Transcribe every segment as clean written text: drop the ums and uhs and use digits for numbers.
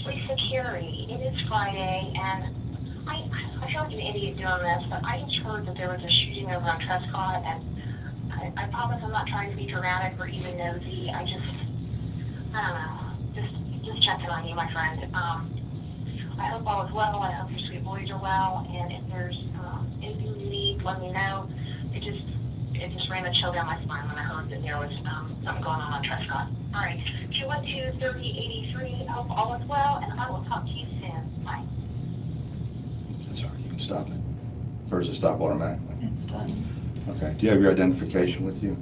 Police Security. It is Friday, and I feel like an idiot doing this, but I just heard that there was a shooting over on Trescott, and I promise I'm not trying to be dramatic or even nosy. I don't know, just checking on you, my friend. I hope all is well. I hope your sweet boys are well, and if there's anything you need, let me know. It just ran a chill down my spine when I heard that there was something going on Trescott. All right, 212-3083. I hope all is well, and I will talk to you soon. Bye. That's all right. You can stop it. Or does it stop automatically? It's done. Okay. Do you have your identification with you?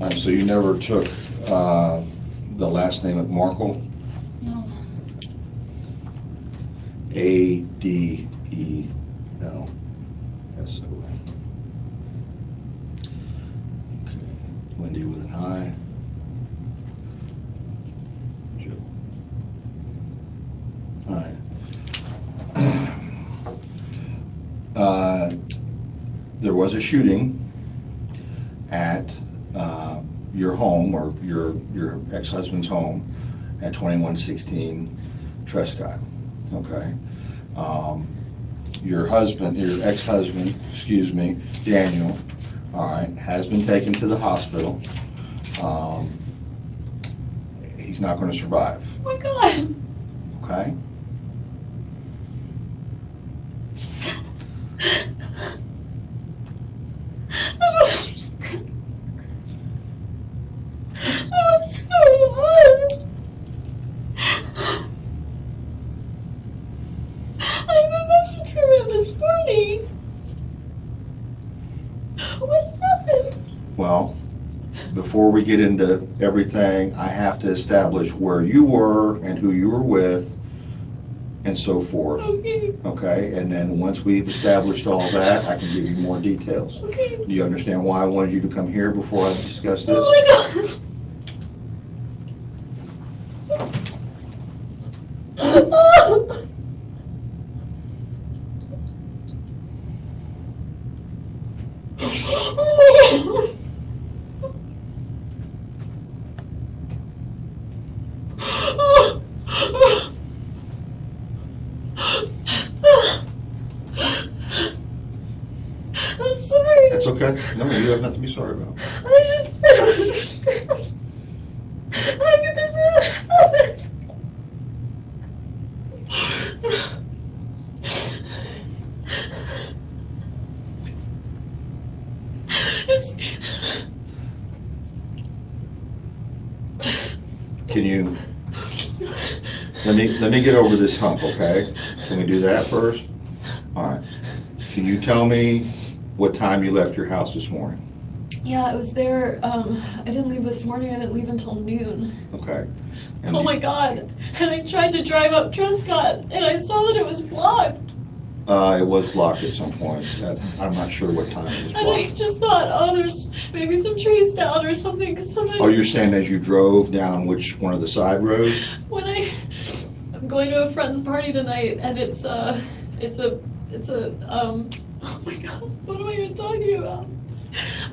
All right, so you never took the last name of Markel? No. Adelson. Okay. Wendi with an I. Joe. All right. There was a shooting at your home, or your ex-husband's home, at 2116 Trescott. Okay. Your ex-husband, Daniel, all right, has been taken to the hospital. He's not going to survive. Oh my God. Okay. I'm sorry, Mom. I have a message from him this morning. What happened? Well, before we get into everything, I have to establish where you were and who you were with and so forth. Okay. Okay, and then once we've established all that, I can give you more details. Okay. Do you understand why I wanted you to come here before I discuss this? Oh my God. I'm sorry. That's okay. No, you have nothing to be sorry about. I just don't understand. How did this happen? Can you, let me get over this hump, okay? Can we do that first? All right. Can you tell me what time you left your house this morning? Yeah, I was there. I didn't leave this morning. I didn't leave until noon. Okay. And Oh my God. And I tried to drive up Trescott, and I saw that it was blocked. It was blocked at some point. I'm not sure what time it was And I blocked. just thought, oh, there's maybe some trees down or something. Because sometimes Oh, you're saying as you drove down which one of the side roads? when I'm going to a friend's party tonight, and it's a oh my God, what am I even talking about?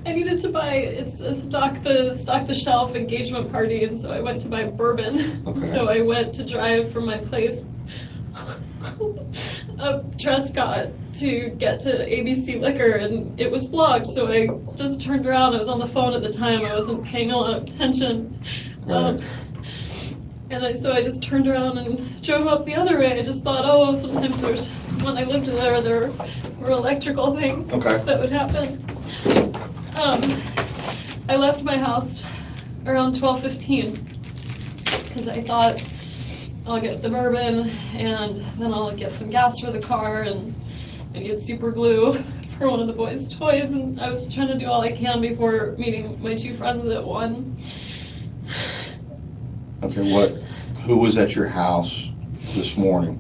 I needed to buy, it's a stock the shelf engagement party, and so I went to buy bourbon. Okay. So I went to drive from my place up Trescott to get to ABC Liquor, and it was blocked, so I just turned around. I was on the phone at the time. I wasn't paying a lot of attention. Right. So I just turned around and drove up the other way. I just thought, oh, sometimes when I lived there were electrical things Okay. that would happen. I left my house around 12:15 because I thought I'll get the bourbon and then I'll get some gas for the car and I get super glue for one of the boys' toys, and I was trying to do all I can before meeting my two friends at 1. Okay, who was at your house this morning?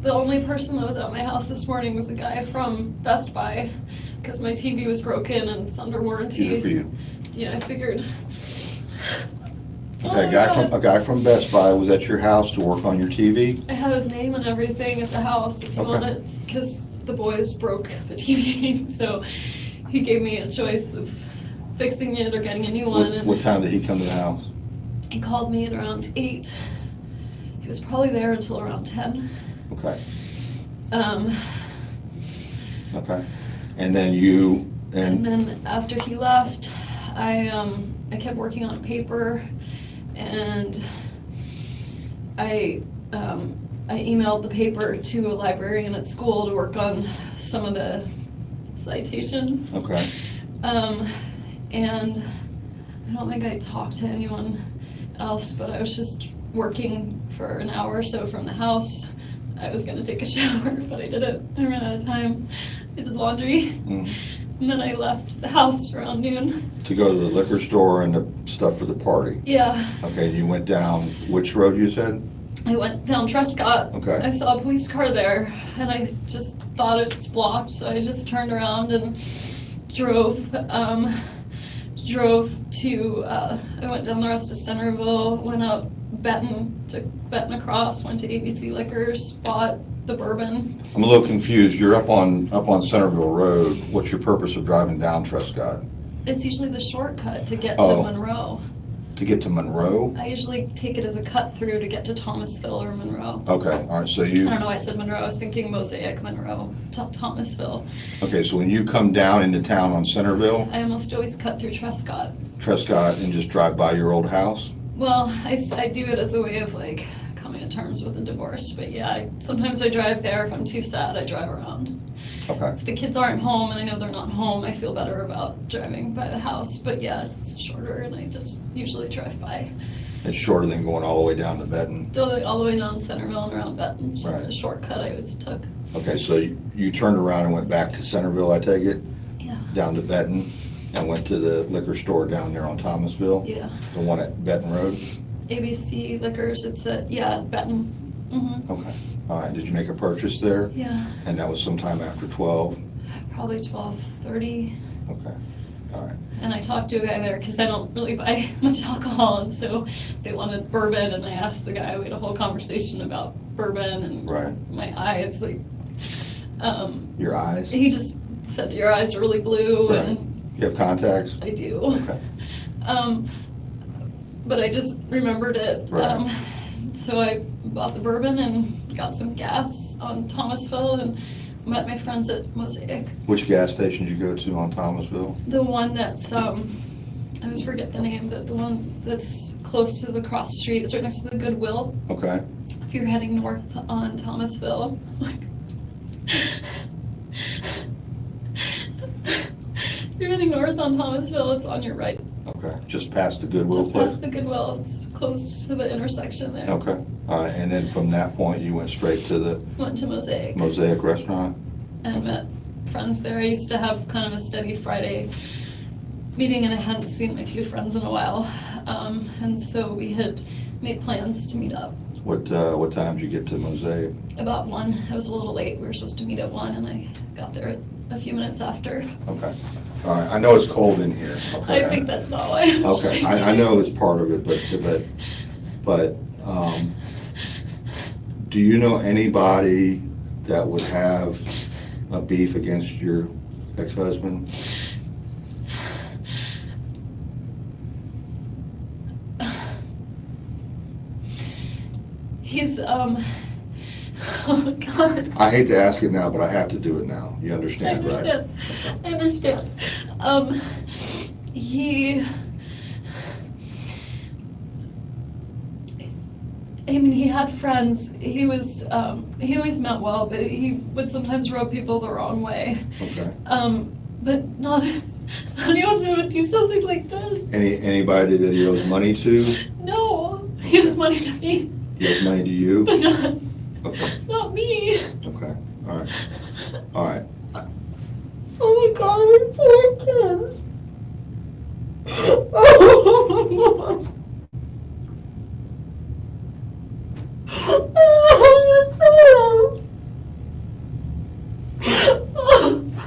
The only person that was at my house this morning was a guy from Best Buy because my TV was broken and it's under warranty. Easy for you. Yeah, I figured. Okay, a guy from Best Buy was at your house to work on your TV? I have his name and everything at the house if you Okay. want it, because the boys broke the TV, so he gave me a choice of fixing it or getting a new one. What time did he come to the house? He called me at around 8. He was probably there until around 10. Okay. Um, Okay. And then you and then after he left, I kept working on a paper, and I emailed the paper to a librarian at school to work on some of the citations. Okay. And I don't think I talked to anyone else, but I was just working for an hour or so from the house. I was gonna take a shower, but I didn't. I ran out of time. I did laundry, and then I left the house around noon. To go to the liquor store and the stuff for the party. Yeah. Okay, you went down which road you said? I went down Trescott. Okay. I saw a police car there, and I just thought it was blocked, so I just turned around and drove to, I went down the rest of Centerville, went up Benton across, went to ABC Liquors, bought the bourbon. I'm a little confused. You're up on Centerville Road. What's your purpose of driving down Trescott? It's usually the shortcut to get to Oh. Monroe. To get to Monroe? I usually take it as a cut through to get to Thomasville or Monroe. Okay, all right, so I you, don't know why I said Monroe. I was thinking Mosaic, Monroe, Thomasville. okay, so when you come down into town on Centerville, I almost always cut through Trescott. Trescott, and just drive by your old house? Well, I do it as a way of like coming to terms with a divorce. But yeah, sometimes I drive there. If I'm too sad, I drive around. Okay, If the kids aren't home and I know they're not home, I feel better about driving by the house. But yeah, it's shorter, and I just usually drive by. it's shorter than going all the way down to Benton. All the way down Centerville and around Benton. It's just Right. a shortcut I always took. Okay, so you turned around and went back to Centerville, I take it, Yeah. down to Benton, and went to the liquor store down there on Thomasville? Yeah. The one at Benton Road? ABC Liquors. It's at Benton. Okay, all right, did you make a purchase there? Yeah. And that was sometime after 12? Probably 12:30. Okay, all right. And I talked to a guy there because I don't really buy much alcohol, and so they wanted bourbon, and I asked the guy. We had a whole conversation about bourbon and Right. my eyes. Like, Your eyes? he just said your eyes are really blue, Right. and You have contacts? I do. Okay. But I just remembered it. Right. So I bought the bourbon and got some gas on Thomasville and met my friends at Mosaic. Which gas station did you go to on Thomasville? The one that's, I always forget the name, but the one that's close to the cross street, it's right next to the Goodwill. Okay. If you're heading north on Thomasville. If you're heading north on Thomasville, it's on your right. Okay, just past the Goodwill Just place? past the Goodwill, it's close to the intersection there. Okay, all right, and then from that point, you went straight to the Went to Mosaic Mosaic restaurant? and met friends there. I used to have kind of a steady Friday meeting, and I hadn't seen my two friends in a while. And so we had made plans to meet up. What time did you get to Mosaic? About 1. I was a little late. We were supposed to meet at 1, and I got there a few minutes after. Okay, all right, I know it's cold in here. Okay. I think that's not why I'm Okay, shaking. I know it's part of it, but, do you know anybody that would have a beef against your ex-husband? He's, oh God. I hate to ask it now, but I have to do it now. You I understand, right? understand. I understand. He had friends. He always meant well, but he would sometimes rub people the wrong way. Okay. But not anyone who would do something like this. Anybody that he owes money to? No, he owes money to me, He owes money to you? but not Okay, not me. okay, all right, all right. Oh my God, we're 4 kids. Oh,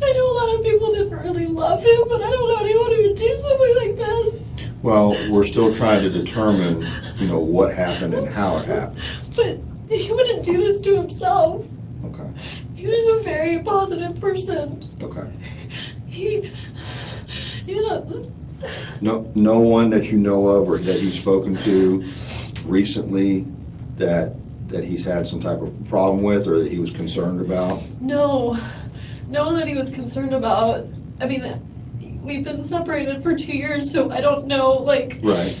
I know a lot of people didn't really love him, but I don't know anyone who would do something like this. Well, we're still trying to determine, what happened and how it happened. But he wouldn't do this to himself. Okay. He was a very positive person. Okay. He, you know. No one that you know of or that you've spoken to recently that he's had some type of problem with or that he was concerned about? No one that he was concerned about. I mean, we've been separated for 2 years, so I don't know, like, right.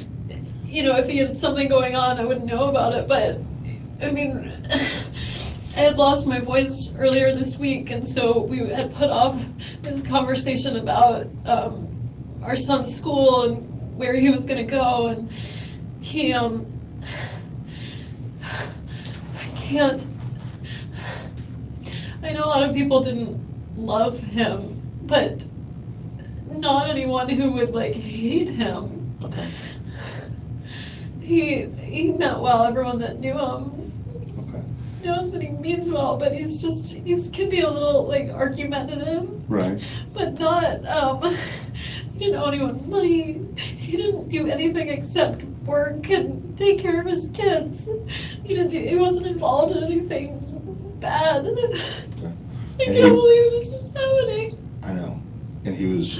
You know, if he had something going on, I wouldn't know about it, but, I mean, I had lost my voice earlier this week, and so we had put off this conversation about our son's school and where he was going to go, and he, I can't, I know a lot of people didn't love him, but not anyone who would, like, hate him. Okay. He meant well. Everyone that knew him knows that he means well, but he can be a little, like, argumentative. Right. But not, he didn't owe anyone money. He didn't do anything except work and take care of his kids. He wasn't involved in anything bad. Okay. I can't believe this is happening. I know. And he was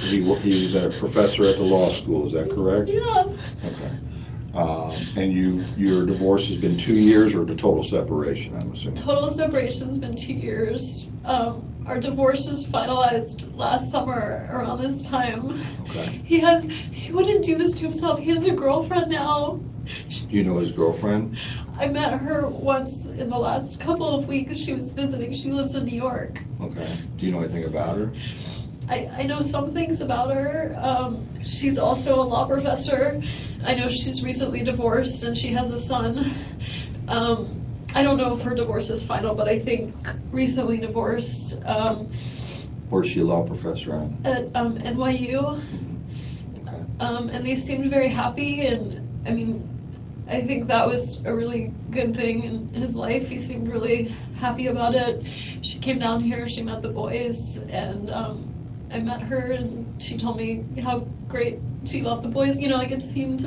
a professor at the law school, is that correct? Yeah. Okay. And your divorce has been 2 years or the total separation, I'm assuming? Total separation's been 2 years. Our divorce was finalized last summer around this time. Okay. He wouldn't do this to himself. He has a girlfriend now. Do you know his girlfriend? I met her once in the last couple of weeks. She was visiting. She lives in New York. Okay. Do you know anything about her? I know some things about her. She's also a law professor. I know she's recently divorced and she has a son. I don't know if her divorce is final, but I think recently divorced. Where's she a law professor at? At NYU. Okay. And they seemed very happy, and I mean, I think that was a really good thing in his life. He seemed really happy about it. She came down here, she met the boys, and I met her, and she told me how great she loved the boys. You know, like it seemed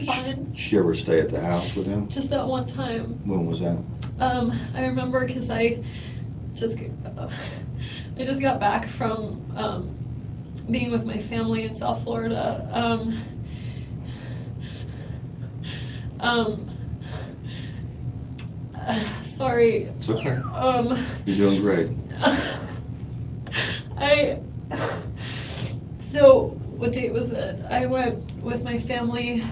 fine. Did she ever stay at the house with him? Just that one time. When was that? I remember because I just got back from being with my family in South Florida. Sorry. It's okay. You're doing great. So what date was it? I went with my family.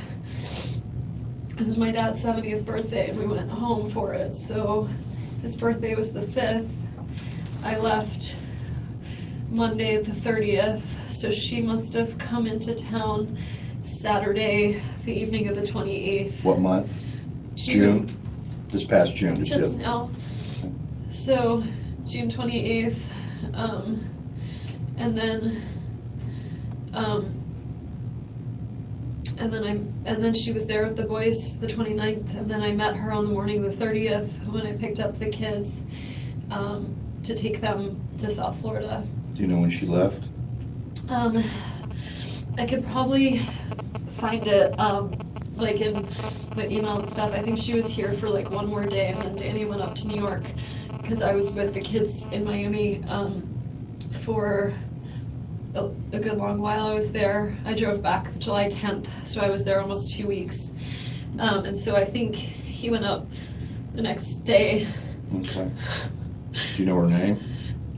It was my dad's 70th birthday, and we went home for it. So his birthday was the 5th. I left Monday the 30th, so she must have come into town Saturday, the evening of the 28th. What month? June? This past June? Just now. So June 28th, and then she was there with the boys the 29th, and then I met her on the morning of the 30th when I picked up the kids to take them to South Florida. Do you know when she left? I could probably find it like in my email and stuff. I think she was here for like one more day, and then Danny went up to New York because I was with the kids in Miami for a good long while. I was there. I drove back July 10th, so I was there almost 2 weeks. And so I think he went up the next day. Okay. Do you know her name?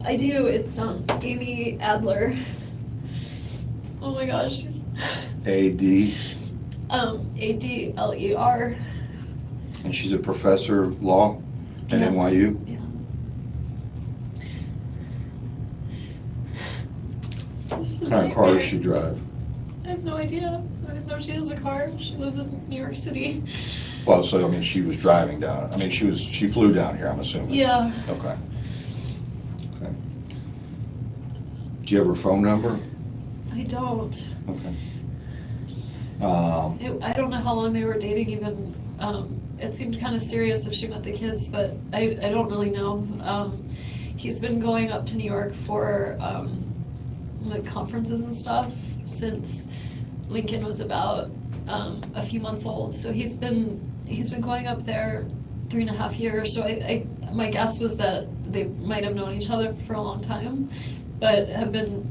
I do. It's Amy Adler. Oh my gosh, she's A-D? A-D-L-E-R. And she's a professor of law at Yeah. NYU? Yeah. What kind of car does she drive? I have no idea. I didn't know she has a car. She lives in New York City. Well, so, I mean, she was driving down. I mean, she flew down here, I'm assuming. Yeah. Okay. Okay. Do you have her phone number? I don't. Okay. I don't know how long they were dating even. It seemed kind of serious if she met the kids, but I don't really know. He's been going up to New York for like conferences and stuff since Lincoln was about a few months old. So he's been going up there 3.5 years. So my guess was that they might have known each other for a long time, but have been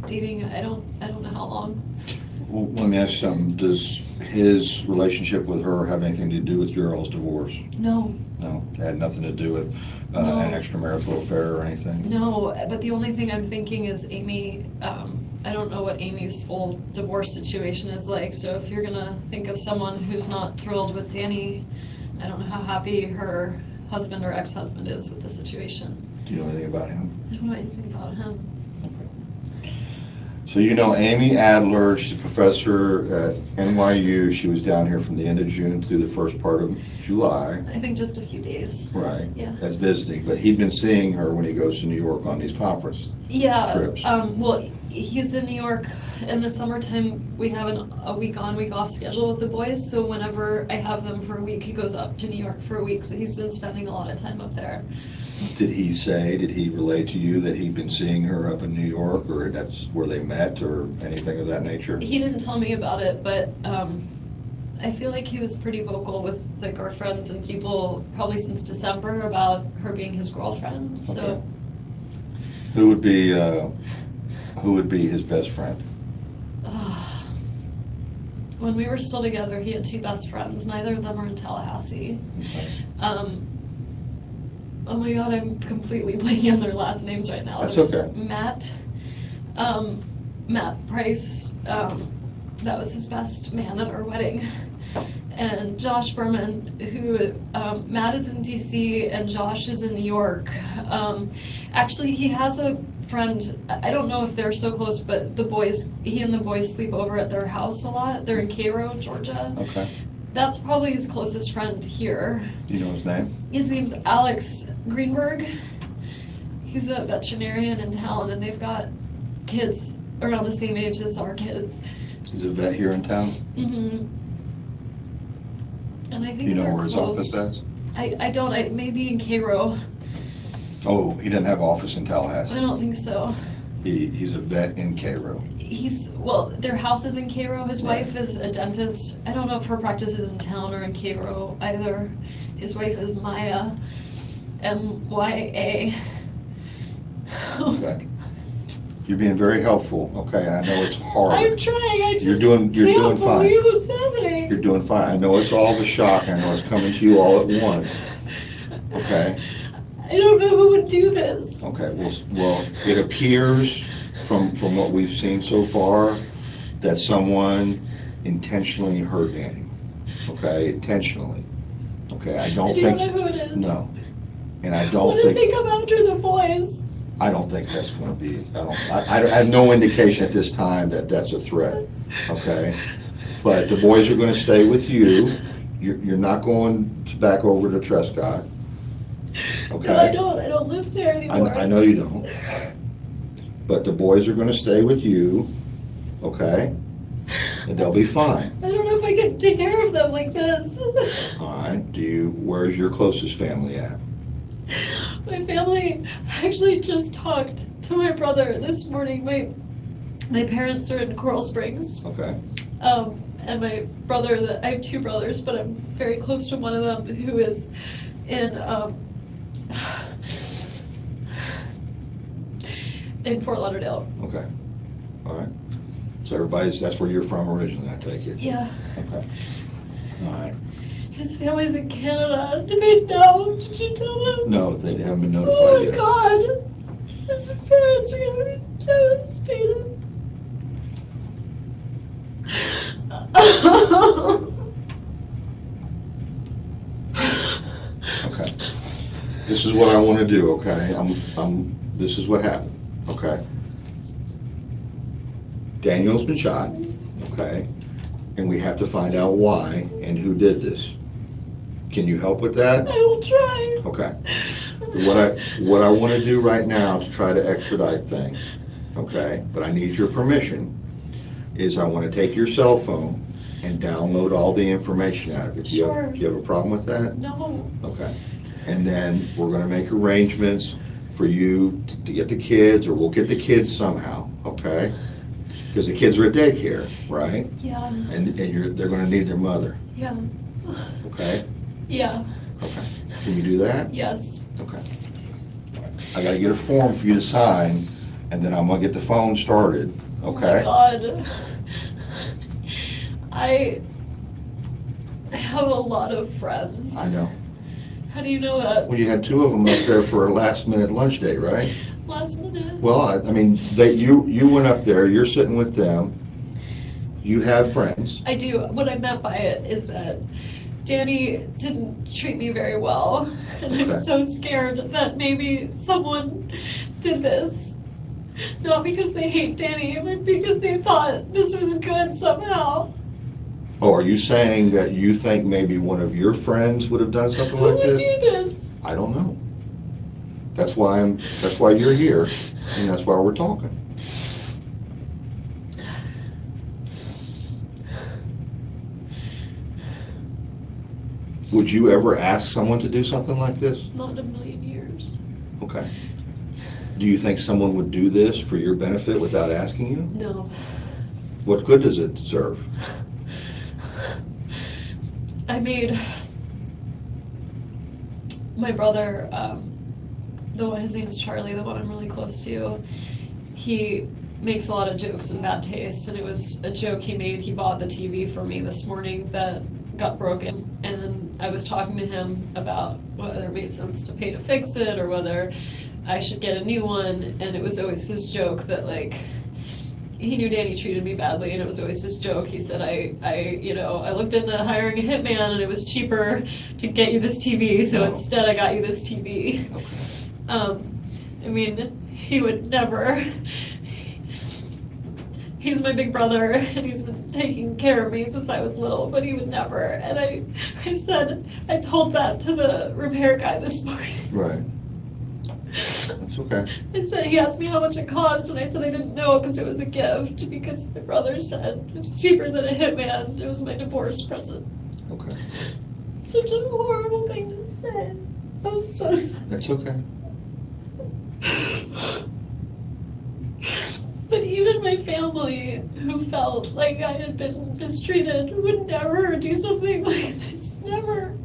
dating, I don't know how long. Well, let me ask you something. Does his relationship with her have anything to do with your all's divorce? No. No, it had nothing to do with No. an extramarital affair or anything? No, but the only thing I'm thinking is Amy, I don't know what Amy's full divorce situation is like, so if you're gonna think of someone who's not thrilled with Danny, I don't know how happy her husband or ex-husband is with the situation. Do you know anything about him? I don't know anything about him. So you know Amy Adler, she's a professor at NYU. She was down here from the end of June through the first part of July. I think just a few days. Right. Yeah. As visiting, but he'd been seeing her when he goes to New York on these conference Yeah, trips. well, he's in New York in the summertime. We have a week on, week off schedule with the boys, so whenever I have them for a week, he goes up to New York for a week, so he's been spending a lot of time up there. Did he relate to you that he'd been seeing her up in New York, or that's where they met, or anything of that nature? He didn't tell me about it, but I feel like he was pretty vocal with like our friends and people probably since December about her being his girlfriend, so. Okay. Who would be his best friend? When we were still together, he had two best friends. Neither of them are in Tallahassee. Okay. Oh my God, I'm completely blanking on their last names right now. That's There's okay. Matt Price, that was his best man at our wedding. And Josh Berman, who, Matt is in DC and Josh is in New York. Actually, he has a friend, I don't know if they're so close, but he and the boys sleep over at their house a lot. They're in Cairo, Georgia. Okay. That's probably his closest friend here. Do you know his name? His name's Alex Greenberg. He's a veterinarian in town, and they've got kids around the same age as our kids. He's a vet here in town? Mm-hmm. And I think Do you know they're where his close. office is? I don't, maybe in Cairo. Oh, he doesn't have an office in Tallahassee? I don't think so. He's a vet in Cairo. Their house is in Cairo. His Right. wife is a dentist. I don't know if her practice is in town or in Cairo either. His wife is Maya, M-Y-A. Okay. You're being very helpful, okay, and I know it's hard. I'm trying, I just You're doing can't fine. believe what's happening. You're doing fine. I know it's all the shock, I know it's coming to you all at once, okay? I don't know who would do this. Okay, well, it appears from what we've seen so far that someone intentionally hurt Danny, okay, intentionally. Okay, I don't You think. don't know who it is? No, and I don't What if think. they come after the boys? I don't think that's going to be, I have no indication at this time that that's a threat, okay? But the boys are going to stay with you. You're not going back over to Trescott, okay? No, I don't live there anymore. I know you don't. But the boys are going to stay with you, okay? And they'll be fine, I don't know if I can take care of them like this. all right? Where's your closest family at? My family actually just talked to my brother this morning. My parents are in Coral Springs. Okay, And my brother, I have two brothers, but I'm very close to one of them who is in Fort Lauderdale. okay, all right. So that's where you're from originally, I take it? Yeah. Okay, all right. His family's in Canada. Did they know? Did you tell them? No, they haven't been Oh notified my yet. God. His parents are gonna be devastated. Okay. This is what I want to do, okay? This is what happened, okay? Daniel's been shot, okay? And we have to find out why and who did this. Can you help with that? I will try. Okay. What I want to do right now to try to expedite things, okay? But I need your permission, is I want to take your cell phone and download all the information out of it. Sure. Do you have a problem with that? No. Okay. And then we're gonna make arrangements for you to get the kids, or we'll get the kids somehow, okay? Because the kids are at daycare, right? Yeah. And they're gonna need their mother, Yeah. okay? Yeah. Okay. Can you do that? Yes. Okay. I gotta get a form for you to sign, and then I'm gonna get the phone started, Oh my okay? God. I have a lot of friends. I know. How do you know that? Well, you had two of them up there for a last-minute lunch date, right? Last minute? Well, I mean, you went up there, you're sitting with them, you have friends. I do. What I meant by it is that Danny didn't treat me very well, and I'm Okay. so scared that maybe someone did this. Not because they hate Danny, but because they thought this was good somehow. Oh, are you saying that you think maybe one of your friends would have done something Who like would this? do this? I don't know. That's why you're here, and that's why we're talking. Would you ever ask someone to do something like this? Not in a million years. Okay. Do you think someone would do this for your benefit without asking you? No. What good does it serve? I made my brother, his name's Charlie, the one I'm really close to, he makes a lot of jokes in bad taste, and it was a joke he made. He bought the TV for me this morning that got broken, and I was talking to him about whether it made sense to pay to fix it or whether I should get a new one, and it was always his joke that, like, he knew Danny treated me badly, and it was always his joke. He said, I looked into hiring a hitman, and it was cheaper to get you this TV, so instead I got you this TV. I mean, he would never. He's my big brother, and he's been taking care of me since I was little, but he would never. And I told that to the repair guy this morning. Right. That's okay. I said, he asked me how much it cost, and I said I didn't know because it was a gift, because my brother said it was cheaper than a hitman. It was my divorce present. Okay. Such a horrible thing to say. I'm so sorry. That's okay. But even my family, who felt like I had been mistreated, would never do something like this. Never.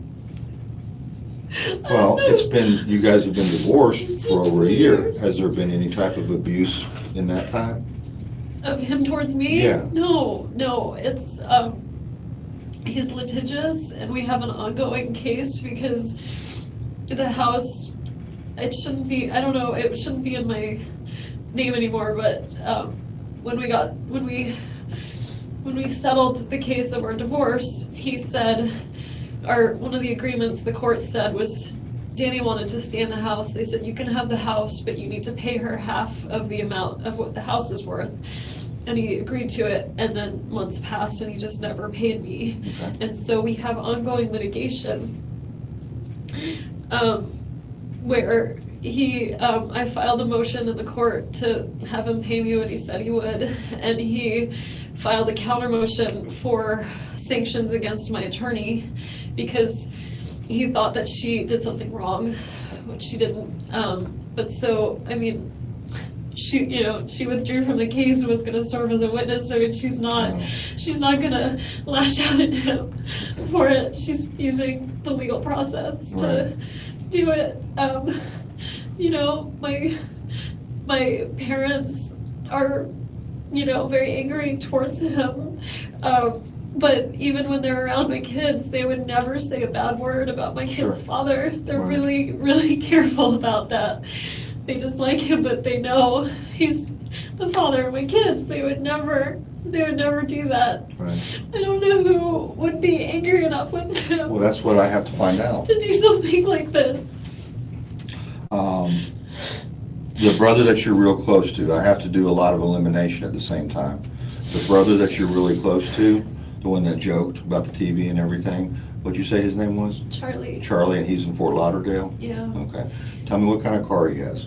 Well, you guys have been divorced for over a year. Has there been any type of abuse in that time? Of him towards me? Yeah. No. It's, he's litigious, and we have an ongoing case because the house, it shouldn't be in my name anymore, but when we settled the case of our divorce, he said, one of the agreements the court said was Danny wanted to stay in the house. They said, you can have the house, but you need to pay her half of the amount of what the house is worth. And he agreed to it, and then months passed, and he just never paid me. Okay. And so we have ongoing litigation where I filed a motion in the court to have him pay me what he said he would, and he filed a counter motion for sanctions against my attorney because he thought that she did something wrong, which she didn't. But so, I mean, she withdrew from the case and was going to serve as a witness. I mean, she's not going to lash out at him for it. She's using the legal process to do it. My parents are, very angry towards him. But even when they're around my kids, they would never say a bad word about my kid's father. They're really, really careful about that. They just like him, but they know he's the father of my kids. They would never do that. Right. I don't know who would be angry enough with him. Well, that's what I have to find out. To do something like this. The brother that you're real close to, I have to do a lot of elimination at the same time. The brother that you're really close to, the one that joked about the TV and everything, what'd you say his name was? Charlie. Charlie, and he's in Fort Lauderdale? Yeah. Okay. Tell me what kind of car he has.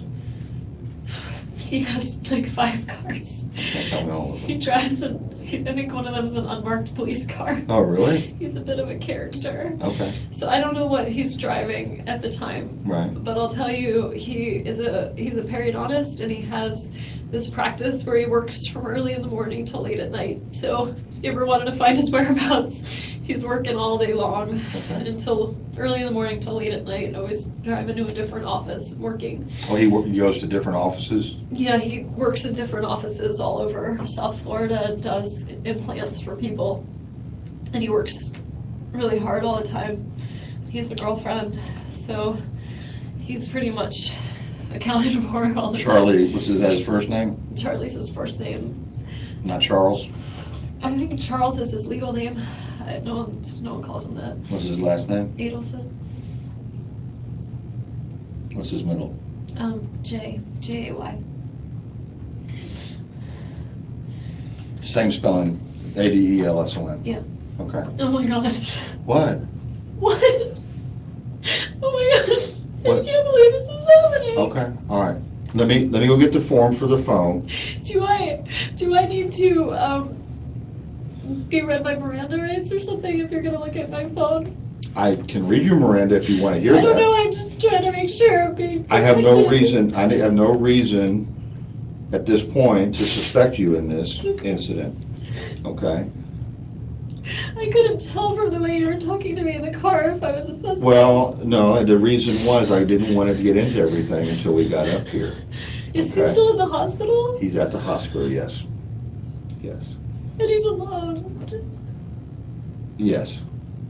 He has like 5 cars. Can't tell me all of He them. drives I think one of them is an unmarked police car. Oh, really? He's a bit of a character. Okay. So I don't know what he's driving at the time. Right. But I'll tell you, he's a periodontist, and he has this practice where he works from early in the morning till late at night. So you ever wanted to find his whereabouts, he's working all day long Okay. until early in the morning till late at night, always driving to a different office, working. Oh, he goes to different offices? Yeah, he works in different offices all over South Florida and does implants for people. And he works really hard all the time. He has a girlfriend, so he's pretty much accounted for all the time. Charlie, is that his first name? Charlie's his first name. Not Charles? I think Charles is his legal name. No one calls him that. What's his last name? Adelson. What's his middle? J-A-Y. Same spelling, Adelson. Yeah. Okay. Oh my god. What? What? Oh my gosh. What? I can't believe this is happening. Okay, all right. Let me go get the form for the phone. Do I need to be read my Miranda rights or something if you're gonna look at my phone? I can read you Miranda if you want to hear I don't that. know, I'm just trying to make sure I'm being I have no protected. reason at this point to suspect you in this incident, okay? I couldn't tell from the way you were talking to me in the car if I was a suspect. Well, no, the reason was I didn't want to get into everything until we got up here. Is he okay. still in the hospital? He's at the hospital, yes. Yes. And he's alone. Yes.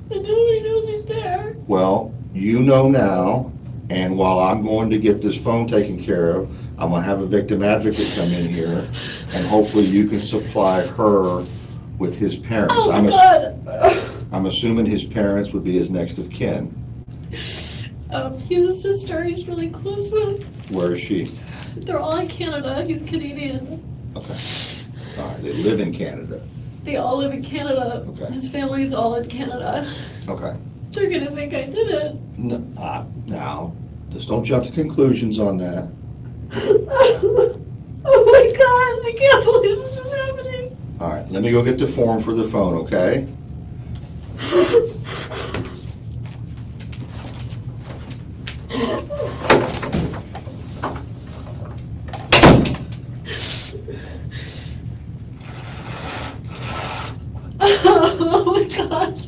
And nobody knows he's there. Well, you know now, and while I'm going to get this phone taken care of, I'm going to have a victim advocate come in here, and hopefully you can supply her with his parents. Oh my God. I'm assuming his parents would be his next of kin. He's a sister he's really close with. Where is she? They're all in Canada. He's Canadian. Okay. All right, they live in Canada. They all live in Canada. Okay. His family's all in Canada. Okay. They're gonna think I did it. Now, just don't jump to conclusions on that. Oh my God, I can't believe this is happening. All right, let me go get the form for the phone, okay? Oh my God.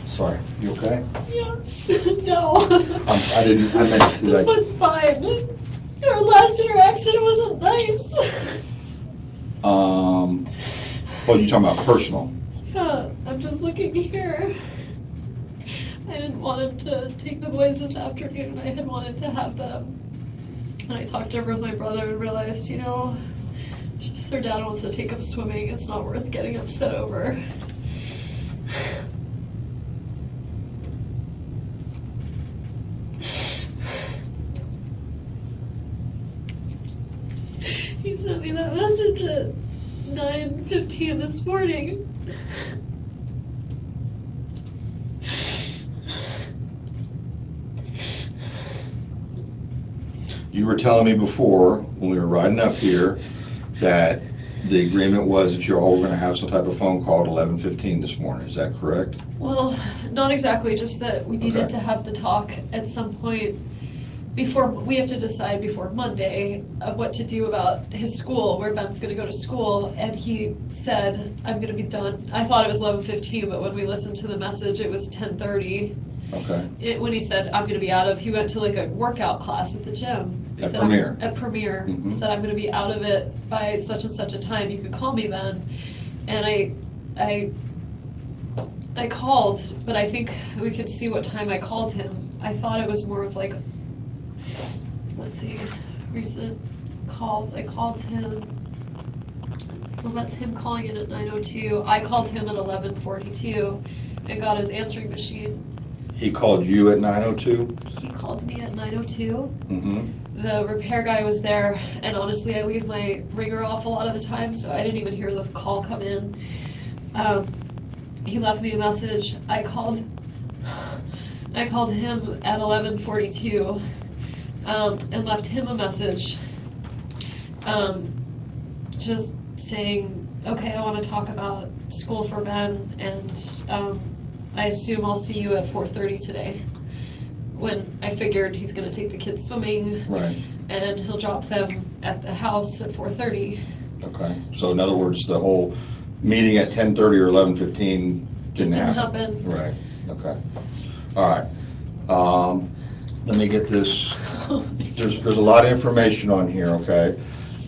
Sorry, you okay? Yeah. No. I meant to like, It's fine. Our last interaction wasn't nice. oh, you're talking about personal. Yeah, I'm just looking here. I didn't want him to take the boys this afternoon. I had wanted to have them. And I talked over with my brother and realized, just their dad wants to take them swimming. It's not worth getting upset over. He sent me that message at 9:15 this morning. You were telling me before, when we were riding up here, that the agreement was that you're all going to have some type of phone call at 11:15 this morning. Is that correct? Well, not exactly, just that we needed Okay. to have the talk at some point before, we have to decide before Monday of what to do about his school, where Ben's gonna go to school, and he said, I'm gonna be done. I thought it was 11:15, but when we listened to the message, it was 10:30. Okay. When he said, I'm gonna be he went to like a workout class at the gym. He At said, Premier. At Premier. He Mhm. said, I'm gonna be out of it by such and such a time, you can call me then. And I called, but I think we could see what time I called him. I thought it was more of like, let's see, recent calls. I called him, well, that's him calling in at 9:02. I called him at 11:42 and got his answering machine. He called you at 9:02? He called me at 9:02. Mm-hmm. The repair guy was there, and honestly, I leave my ringer off a lot of the time, so I didn't even hear the call come in. He left me a message. I called him at 11:42 and left him a message, just saying okay, I want to talk about school for Ben, and I assume I'll see you at 4:30 today. When I figured he's going to take the kids swimming, Right. and he'll drop them at the house at 4:30. Okay, so in other words, the whole meeting at 10:30 or 11:15 Just didn't didn't happen? happen. Right, okay. All right. Let me get this, there's a lot of information on here, okay?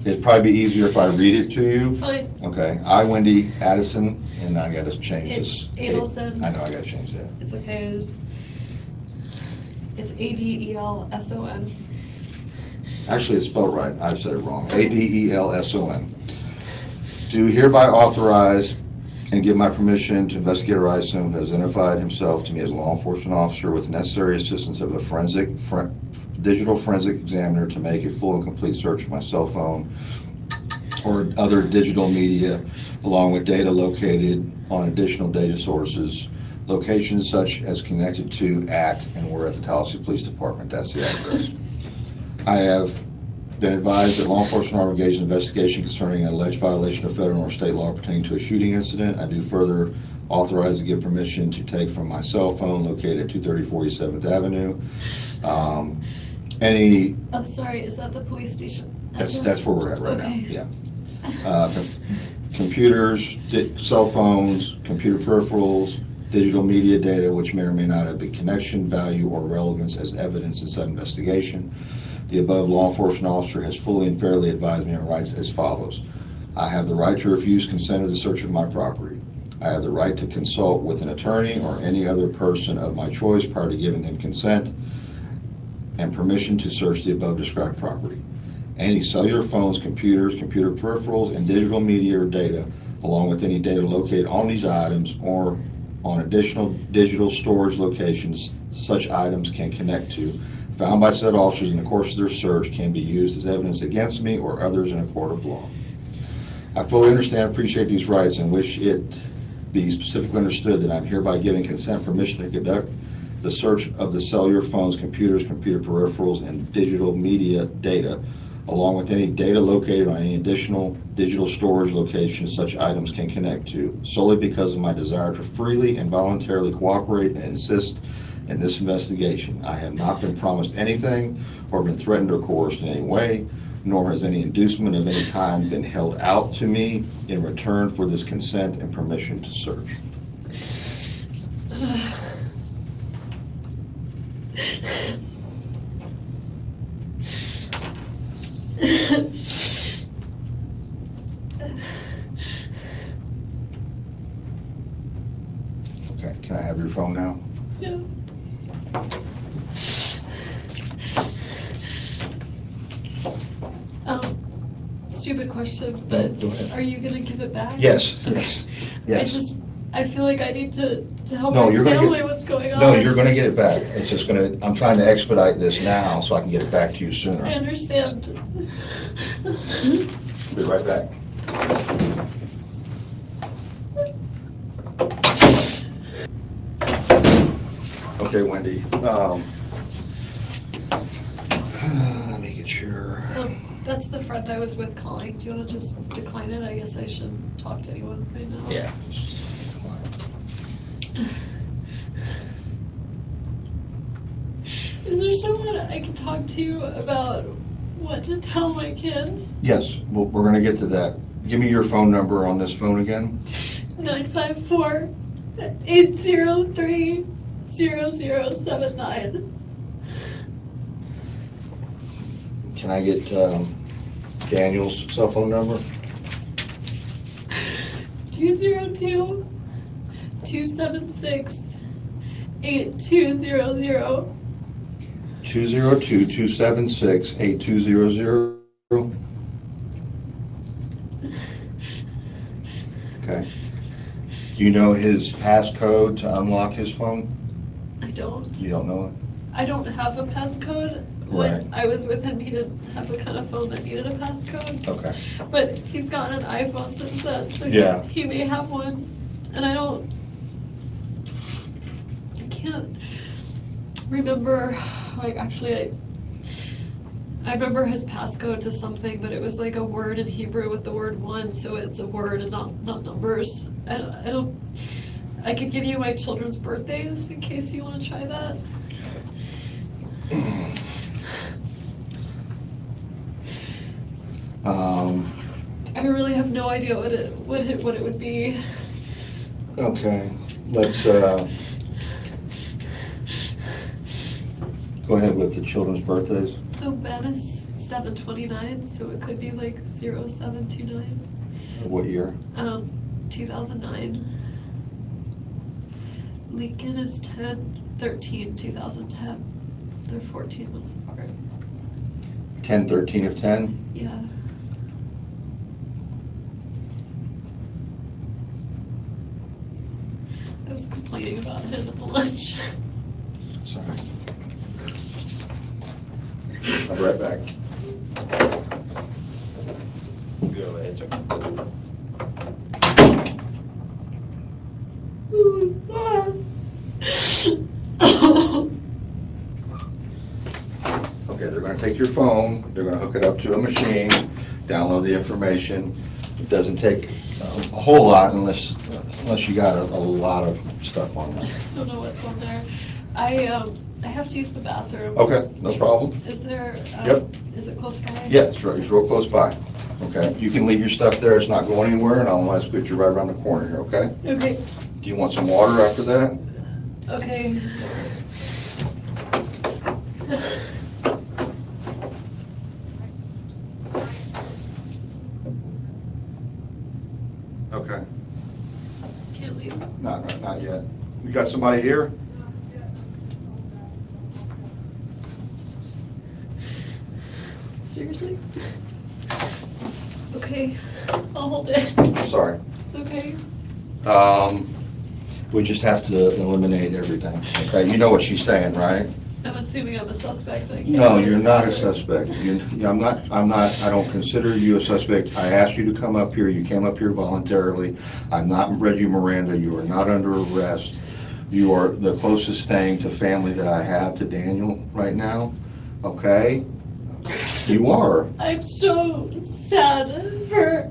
It'd probably be easier if I read it to you. Fine. Okay, I, Wendi, Adelson, and I gotta change It's this. Adelson. I know, I gotta change that. It's okay. It's Adelson. Actually, it's spelled right, I said it wrong. Adelson. Do hereby authorize and give my permission to investigate Adelson, who has identified himself to me as a law enforcement officer with necessary assistance of a digital forensic examiner to make a full and complete search of my cell phone or other digital media, along with data located on additional data sources, locations such as connected to, at, and were at the Tallahassee Police Department. That's the address. I have been advised that law enforcement are engaged in investigation concerning an alleged violation of federal or state law pertaining to a shooting incident. I do further authorize and give permission to take from my cell phone located at 230 47th Avenue. I'm sorry, is that the police station? That's where we're at right Okay. now, yeah. Computers, cell phones, computer peripherals, digital media data which may or may not have a connection, value, or relevance as evidence in said investigation. The above law enforcement officer has fully and fairly advised me on rights as follows. I have the right to refuse consent of the search of my property. I have the right to consult with an attorney or any other person of my choice prior to giving them consent and permission to search the above described property. Any cellular phones, computers, computer peripherals, and digital media or data, along with any data located on these items or on additional digital storage locations such items can connect to, found by said officers in the course of their search, can be used as evidence against me or others in a court of law. I fully understand and appreciate these rights and wish it be specifically understood that I'm hereby giving consent permission to conduct the search of the cellular phones, computers, computer peripherals, and digital media data, along with any data located on any additional digital storage locations such items can connect to, solely because of my desire to freely and voluntarily cooperate and assist in this investigation. I have not been promised anything or been threatened or coerced in any way, nor has any inducement of any kind been held out to me in return for this consent and permission to search. Okay, can I have your phone now? Yeah. Stupid question, but Go ahead. are you gonna give it back? Yes, Okay. yes. I feel like I need to help No, my you're gonna family get- what's going on. No, you're gonna get it back. It's just gonna, I'm trying to expedite this now so I can get it back to you I sooner. understand. Be right back. Okay, Wendi, let me get your, That's the friend I was with calling. Do you want to just decline it? I guess I shouldn't talk to anyone right now. yeah. Is there someone I can talk to about what to tell my kids? Yes, well, we're gonna get to that. Give me your phone number on this phone again. 954-803-0079. Can I get Daniel's cell phone number? 202-276-8200. 202-276-8200. Okay. Do you know his passcode to unlock his phone? I don't. You don't know it? I don't have a passcode. Right. When I was with him, he didn't have the kind of phone that needed a passcode. Okay. But he's gotten an iPhone since then, so Yeah. he may have one. And I can't remember, like, actually, I remember his passcode to something, but it was like a word in Hebrew with the word one, so it's a word and not numbers. I could give you my children's birthdays in case you want to try that. I really have no idea what it would be. Okay, let's go ahead with the children's birthdays. So Ben is 7/29, so it could be like 0729. What year? 2009. Lincoln is 10/13, 2010. They're 14 months apart. 10/13 of 10? Yeah. I was complaining about him at the lunch. Sorry. I'll be right back. Go ahead, sir. Okay, they're going to take your phone, they're going to hook it up to a machine, download the information. It doesn't take a whole lot unless you got a lot of stuff on there. I don't know what's on there. I have to use the bathroom. Okay, no problem. Is there? Yep. Is it close by? Yeah, it's real close by. Okay, you can leave your stuff there, it's not going anywhere, and otherwise put you right around the corner here, okay? Okay. Do you want some water after that? Okay. Okay, Can't leave. not yet. You got somebody here? Seriously? Okay, I'll hold it. Sorry. It's okay. We just have to eliminate everything, okay? You know what she's saying, right? I'm assuming I'm a suspect. I can't No, leave. you're not a suspect. I don't consider you a suspect. I asked you to come up here. You came up here voluntarily. I'm not Reggie Miranda. You are not under arrest. You are the closest thing to family that I have to Daniel right now, okay? You are. I'm so sad for.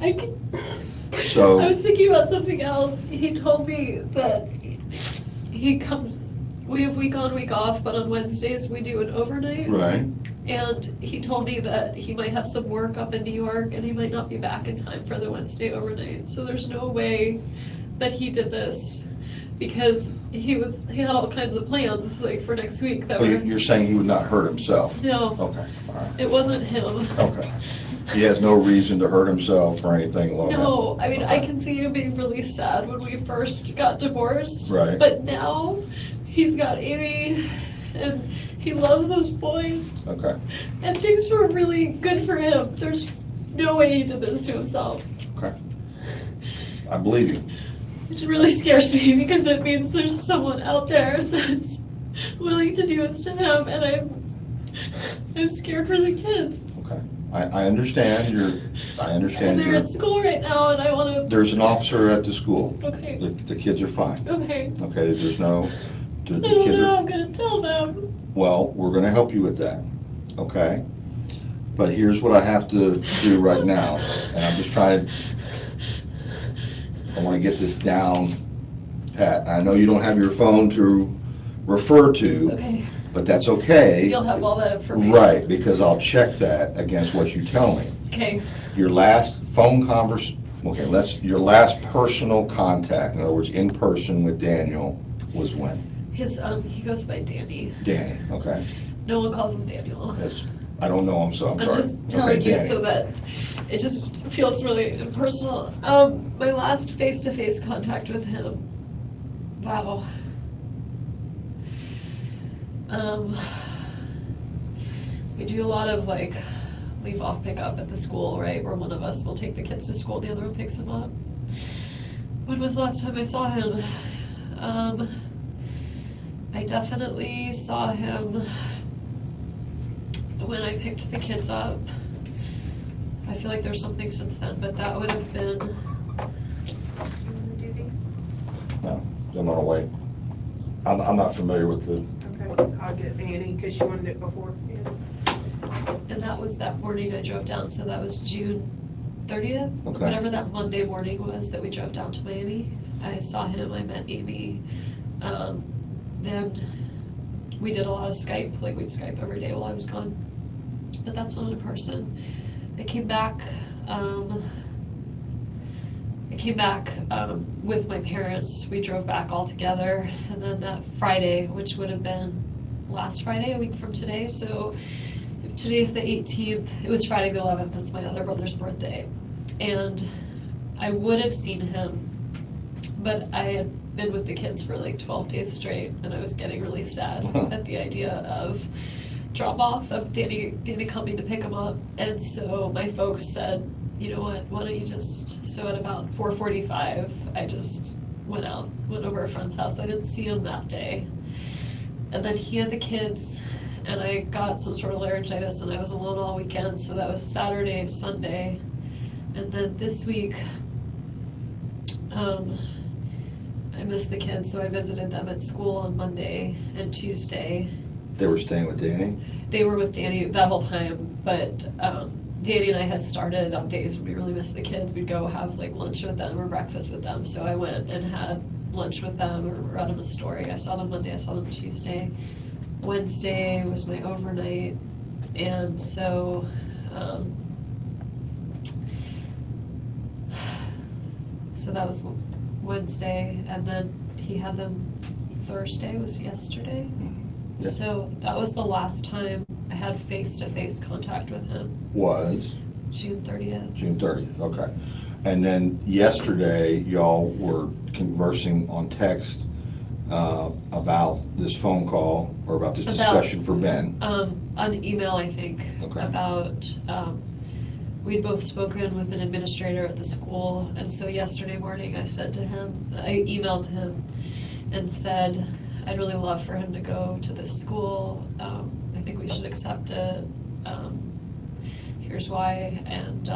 I So, was thinking about something else. He told me that he comes. We have week on, week off, but on Wednesdays we do an overnight. right. And he told me that he might have some work up in New York and he might not be back in time for the Wednesday overnight. So there's no way that he did this because he had all kinds of plans like for next week that Oh, were. you're saying he would not hurt himself? No, Okay, all right. it wasn't him. Okay. He has no reason to hurt himself or anything along that. No, I mean, I Okay. can see him being really sad when we first got divorced. Right. But now he's got Amy and he loves those boys Okay, and things were really good for him. There's no way he did this to himself. okay. I believe you. Which really scares me because it means there's someone out there that's willing to do this to him and I'm scared for the kids. Okay. I understand And they're at school right now and I want to. There's an officer at the school. Okay. The kids are fine. Okay. Okay, there's no, the I don't kids know how are, I'm going to tell them. well, we're gonna help you with that, okay? But here's what I have to do right now, and I'm just trying, I wanna get this down pat. I know you don't have your phone to refer to, Okay. but that's okay. You'll have all that information. Right, because I'll check that against what you tell me. Okay. Your last phone your last personal contact, in other words, in person with Daniel, was when? He goes by Danny. Danny, okay. No one calls him Daniel. Yes, I don't know him, so I'm sorry. I'm just Okay, telling you Danny. so that it just feels really impersonal. My last face-to-face contact with him. Wow. We do a lot of like leave off pickup at the school, right? Where one of us will take the kids to school, the other one picks them up. When was the last time I saw him? I definitely saw him when I picked the kids up. I feel like there's something since then, but that would have been. No, I'm on the way. I'm not familiar with the, Okay, I'll get Annie, because she wanted it before. Yeah. And that was that morning I drove down, so that was June 30th, Okay. whatever that Monday morning was that we drove down to Miami. I saw him, I met Amy. Then we did a lot of Skype, like we'd Skype every day while I was gone. But that's not in person. I came back with my parents. We drove back all together, and then that Friday, which would have been last Friday, a week from today, so if today's the 18th, it was Friday the 11th, it's my other brother's birthday, and I would have seen him, but I had been with the kids for like 12 days straight, and I was getting really sad at the idea of drop off of Danny coming to pick him up, and so my folks said, you know what, why don't you just, so at about 4:45, I just went over a friend's house. I didn't see him that day. And then he had the kids, and I got some sort of laryngitis, and I was alone all weekend, so that was Saturday, Sunday. And then this week, I missed the kids, so I visited them at school on Monday and Tuesday. They were staying with Danny? They were with Danny that whole time, but Danny and I had started on days when we really missed the kids. We'd go have like lunch with them or breakfast with them, so I went and had lunch with them or out of the story. I saw them Monday, I saw them Tuesday. Wednesday was my overnight, and so that was Wednesday, and then he had them Thursday, was yesterday. Yeah. So that was the last time I had face-to-face contact with him. Was? June 30th. June 30th, okay. And then yesterday, y'all were conversing on text about this phone call, or about this discussion for Ben. On email, I think, Okay. about, we'd both spoken with an administrator at the school, and so yesterday morning I emailed him and said, I'd really love for him to go to this school. I think we should accept it. Here's why. And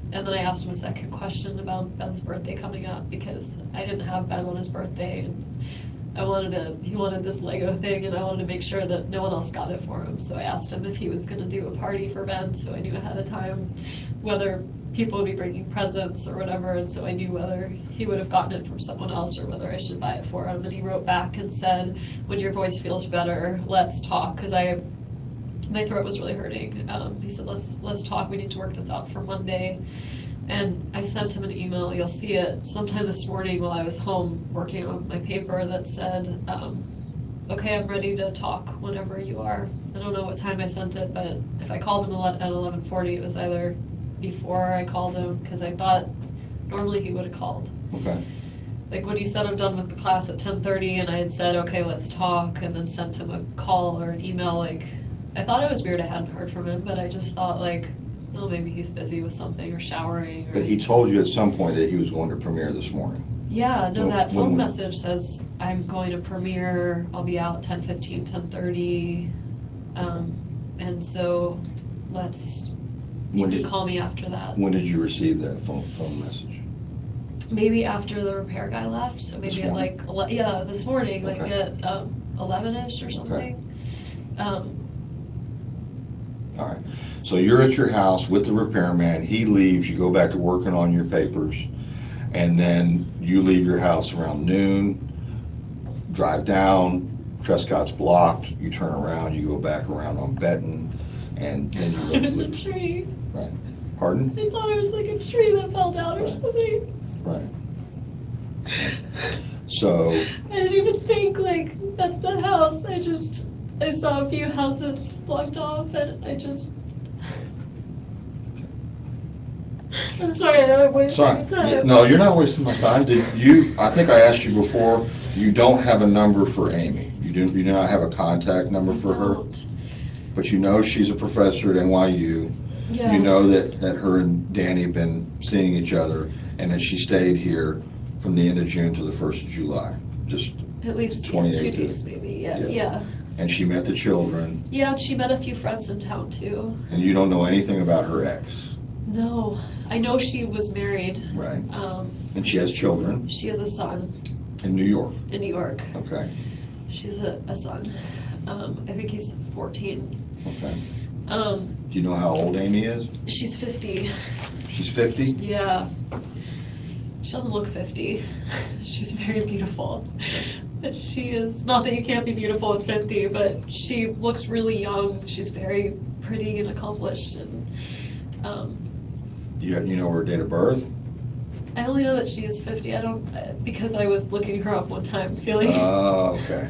then I asked him a second question about Ben's birthday coming up, because I didn't have Ben on his birthday, and he wanted this Lego thing, and I wanted to make sure that no one else got it for him. So I asked him if he was going to do a party for Ben, so I knew ahead of time whether people would be bringing presents or whatever, and so I knew whether he would have gotten it from someone else or whether I should buy it for him. And he wrote back and said, when your voice feels better, let's talk, because my throat was really hurting. He said, let's talk, we need to work this out for Monday. And I sent him an email, you'll see it sometime this morning while I was home working on my paper, that said, okay, I'm ready to talk whenever you are. I don't know what time I sent it, but if I called him at 11:40, it was either before I called him, because I thought normally he would have called. Okay. Like when he said I'm done with the class at 10:30, and I had said, okay, let's talk, and then sent him a call or an email, like, I thought it was weird I hadn't heard from him, but I just thought, like, well, maybe he's busy with something or showering. But he told you at some point that he was going to premiere this morning. Yeah, no, that When- phone message says, I'm going to premiere, I'll be out 10:15, 10:30, and so you can call me after that. When did you receive that phone message? Maybe after the repair guy left, so maybe This at morning? like, this morning, like Okay. at 11-ish or something. All right. So you're at your house with the repairman, he leaves, you go back to working on your papers, and then you leave your house around noon, drive down, Trescott's blocked, you turn around, you go back around on Benton, and then you go to There's a the... tree. Right. Pardon? I thought it was like a tree that fell down or Right. something. Right. So, I didn't even think, like, that's the house. I saw a few houses blocked off, and I'm sorry, I'm wasting sorry, time. no, you're not wasting my time. I think I asked you before, you don't have a number for Amy. You do not have a contact number for her, Don't. but you know she's a professor at NYU. Yeah. You know that her and Danny have been seeing each other, and that she stayed here from the end of June to the 1st of July, just, At least 2 28 days, maybe, Yeah. yeah. and she met the children, Yeah, she met a few friends in town, too. and you don't know anything about her ex, No, I know she was married. right? And she has children She has a son in New York, in New York. okay, She's a son. I think he's 14. okay. Do you know how old Amy is? She's 50. She's 50? Yeah. She doesn't look 50. She's very beautiful. She is, not that you can't be beautiful at 50, but she looks really young. She's very pretty and accomplished. And You know her date of birth? I only know that she is 50. I don't, because I was looking her up one time, feeling. Oh, okay.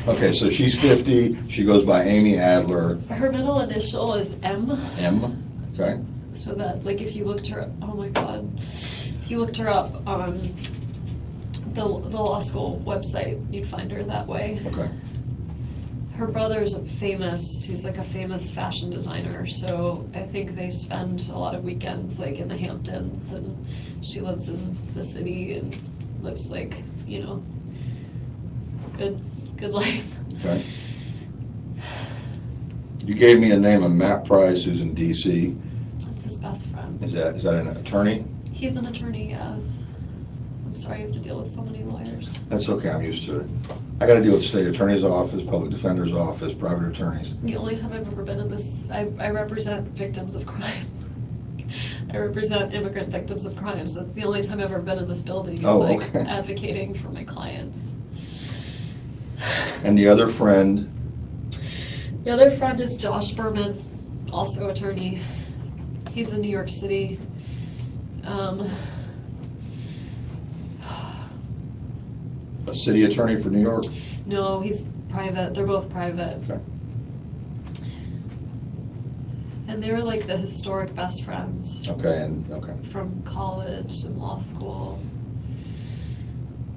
Okay, so she's 50. She goes by Amy Adler. Her middle initial is M. M. Okay. So that, like, if you looked her up, oh my God, if you looked her up on the law school website, you'd find her that way. Okay. Her brother's he's like a famous fashion designer, so I think they spend a lot of weekends like in the Hamptons, and she lives in the city and lives like, you know, good life. Okay. You gave me a name of Matt Price, who's in DC. That's his best friend. Is that an attorney? He's an attorney, yeah. I'm sorry you have to deal with so many lawyers. That's okay, I'm used to it. I gotta deal with the state attorney's office, public defender's office, private attorneys. The only time I've ever been in this, I represent victims of crime. I represent immigrant victims of crime, so it's the only time I've ever been in this building is like okay. advocating for my clients. And the other friend? The other friend is Josh Berman, also attorney. He's in New York City. A city attorney for New York? No, he's private. They're both private. Okay. And they were like the historic best friends. Okay. From college and law school.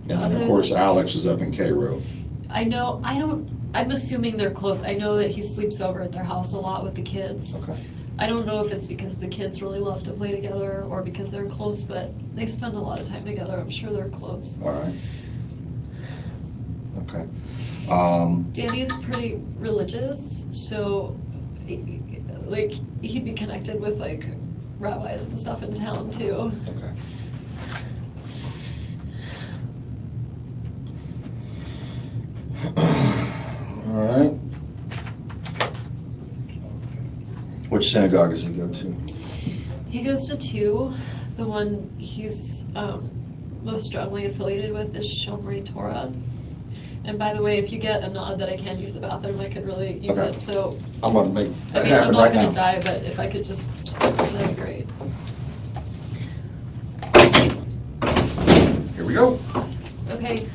And then, of course, Alex is up in Cairo. I'm assuming they're close. I know that he sleeps over at their house a lot with the kids. Okay. I don't know if it's because the kids really love to play together or because they're close, but they spend a lot of time together. I'm sure they're close. All right. Okay. Danny's pretty religious, so like he'd be connected with like rabbis and stuff in town too. Okay. All right. Which synagogue does he go to? He goes to two. The one he's most strongly affiliated with is Shomrei Torah. And by the way, if you get a nod that I can't use the bathroom, I could really use Okay. it. So I'm gonna make that I'm happen not right gonna now. die, but if I could just, that'd be great. Here we go. Okay.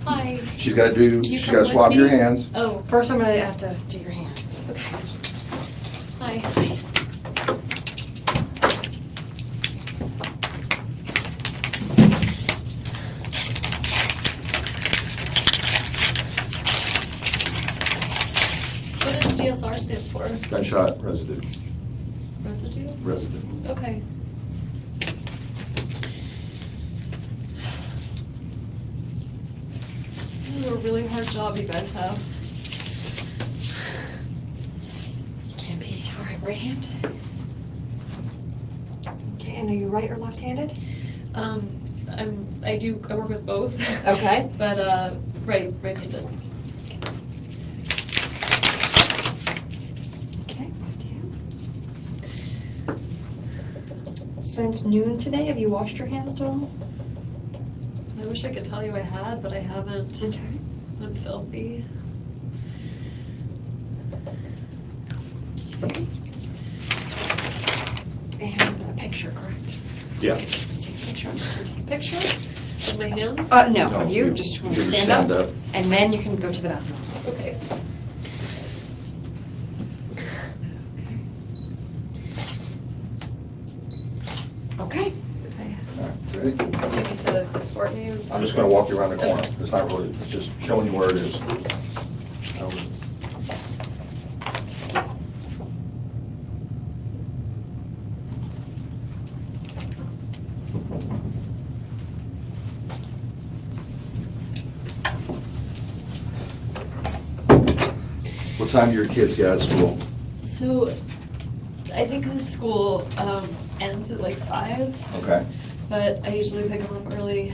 Hi. She's gotta swab your hands. Oh, First, I'm gonna have to do your hands. okay. Hi. What does GSR stand for? Gunshot residue. Residue? Residue. Okay. This is a really hard job you guys have. Can be. All right, right hand. Okay, and are you right or left-handed? I work with both. Okay. But, right-handed. Okay, down. Since noon today, have you washed your hands at all? I wish I could tell you I had, but I haven't. Okay. I'm filthy. And a picture, correct? Yeah. Take a picture. I'm just gonna take a picture. With my hands? No, No, of you. you- Just you stand up. And then you can go to the bathroom. Okay. Okay. Ready? Take me to the sport news. I'm just gonna walk you around the corner. It's not really, it's just showing you where it is. What time do your kids get out of school? So, I think the school ends at like 5, Okay. but I usually pick them up early.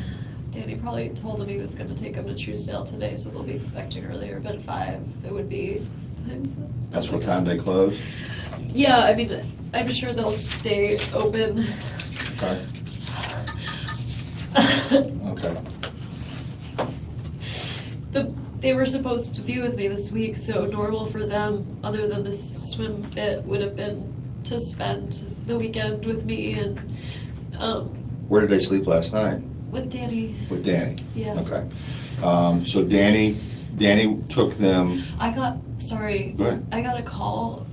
Danny probably told him he was going to take them to Truesdale today, so they'll be expecting earlier, but at 5, it would be times. That's what time they close? Yeah, I mean, I'm sure they'll stay open. Okay. Okay. They were supposed to be with me this week, so normal for them, other than this swim bit, would have been to spend the weekend with me and Where did they sleep last night? with Danny. With Danny? Yeah. Okay. So Danny took them. Sorry. Go ahead. I got a call.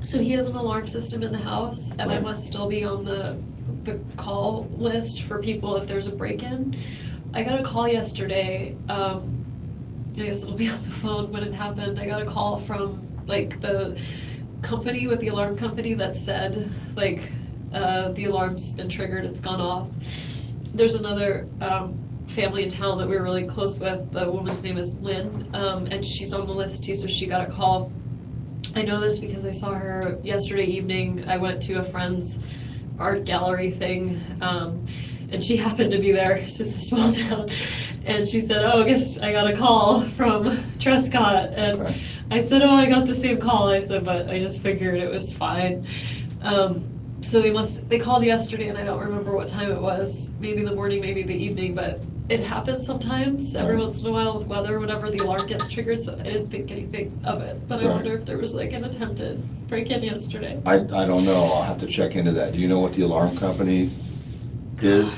So he has an alarm system in the house, and I Right. must still be on the call list for people if there's a break-in. I got a call yesterday. I guess it'll be on the phone when it happened. I got a call from like the company with the alarm company that said like the alarm's been triggered, it's gone off. There's another family in town that we were really close with. The woman's name is Lynn, and she's on the list too, so she got a call. I know this because I saw her yesterday evening. I went to a friend's art gallery thing, and she happened to be there, so it's a small town. And she said, oh, I guess I got a call from Trescott. And Okay. I said, oh, I got the same call. I said, but I just figured it was fine. So they called yesterday, and I don't remember what time it was, maybe the morning, maybe the evening, but it happens sometimes, every Right. once in a while with weather, whenever the alarm gets triggered, so I didn't think anything of it. But I Right. wonder if there was like an attempted break-in yesterday. I don't know. I'll have to check into that. Do you know what the alarm company is?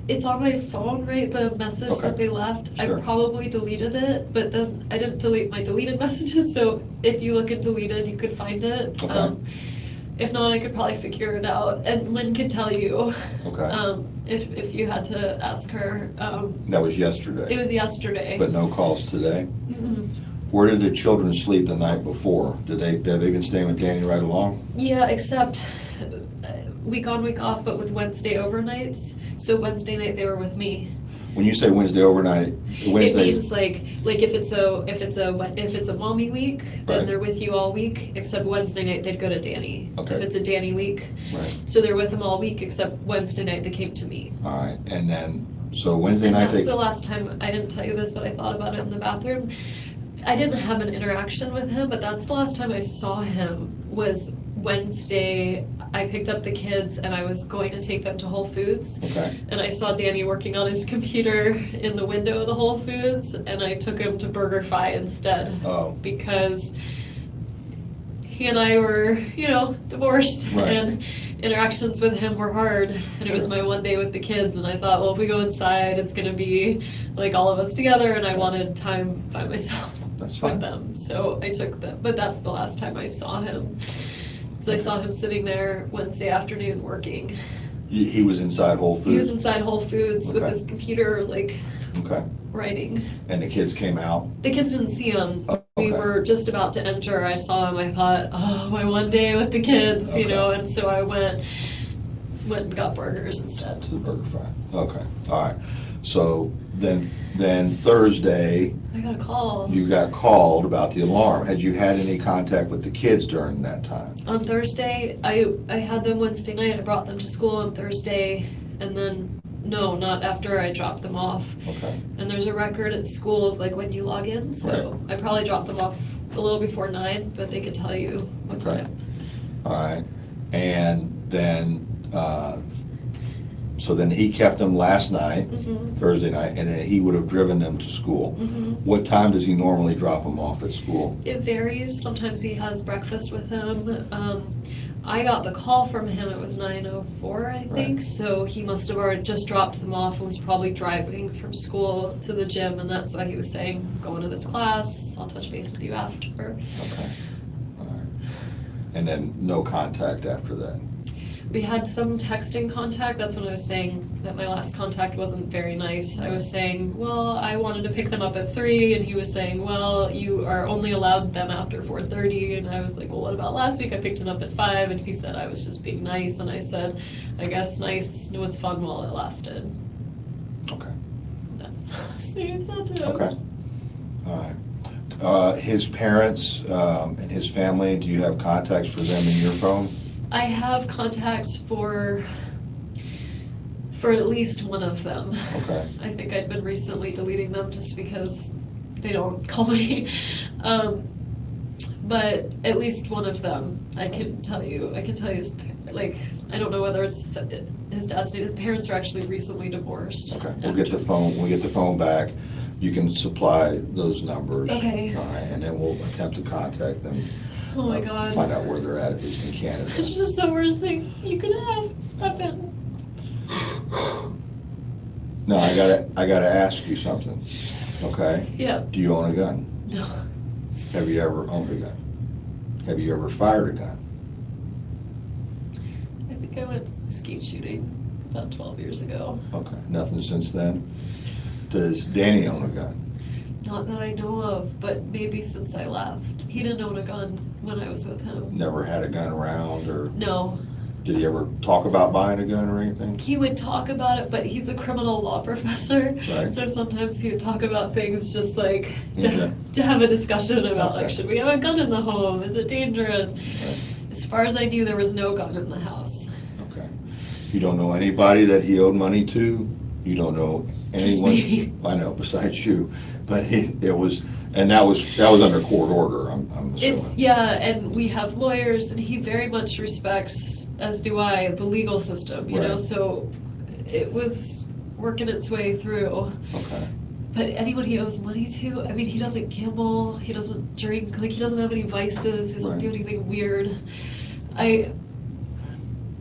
It's on my phone, right, the message Okay. that they left. Sure. I probably deleted it, but then I didn't delete my deleted messages, so if you look at deleted, you could find it. Okay. If not, I could probably figure it out, and Lynn could tell you, Okay. if you had to ask her. That was yesterday. It was yesterday. But no calls today? Mm-mm. Where did the children sleep the night before? Have they been staying with Danny right along? Yeah, except week on, week off, but with Wednesday overnights. So Wednesday night they were with me. When you say Wednesday overnight, Wednesday. It means like if it's a mommy week, then Right. they're with you all week. Except Wednesday night they'd go to Danny. Okay. If it's a Danny week, Right. so they're with him all week. Except Wednesday night they came to me. All right. And then, so Wednesday And night that's they. the last time. I didn't tell you this, but I thought about it in the bathroom. I didn't have an interaction with him, but that's the last time I saw him was Wednesday. I picked up the kids and I was going to take them to Whole Foods. Okay. And I saw Danny working on his computer in the window of the Whole Foods, and I took him to BurgerFi instead Oh. because he and I were, divorced, Right. and interactions with him were hard. And it was Sure. my one day with the kids, and I thought, well, if we go inside, it's going to be like all of us together, and I wanted time by myself That's with fine. them. So I took them, but that's the last time I saw him. So I saw him sitting there Wednesday afternoon working. He was inside Whole Foods? He was inside Whole Foods with Okay. his computer, like, Okay. writing. And the kids came out? The kids didn't see him. Oh, We okay. were just about to enter. I saw him. I thought, oh, my one day with the kids, Okay. and so I went and got burgers instead. To the BurgerFi. Okay. All right. So then Thursday, I got a call. you got called about the alarm. Had you had any contact with the kids during that time? On Thursday, I had them Wednesday night. I brought them to school on Thursday, and then, no, not after I dropped them off. Okay. And there's a record at school of like when you log in, so I probably dropped them off a little before 9, but they could tell you what Okay. time. All right. And then, so then he kept them last night, Mm-hmm. Thursday night, and then he would have driven them to school. Mm-hmm. What time does he normally drop them off at school? It varies. Sometimes he has breakfast with him. I got the call from him. It was 9:04, I think. Right. So he must have already just dropped them off and was probably driving from school to the gym, and that's why he was saying, "Going to this class. I'll touch base with you after." Okay. All right. And then no contact after that? We had some texting contact. That's when I was saying that my last contact wasn't very nice. I was saying, well, I wanted to pick them up at 3, and he was saying, well, you are only allowed them after 4:30. And I was like, well, what about last week? I picked him up at 5, and he said I was just being nice. And I said, I guess nice was fun while it lasted. Okay. That's the last thing I said to him. Okay. All right. His parents and his family, do you have contacts for them in your phone? I have contacts for at least one of them. Okay. I think I'd been recently deleting them just because they don't call me. But at least one of them, I can tell you his, like, I don't know whether it's his dad's name. His parents are actually recently divorced. Okay, we'll get the phone back. You can supply those numbers. Okay. All right, and then we'll attempt to contact them. Oh my God. Find out where they're at least in Canada. It's just the worst thing you could have happen. No, I gotta ask you something, okay? Yeah. Do you own a gun? No. Have you ever owned a gun? Have you ever fired a gun? I think I went skeet shooting about 12 years ago. Okay, nothing since then? Does Danny own a gun? Not that I know of, but maybe since I left. He didn't own a gun when I was with him. Never had a gun around, or No. did he ever talk about buying a gun or anything? He would talk about it, but he's a criminal law professor. Right. So sometimes he would talk about things just like Okay. to have a discussion about, like, Okay. should we have a gun in the home? Is it dangerous? Right. As far as I knew, there was no gun in the house. Okay. You don't know anybody that he owed money to? You don't know anyone? me. I know, besides you, but that was under court order, I'm assuming. It's, yeah, and we have lawyers, and he very much respects, as do I, the legal system, you know, Right. so it was working its way through. Okay. But anyone he owes money to, I mean, he doesn't gamble, he doesn't drink, like, he doesn't have any vices, he doesn't Right. do anything weird. I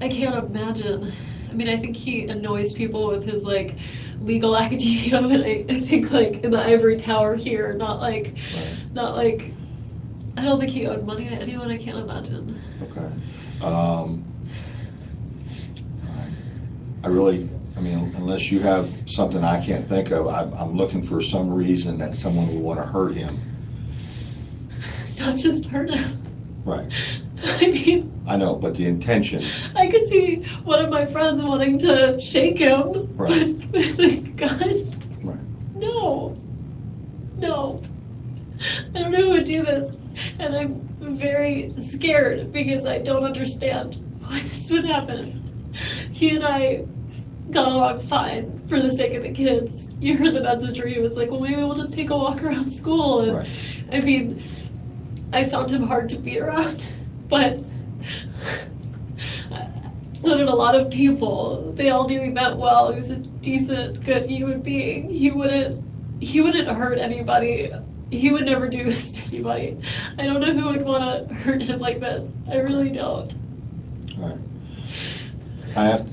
can't imagine. I mean, I think he annoys people with his, like, legal academia, but I think, like, in the ivory tower here, not like, I don't think he owed money to anyone. I can't imagine. Okay. All right. I mean, unless you have something I can't think of, I'm looking for some reason that someone would want to hurt him. Not just hurt him. Right. I mean, I know, but the intention, I could see one of my friends wanting to shake him. Right. But with a gun. right. No. I don't know who would do this. And I'm very scared because I don't understand why this would happen. He and I got along fine for the sake of the kids. You heard the message where he was like, well, maybe we'll just take a walk around school. And Right. I mean, I found him hard to be around, but so did a lot of people. They all knew he meant well. He was a decent, good human being. He wouldn't hurt anybody. He would never do this to anybody. I don't know who would want to hurt him like this. I really don't. All right.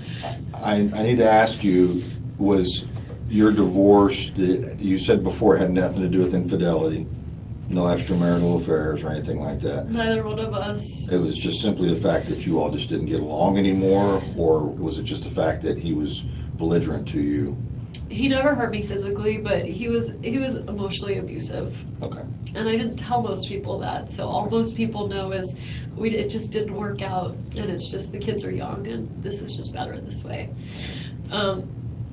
I need to ask you, was your divorce, you said before it had nothing to do with infidelity, no extramarital affairs or anything like that. Neither one of us. It was just simply the fact that you all just didn't get along anymore, or was it just the fact that he was belligerent to you? He never hurt me physically, but he was emotionally abusive. Okay. And I didn't tell most people that, so all most people know is it just didn't work out, and it's just the kids are young, and this is just better this way.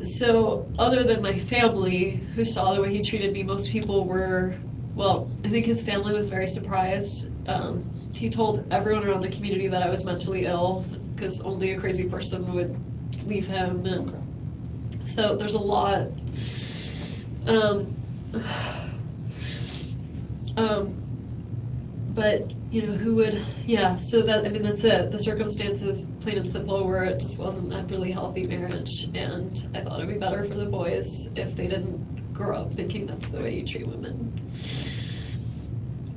So other than my family, who saw the way he treated me, most people were, well, I think his family was very surprised. He told everyone around the community that I was mentally ill, because only a crazy person would leave him, and Okay. so there's a lot. But, you know, who would, yeah, so that, I mean, that's it. The circumstances, plain and simple, were it just wasn't a really healthy marriage, and I thought it'd be better for the boys if they didn't grow up thinking that's the way you treat women.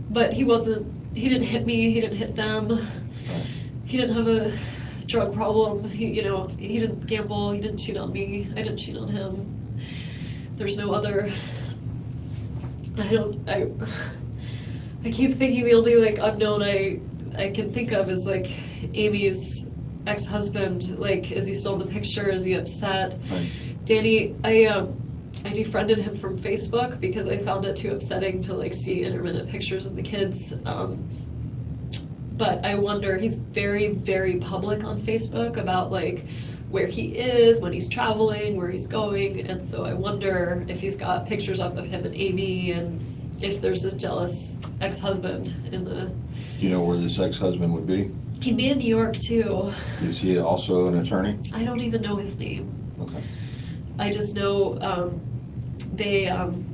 But he didn't hit me, he didn't hit them, he didn't have a drug problem, he didn't gamble, he didn't cheat on me, I didn't cheat on him. There's no other, I keep thinking the only, like, unknown I can think of is, like, Amy's ex-husband. Like, is he still in the picture? Is he upset? Right. Danny, I defriended him from Facebook because I found it too upsetting to, like, see intermittent pictures of the kids. But I wonder, he's very, very public on Facebook about, like, where he is, when he's traveling, where he's going, and so I wonder if he's got pictures up of him and Amy, and if there's a jealous ex-husband in the... Do you know where this ex-husband would be? He'd be in New York too. Is he also an attorney? I don't even know his name. Okay. I just know they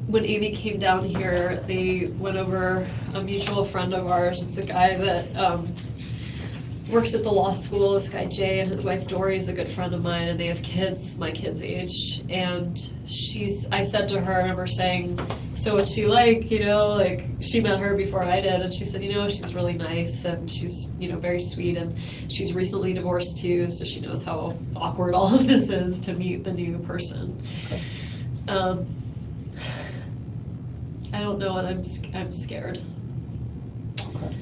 when Amy came down here, they went over a mutual friend of ours. It's a guy that works at the law school. This guy Jay and his wife Dory is a good friend of mine, and they have kids, my kid's age. And I said to her, I remember saying, so what's she like, you know, like she met her before I did, and she said, you know, she's really nice and she's, you know, very sweet, and she's recently divorced too, so she knows how awkward all of this is to meet the new person. Okay. I don't know, and I'm scared. Okay.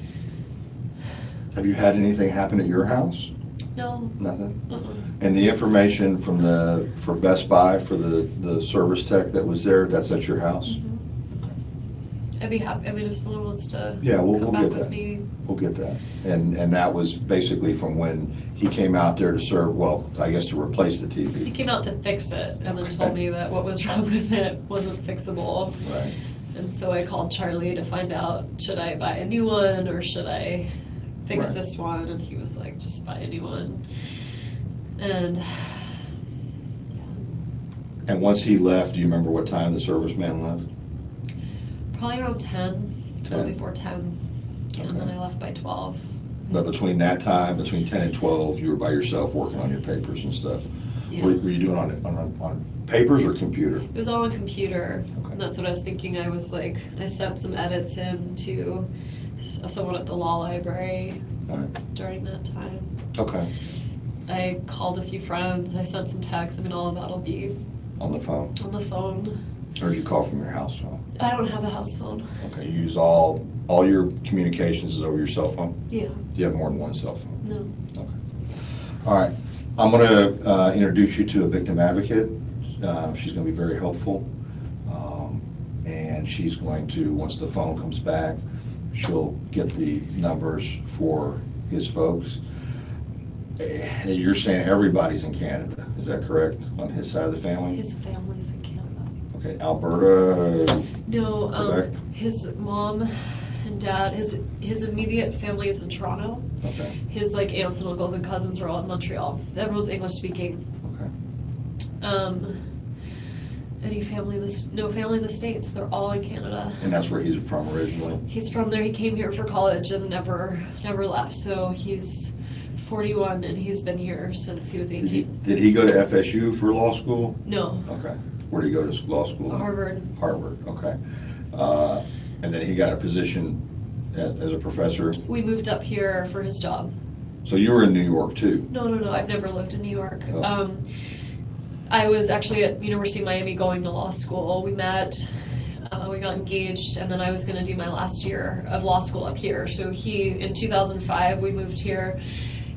Have you had anything happen at your house? No. Nothing? Uh-uh. And the information for Best Buy for the service tech that was there, that's at your house? Mm-hmm. I'd be happy. I mean, if someone wants to we'll come back get with that. me. We'll get that. And that was basically from when he came out there to serve, well, I guess to replace the He TV. came out to fix it and then told me that what was wrong with it wasn't fixable. Right. And so I called Charlie to find out, should I buy a new one or should I fix Right. this one? And he was like, just buy a new one. And And once he left, do you remember what time the serviceman left? probably around 10, a little before 10. And then I left by 12. But between that time, between 10 and 12, you were by yourself working on your papers and stuff. Yeah. Were you doing on papers or computer? It was all on computer. Okay. And that's what I was thinking. I was like, I sent some edits in to someone at the law library All right. during that time. Okay. I called a few friends. I sent some texts. I mean, all of that'll be On the phone? on the phone. Or did you call from your house phone? I don't have a house phone. Okay, you use all your communications is over your cell phone? Yeah. Do you have more than one cell phone? No. Okay. All right. I'm going to introduce you to a victim advocate. She's going to be very helpful. And she's going to, once the phone comes back, she'll get the numbers for his folks. You're saying everybody's in Canada, is that correct, on his side of the family? His family's in Canada. Okay, Alberta, No, Quebec? his mom and dad, his immediate family is in Toronto. Okay, His like aunts and uncles and cousins are all in Montreal. Everyone's English speaking. okay. Any family no family in the States. They're all in Canada. And that's where he's from originally? He's from there. He came here for college and never left. So he's 41 and he's been here since he was 18. Did he go to FSU for law school? No, Okay. Where did he go to law school? Harvard. Harvard, okay. And then he got a position as a professor. We moved up here for his job. So you were in New York too? No. I've never lived in New York. Oh. I was actually at University of Miami going to law school. We met, we got engaged, and then I was going to do my last year of law school up here. So in 2005, we moved here.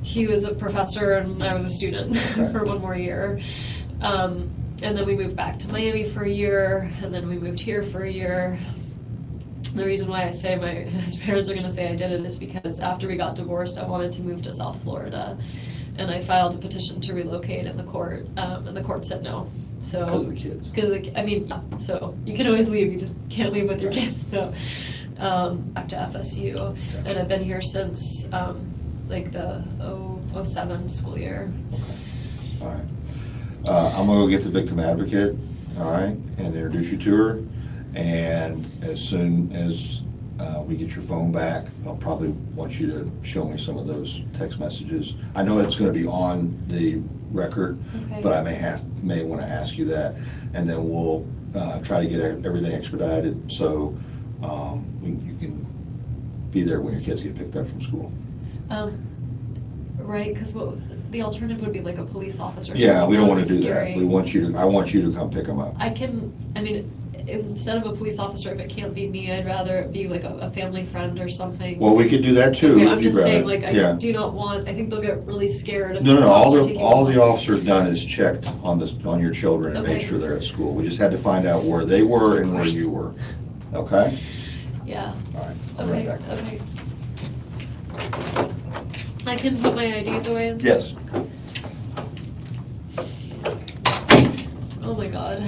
He was a professor and I was a student for one more year. And then we moved back to Miami for a year, and then we moved here for a year. The reason why I say his parents are going to say I did it is because after we got divorced, I wanted to move to South Florida. And I filed a petition to relocate in the court, and the court said no. So Because of the kids? So you can always leave, you just can't leave with your kids. So back to FSU, and I've been here since like the 07 school year. Okay. All right. I'm gonna go get the victim advocate, all right, and introduce you to her. And as soon as we get your phone back, I'll probably want you to show me some of those text messages. I know it's gonna be on the record, Okay. but I may want to ask you that. And then we'll try to get everything expedited so you can be there when your kids get picked up from school. Right, because the alternative would be like a police officer. Yeah, we don't want to That'd do be that. scary. I want you to come pick them up. Instead of a police officer, if it can't be me, I'd rather it be like a family friend or something. Well, we could do that too. Okay, if I'm you'd just saying, rather. like, I Yeah. do not want, I think they'll get really scared. If No. the All cops are taking the them. officer's done is checked on your children and made Okay. sure they're at school. We just had to find out where they were and where course. you were. Okay? Yeah, All right. I'll be right back. okay. I can put my IDs away and Yes. Oh my God.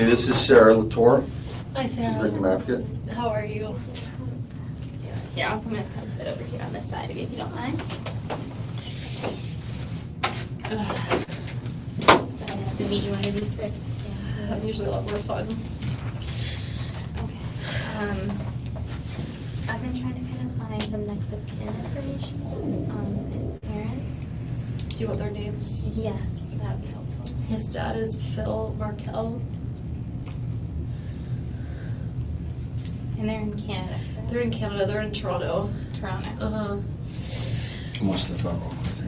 this is Sarah Torah. Hi, Sarah. Victim advocate. How are you? Here, I'm gonna come sit over here on this side of you if you don't mind. So I have to meet you under these circumstances. I'm usually a lot more fun. Okay. I've been trying to kind of find some next of kin information on his parents. Do you want their names? Yes, that would be helpful. His dad is Phil Markel. And they're in Canada. correct? They're in Canada. They're in Toronto. Toronto. Uh-huh. Come on, step up.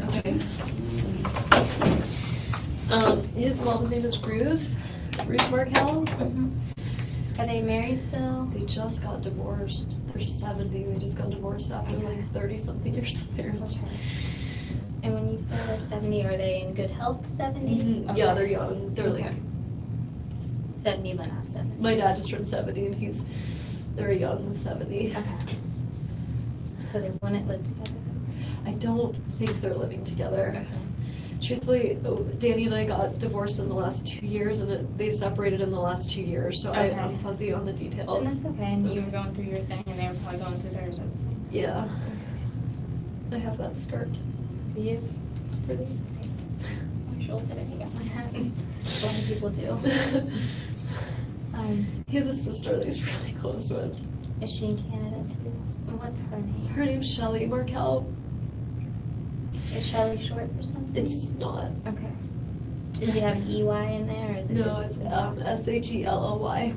Okay. His mom's name is Ruth Markel. Mhm. Are they married still? They just got divorced. They're 70. They just got divorced after like 30-something years of marriage. Okay. And when you say they're 70, are they in good health 70? Mhm. Yeah, they're young. They're like, 70 but not 70. my dad just turned 70 and they're young and 70. Okay. So they wouldn't live together? I don't think they're living together. Truthfully, Danny and I got divorced in the last 2 years, and they separated in the last 2 years, so Okay. I'm fuzzy on the And details. that's okay, and you were going through your thing, and they were probably going through theirs at the same time. Yeah. I have that skirt. Do you? It's pretty. I'm sure that I got my hat. A lot of people do. He has a sister that he's really close with. Is she in Canada too? And what's her name? Her name's Shelley Markel. Is Shelley short for something? It's not. Okay. Does she have an EY in there, or is it No, just? it's Shelley.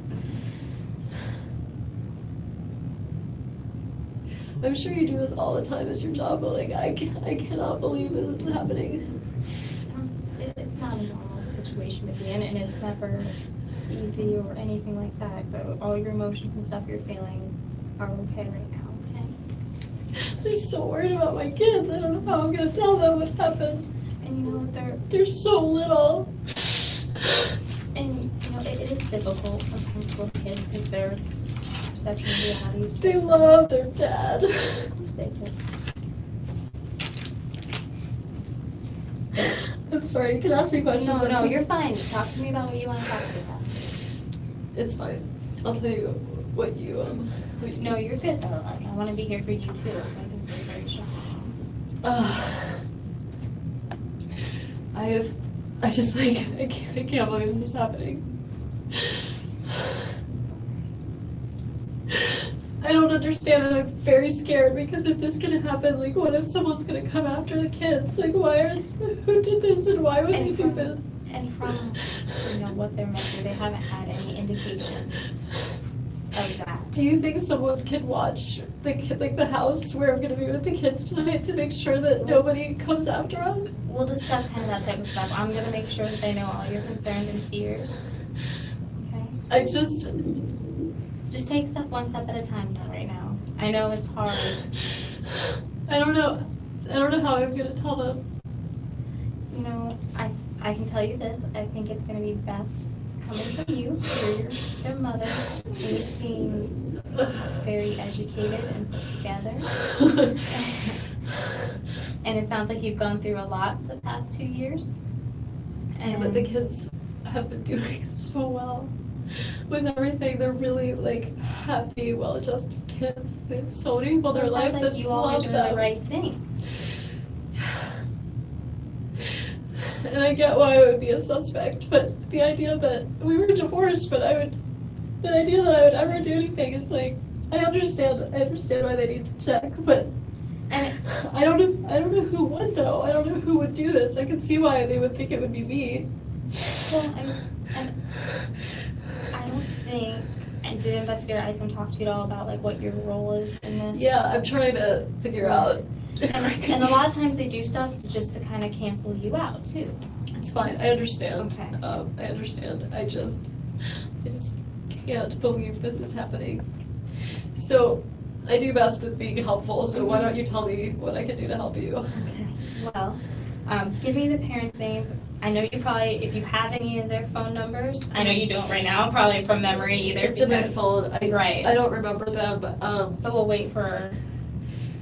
I'm sure you do this all the time as your job, but like I cannot believe this is happening. It's not a normal situation to be in, and it's never easy or anything like that. So all your emotions and stuff you're feeling are okay right now, okay? I'm so worried about my kids. I don't know how I'm gonna tell them what happened. And you know, They're so little. and you know, it is difficult sometimes with kids because their perception of reality is They love their dad. Of course they do. I'm sorry, you can ask me questions. No, I'm no, just- you're fine. Talk to me about what you want to talk to me about. It's fine. I'll tell you what you No, you're good though. I want to be here for you too. I think this is very shocking. I just like I can't believe this is happening. I don't understand, and I'm very scared because if this can happen, like, what if someone's gonna come after the kids? Like, who did this, and why would they do this? And from you know what they're missing, they haven't had any indications of that. Do you think someone can watch the house where I'm gonna be with the kids tonight to make sure that nobody comes after us? We'll discuss kind of that type of stuff. I'm gonna make sure that they know all your concerns and fears. Okay. I just take stuff one step at a time though right now. I know it's hard. I don't know how I'm gonna tell them. You know, I can tell you this. I think it's gonna be best coming from you. You're their mother. You seem very educated and put together. And it sounds like you've gone through a lot the past 2 years. Yeah, but the kids have been doing so well with everything. They're really like happy, well-adjusted kids. They have so many people in their life like that you all are love doing them. the right thing. And I get why I would be a suspect, but the idea that we were divorced, but the idea that I would ever do anything is like, I understand why they need to check, but And I don't know who would though. I don't know who would do this. I can see why they would think it would be me. well, and I don't think. And did Investigator Isom talk to you at all about like what your role is in this? Yeah, I'm trying to figure out. And a lot of times they do stuff just to kind of cancel you out too. It's fine. I understand. Okay. I understand. I just can't believe this is happening. So, I do best with being helpful. So why don't you tell me what I can do to help you? Okay. Well, give me the parents' names. I know you probably, if you have any of their phone numbers, I know you don't right now, probably from memory either. It's in my because- phone. Right. I don't remember them. So we'll wait for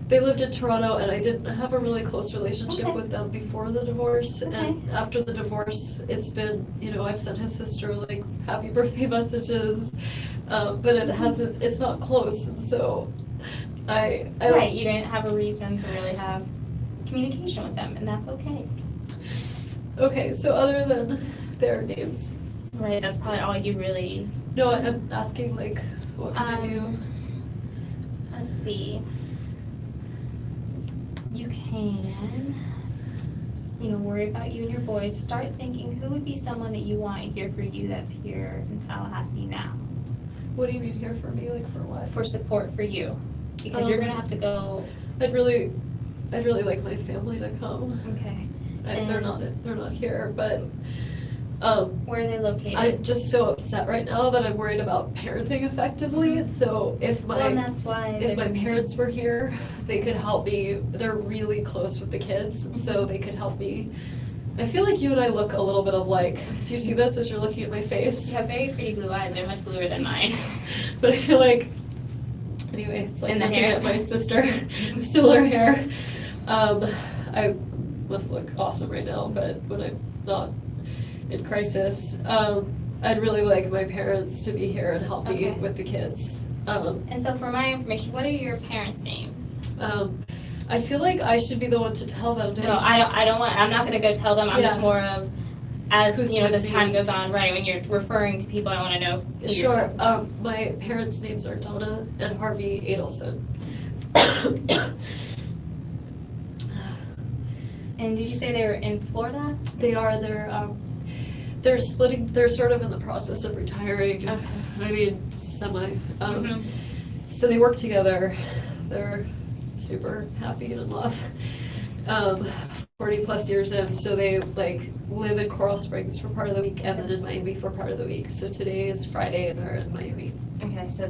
They lived in Toronto, and I didn't have a really close relationship Okay. with them before the divorce. Okay. And after the divorce, it's been, I've sent his sister like happy birthday messages, but it's not close, and so I don't. Right, you didn't have a reason to really have communication with them, and that's okay. Okay, so other than their names, Right, that's probably all you really. no, I'm asking like, what can I do? Let's see. You can, worry about you and your boys. Start thinking who would be someone that you want here for you that's here in Tallahassee now. What do you mean here for me? Like for what? For support for you. Because you're gonna have to go. I'd really like my family to come. Okay. They're not here, but Where are they located? I'm just so upset right now that I'm worried about parenting effectively. And so if Well, that's why. if my parents were here, they could help me. They're really close with the kids, and so they could help me. I feel like you and I look a little bit alike. Do you see this as you're looking at my face? You have very pretty blue eyes. They're much bluer than mine. But I feel like, anyway, it's like And the looking hair. at my sister, similar hair. I must look awesome right now, but when I'm not in crisis, I'd really like my parents to be here and help me Okay. with the kids. And so for my information, what are your parents' names? I feel like I should be the one to tell them. No, I don't want, I'm not gonna go tell them. I'm just Yeah. more of, as, Who's this with time me? goes on, right, when you're referring to people, I wanna know who you're Sure. talking My parents' names are Donna and Harvey Adelson. And did you say they were in Florida? They are. They're splitting. They're sort of in the process of retiring. Okay. I mean, semi. Mhm. So they work together. They're super happy and in love. 40 plus years in, so they like live in Coral Springs for part of the week and then in Miami for part of the week. So today is Friday and they're in Miami. Okay, so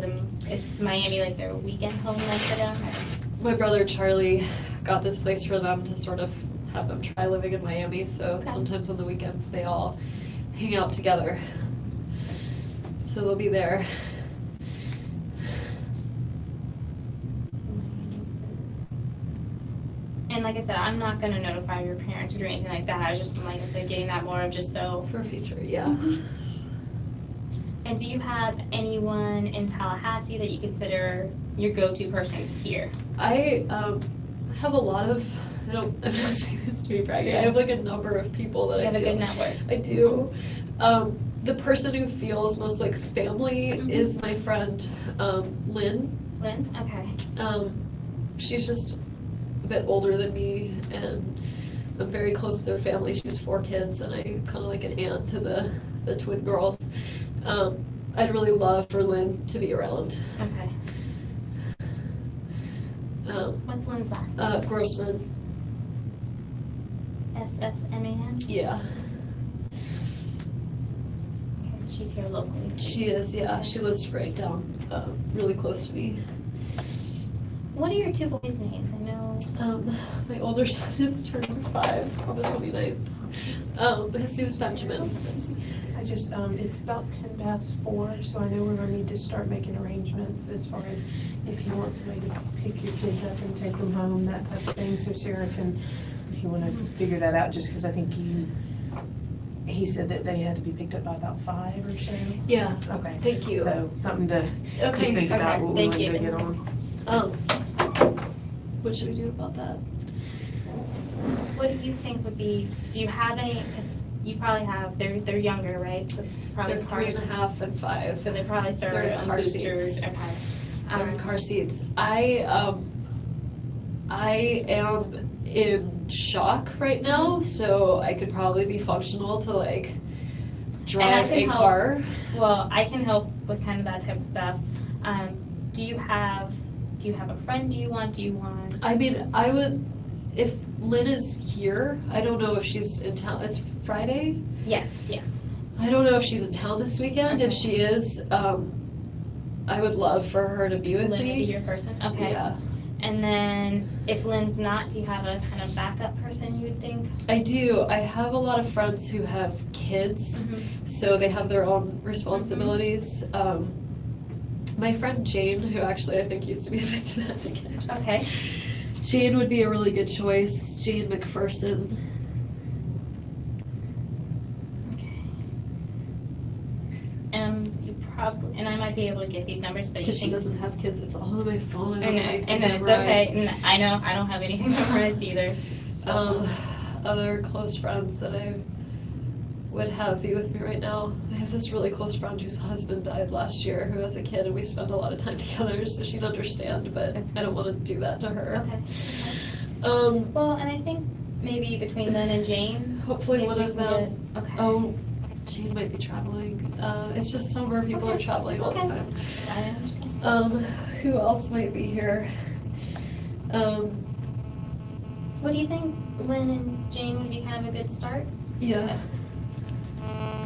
is Miami like their weekend home then for them? Or? My brother Charlie got this place for them to sort of have them try living in Miami. So Okay. sometimes on the weekends they all hang out together. So they'll be there. And like I said, I'm not gonna notify your parents or do anything like that. I was just, like I said, getting that more of just so. For future, yeah. And do you have anyone in Tallahassee that you consider your go-to person here? I have a lot of, I'm not saying this to be braggy, I have like a number of people that You have I a feel. good network. I do. The person who feels most like family Mhm. is my friend, Lynn. Lynn? Okay. She's just a bit older than me, and I'm very close with her family. She has 4 kids, and I'm kind of like an aunt to the twin girls. I'd really love for Lynn to be around. Okay. What's Lynn's last name? Grossman, SSMAN? yeah. Okay, she's here locally. She is, yeah. She lives right down, really close to me. What are your 2 boys' names? I know. My older son is turning 5 on the 29th. His name's Benjamin. I just, it's about 10 past 4, so I know we're gonna need to start making arrangements as far as if you want somebody to pick your kids up and take them home, that type of thing. So Sarah can, if you wanna figure that out, just cause I think he said that they had to be picked up by about 5 or so. Yeah, Okay. thank you. So something to Okay, just think about okay, what we thank want you. to get on. What should we do about that? What do you think would be, do you have any, because you probably have, they're younger, right? So probably They're cars. 3.5 and 5. So they probably start They're in on car boosters. seats. Okay. They're in car seats. I am in shock right now, so I could probably be functional to like drive can a help. car. Well, I can help with kind of that type of stuff. Do you have a friend do you want? I mean, I would, if Lynn is here, I don't know if she's in town. It's Friday. Yes. I don't know if she's in town this weekend. If Okay. she is, I would love for her to be with Lynn would be me. your person? Okay. Yeah, And then if Lynn's not, do you have a kind of backup person you would think? I do. I have a lot of friends who have kids, so they have their own responsibilities. My friend Jane, who actually I think used to be a victim advocate, Okay. Jane would be a really good choice. Jane McPherson. Okay. You probably, and I might be able to get these numbers, but you Because she think, doesn't have kids. It's all on my phone. and it's okay. And I know I don't have anything memorized either. So. Other close friends that I would have be with me right now. I have this really close friend whose husband died last year, who has a kid, and we spend a lot of time together, so she'd understand, but I don't want to do that to her. Okay. Well, and I think maybe between Lynn and Jane, hopefully maybe one we of can them. get- okay. Oh, Jane might be traveling. It's just some of our people are traveling all the time. I understand. Who else might be here? What do you think, Lynn and Jane would be kind of a good start? Yeah.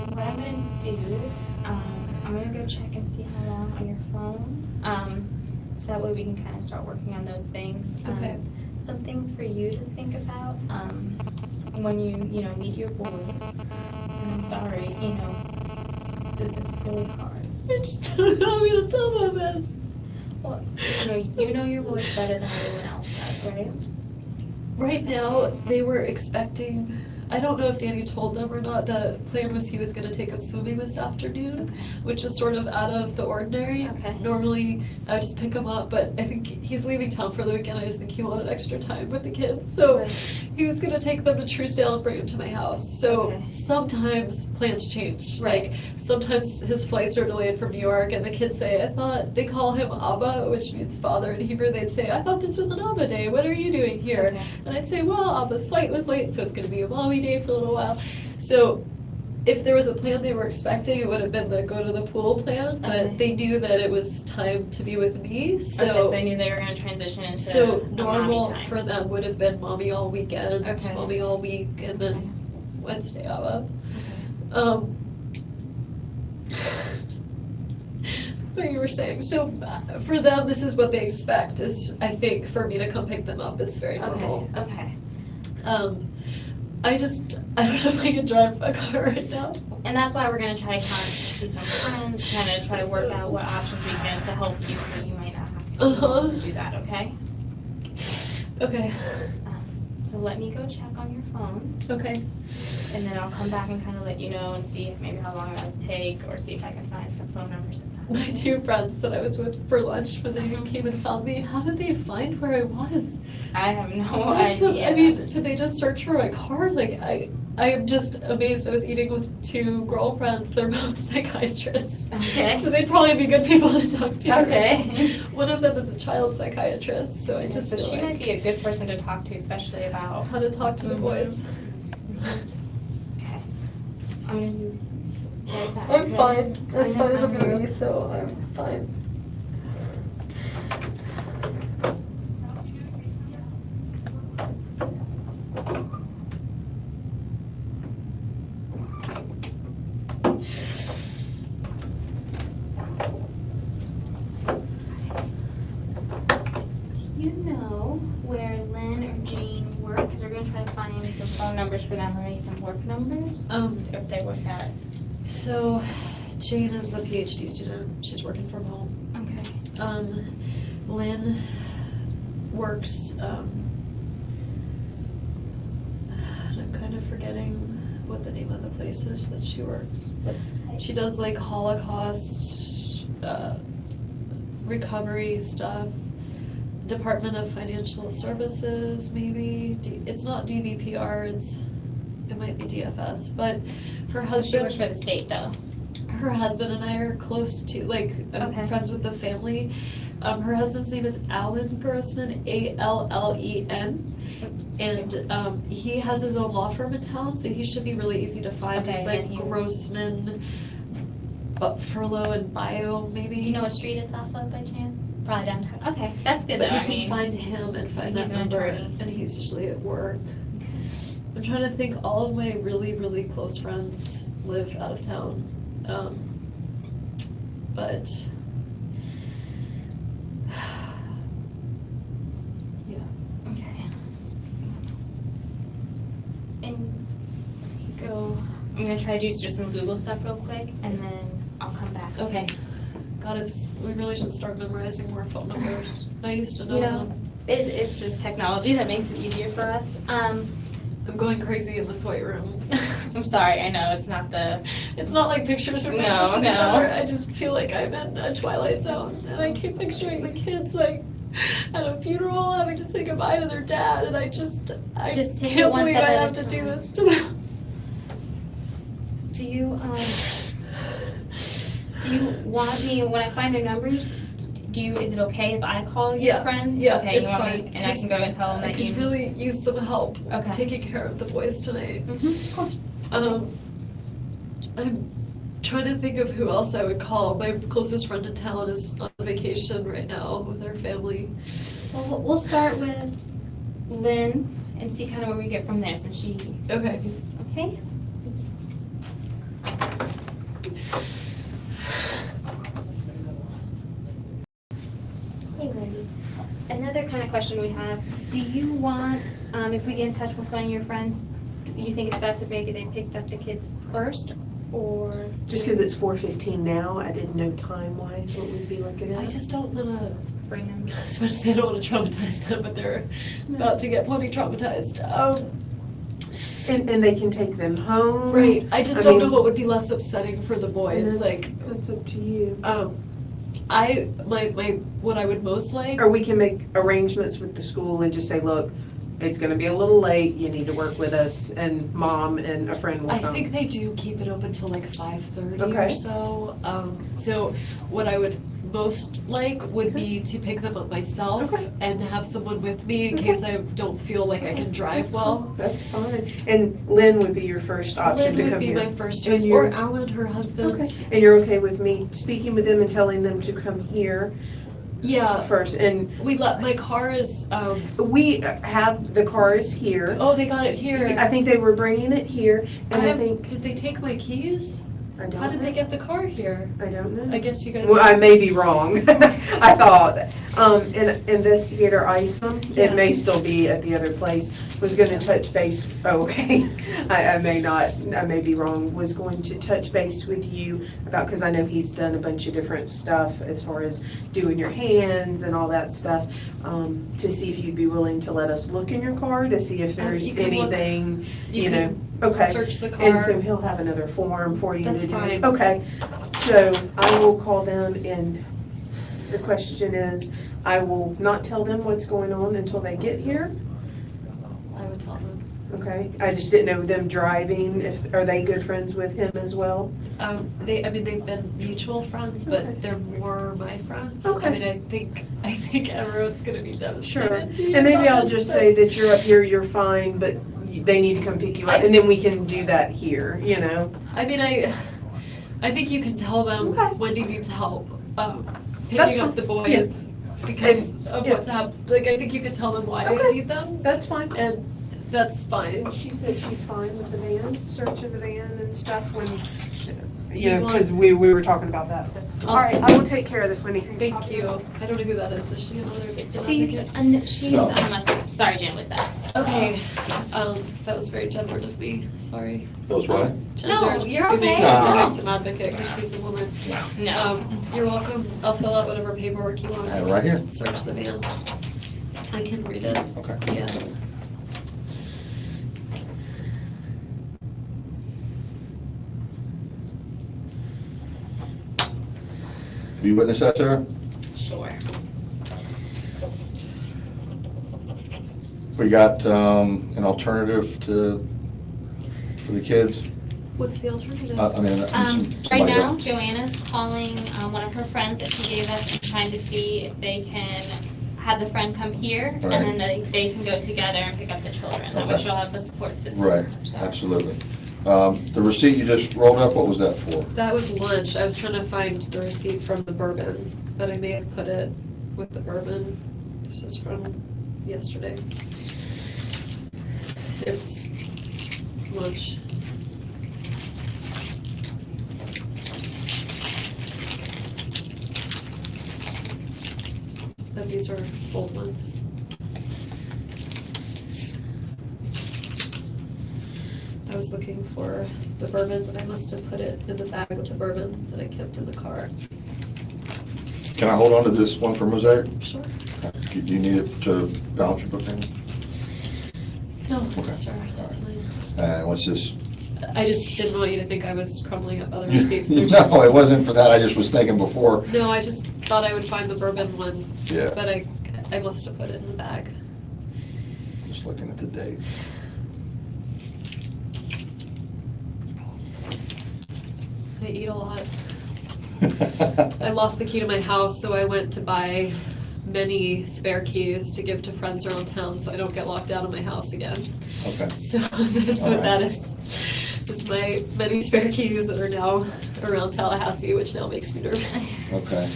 What I'm gonna do, I'm gonna go check and see how long on your phone. So that way we can kind of start working on those things. Okay. Some things for you to think about when you meet your boys. And I'm sorry, it's really hard. I just don't know how to tell them that. Well, you know your boys better than anyone else does, right? Right now, they were expecting, I don't know if Danny told them or not, the plan was he was going to take up swimming this afternoon, Okay. which was sort of out of the ordinary. Okay. Normally, I would just pick him up, but I think he's leaving town for the weekend. I just think he wanted extra time with the kids. So Right. he was going to take them to Truesdale and bring them to my house. So Okay. sometimes plans change. Right. Like sometimes his flights are delayed from New York, and the kids say, I thought, they call him Abba, which means father in Hebrew. They say, I thought this was an Abba day. What are you doing here? Okay. And I'd say, well, Abba's flight was late, so it's going to be a mommy day for a little while. So if there was a plan they were expecting, it would have been the go to the pool plan, but Okay. they knew that it was time to be with me, so. Okay, so they knew they were going to transition into So a normal mommy time. for them would have been mommy all weekend, Okay. mommy all week, and then Wednesday Abba. What you were saying, so for them, this is what they expect, is, I think, for me to come pick them up, it's very normal. Okay. I don't know if I can drive a car right now. And that's why we're going to try to see some friends, kind of try to work out what options we can to help you, so you might not have to do that, okay? Okay, So let me go check on your phone, okay. and then I'll come back and kind of let you know and see if maybe how long it would take, or see if I can find some phone numbers. My two friends that I was with for lunch when they came and found me, how did they find where I was? I have no What's the- idea. I mean, did they just search for my car? Like, I am just amazed. I was eating with two girlfriends. They're both psychiatrists. Okay. So they'd probably be good people to talk to. Okay. One of them is a child psychiatrist, so I just so feel she like might be a good person to talk to, especially about. how to talk to the boys. Okay. I'm gonna be right back. I'm fine, as I fine know, as a I know. baby, so I'm fine. Do you know where Lynn or Jane work? Because we're going to try to find some phone numbers for them, or maybe some work numbers. If they work at. So Jane is a PhD student. She's working from home. Okay. Lynn works, I'm kind of forgetting what the name of the place is that she works. She does like Holocaust recovery stuff, Department of Financial Services, maybe. It's not DVPR, it might be DFS, but her She husband. works for the state, though. Her husband and I are close to, like, I'm Okay. friends with the family. Her husband's name is Alan Grossman, Allen, Oops. and he has his own law firm in town, so he should be really easy to find. Okay, It's like and he- Grossman, but Furlow and Bio, maybe. Do you know what street it's off of by chance? Probably downtown. Okay, that's good But though. you I can mean, find him and find he's that an number, attorney. and he's usually at work. I'm trying to think, all of my really, really close friends live out of town. But yeah. okay. And go. I'm gonna try to do just some Google stuff real quick, and then I'll come back. Okay. God, we really should start memorizing more phone numbers. I used to know You know, them. it's just technology that makes it easier for us. I'm going crazy in this white room. I'm sorry, I know it's not It's not like pictures from No, Madison no. Manor. I just feel like I'm in a Twilight Zone, and I keep picturing the kids like at a funeral having to say goodbye to their dad, and I Just take can't it one believe step I at a have to do time. this to them. Do you want me, when I find their numbers, is it okay if I call your Yeah, friends? yeah, Okay, it's you want me, fine. and I can go and tell them I that you. could really use some help Okay. taking care of the boys tonight. Of course. I'm trying to think of who else I would call. My closest friend in town is on vacation right now with her family. Well, we'll start with Lynn and see kind of where we get from there, since she, Okay. okay? Hey, Wendy. Another kind of question we have, do you want, if we get in touch with one of your friends, do you think it's best if maybe they picked up the kids first, or? Just because it's 4:15 now, I didn't know time-wise what we'd be looking I at. just don't want to, Bring them. I was about to say I don't want to traumatize them, but they're about to get plenty traumatized. And they can take them home. Right, I just I don't mean- know what would be less upsetting for the And boys, that's- like, That's up to you. what I would most like. Or we can make arrangements with the school and just say, look, it's gonna be a little late, you need to work with us, and mom and a friend will I come. think they do keep it open till like 5:30 or Okay. so. So what I would most like would be to pick them up myself Okay. and have someone with me in Okay. case I don't feel like I can drive well. That's fine. And Lynn would be your first option Lynn to would come be here. my first And choice, you're- or Alan, her husband. Okay. And you're okay with me speaking with them and telling them to come here Yeah, first? And my car is, we have, the car is here. oh, they got it here. I think they were bringing it here, and I think, Did they take my keys? I How did don't they know. get the car here? I don't know. I guess you guys. Well, I may be wrong. I thought, and Investigator Isom, Yeah. it may still be at the other place, was gonna touch base, oh, okay. I may be wrong, was going to touch base with you about, because I know he's done a bunch of different stuff as far as doing your hands and all that stuff, to see if you'd be willing to let us look in your car to see if there's you can look- anything, You you know, can okay. search the And so car. he'll have another form for you to do. That's fine. Okay, so I will call them, and the question is, I will not tell them what's going on until they get here, I would tell them. okay? I just didn't know them driving, are they good friends with him as well? They've been mutual friends, but Okay. they're more my friends. Okay. I mean, I think everyone's gonna be devastated. Sure, to hear and maybe about I'll this, just but- say that you're up here, you're fine, but they need to come pick you up, and then we can do that here, you know? I mean, I think you can tell them Okay. Wendy needs help, That's picking up fine. the boys Yes. because of yeah. what's happened. Like, I think you can tell them why I Okay. need them, That's fine. and that's fine. She said she's fine with the van, searching the van and stuff when, Do you you know, want- because we were talking about that. All right, I will take care of this, Wendy. Thank you. I don't know who that is. Is she another victim She's, advocate? sergeant with us. Okay. That was very gendered of me. Sorry. Those what? No, you're Assuming okay. she's a Ah. victim advocate because she's a woman. No. You're welcome. I'll fill out whatever paperwork you want. I have it right here. Search the van. I can read it. Okay. Yeah. Have you witnessed that, Sarah? Sure. We got an alternative for the kids? What's the alternative? I mean, Right somebody now, else. Joanna's calling one of her friends that she gave us and trying to see if they can have the friend come here, Right. and then they can go together and pick up the children. That way Okay. she'll have a support system. Right, So- absolutely. The receipt you just rolled up, what was that for? That was lunch. I was trying to find the receipt from the bourbon, but I may have put it with the bourbon. This is from yesterday. It's lunch. But these are old ones. I was looking for the bourbon, but I must have put it in the bag with the bourbon that I kept in the car. Can I hold on to this one for Mosaic? Sure. Do you need it to balance your book? No, Okay. sir, that's fine. And what's this? I just didn't want you to think I was crumbling up other receipts. They're just- No, it wasn't for that. I just was thinking before. No, I just thought I would find the bourbon one, Yeah, but I must have put it in the bag. just looking at the dates. I eat a lot. I lost the key to my house, so I went to buy many spare keys to give to friends around town so I don't get locked out of my house again. Okay. So that's what that is. It's my many spare keys that are now around Tallahassee, which now makes me nervous. Okay.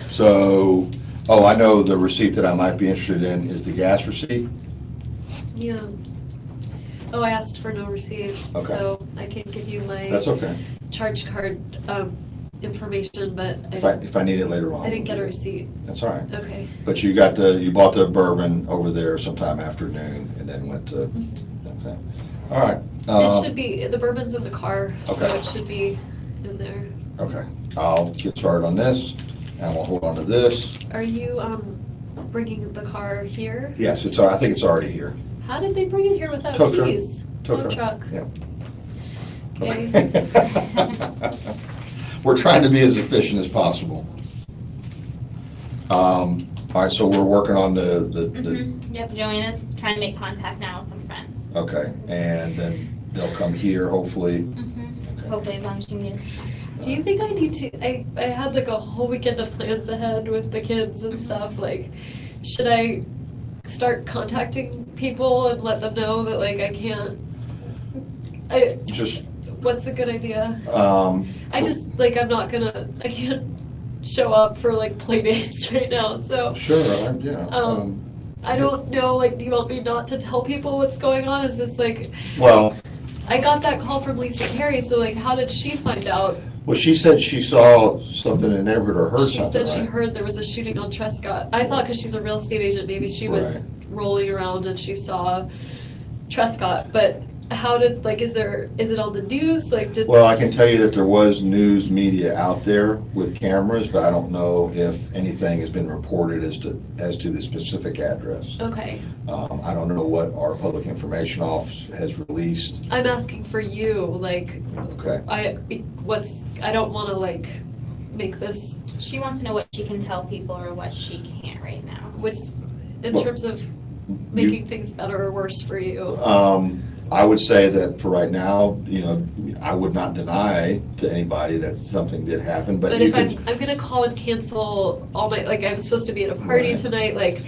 So, oh, I know the receipt that I might be interested in is the gas receipt. Yeah. Oh, I asked for no receipt, Okay. so I can't give you my That's okay. charge card information, but If I need it later on. I didn't get a receipt. That's all right. Okay. But you bought the bourbon over there sometime afternoon and then went to, okay. All right. It should be, the bourbon's in the car, so Okay. it should be in there. Okay. I'll get started on this and we'll hold on to this. Are you bringing the car here? Yes, I think it's already here. How did they bring it here without Tow truck. keys? Tow Tow truck. truck. Yeah. Okay. We're trying to be as efficient as possible. All right, so we're working on the Yep, Joanna's trying to make contact now with some friends. okay, and then they'll come here hopefully. Okay. Hopefully, as long as you can. Do you think I need to, I had like a whole weekend of plans ahead with the kids and stuff, like, should I start contacting people and let them know that like I can't, Just, what's a good idea? um, I just, like, I can't show up for like play dates right now, so. sure, yeah. I don't know, like, do you want me not to tell people what's going on? Is this like, Well, I got that call from Lisa Carey, so like, how did she find out? well, she said she saw something in Everett or heard She something, said she right? heard there was a shooting on Trescott. I thought because she's a real estate agent, maybe she was Right. rolling around and she saw Trescott, but how did, like, is it on the news? Like, did, Well, I can tell you that there was news media out there with cameras, but I don't know if anything has been reported as to the specific address. okay. I don't know what our public information office has released. I'm asking for you, like, Okay. I don't wanna like make this, She wants to know what she can tell people or what she can't right now. which, in Well, terms of making things better or worse for you. I would say that for right now, I would not deny to anybody that something did happen, but But you if could. I'm gonna call and cancel all my, like, I'm supposed to be at a party Right. tonight, like,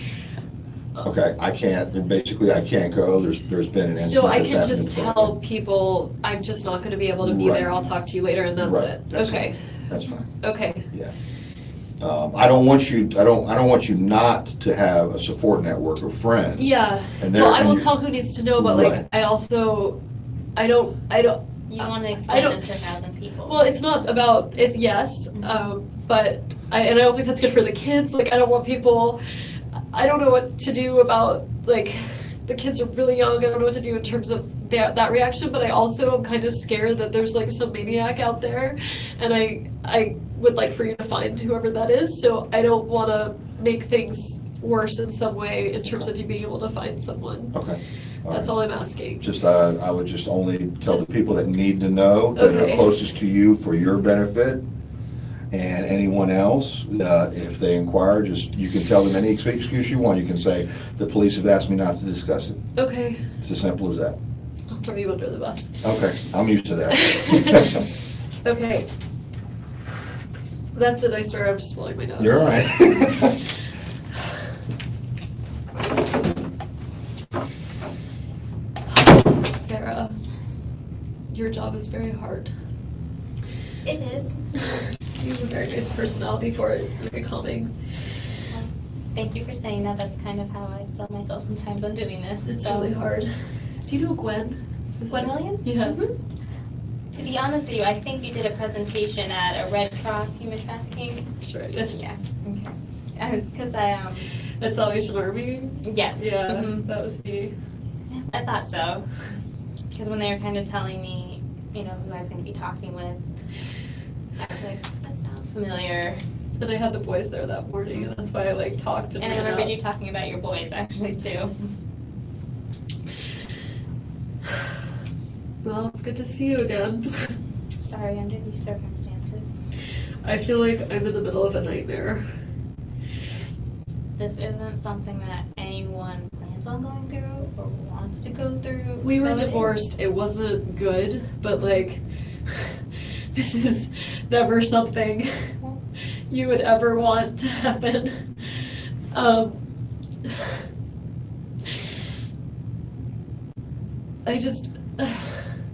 Okay, I can't, basically I can't go, there's been an incident so I that's can happened just in front of tell me. people, I'm just not gonna be able to be Right. there, I'll talk to you later, and that's Right, it. that's Okay, That's fine, okay, yeah. I don't want you not to have a support network of friends. yeah, And well, I and will you- tell who needs to know, but like, Right. I also, I don't, You want to I explain don't- this to 1,000 people. well, it's not about, it's yes, but I don't think that's good for the kids, like, I don't want people, I don't know what to do about, like, the kids are really young, I don't know what to do in terms of that reaction, but I also am kind of scared that there's like some maniac out there, and I would like for you to find whoever that is, so I don't want to make things worse in some way in terms of you being able to find someone. Okay. That's all I'm asking. Just, I would just only tell the people that need to know, that are Okay. closest to you for your benefit. And anyone else, if they inquire, you can tell them any excuse you want. You can say, the police have asked me not to discuss it. Okay, It's as simple as that. I'll throw you under the bus. Okay, I'm used to that. Okay. That's it, I swear, I'm just blowing my nose. You're all right. Sarah, your job is very hard. It is. You have a very nice personality for it, very calming. Thank you for saying that. That's kind of how I sell myself sometimes on doing this. It's So, really hard. Do you know Gwen? Gwen Williams? Yeah. To be honest with you, I think you did a presentation at a Red Cross human trafficking. Sure, I did. Yeah. Okay. Because At Salvation Army? yes. Yeah, Mhm. that was me. I thought so. Because when they were kind of telling me, who I was going to be talking with, I was like, that sounds familiar. And I had the boys there that morning, and that's why I like talked And I remembered you talking about your boys actually too. Well, it's good to see you again. Sorry, under these circumstances. I feel like I'm in the middle of a nightmare. This isn't something that anyone plans on going through or wants to go through. We were So divorced. It wasn't good, but like, this is never something you would ever want to happen.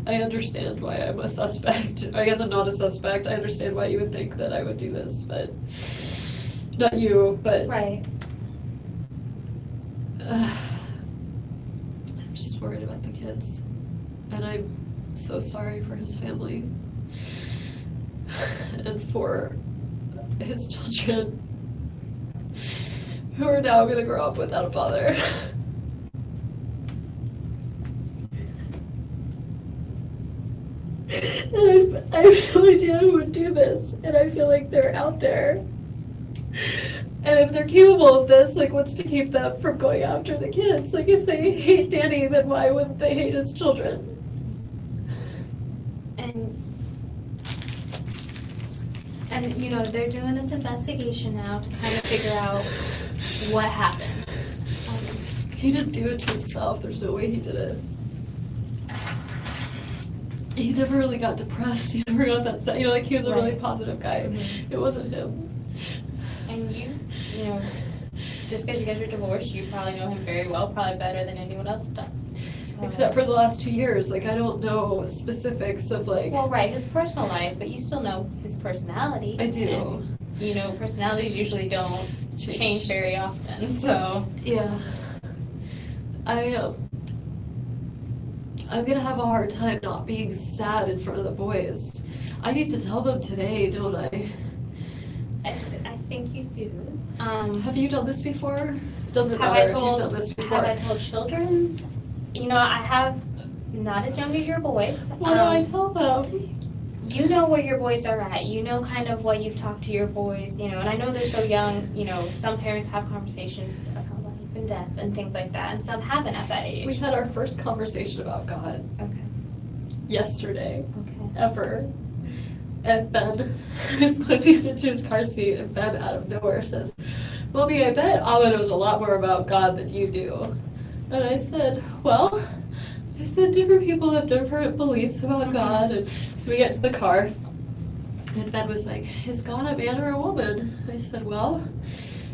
I understand why I'm a suspect. I guess I'm not a suspect. I understand why you would think that I would do this, but not you, but Right. I'm just worried about the kids, and I'm so sorry for his family and for his children who are now going to grow up without a father. And I have no idea who would do this, and I feel like they're out there. And if they're capable of this, like, what's to keep them from going after the kids? Like, if they hate Danny, then why wouldn't they hate his children? And you know, they're doing this investigation now to kind of figure out what happened. He didn't do it to himself. There's no way he did it. He never really got depressed. He never got that sad. You know, like, he was a really Right. positive guy. Mhm. It wasn't him. And you know, just because you guys are divorced, you probably know him very well, probably better than anyone else does. So, Except for the last 2 years. Like, I don't know specifics of, like... well, right, his personal life, but you still know his personality. I do. And, you know, personalities usually don't change very often, so. Yeah. I'm gonna have a hard time not being sad in front of the boys. I need to tell them today, don't I? I think you do. Have you done this before? Doesn't Have matter I if you've told- done this before. Have I told children? You know, I have, not as young as your boys. What do I tell them? You know where your boys are at. You know kind of what you've talked to your boys, you know, and I know they're so young, you know, some parents have conversations about life and death and things like that, and some haven't at that age. We had our first conversation about God Okay. yesterday, Okay. ever. And Ben was clipping into his car seat, and Ben out of nowhere says, "Mommy, I bet Abba knows a lot more about God than you do." And I said, "Well," I said, "different people have different beliefs about God." And so we get to the car, and Ben was like, "Is God a man or a woman?" I said, "Well,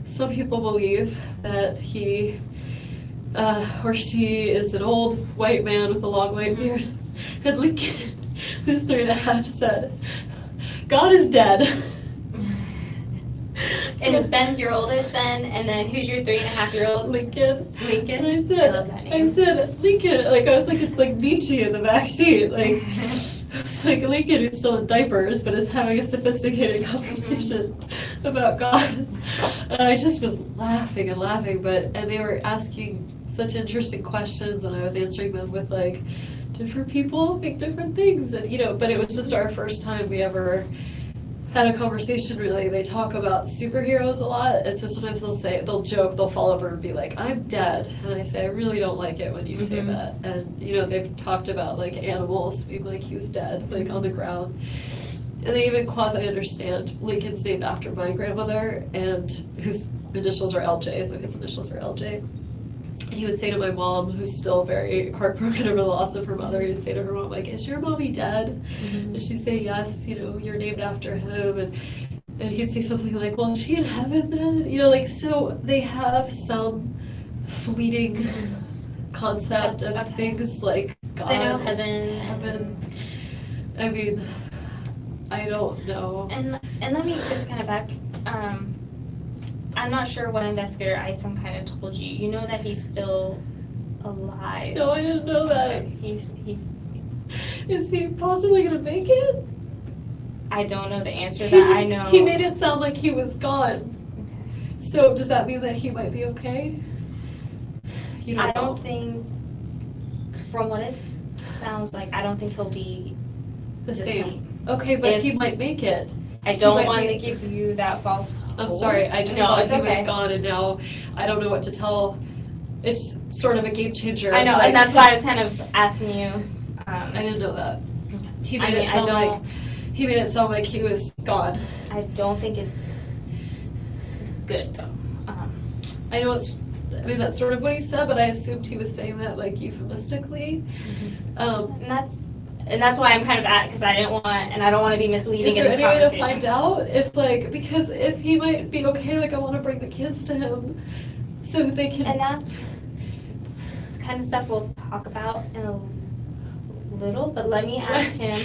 some people believe that he or she is an old white man with a long white beard." And Lincoln, who's 3.5, said, "God is dead." And is Ben's your oldest then, and then who's your 3.5-year-old? Lincoln. Lincoln? And I I said, love that name. Lincoln, like, I was like, it's like Nietzsche in the back seat. Like, it's like Lincoln, who's still in diapers, but is having a sophisticated conversation about God. And I just was laughing and laughing, and they were asking such interesting questions, and I was answering them with, like, different people think different things. And, you know, but it was just our first time we ever had a conversation. Really, they talk about superheroes a lot, and so sometimes they'll joke, they'll fall over and be like, "I'm dead," and I say, "I really don't like it when you say that." And you know, they've talked about like animals being like, "He was dead," like on the ground, and they even quasi understand. Lincoln's named after my grandmother, and whose initials are LJ, so his initials are LJ. He would say to my mom, who's still very heartbroken over the loss of her mother, he would say to her mom, like, "Is your mommy dead?" And she'd say, "Yes, you know, you're named after him." And he'd say something like, "Well, is she in heaven then?" You know, like, so they have some fleeting concept of things like God. They know heaven. I mean, I don't know. And let me just kind of back. I'm not sure what investigator Isom kind of told you. You know that he's still alive. No, I didn't know that. Okay. He's. Is he possibly gonna make it? I don't know the answer to that. I know. He made it sound like he was gone. Okay. So does that mean that he might be okay? You I know? don't think, from what it sounds like, I don't think he'll be the same. Okay, but If- he might make it. I don't might want be- to give you that false I'm hope. sorry, I just No, thought it's he was okay. gone and now I don't know what to tell. It's sort of a game changer. I know, like- and that's why I was kind of asking you. I didn't know that. He I made mean, it I sound don't- like he made it sound like he was gone. I don't think it's good though. I know I mean that's sort of what he said, but I assumed he was saying that like euphemistically. And that's why I'm kind of because I don't want to be misleading Is in there this any way to conversation. find out if like because if he might be okay, like I want to bring the kids to him so that they can. And that's kind of stuff we'll talk about in a little, but let me ask him.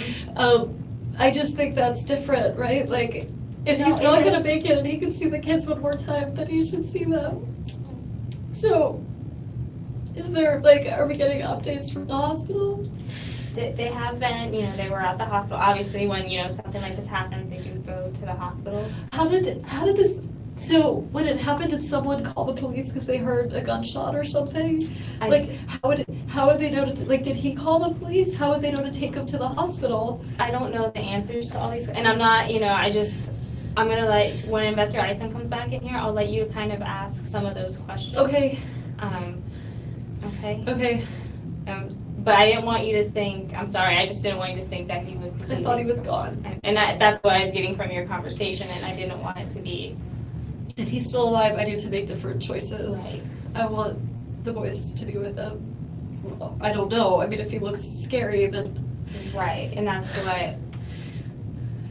I just think that's different, right? Like if No, he's not it gonna is. make it and he can see the kids one more time, then he should see them. So, is there like, are we getting updates from the hospital? They have been, they were at the hospital. Obviously, when, something like this happens, they do go to the hospital. How did this? So when it happened, did someone call the police because they heard a gunshot or something? Like, how would they know like, did he call the police? How would they know to take him to the hospital? I don't know the answers to all these, and I'm not, I'm gonna let, when Investigator Eisen comes back in here, I'll let you kind of ask some of those questions. Okay, Okay? okay. But I didn't want you to think, I'm sorry, I just didn't want you to think that he was I leaving. thought he was gone. And that's what I was getting from your conversation, and I didn't want it to be. If he's still alive, I need to make different choices. Right. I want the boys to be with him. Well, I don't know. I mean, if he looks scary, then Right, and that's what,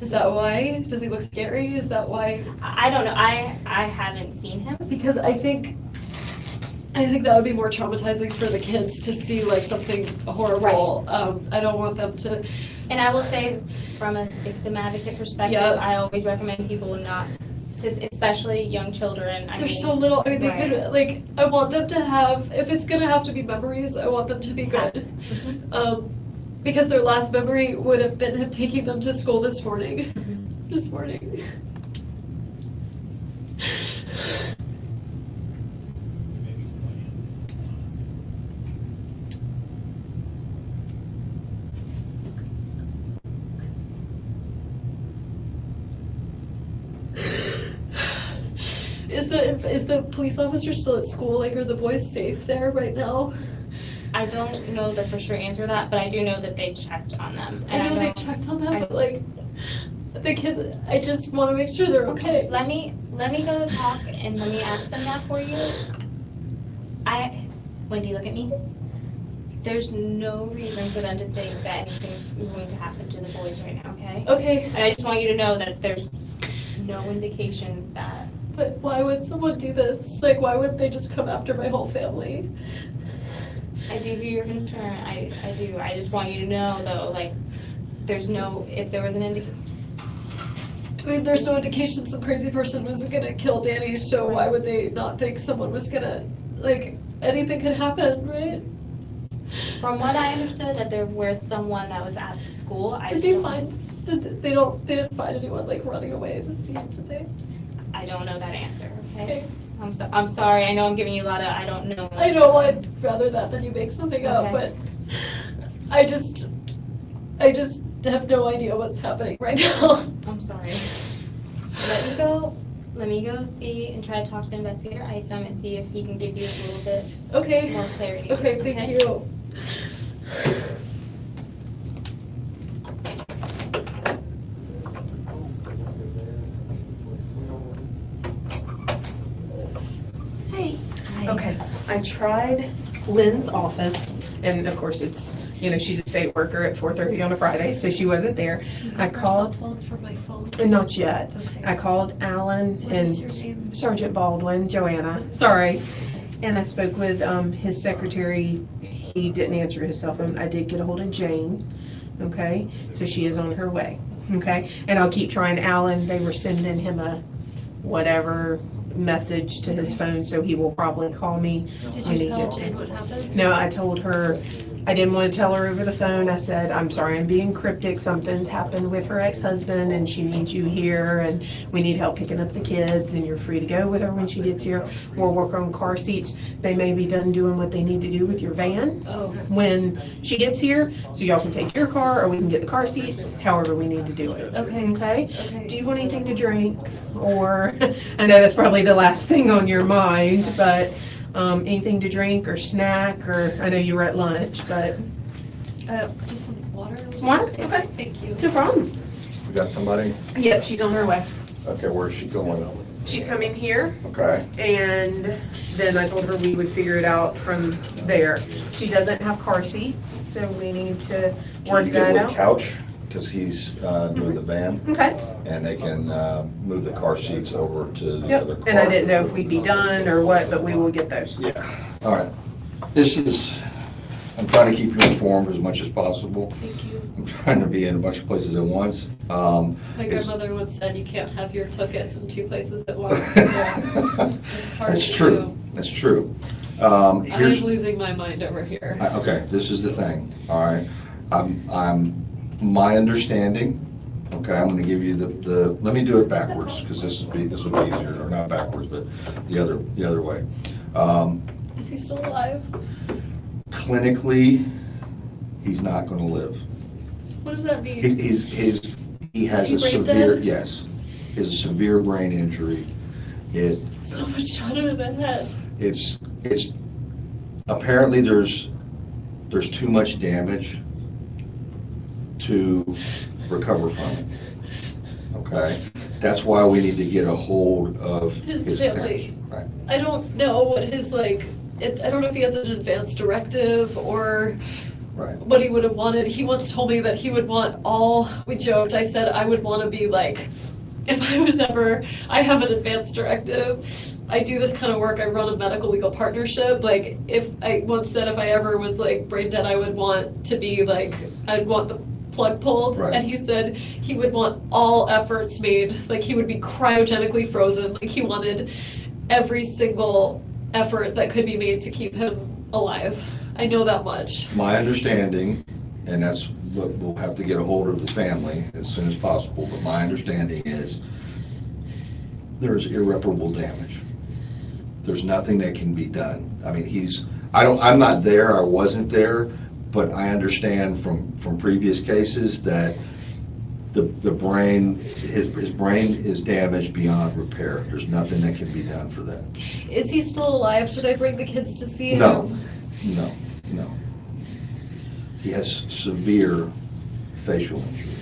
is that why? Does he look scary? Is that why? I don't know, I haven't seen him. Because I think that would be more traumatizing for the kids to see like something horrible. I don't want them to. And I will say, from a victim advocate perspective, Yeah. I always recommend people not, especially young children. They're so little. I mean, they Right. could like. I want them to have. If it's gonna have to be memories, I want them to be good. Because their last memory would have been him taking them to school this morning. This morning. Is the police officer still at school? Like, are the boys safe there right now? I don't know the for sure answer to that, but I do know that they checked on them. And I know they checked on them, but like, the kids, I just want to make sure they're okay. Let me go talk and let me ask them that for you. Wendi, look at me. There's no reason for them to think that anything's going to happen to the boys right now, okay? Okay, And I just want you to know that there's no indications that. but why would someone do this? Like, why wouldn't they just come after my whole family? I do hear your concern. I do. I just want you to know, though, like, there's no, if there was an indication. I mean, there's no indication some crazy person was gonna kill Danny, so why would they not think someone was gonna, like, anything could happen, right? From what I understood, that there was someone that was at the school. They didn't find anyone, like, running away to see him, did they? I don't know that answer, okay? Okay. I'm sorry. I know I'm giving you a lot of, I don't know. I know, I'd rather that than you make something up, but Okay. I just have no idea what's happening right now. I'm sorry. Let me go see and try to talk to Investigator Isom and see if he can give you a little bit Okay, more clarity. okay, thank you. Hey. Okay, I tried Lynn's office, and of course it's, she's a state worker at 4:30 on a Friday, so she wasn't there. Do you I have your called- cell phone for my phone? And not yet. Okay. I called Alan What is your and name? Sergeant Baldwin, Joanna, sorry. And I spoke with his secretary. He didn't answer his cell phone. I did get a hold of Jane, okay? So she is on her way, okay? And I'll keep trying Alan. They were sending him a whatever message to his phone, so he will probably call me. Did when you he tell gets Jane here. what happened? No, I told her, I didn't want to tell her over the phone. I said, I'm sorry, I'm being cryptic. Something's happened with her ex-husband and she needs you here and we need help picking up the kids and you're free to go with her when she gets here. We'll work on car seats. They may be done doing what they need to do with your van Oh, when she gets here, so y'all can take your car or we can get the car seats, however we need to do it. okay, Okay? okay. Do you want anything to drink? Or, I know that's probably the last thing on your mind, but anything to drink or snack, or I know you were at lunch, but Just some water? Some water? Okay. Thank you. no problem. We got somebody? Yep, she's on her way. Okay, where's she going? She's coming here, Okay, and then I told her we would figure it out from there. She doesn't have car seats, so we need to can work you get that with out. Couch? Because he's doing the van, Okay, and they can move the car seats over to the yep, other car. and I didn't know if we'd be done or what, but we will get those. Yeah, all right. I'm trying to keep you informed as much as possible. Thank you. I'm trying to be in a bunch of places at once. My It's- grandmother once said you can't have your tuchus in two places at once. So it's hard That's to true, do. that's true. I'm Here's, losing my mind over here. okay, this is the thing, all right? My understanding, okay, I'm gonna give you let me do it backwards, because this will be easier, or not backwards, but the other way. Is he still alive? Clinically, he's not gonna live. What does that mean? He has he a brain severe, dead? yes, he has a severe brain injury. So much shot in the head. It's apparently there's too much damage to recover from it. Okay? That's why we need to get a hold of His his family. parents. Right. I don't know what his I don't know if he has an advance directive or Right. what he would have wanted. He once told me that he would want we joked, I said I would want to be like, if I have an advance directive, I do this kind of work, I run a medical legal partnership, like, if I once said if I ever was like brain dead, I would want to be like, I'd want the plug pulled, Right. and he said he would want all efforts made, like he would be cryogenically frozen, like he wanted every single effort that could be made to keep him alive. I know that much. My understanding, and that's what we'll have to get a hold of the family as soon as possible, but my understanding is there's irreparable damage. There's nothing that can be done. I mean, I'm not there, I wasn't there, but I understand from previous cases that the brain, his brain is damaged beyond repair. There's nothing that can be done for that. Is he still alive? Should I bring the kids to see him? No. He has severe facial injury.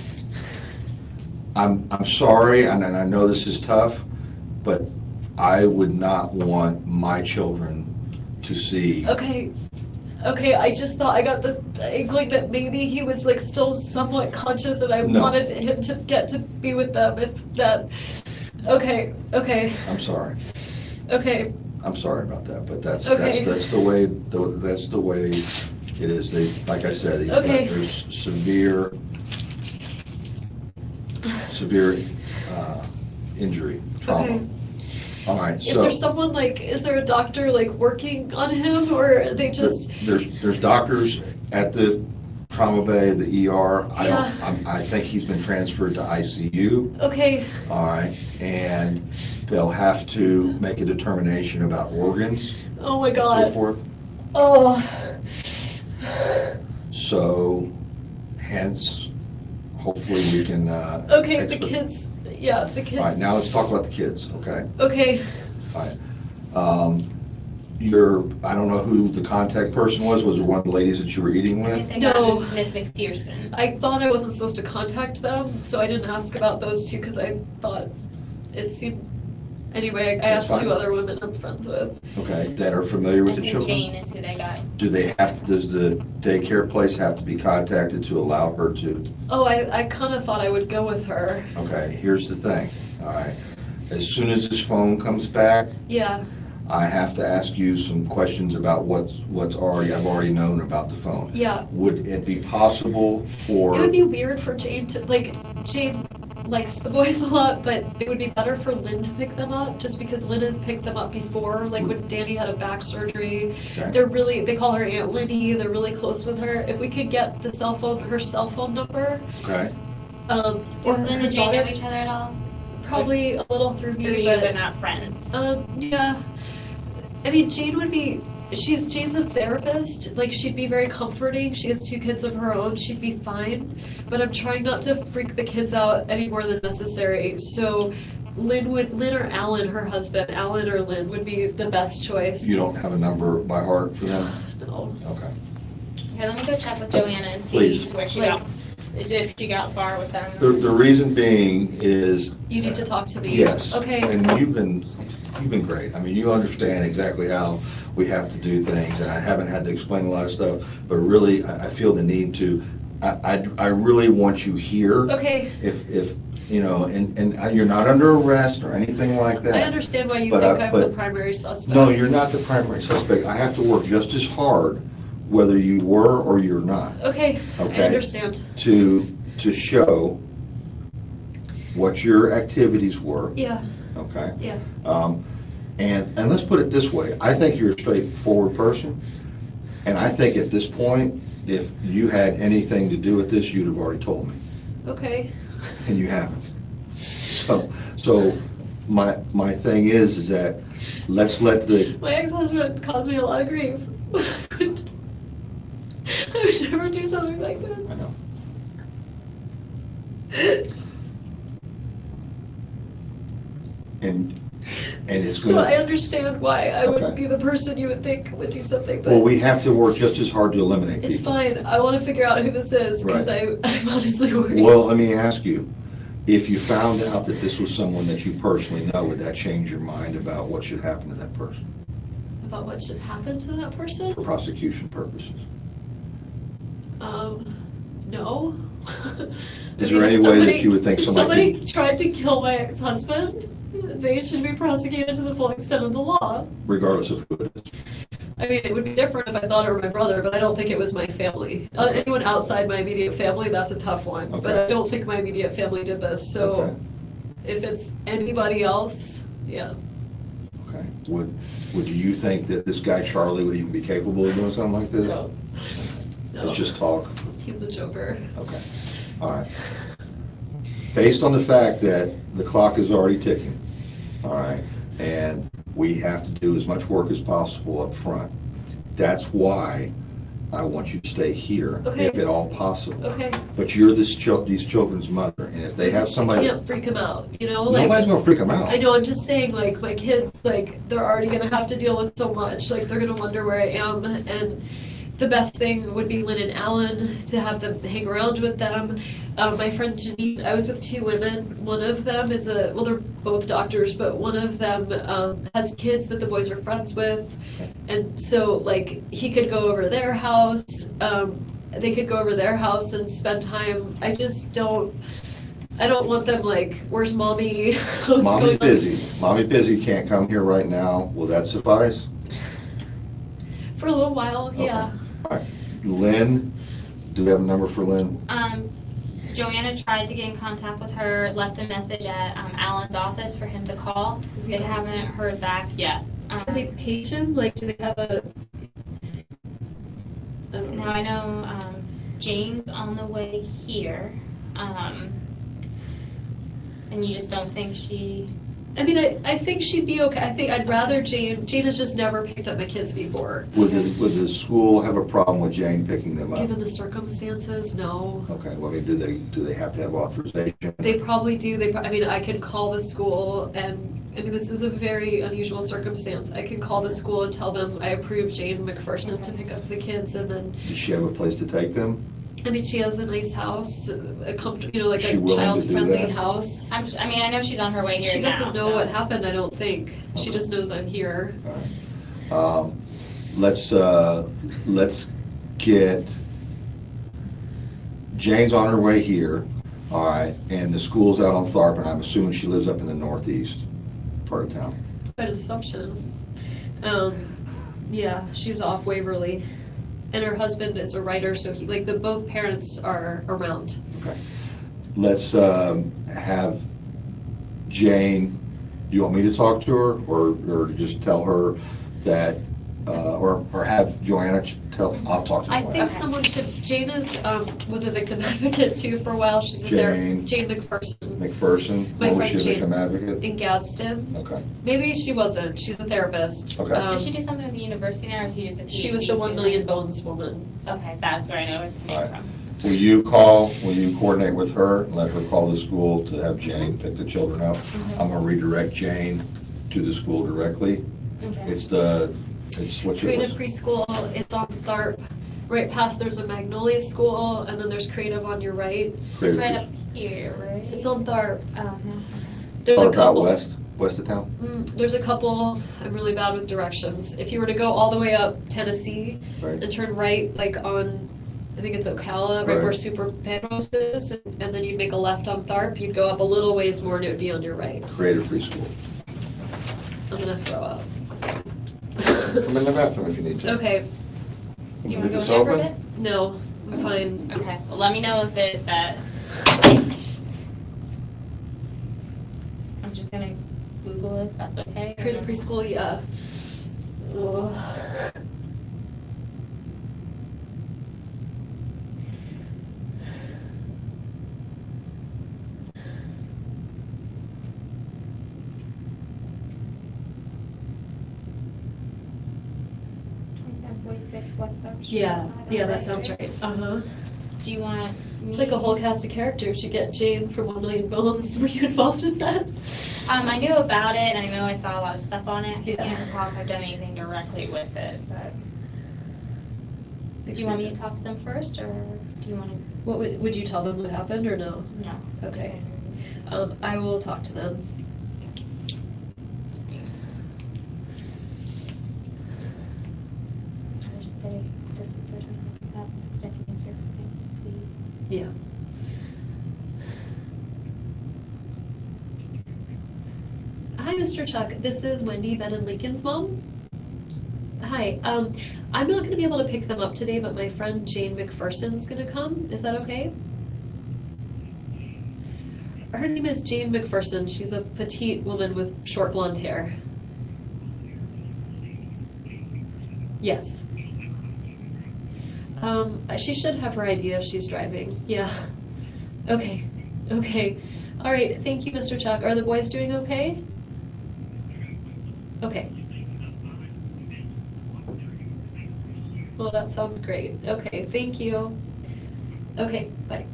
I'm sorry, and I know this is tough, but I would not want my children to see. Okay, I just thought I got this inkling that maybe he was like still somewhat conscious and I No. wanted him to get to be with them okay, I'm sorry. okay, I'm sorry about that, but that's Okay. the way it is. Like I said, Okay. there's severe injury, trauma. Okay. All right, Is there someone is there a doctor working on him or are they just, There's doctors at the trauma bay, the ER. Yeah. I think he's been transferred to ICU. okay, All right, and they'll have to make a determination about organs oh my and so god, forth. oh, So, hence, hopefully we can. okay, the kids, yeah, the kids. All right, now let's talk about the kids, okay? Okay, Fine. I don't know who the contact person was it one of the ladies that you were eating with? I No. got Miss McPherson. I thought I wasn't supposed to contact them, so I didn't ask about those two because I thought it seemed, anyway, I That's asked fine. two other women I'm friends with. Okay, that are familiar I with the think children? Jane is who they got. Does the daycare place have to be contacted to allow her to? Oh, I kind of thought I would go with her. Okay, here's the thing, all right? As soon as this phone comes back, Yeah, I have to ask you some questions about I've already known about the phone. yeah. Would it be possible It for? would be weird for Jane to, Jane likes the boys a lot, but it would be better for Lynn to pick them up, just because Lynn has picked them up before, like when Danny had a back surgery. Okay. They call her Aunt Lindy, they're really close with her. If we could get her cell phone number. Okay. Or Do Lynn her and Jane know daughter, each other at all? probably a little through Through me, you, but but not friends. yeah. I mean, Jane's a therapist, like she'd be very comforting, she has 2 kids of her own, she'd be fine, but I'm trying not to freak the kids out any more than necessary, so Lynn or Alan, her husband, Alan or Lynn would be the best choice. You don't have a number by heart for them? No. Okay. Here, let me go check with Joanna and see Please. where she got, if she got far with them. The reason being is. You need to talk to me. Yes. Okay. And you've been great. I mean, you understand exactly how we have to do things, and I haven't had to explain a lot of stuff, but really, I feel the need to, I really want you here. Okay. If, you know, and you're not under arrest or anything like that. I understand why you But think I- I'm but- the primary suspect. No, you're not the primary suspect. I have to work just as hard, whether you were or you're not, Okay, I Okay. understand. to show what your activities were, Yeah, okay? yeah. And let's put it this way, I think you're a straightforward person, and I think at this point, if you had anything to do with this, you'd have already told me, Okay. and you haven't. So my thing is that let's let the, My ex-husband caused me a lot of grief. I would never do something like that. I know. And it's So I gonna, understand why I Okay. would be the person you would think would do something, well, but we have to work just as hard to eliminate it's people. fine. I want to figure out who this is, because I'm honestly worried. Well, let me ask you, if you found out that this was someone that you personally know, would that change your mind about what should happen to that person About what should happen to that person? for prosecution purposes? No. Is I mean, there if any way that somebody- you would think if somebody somebody tried to kill my ex-husband, they should be prosecuted to the full extent of the law. regardless of who it is? I mean, it would be different if I thought it were my brother, but I don't think it was my family. Anyone outside my immediate family, that's a tough one. But Okay. I don't think my immediate family did this, so Okay. if it's anybody else, yeah. Okay. Would you think that this guy Charlie would even be capable of doing something like this? No. No. Let's just talk. He's the Joker. Okay. All right. Based on the fact that the clock is already ticking, all right, and we have to do as much work as possible up front, that's why I want you to stay here, Okay. if at all possible. Okay. But you're these children's mother, and if they have I somebody, can't freak him out, you know? Like, nobody's gonna freak them out. I know, I'm just saying, like, my kids, like, they're already gonna have to deal with so much, like, they're gonna wonder where I am, and the best thing would be Lynn and Alan, to have them hang around with them. My friend Janine, I was with 2 women, one of them is well, they're both doctors, but one of them has kids that the boys are friends with, and so, like, he could go over their house, they could go over their house and spend time. I don't want them like, where's mommy? What's Mommy's going on? busy. Mommy busy, can't come here right now. Will that suffice? For a little while, yeah. All right. Lynn, do we have a number for Lynn? Joanna tried to get in contact with her, left a message at Alan's office for him to call. They haven't heard back yet. Are they patient? Like, do they have a? Now I know Jane's on the way here, and you just don't think she. I mean, I think she'd be okay. I think I'd rather Jane. Jane has just never picked up my kids before. Would the school have a problem with Jane picking them up? Given the circumstances, no. Okay, well, I mean, do they have to have authorization? They probably do. I mean, I can call the school, and I mean, this is a very unusual circumstance. I can call the school and tell them I approve Jane McPherson to pick up the kids, and then, Does she have a place to take them? I mean, she has a nice house, a comfortable, like Is she a willing to do child-friendly that? house. I mean, I know she's on her way here She now. doesn't know so. what happened, I don't think. She Okay. just knows I'm here. All right. Let's get, Jane's on her way here, all right, and the school's out on Tharp, and I'm assuming she lives up in the northeast part of town. Quite an assumption. Yeah, she's off Waverly. And her husband is a writer, so both parents are around. Okay. let's have Jane, do you want me to talk to her, or just tell her that, or have Joanna I'll talk to I Joanna. think someone should, Jane was a victim advocate too for a while, she's in there, Jane McPherson. McPherson, My what was friend she, a Jane. victim advocate? In Gadsden. Okay. Maybe she wasn't, she's a therapist. Okay. Did she do something with the university now, or is she just a PhD She was the 1 student? million bones woman. Okay, that's where I know it's All right. from. Will you coordinate with her and let her call the school to have Jane pick the children up? I'm gonna redirect Jane to the school directly. Okay. It's what's Creative yours? Preschool, it's on Tharp, right past there's a Magnolia School, and then there's Creative on your right. It's Creative right Preschool. up here, right? It's on Tharp. Oh, There's Or a about couple. west of town? There's a couple, I'm really bad with directions. If you were to go all the way up Tennessee Right. and turn right, like on, I think it's Ocala, right where Right. Super Pedros is, and then you'd make a left on Tharp, you'd go up a little ways more and it would be on your right. Creative Preschool. I'm gonna throw up. Come in the bathroom if you need to. Okay, Do you Leave want to go this in there for a open? bit? no, I'm fine. Okay, well, let me know if it's that. I'm just gonna Google it, if that's okay. or- Creative Preschool, yeah. Ugh. West Tharp Street. Yeah, yeah, that sounds right. Uh-huh. Do you want? It's like a whole cast of characters. You get Jane from 1 Million Bones. Were you involved in that? I knew about it, and I know I saw a lot of stuff on it. I Yeah. can't recall if I've done anything directly with it, but. Do you want me to talk to them first, or do you want to? What would you tell them what happened or no? No. Okay. I will talk to them. I would just say, this person's without second circumstances, please. Yeah. Hi, Mr. Chuck. This is Wendi, Ben and Lincoln's mom. Hi. I'm not going to be able to pick them up today, but my friend Jane McPherson's going to come. Is that okay? Her name is Jane McPherson. She's a petite woman with short blonde hair. Yes. She should have her ID if she's driving. Yeah. Okay. Okay. All right. Thank you, Mr. Chuck. Are the boys doing okay? Okay. Well, that sounds great. Okay. Thank you. Okay. Bye.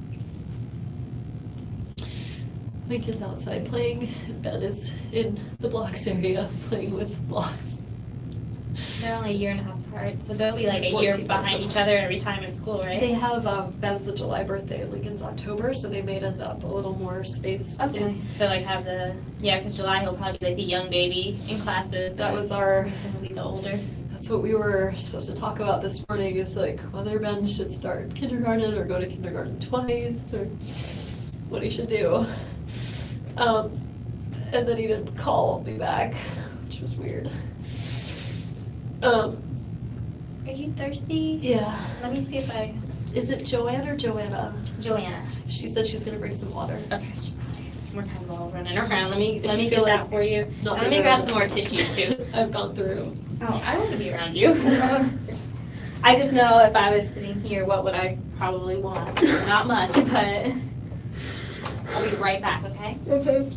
Lincoln's outside playing. Ben is in the blocks area playing with blocks. They're only a year and a half apart, so they'll be like a 14 year months behind each other every time in school, right? They have Ben's a July birthday and Lincoln's October, so they made it up a little more spaced. Okay. So like have the, yeah, because July he'll probably be like the young baby in classes. That was our, He'll be the older. that's what we were supposed to talk about this morning, is like whether Ben should start kindergarten or go to kindergarten twice, or what he should do. And then he didn't call me back, which was weird. Are you thirsty? Yeah. Let me see if I, Is it Joanne or Joanna? Joanna. She said she was gonna bring some water. Okay. More time while running around. Let me you get feel that like for you. not And let me being grab nervous. some more tissues too. I've gone through. Oh, I want to be around you. I just know if I was sitting here, what would I probably want? Not much, but I'll be right back, okay? Okay.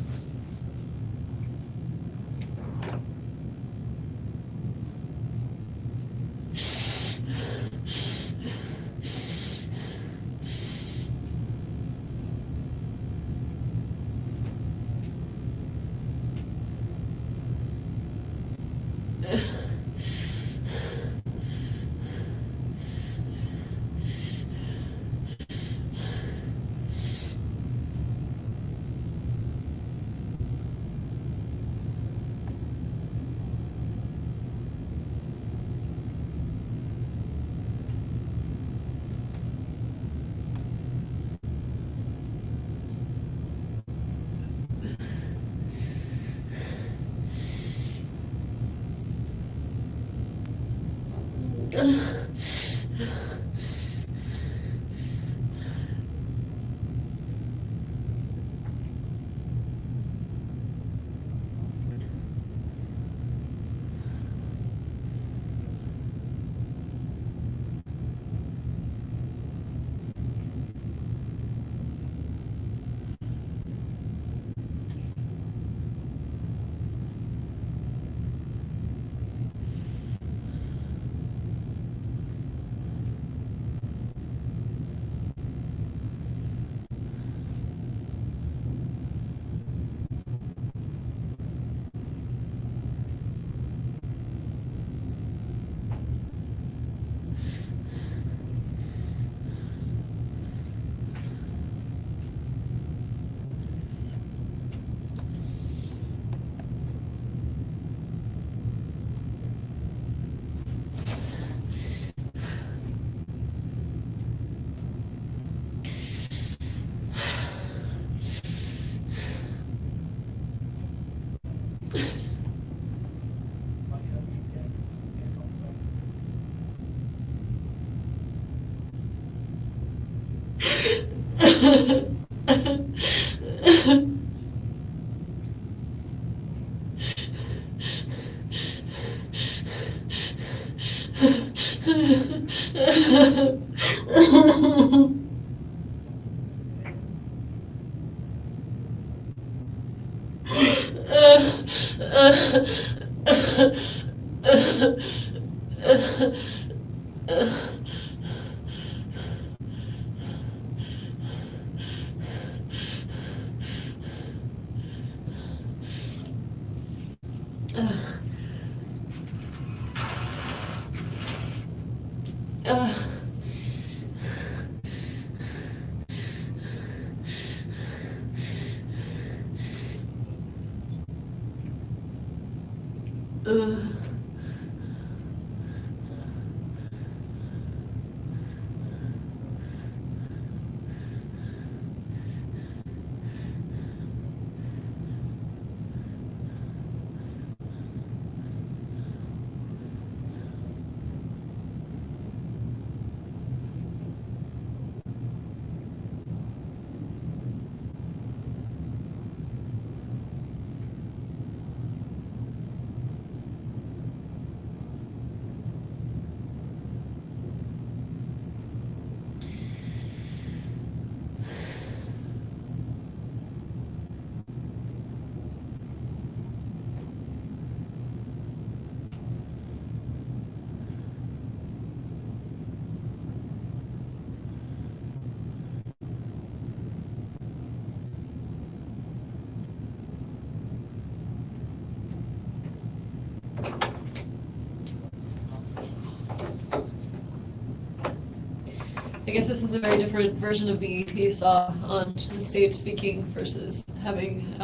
I guess this is a very different version of me you saw on the stage speaking versus having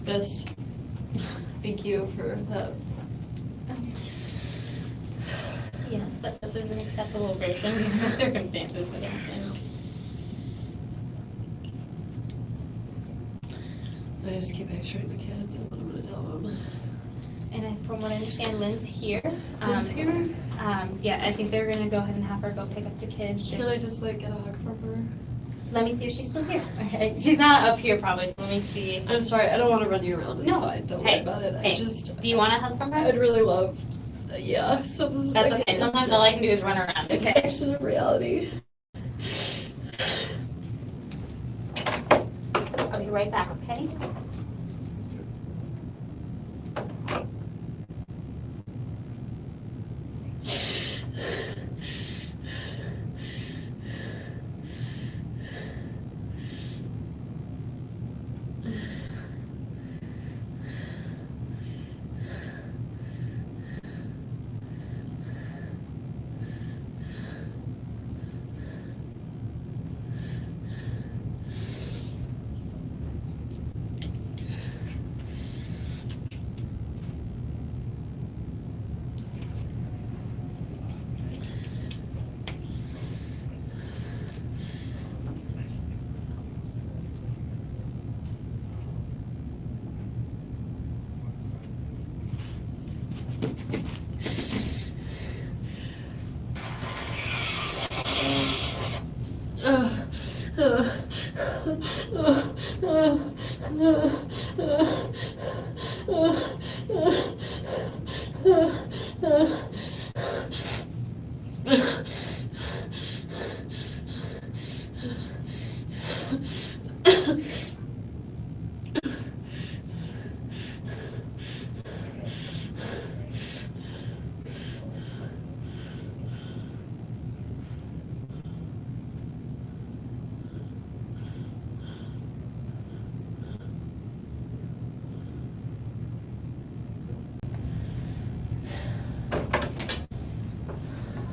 this. Thank you for that. Yes, but this is an acceptable version given the circumstances, I don't think. I just keep picturing the kids and what I'm going to tell them. And from what I understand, Lynn's here. Lynn's here? Yeah, I think they're gonna go ahead and have her go pick up the kids. Can I just like get a hug from her? Let me see if she's still here. Okay, she's not up here probably, so let me see. I'm sorry, I don't want to run you around. It's No. fine. Don't Hey, worry about it. hey, I just. Do you want a hug from her? I'd really love. Yeah. That's okay. Sometimes all I can do is run around. Okay. Protection of reality. I'll be right back. Okay.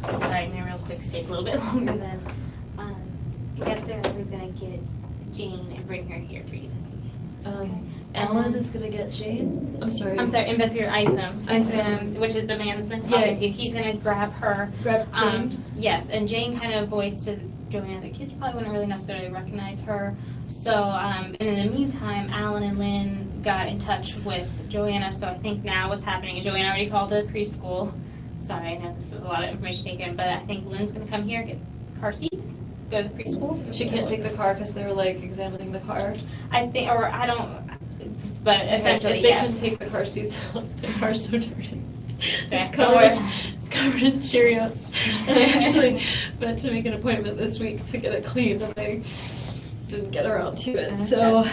Sorry, my real quick stayed a little bit longer than. I guess their husband's gonna get Jane and bring her here for you to see. Alan is gonna get Jane. I'm sorry. Investigator Isom. Isom. Which is the man that's been talking to you. He's gonna grab her. Grab Jane. Yes, and Jane kind of voiced to Joanna the kids probably wouldn't really necessarily recognize her. So, and in the meantime, Alan and Lynn got in touch with Joanna. So I think now what's happening is Joanna already called the preschool. Sorry, I know this is a lot of information taken, but I think Lynn's gonna come here, get car seats. go to preschool. She can't take the car because they're like examining the car. I think, or I don't, but If essentially, they yes. can take the car seats out, the car's so dirty. Okay. It's covered in Cheerios. And I actually meant to make an appointment this week to get it cleaned, and I didn't get around to it. So,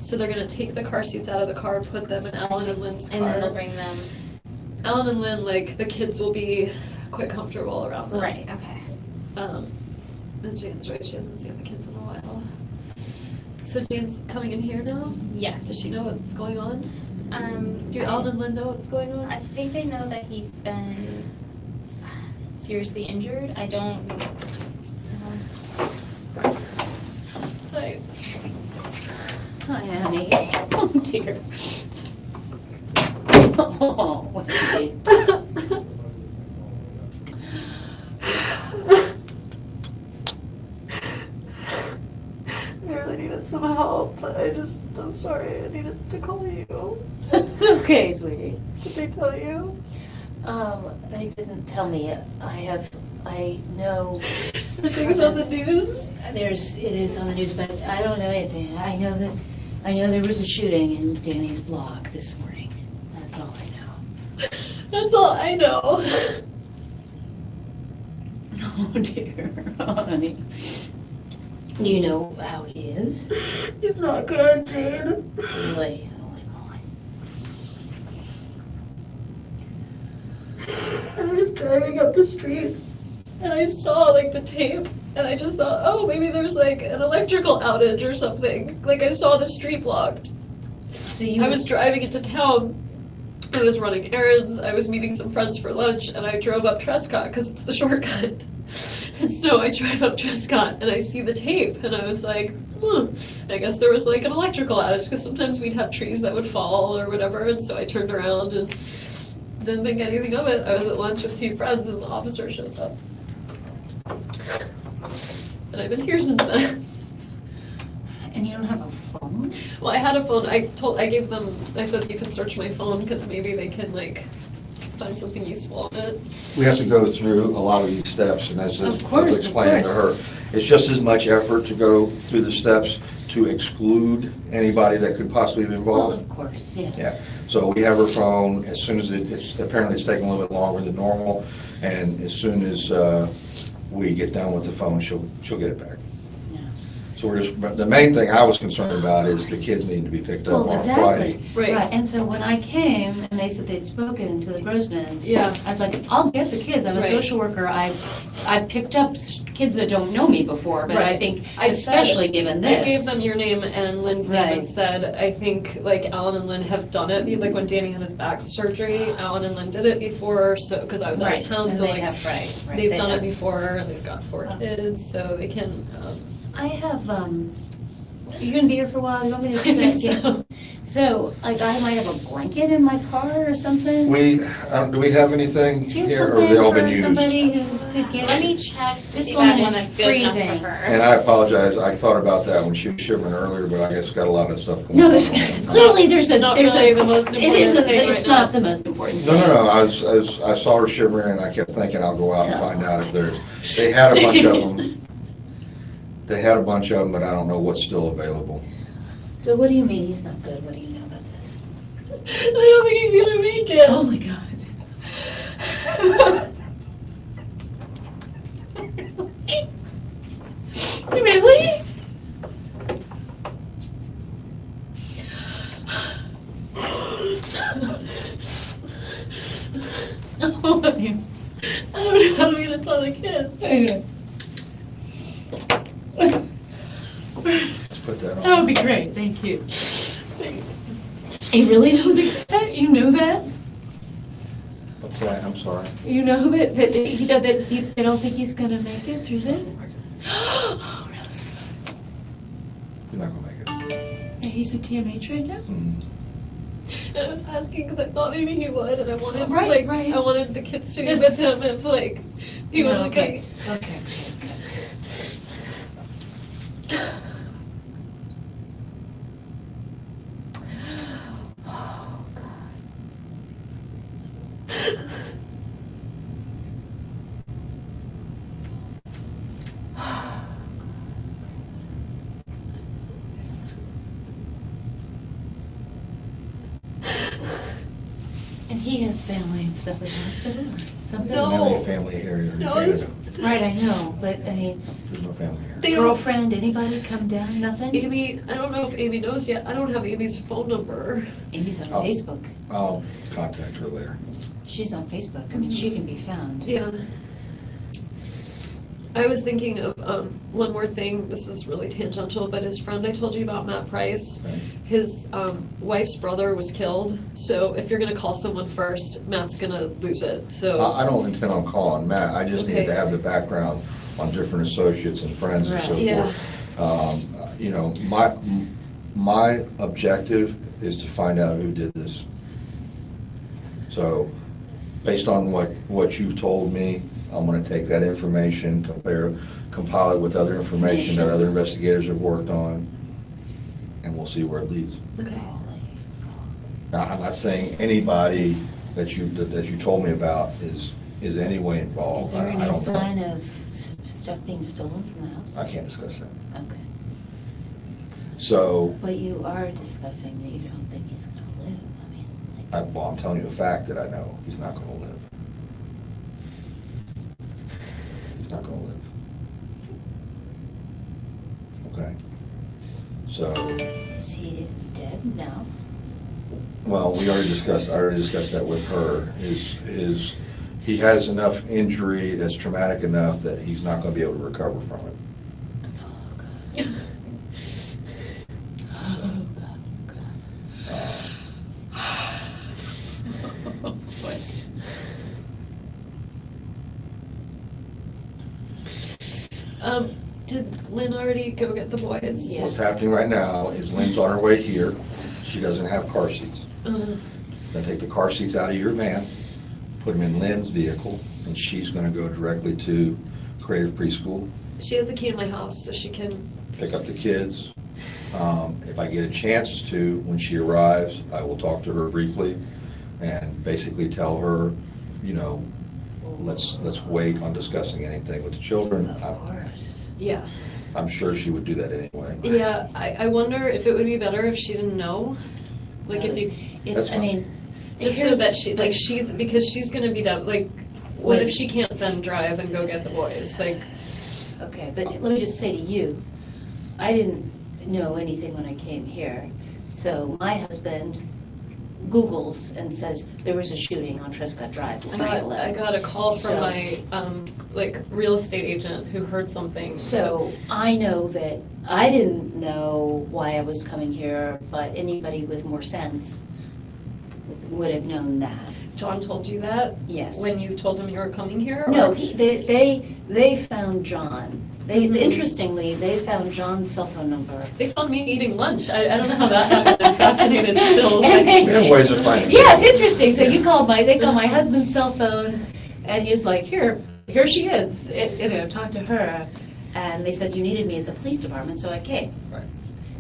so they're gonna take the car seats out of the car, put them in Alan and Lynn's car. And then they'll bring them. Alan and Lynn, like, the kids will be quite comfortable around them. Right, okay. And Jane's right, she hasn't seen the kids in a while. So Jane's coming in here now? Yes. Does she know what's going on? Do I- Alan and Lynn know what's going on? I think they know that he's been seriously injured. I don't know. Hi. Hi, Annie. Oh, dear. Oh, Wendy. I really needed some help, but I'm sorry, I needed to call you. Okay, sweetie. Did they tell you? They didn't tell me. I know The thing's on the news? it is on the news, but I don't know anything. I know there was a shooting in Danny's block this morning. That's all I know. That's all I know. Oh, dear. Oh, honey. Do you know how he is? It's not good, Jane. Really? Holy moly. I was driving up the street and I saw like the tape and I just thought, oh, maybe there's like an electrical outage or something. Like I saw the street blocked. So you I was driving into town. I was running errands. I was meeting some friends for lunch and I drove up Trescott because it's the shortcut. And so I drive up Trescott and I see the tape and I was like, I guess there was like an electrical outage because sometimes we'd have trees that would fall or whatever. And so I turned around and didn't think anything of it. I was at lunch with two friends and the officer shows up. And I've been here since then. And you don't have a phone? Well, I had a phone. I said you can search my phone because maybe they can like find something useful on it. We have to go through a lot of these steps, and as I Of course, was explaining to her, it's just as much effort to go through the steps to exclude anybody that could possibly be Well, involved. of course, yeah. Yeah, so we have her phone, as soon as apparently it's taking a little bit longer than normal, and as soon as we get done with the phone, she'll get it back. Yeah. So but the main thing I was concerned about is the kids need to be picked up Well, on exactly. Friday. Right. And so when I came and they said they'd spoken to the Grossmans, Yeah. I was like, I'll get the kids. I'm a Right. social worker. I've picked up kids that don't know me before, but I Right. think I especially given this. I gave them your name and Lynn's name and Right. said, I think like Alan and Lynn have done it. Like when Danny had his back surgery, Alan and Lynn did it before. So because I was out Right. of town, And so they like have, right. they've they done have. it before. They've got 4 kids, so they can. I have, you're gonna be here for a while. You want me to I think sit? so. So, like, I might have a blanket in my car or something. Do we have anything Do you have here, or something have they all been for used? somebody who could get? Let me check. This see if woman I have one is that's good enough for freezing. her. And I apologize, I thought about that when she was shivering earlier, but I guess got a lot of stuff going on. No, there's clearly It's not really the most It important isn't. thing It's right not now. the most important. No, thing. no, I saw her shivering and I kept thinking I'll go out and find out if there's, they had a bunch of them. They had a bunch of them, but I don't know what's still available. So what do you mean he's not good? What do you know about this? I don't think he's gonna make it. Oh my God. Really? Oh, I don't know how I'm gonna tell the kids. Let's put that on. That would be great. Thank you. Thanks. You really know that? You know that? What's that? I'm sorry. You know that you don't think he's gonna make it through this? Oh, really? You're not gonna make it. He's a TMH right now? Mm. And I was asking because I thought maybe he would, and I wanted Right, like right. I wanted the kids to be This- with him if like he wasn't okay. going. Okay. Oh, God. And he has family and stuff at the hospital or something? No. We don't have any family here in No, it's- Canada. Right, I know, but I mean, There's no family here. They don't, girlfriend, anybody come down, nothing? Amy, I don't know if Amy knows yet, I don't have Amy's phone number. Amy's on Oh. Facebook. I'll contact her later. She's on Facebook. I mean, she can be found. Yeah. I was thinking of one more thing. This is really tangential, but his friend I told you about, Matt Price, Okay. his wife's brother was killed. So if you're gonna call someone first, Matt's gonna lose it. So I don't intend on calling Matt, I just need Okay. to have the background on different associates and friends and so Right. Yeah. forth. You know, my objective is to find out who did this. So, based on what you've told me, I'm gonna take that information, compile it with other information that other investigators have worked on, and we'll see where it leads. okay. Now, I'm not saying anybody that you told me about is any way involved. Is there I any don't- sign of stuff being stolen from the house? I can't discuss that. Okay. So, But you are discussing that you don't think he's gonna live. I mean, like, I'm telling you a fact that I know he's not gonna live. He's not gonna live. Okay? So, is he dead now? well, I already discussed that with her. He has enough injury that's traumatic enough that he's not gonna be able to recover from it. Oh, God. Oh, God. Did Lynn already go get the boys? Yeah. What's happening right now is Lynn's on her way here. She doesn't have car seats. Gonna take the car seats out of your van, put them in Lynn's vehicle, and she's gonna go directly to Creative Preschool, She has a key to my house, so she can. pick up the kids. If I get a chance to, when she arrives, I will talk to her briefly and basically tell her, you know, let's wait on discussing anything with the children. Of course. Yeah. I'm sure she would do that anyway. Yeah. I wonder if it would be better if she didn't know. Like if you It's, That's I fine. mean. just so here's- that because she's gonna be done. Like, what if she can't then drive and go get the boys? Like, Okay, but let me just say to you, I didn't know anything when I came here. So my husband Googles and says there was a shooting on Trescott Drive this I morning. got a call from So- my like real estate agent who heard something. So I know that I didn't know why I was coming here, but anybody with more sense would have known that. John told you that Yes. when you told him you were coming here? No, or- they found John. Mhm. Interestingly, they found John's cell phone number. They found me eating lunch. I don't know how that happened. I'm fascinated still. And they- There are ways of finding. Yeah, it's interesting. So they called my husband's cell phone, and he's like, here she is. Talk to her. And they said, you needed me at the police department, so I came. Right.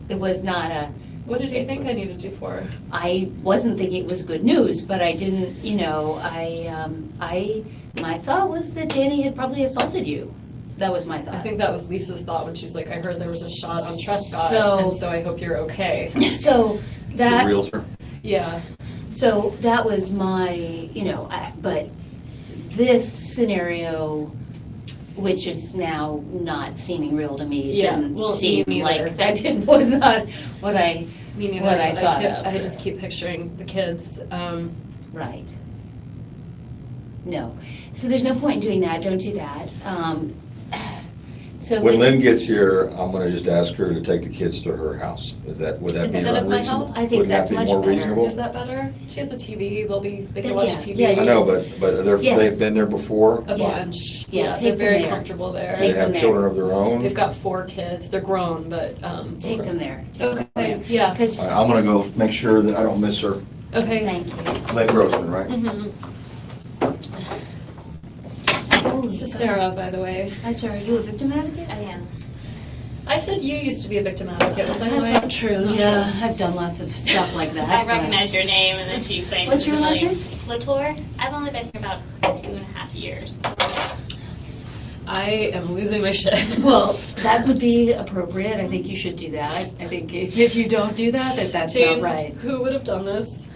It was not What did you think I needed you for? I wasn't thinking it was good news, but I didn't, my thought was that Danny had probably assaulted you. That was my I thought. think that was Lisa's thought when she's like, I heard there was a shot on Trescott, So- and so I hope you're okay. So The that, realtor. Yeah. so that was my, but this scenario, which is now not seeming real to me, Yeah, didn't well, me seem neither. like, was not what I, Me neither. What I thought of. I just keep picturing the kids. right. No. So there's no point in doing that. Don't do that. So When Lynn gets here, I'm gonna just ask her to take the kids to her house. Would that be Instead of my unreasonable? house? I think that's much Wouldn't that be more better. reasonable? Is that better? She has a TV. They can Yeah, watch TV yeah, I know, but Yes. they've been there before. a Yeah. bunch. Yeah, take they're them very there. comfortable there. They Take them have there. children of their own. They've got 4 kids. They're grown, but take them there. Take them okay. there. Yeah. Because, I'm gonna go make sure that I don't miss her. Okay. thank you. Lynn Grossman, right? Mhm. Oh, This is Sarah, by the way. Hi, Sarah. Are you a victim advocate? I am. I said you used to be a victim advocate. Was I That's right? not true. Yeah, I've done lots of stuff like that. I but- recognize your name, and then she explained. What's your last name? Latour. I've only been here about 2.5 years. I am losing my shit. Well, that would be appropriate. I think you should do that. I think if you don't do that, that's Jane, not right. who would have done this?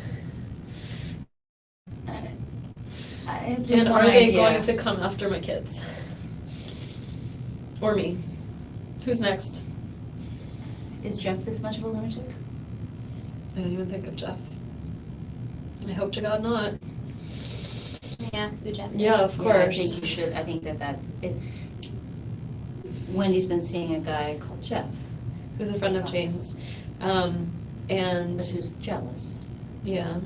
have just And one are they idea. going to come after my kids? Or me? Who's next? Is Jeff this much of a lunatic? I don't even think of Jeff. I hope to God not. Can I ask who Jeff is? Yeah, of Yeah, I course. think you should. I think Wendy's been seeing a guy called Jeff, Who's a friend of Jane's. And who's jealous. yeah.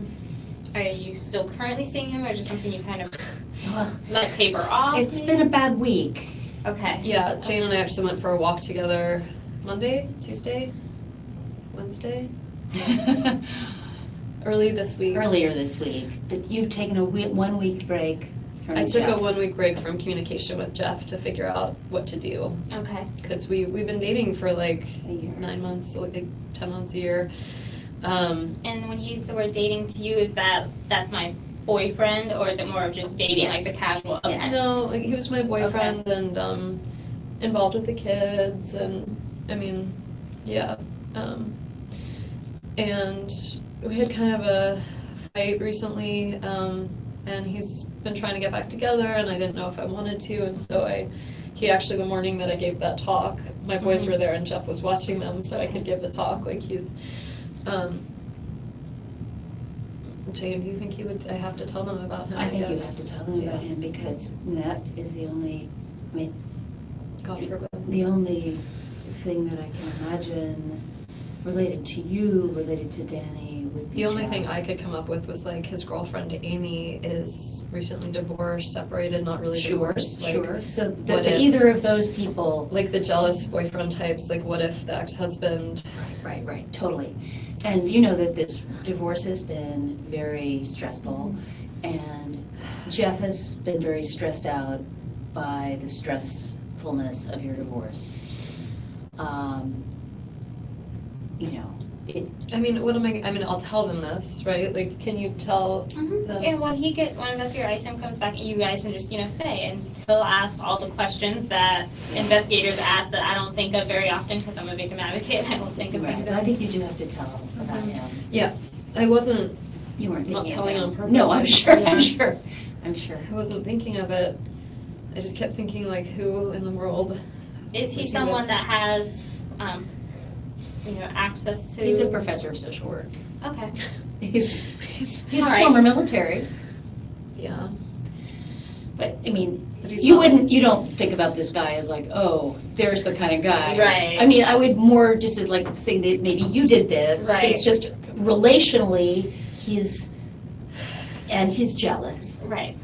Are you still currently seeing him, or just something you kind of Well, let taper off? it's been a bad week. Okay. Yeah, Jane and I actually went for a walk together Monday, Tuesday, Wednesday, early this week. Earlier this week, but you've taken a 1 week break from I took Jeff. a 1 week break from communication with Jeff to figure out what to do. Okay. Because we've been dating for like A year. 9 months, so like 10 months a year. And when you use the word dating to you, is that's my boyfriend, or is it more of just dating, like the casual? Okay. Yes. No, like he was my boyfriend and involved with the kids, and I mean, yeah. And we had kind of a fight recently, and he's been trying to get back together, and I didn't know if I wanted to, and so he actually, the morning that I gave that talk, my boys were there and Jeff was watching them, so I could give the talk. Like he's, Jane, do you think I have to tell them about him? I think you guess? have to tell them about him because that is the only, God forbid. the only thing that I can imagine related to you, related to Danny, would be The only Jeff. thing I could come up with was like his girlfriend Amy is recently divorced, separated, not really divorced. Like, Sure. So what if- either of those people. Like the jealous boyfriend types, like what if the ex-husband, Right, totally. And you know that this divorce has been very stressful, and Jeff has been very stressed out by the stressfulness of your divorce. You know, I mean, I'll tell them this, right? Like, can you tell them? And when investigator Isom comes back, you guys can just, stay, and he'll ask all the questions that investigators ask that I don't think of very often because I'm a victim advocate and I don't think of right, things. but I think you do have to tell about him. Yeah, I wasn't You weren't not thinking telling of on him. purpose. No, I'm sure, Yeah. I'm sure. I wasn't thinking of it. I just kept thinking like, who in the world? Is he Which he someone was- that has, access to? He's a professor of social work. Okay. He's All right. former military, Yeah. but I mean, But he's you not- don't think about this guy as like, oh, there's the kind of guy. Right. I mean, I would more just as like saying that maybe you did this. Right. It's just relationally, he's jealous. Right.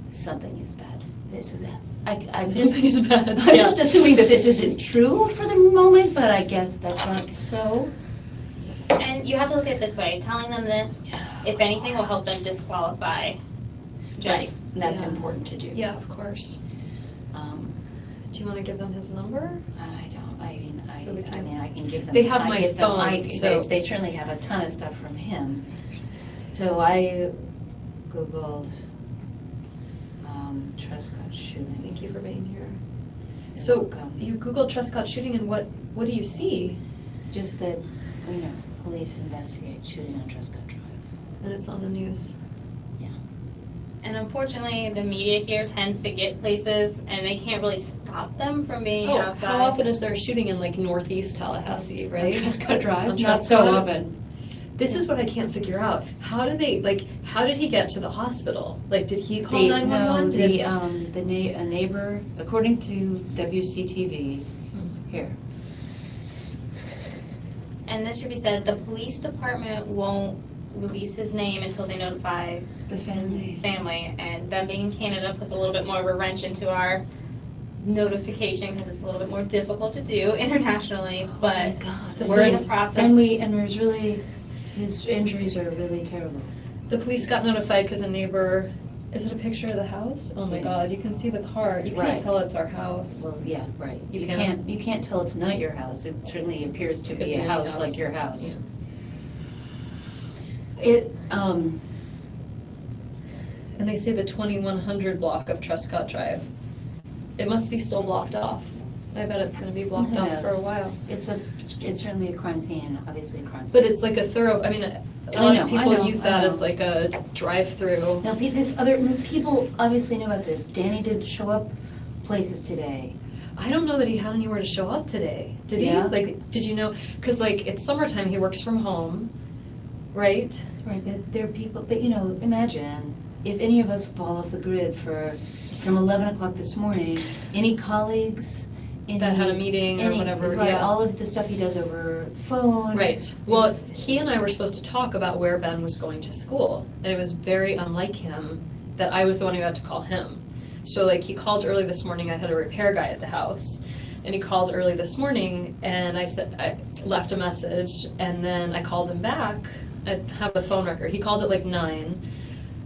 Something is bad. So that I'm just Something is bad. I'm Yeah. just assuming that this isn't true for the moment, but I guess that's not so. And you have to look at it this way, telling them this, if anything, will help them disqualify Jeff. Right. That's Yeah. important to do. Yeah, of course. Do you want to give them his number? I don't. I mean, So we can- I can give them. They have I my give them- phone, so- they certainly have a ton of stuff from him. So I Googled Trescott shooting. Thank you for being here. You're So welcome. you Googled Trescott shooting, and what do you see? Just that, police investigate shooting on Trescott Drive. And it's on the news. And unfortunately, the media here tends to get places and they can't really stop them from being Oh, outside. how often is there a shooting in like northeast Tallahassee, right? On Trescott Drive? On Not so Trescott? often. This is what I can't figure out. How did he get to the hospital? Like, did he call 911? A neighbor, according to WCTV, here. And this should be said, the police department won't release his name until they notify The family. family. And them being in Canada puts a little bit more of a wrench into our notification because it's a little bit more difficult to do internationally. But God. we're in the process. And there's really, his injuries are really terrible. The police got notified because a neighbor. Is it a picture of the house? Oh my Yeah. God! You can see the car. You can't Right. tell it's our house. Well, yeah, right. You You can't tell it's not your house. It certainly appears to Could be be a any house house. like your house. And they say the 2100 block of Trescott Drive. It must be still blocked off. I bet it's gonna be blocked Who off for a knows? while. It's certainly a crime scene, obviously a crime scene. But it's like a thorough, I mean, a I lot know, of I people know, use I that know. as like a drive-through. No, this other people obviously know about this. Danny did show up places today. I don't know that he had anywhere to show up today. Did Yeah. he? Like, did you know? Because like it's summertime, he works from home, right? Right, but there are people. But imagine if any of us fall off the grid from 11 o'clock this morning. Any colleagues? That had a meeting or whatever. Right, Yeah. all of the stuff he does over the phone. Right. Well, he and I were supposed to talk about where Ben was going to school, and it was very unlike him that I was the one who had to call him. So like he called early this morning. I had a repair guy at the house, and he called early this morning, and I left a message, and then I called him back. I have the phone record. He called at like 9.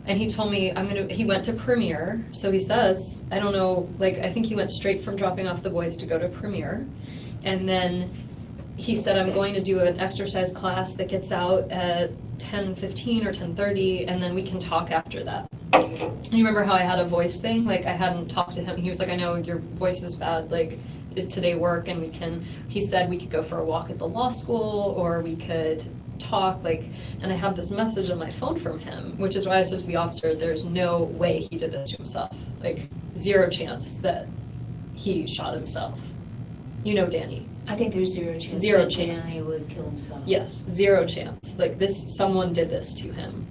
And he told me he went to Premiere, so he says, I don't know, like, I think he went straight from dropping off the boys to go to Premiere. And then he said, I'm going to do an exercise class that gets out at 10:15 or 10:30, and then we can talk after that. You remember how I had a voice thing? Like, I hadn't talked to him. He was like, I know your voice is bad, like, is today work? And he said we could go for a walk at the law school, or we could talk, like, and I have this message on my phone from him, which is why I said to the officer, there's no way he did this to himself. Like, 0 chance that he shot himself. You know Danny. I think there's 0 chance. 0 that chance. Danny would kill himself. Yes, 0 chance. Like, someone did this to him.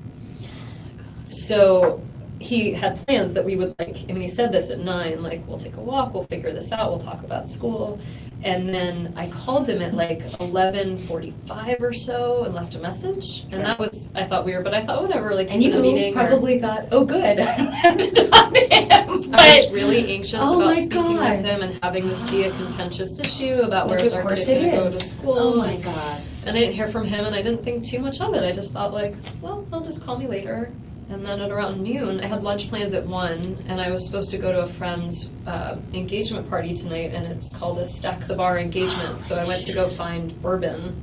So he had plans that we would, like, I mean, he said this at 9, like, we'll take a walk, we'll figure this out, we'll talk about school. And then I called him at like 11:45 or so and left a message. And that was, I thought weird, but I thought whatever, like, And he's in a you meeting. probably thought, oh good, I don't have to talk to him. I was really anxious Oh about my speaking God. with him and having this be a contentious issue about Which where's of our course kid it gonna go to is. school. Oh my God. And I didn't hear from him, and I didn't think too much of it. I just thought, like, well, they'll just call me later. And then at around noon, I had lunch plans at 1, and I was supposed to go to a friend's engagement party tonight, and it's called a Stack the Bar engagement. So I went to go find bourbon.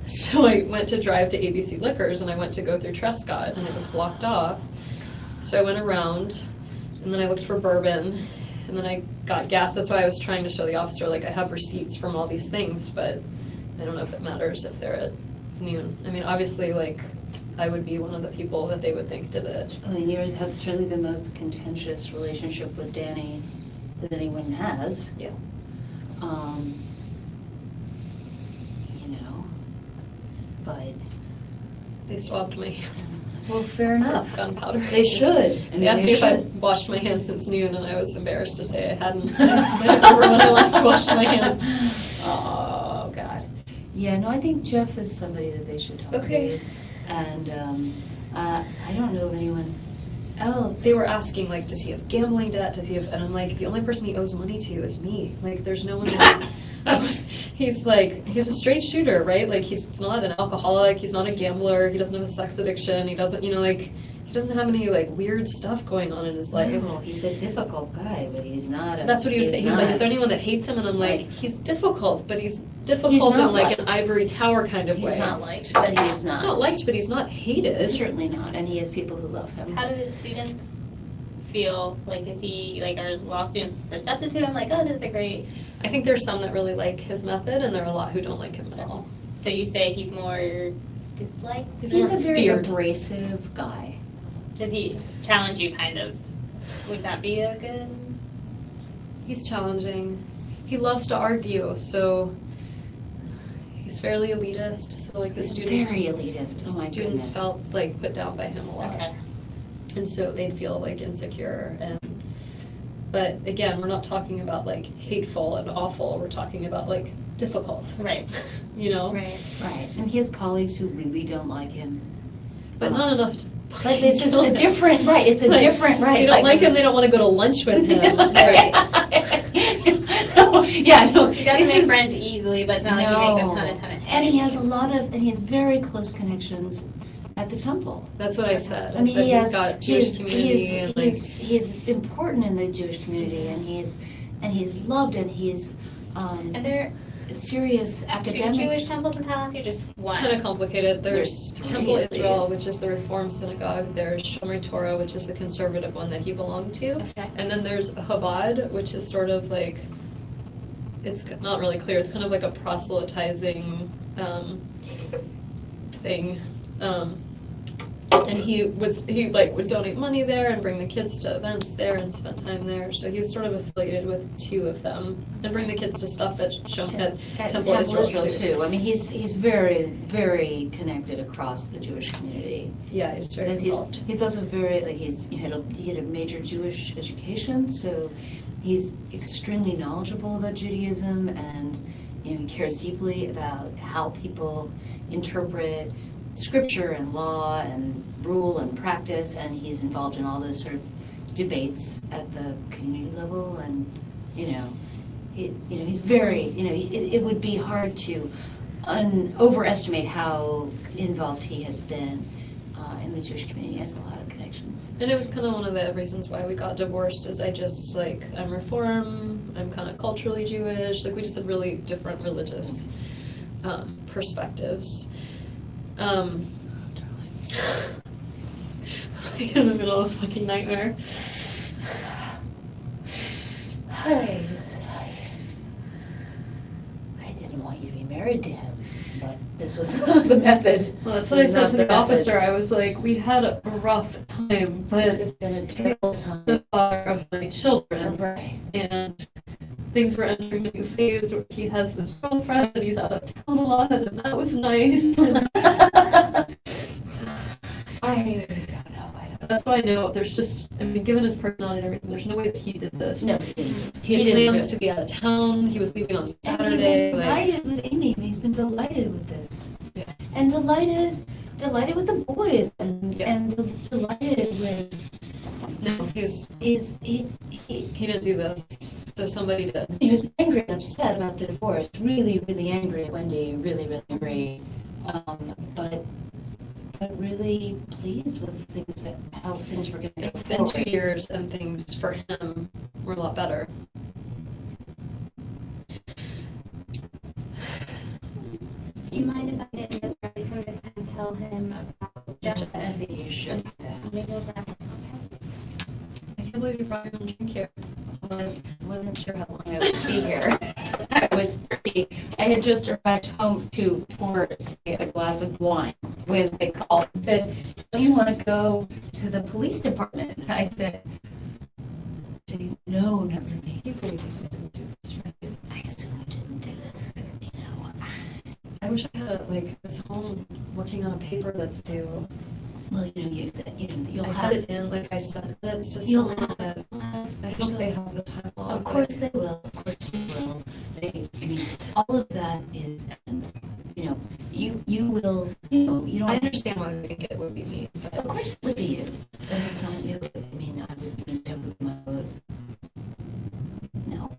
So I went to drive to ABC Liquors, and I went to go through Trescott, and it was blocked off. So I went around, and then I looked for bourbon, and then I got gas. That's why I was trying to show the officer, like, I have receipts from all these things, but I don't know if it matters if they're at noon. I mean, obviously, like, I would be one of the people that they would think did it. I mean, you have certainly the most contentious relationship with Danny that anyone has. Yeah. But, They swabbed my hands. well, fair enough. Gunpowder. They should. I mean, They asked they me if I should. washed my hands since noon, and I was embarrassed to say I hadn't. I don't remember when I last washed my hands. Oh, God. Yeah, no, I think Jeff is somebody that they should talk Okay. to. And I don't know of anyone else. They were asking, like, does he have gambling debt? Does he have, and I'm like, the only person he owes money to is me. Like, there's no one that, he's like, he's a straight shooter, right? Like, he's not an alcoholic, he's not a gambler, he doesn't have a sex addiction, he doesn't, like, he doesn't have any, like, weird stuff going on in his life. No, he's a difficult guy, but he's not a... That's what he was saying. He's like, is there not- anyone that hates him? And I'm like, he's difficult, but he's He's difficult not in like an liked. ivory tower kind of way. He's not liked, but he is He's not. not liked, but he's not hated. Certainly not, and he has people who love him. How do his students feel? Like, is he, like, are law students receptive to him? Like, oh, this is a great... I think there's some that really like his method, and there are a lot who don't like him at all. So you'd say he's more disliked? He's more a very feared. abrasive guy. Does he challenge you, kind of? Would that be a good... He's challenging. He loves to argue, so he's fairly elitist. So like the students, Very elitist, oh my students goodness. felt like put down by him a lot. Okay. And so they'd feel like insecure but again, we're not talking about like hateful and awful, we're talking about like difficult, Right. you know? Right. Right, and he has colleagues who really don't like him. But not enough to But this is kill a him. different, right, it's a Like, different, right. They don't like him, they don't want to go to lunch with him. Yeah, no. He doesn't this make is- friends easily, but it's not like he makes a ton of And he has a lot of, and he has very close connections at the temple. That's what I said. I I mean, said he he's has, got Jewish community and like, he's important in the Jewish community, and he's loved, and he's And there a serious are academic. 2 Jewish temples in Tallahassee, or just it's one? kind of complicated. There's There's 3 Temple at Israel, least. which is the Reform synagogue. There's Shomrei Torah, which is the conservative one that he belonged to. Okay. And then there's Chabad, which is sort of like it's not really clear. It's kind of like a proselytizing thing. And he would donate money there and bring the kids to events there and spend time there. So he was sort of affiliated with two of them and bring the kids to stuff at Temple Israel too. I mean, he's very, very connected across the Jewish community. Yeah, he's very involved. He's also very, like, he had a major Jewish education, so he's extremely knowledgeable about Judaism, and he cares deeply about how people interpret scripture and law and rule and practice, and he's involved in all those sort of debates at the community level, and he's very, it would be hard to overestimate how involved he has been in the Jewish community. He has a lot of connections. And it was kind of one of the reasons why we got divorced, is I'm Reform, I'm kind of culturally Jewish, we just had really different religious perspectives. I'm in the middle of a fucking nightmare. I didn't want you to be married to him, but this was the method. Well, that's what I said to the officer. I was like, we had a rough time, but This is going to take time. the father of my children, Right. and things were entering a new phase where he has this girlfriend and he's out of town a lot, and that was nice. I don't know. That's why I know there's just, given his personality and everything, there's no way that he did this. No, he didn't. He had plans to be out of town. He was leaving on Saturday. And he was delighted with Amy. He's been delighted with this. Yeah. And delighted with the boys, and Yeah. and delighted with. No, he didn't do this. So somebody did. He was angry and upset about the divorce. Really, really angry at Wendi. Really, really angry. But really pleased with how things were going to go. It's been 2 years and things for him were a lot better. Do you mind if I get Mr. Adelson and tell him about Jeff? I think you should. Maybe we'll wrap up. I can't believe you brought your own drink here. I wasn't sure how long I would be here. I had just arrived home to pour, say, a glass of wine when they called and said, "Do you want to go to the police department?" And I said, "No, not really. You really didn't do this, right? I assume I didn't do this. I wish I had this home working on a paper that's due. Well, you'll I have sent it in, I sent it to You'll someone that I hope they have the time off. Of course they will. Of course they will. All of that is, and you will. You don't. I understand why they think it would be me. But Of course it would be you. But it's not you. I would my vote. No.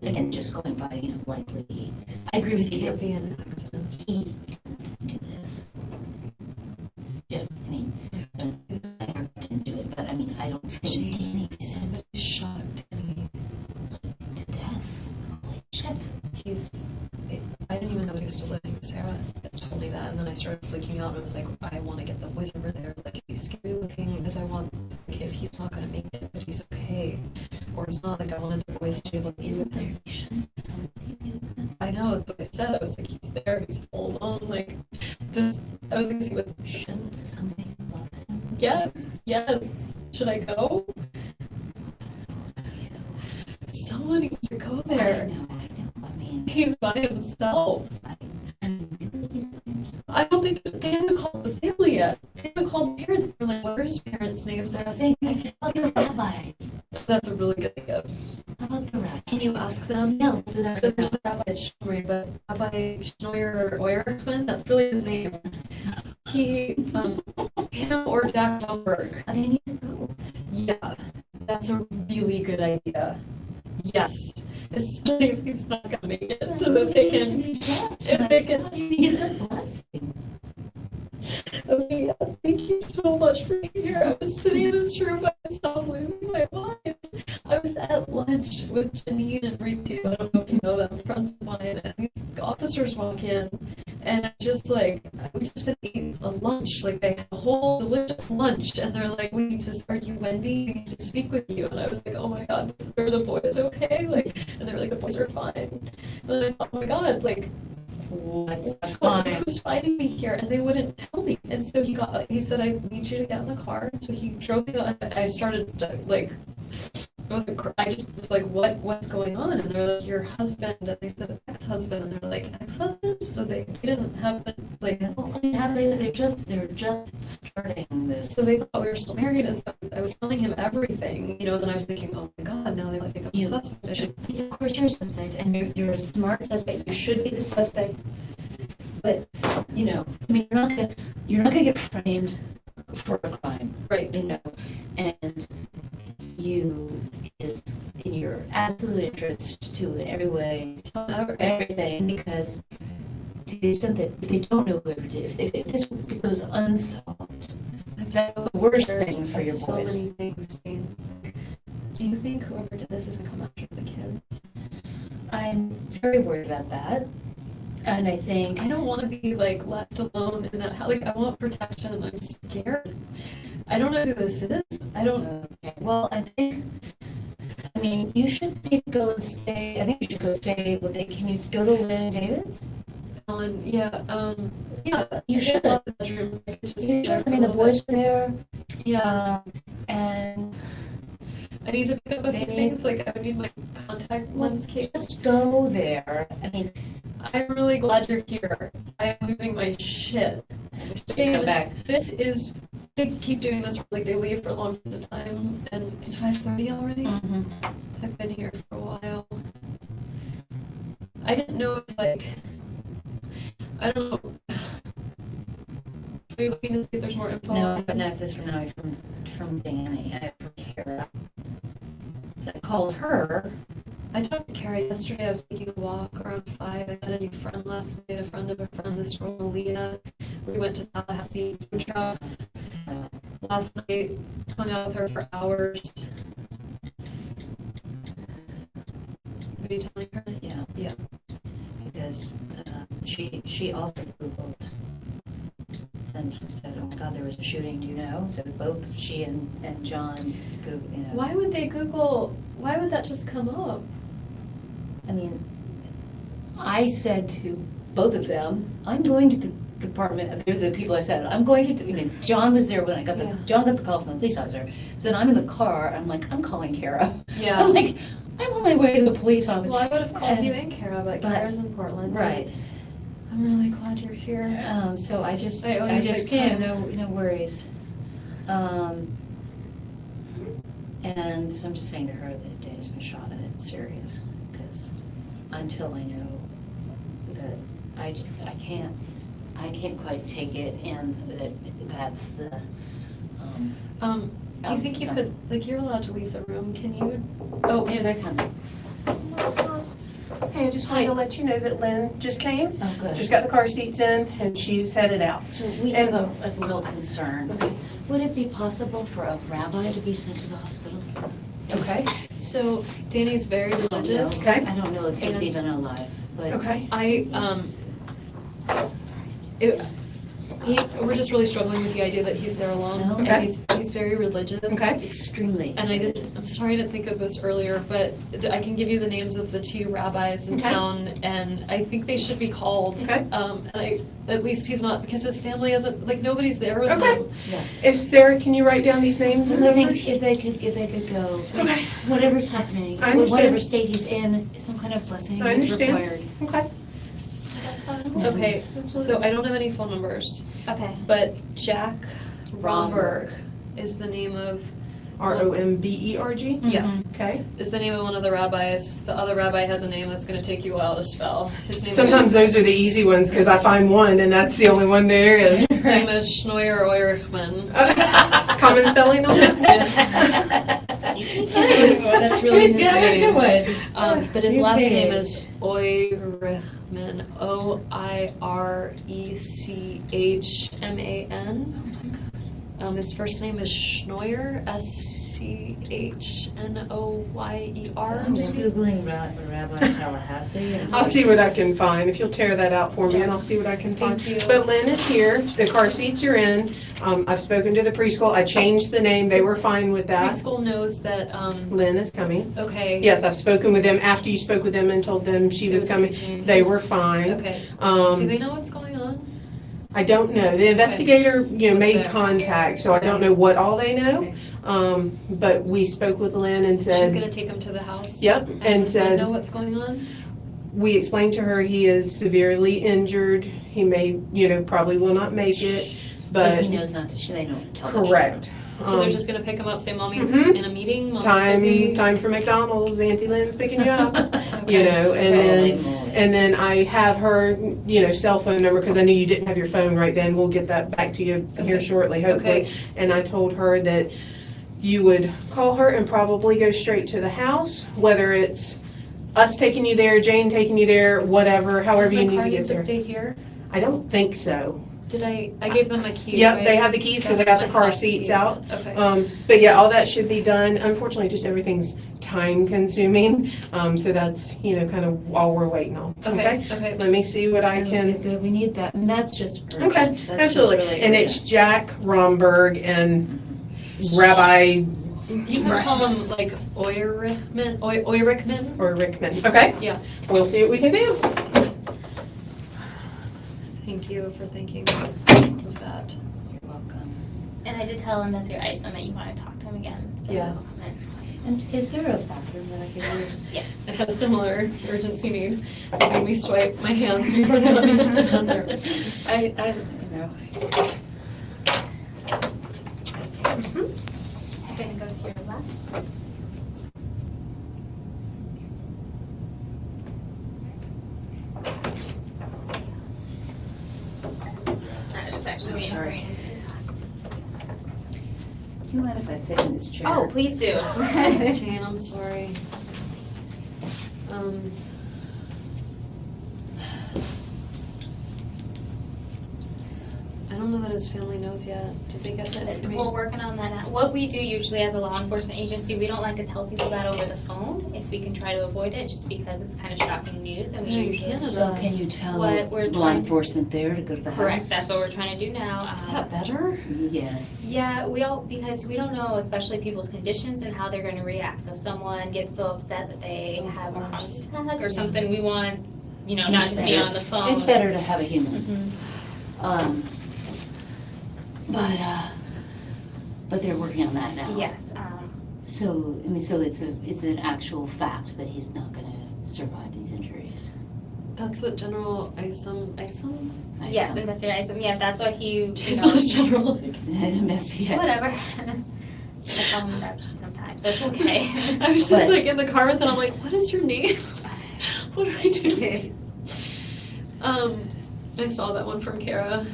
Again, just going by, likely. I agree with you. can't be an accident. He didn't do this. Yeah, I didn't do it, but I don't think Danny Somebody shot Danny to death. Holy shit. I didn't even know he was still living. Sarah told me that, and then I started freaking out, and I was like, I want to get the boys over there. He's scary looking, because I want, if he's not going to make it, but he's okay. Or it's not, I wanted the boys to be able to Isn't there somebody new? I know, that's what I said. I was like, he's there, he's all alone. I was going to see what. Shouldn't somebody loves him? Yes. Should I go? Someone needs to go there. I know. He's by himself. I don't think they haven't called the family yet. They haven't called parents. They're like, what are his parents' names? I think I thought the rabbi. That's a really good idea. How about the rabbi? Can you ask them? Yeah, we'll do that. So there's a rabbi Shomrei, but Rabbi Shomrei, that's really his name. He, him or Jack Lumberg. They need to go. Yeah, that's a really good idea. Yes, especially if he's not gonna make it, so that they can. If they can. It's a blessing. Okay, yeah, thank you so much for being here. I was sitting in this room by myself, losing my mind. I was at lunch with Janine and Ritu. I don't know if you know them, friends of mine, and these officers walk in, and we just ate a lunch, they had a whole delicious lunch, and they're like, we need to start you, Wendi, we need to speak with you. And I was like, oh my god, are the boys okay? And they were like, the boys are fine. And then I thought, oh my God, it's like, What's who's fighting me here? And they wouldn't tell me. And so he said, I need you to get in the car. So he drove me, I started like, I just was like, what's going on? And they're like, your husband. And they said, ex-husband. And they're like, ex-husband? So they didn't have the, like, they're just starting this. so they thought we were still married. And so I was telling him everything, then I was thinking, oh my God, now they think I'm a suspect. Of course you're a suspect, and you're a smart suspect. You should be the suspect. But, you're not gonna get framed for a crime. Right. And it's in your absolute interest to in every way tell everything, because to the extent that if they don't know whoever did, if this goes unsolved, that's the worst thing for your so boys. many things, Jane. Do you think whoever did this is going to come after the kids? I'm very worried about that. And I think I don't want to be like left alone in that house. Like, I want protection. I'm scared. I don't know who this is. I don't know. Okay. Well, you should maybe go and stay. I think you should go stay with it. Can you go to Lynn and David's? Ellen, yeah, You should. Lots of bedrooms. I could just You stay should. there The for a boys bit. were there. Yeah. And I need to pick up a few Maybe- things. Like, I would need my contact lens case. just go there. I'm really glad you're here. I'm losing my shit. Jane, come back. This is. They keep doing this. Like, they leave for long periods of time, and it's 5:30 already. Mm-hmm. I've been here for a while. I didn't know if, like, I don't know. Are you looking to see if there's more info? No, but not this from Danny. I have from Kara. So I called her. I talked to Carrie yesterday. I was taking a walk around 5. I got a new friend last night, a friend of a friend, this girl, Malia. We went to Tallahassee food trucks last night, hung out with her for hours. Are you telling her? Yeah. Yeah. Because she also Googled. And she said, oh my God, there was a shooting, do you know? So both she and John Googled, Why would they Google? Why would that just come up? I said to both of them, I'm going to the department, they're the people I said, I'm going to, John was there when I got Yeah. John got the call from the police officer. So then I'm in the car, I'm like, I'm calling Kara. Yeah. I'm like, I'm on my way to the police office. Well, I would have called And- you and Kara, but Kara's in Portland. Right. I'm really glad you're here. So I just I owe you big can't, time. no worries. And so I'm just saying to her that Danny's been shot and it's serious, because until I know that I can't quite take it, and that's the, Do you think you could, like, you're allowed to leave the room, can you? oh, here they're coming. Hey, I just wanted to let you know that Lynn just came, Oh, good. just got the car seats in, and she's headed out. So we have a real concern. Okay. Would it be possible for a rabbi to be sent to the hospital? Okay, So Danny's very religious. Okay. I don't know if he's And- even alive, but. okay. We're just really struggling with the idea that he's there alone. No. Okay. And he's very religious. Okay. Extremely. And I'm sorry to think of this earlier, but I can give you the names of the 2 rabbis in Okay. town, and I think they should be called. Okay. At least he's not, because his family isn't, like, nobody's there with Okay. him. If Sarah, can you write down these names? Because I think if they could go, Okay. whatever's happening, I understand. whatever state he's in, some kind of blessing I is understand. required. Okay. Okay, so I don't have any phone numbers, Okay. but Jack Romberg is the name of, Romberg? yeah, Okay. is the name of one of the rabbis. The other rabbi has a name that's going to take you a while to spell. His name Sometimes those are the easy ones, because I find one, and that's the only one there is. His name is Shomrei Torah. Common spelling on it? That's really his That was a name. good one. But his Good last page. name is Oirechman, Oirechman. His first name is Schnoyer, Thanoyer. I'm just Googling Rabbi Tallahassee. and I'll see what I can find, if you'll tear that out for me, and I'll see what I can find. Thank you. But Lynn is here, the car seats are in, I've spoken to the preschool, I changed the name, they were fine with that. Preschool knows that, Lynn is coming. okay. Yes, I've spoken with them after you spoke with them and told them she was coming. They were fine. Okay. Do they Um, know what's going on? I don't know. The investigator, Was made there? contact, so I don't know what all they know. Okay. But we spoke with Lynn and She's said, gonna take him to the house? yep, and does Lynn know said, what's going on? we explained to her he is severely injured. He may, probably will not make it, But but he knows not to, they don't tell the correct. So they're Um, just gonna pick him up, say mommy's Mhm. in a meeting, mommy's busy? time for McDonald's, Auntie Lynn's picking you up, Okay. and Holy then, moly. and then I have her, cell phone number, because I knew you didn't have your phone right then. We'll get that back to you here Okay. shortly, hopefully. Okay. And I told her that you would call her and probably go straight to the house, whether it's us taking you there, Jane taking you there, whatever, however you Does need my car to need get to there. stay here? I don't think so. Did I gave them my keys, Yep, right? they have the keys because I That's got the my car house seats key. out. Okay. But yeah, all that should be done. Unfortunately, just everything's time consuming. So that's, kind of all we're waiting on. Okay, okay. Let me see what I So, can. good, we need that, and that's just urgent. Okay, That's just absolutely. really And it's urgent. Jack Romberg and Rabbi You can call him like Oirickman? or Rickman. Okay? Yeah. We'll see what we can do. Thank you for thinking of that. You're welcome. And I did tell Mr. Isom that you want to talk to him again. So Yeah. And is there a bathroom that I could use? Yes. I have a similar urgency need. Making me swipe my hands before they let me use the bathroom. I, You're going to go to your left. I just actually made sorry. Do you mind if I sit in this chair? Oh, please do. Jane, I'm sorry. I don't know that his family knows yet. Did they get that We're information? working on that now. What we do usually as a law enforcement agency, we don't like to tell people that over the phone if we can try to avoid it, just because it's kind of shocking news, and we They're in usually. Canada. So can you tell What we're law trying- enforcement there to go to the house? Correct, that's what we're trying to do now. Is that better? Yes. Yeah, because we don't know, especially people's conditions and how they're going to react. So if someone gets so upset that they have a heart attack or something, we want, not It's just be better. on the phone. It's better to have a human. Mhm. But they're working on that now. Yes. So, so it's an actual fact that he's not gonna survive these injuries. That's what General Isom. Yes, Mr. Isom. Yeah, that's what he. He's not a general. Investigate. Whatever. I call him Reggie sometimes, so it's okay. I was just But- like in the car with it. I'm like, what is your name? What do I do? I saw that one from Kara.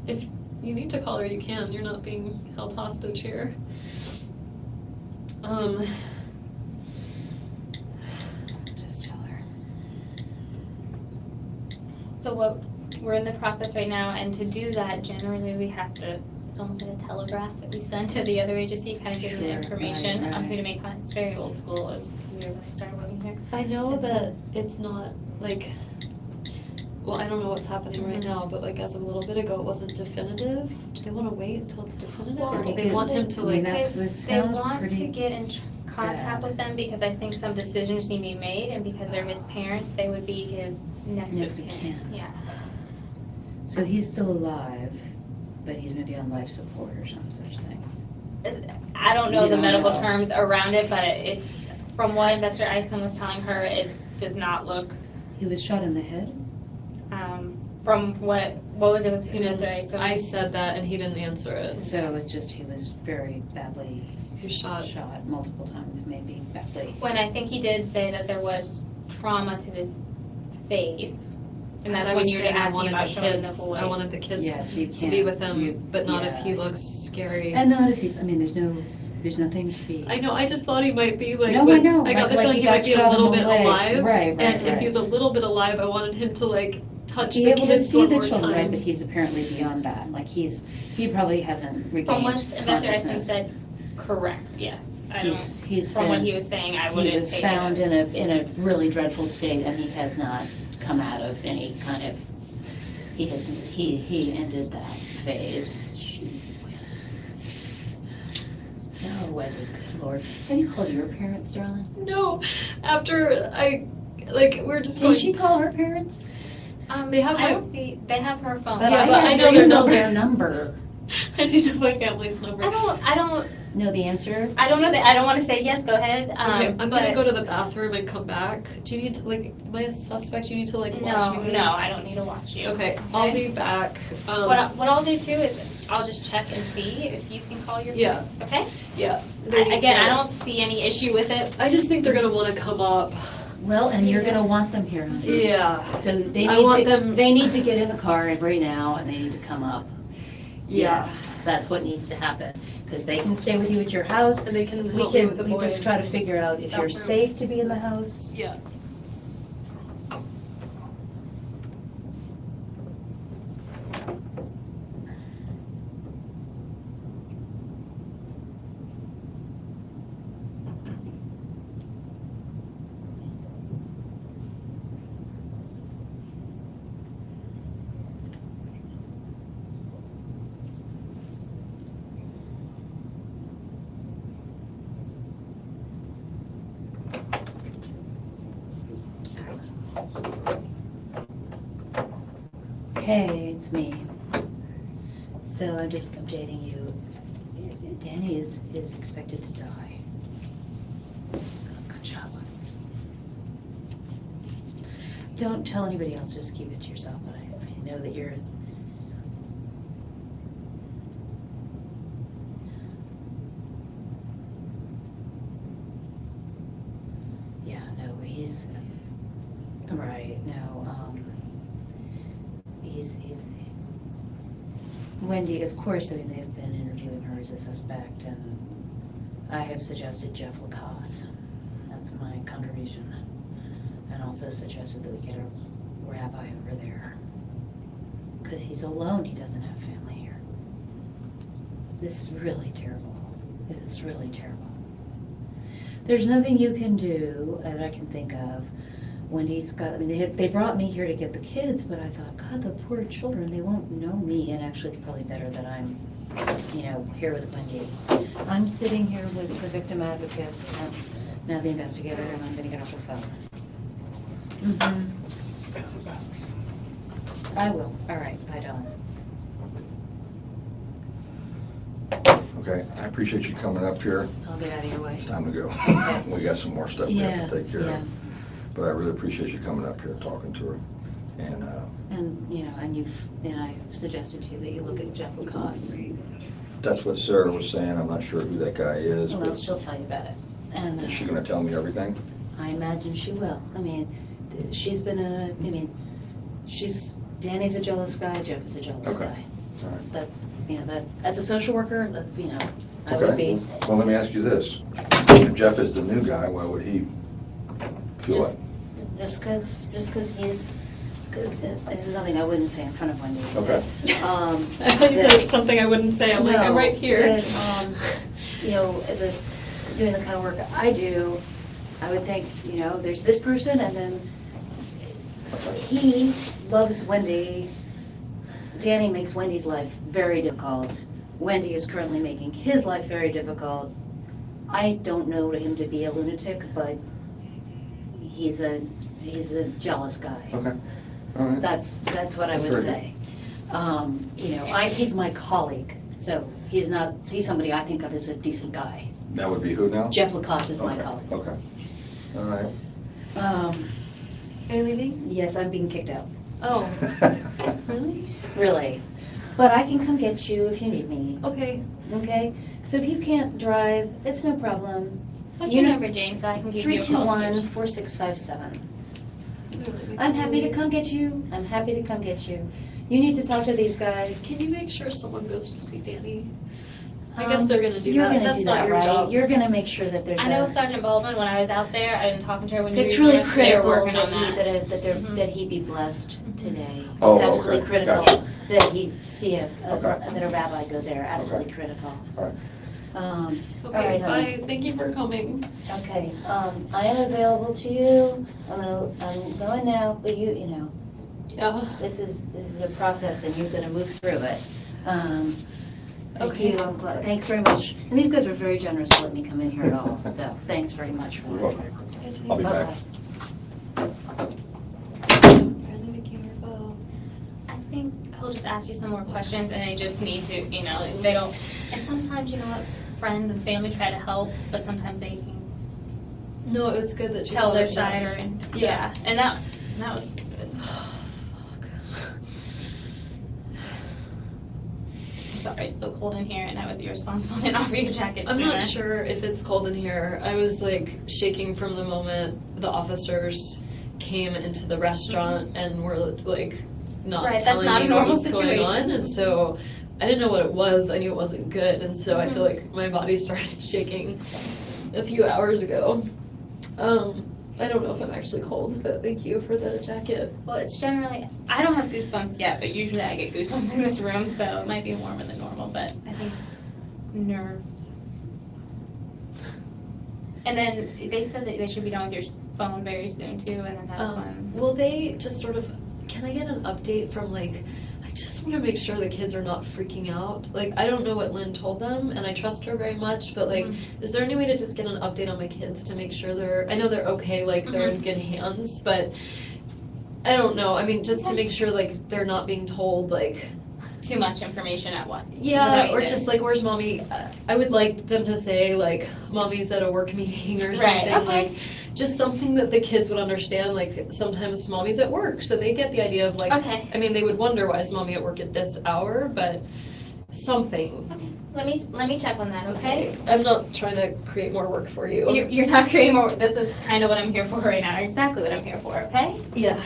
If you need to call her, you can. You're not being held hostage here. Just tell her. So what we're in the process right now, and to do that, generally we have to. It's almost like a telegraph that we send to the other agency, kind of giving Sure, them information right, on who right. to make contact. It's very old school, as we were when I started working here. I know that it's not like. Well, I don't know what's happening right now, but like as of a little bit ago, it wasn't definitive. Do they want to wait until it's definitive, or do they want him to like? That's what They sounds want to pretty. get in contact with them because I think some decisions need to be made, and because they're his parents, they would be his next Next of of kin. kin. Yeah. So he's still alive, but he's maybe on life support or some such thing. I don't know You the don't medical know. terms around it, but it's from what Investor Isom was telling her, it does not look. He was shot in the head? From what was it with He didn't- Investor Isom? I said that and he didn't answer it. So it's just he was very badly He shot. shot multiple times, maybe badly. When I think he did say that there was trauma to his face, and that's I when was you were saying I asking wanted about the showing the kids. boy. I wanted the kids Yes, you to be can't. with him, but not if he yeah. looks scary. And not if he's, there's nothing to be. I know. I just thought he might be like. No, but I know. I got the like feeling he he might got be a shot little in the bit leg. alive. Right, And if he was a little bit alive, I wanted him to like touch be the able to kids see one the more children, right? time. But he's apparently beyond that. Like he probably hasn't regained From what Investor Isom consciousness. said, Correct, yes. He's From what been- he was saying, I wouldn't He was say found that. in a really dreadful state, and he has not come out of any kind of, he ended that phase. Oh, Wendi, good Lord. Have you called your parents, darling? No, after we're just Did going. she call her parents? They have I my. don't see, they have her phone. Yeah, but I know their number. their number. I do know my family's number. I don't Know the answer? know that, I don't want to say yes, go ahead. Okay, I'm but gonna go to the bathroom and come back. Do you need to am I a suspect? You need to watch me. No, I don't need to watch you. Okay, I'll be back. What I'll do too is I'll just check and see if you can call your Yeah. parents, okay? Yeah. they need Again, to- I don't see any issue with it. I just think they're gonna want to come up. Well, and you're gonna want them here, honey. Yeah. So they I want need to, them- they need to get in the car right now, and they need to come up. Yeah. Yes, that's what needs to happen, because they can stay with you at your house. And they can We help me can, with the we boys. just try to figure out if you're Bathroom. safe to be in the house. Yeah. Hey, it's me. So I'm just updating you. Danny is expected to die of gunshot wounds. Don't tell anybody else, just keep it to yourself, but I know that you're... Yeah, no, he's... Right, no, he's Wendi, of course, I mean, they've been interviewing her as a suspect, and I have suggested Jeff Lacasse. That's my contribution. And also suggested that we get a rabbi over there. Because he's alone, he doesn't have family here. This is really terrible. It's really terrible. There's nothing you can do that I can think of. Wendy's got, I mean, they brought me here to get the kids, but I thought, God, the poor children, they won't know me, and actually it's probably better that I'm, here with Wendi. I'm sitting here with the victim advocate, and now the investigator, and I'm gonna get off the phone. I will, all right, bye, Dawn. Okay, I appreciate you coming up here. I'll get out of your way. It's time to go. Okay. We got some more stuff we have to take care Yeah. of. But I really appreciate you coming up here and talking to her. And, And I've suggested to you that you look at Jeff Lacasse. that's what Sarah was saying. I'm not sure who that guy is, Well, but she'll tell you about it. And is she gonna tell me everything? I imagine she will. I mean, she's been Danny's a jealous guy, Jeff is a jealous Okay. guy. All right. That, as a social worker, I would Okay, be. well, let me ask you this. If Jeff is the new guy, why would he feel Just- like? Just because because this is something I wouldn't say in front of Wendi. Okay. I thought you said something I wouldn't say. I'm like, I'm right here. As doing the kind of work I do, I would think, there's this person, and then he loves Wendi. Danny makes Wendy's life very difficult. Wendi is currently making his life very difficult. I don't know him to be a lunatic, but he's a jealous guy. Okay, all right. That's what I That's would very say. He's my colleague, so he's somebody I think of as a decent guy. That would be who now? Jeff Lacasse is my Okay, colleague. Okay, all right. Are you leaving? Yes, I'm being kicked out. Oh, Really? Really. But I can come get you if you need me, okay. okay? So if you can't drive, it's no problem. What's You your know- number, Jane, so I can give you a call? 321-4657. I'm happy to come get you. I'm happy to come get you. You need to talk to these guys. Can you make sure someone goes to see Danny? I guess they're gonna do You're that. gonna That's do not that, your right? job. You're gonna make sure that there's I know a... Sergeant Baldwin, when I was out there, I've been talking to her when you It's were really there, they were critical working that on that. that he be blessed today. Oh, It's absolutely okay. critical Gotcha. that he see Okay. that a rabbi go there. Absolutely critical. All right. All Okay, right, honey. bye. Thank you for coming. Okay, I am available to you. I'm going now, but you know, Yeah. this is a process and you're gonna move through it. Thank Okay. you. I'm glad. Thanks very much. And these guys were very generous to let me come in here at all, so thanks very much for You're that. welcome. I'll be back. Finally became your beau. I think he'll just ask you some more questions and they just need to, they don't, and sometimes, what, friends and family try to help, but sometimes they can No, it's good that she tell their followed side up. yeah, and that was good. Sorry, it's so cold in here and I was irresponsible and offer you a jacket I'm sooner. not sure if it's cold in here. I was like shaking from the moment the officers came into the restaurant and were like not Right, that's telling not a me what normal was going on, situation. and so I didn't know what it was. I knew it wasn't good, and so I feel like my body started shaking a few hours ago. I don't know if I'm actually cold, but thank you for the jacket. Well, it's generally, I don't have goosebumps yet, but usually I get goosebumps in this room, so it might be warmer than normal, but I think nerves. And then they said that they should be done with your phone very soon too, and then that's when. Will they just sort of, can I get an update from I just want to make sure the kids are not freaking out. I don't know what Lynn told them, and I trust her very much, but is there any way to just get an update on my kids to make sure I know they're okay, they're in good hands, but I don't know. I mean, just to make sure they're not being told Too much information at once. yeah, or just where's mommy? I would like them to say mommy's at a work meeting or something, Right, okay. Just something that the kids would understand. Sometimes mommy's at work, so they get the idea of Okay. I mean, they would wonder why is mommy at work at this hour, but something. Okay, let me check on that, okay? I'm not trying to create more work for you. You're not creating more, this is kind of what I'm here for right now, exactly what I'm here for, okay? Yeah.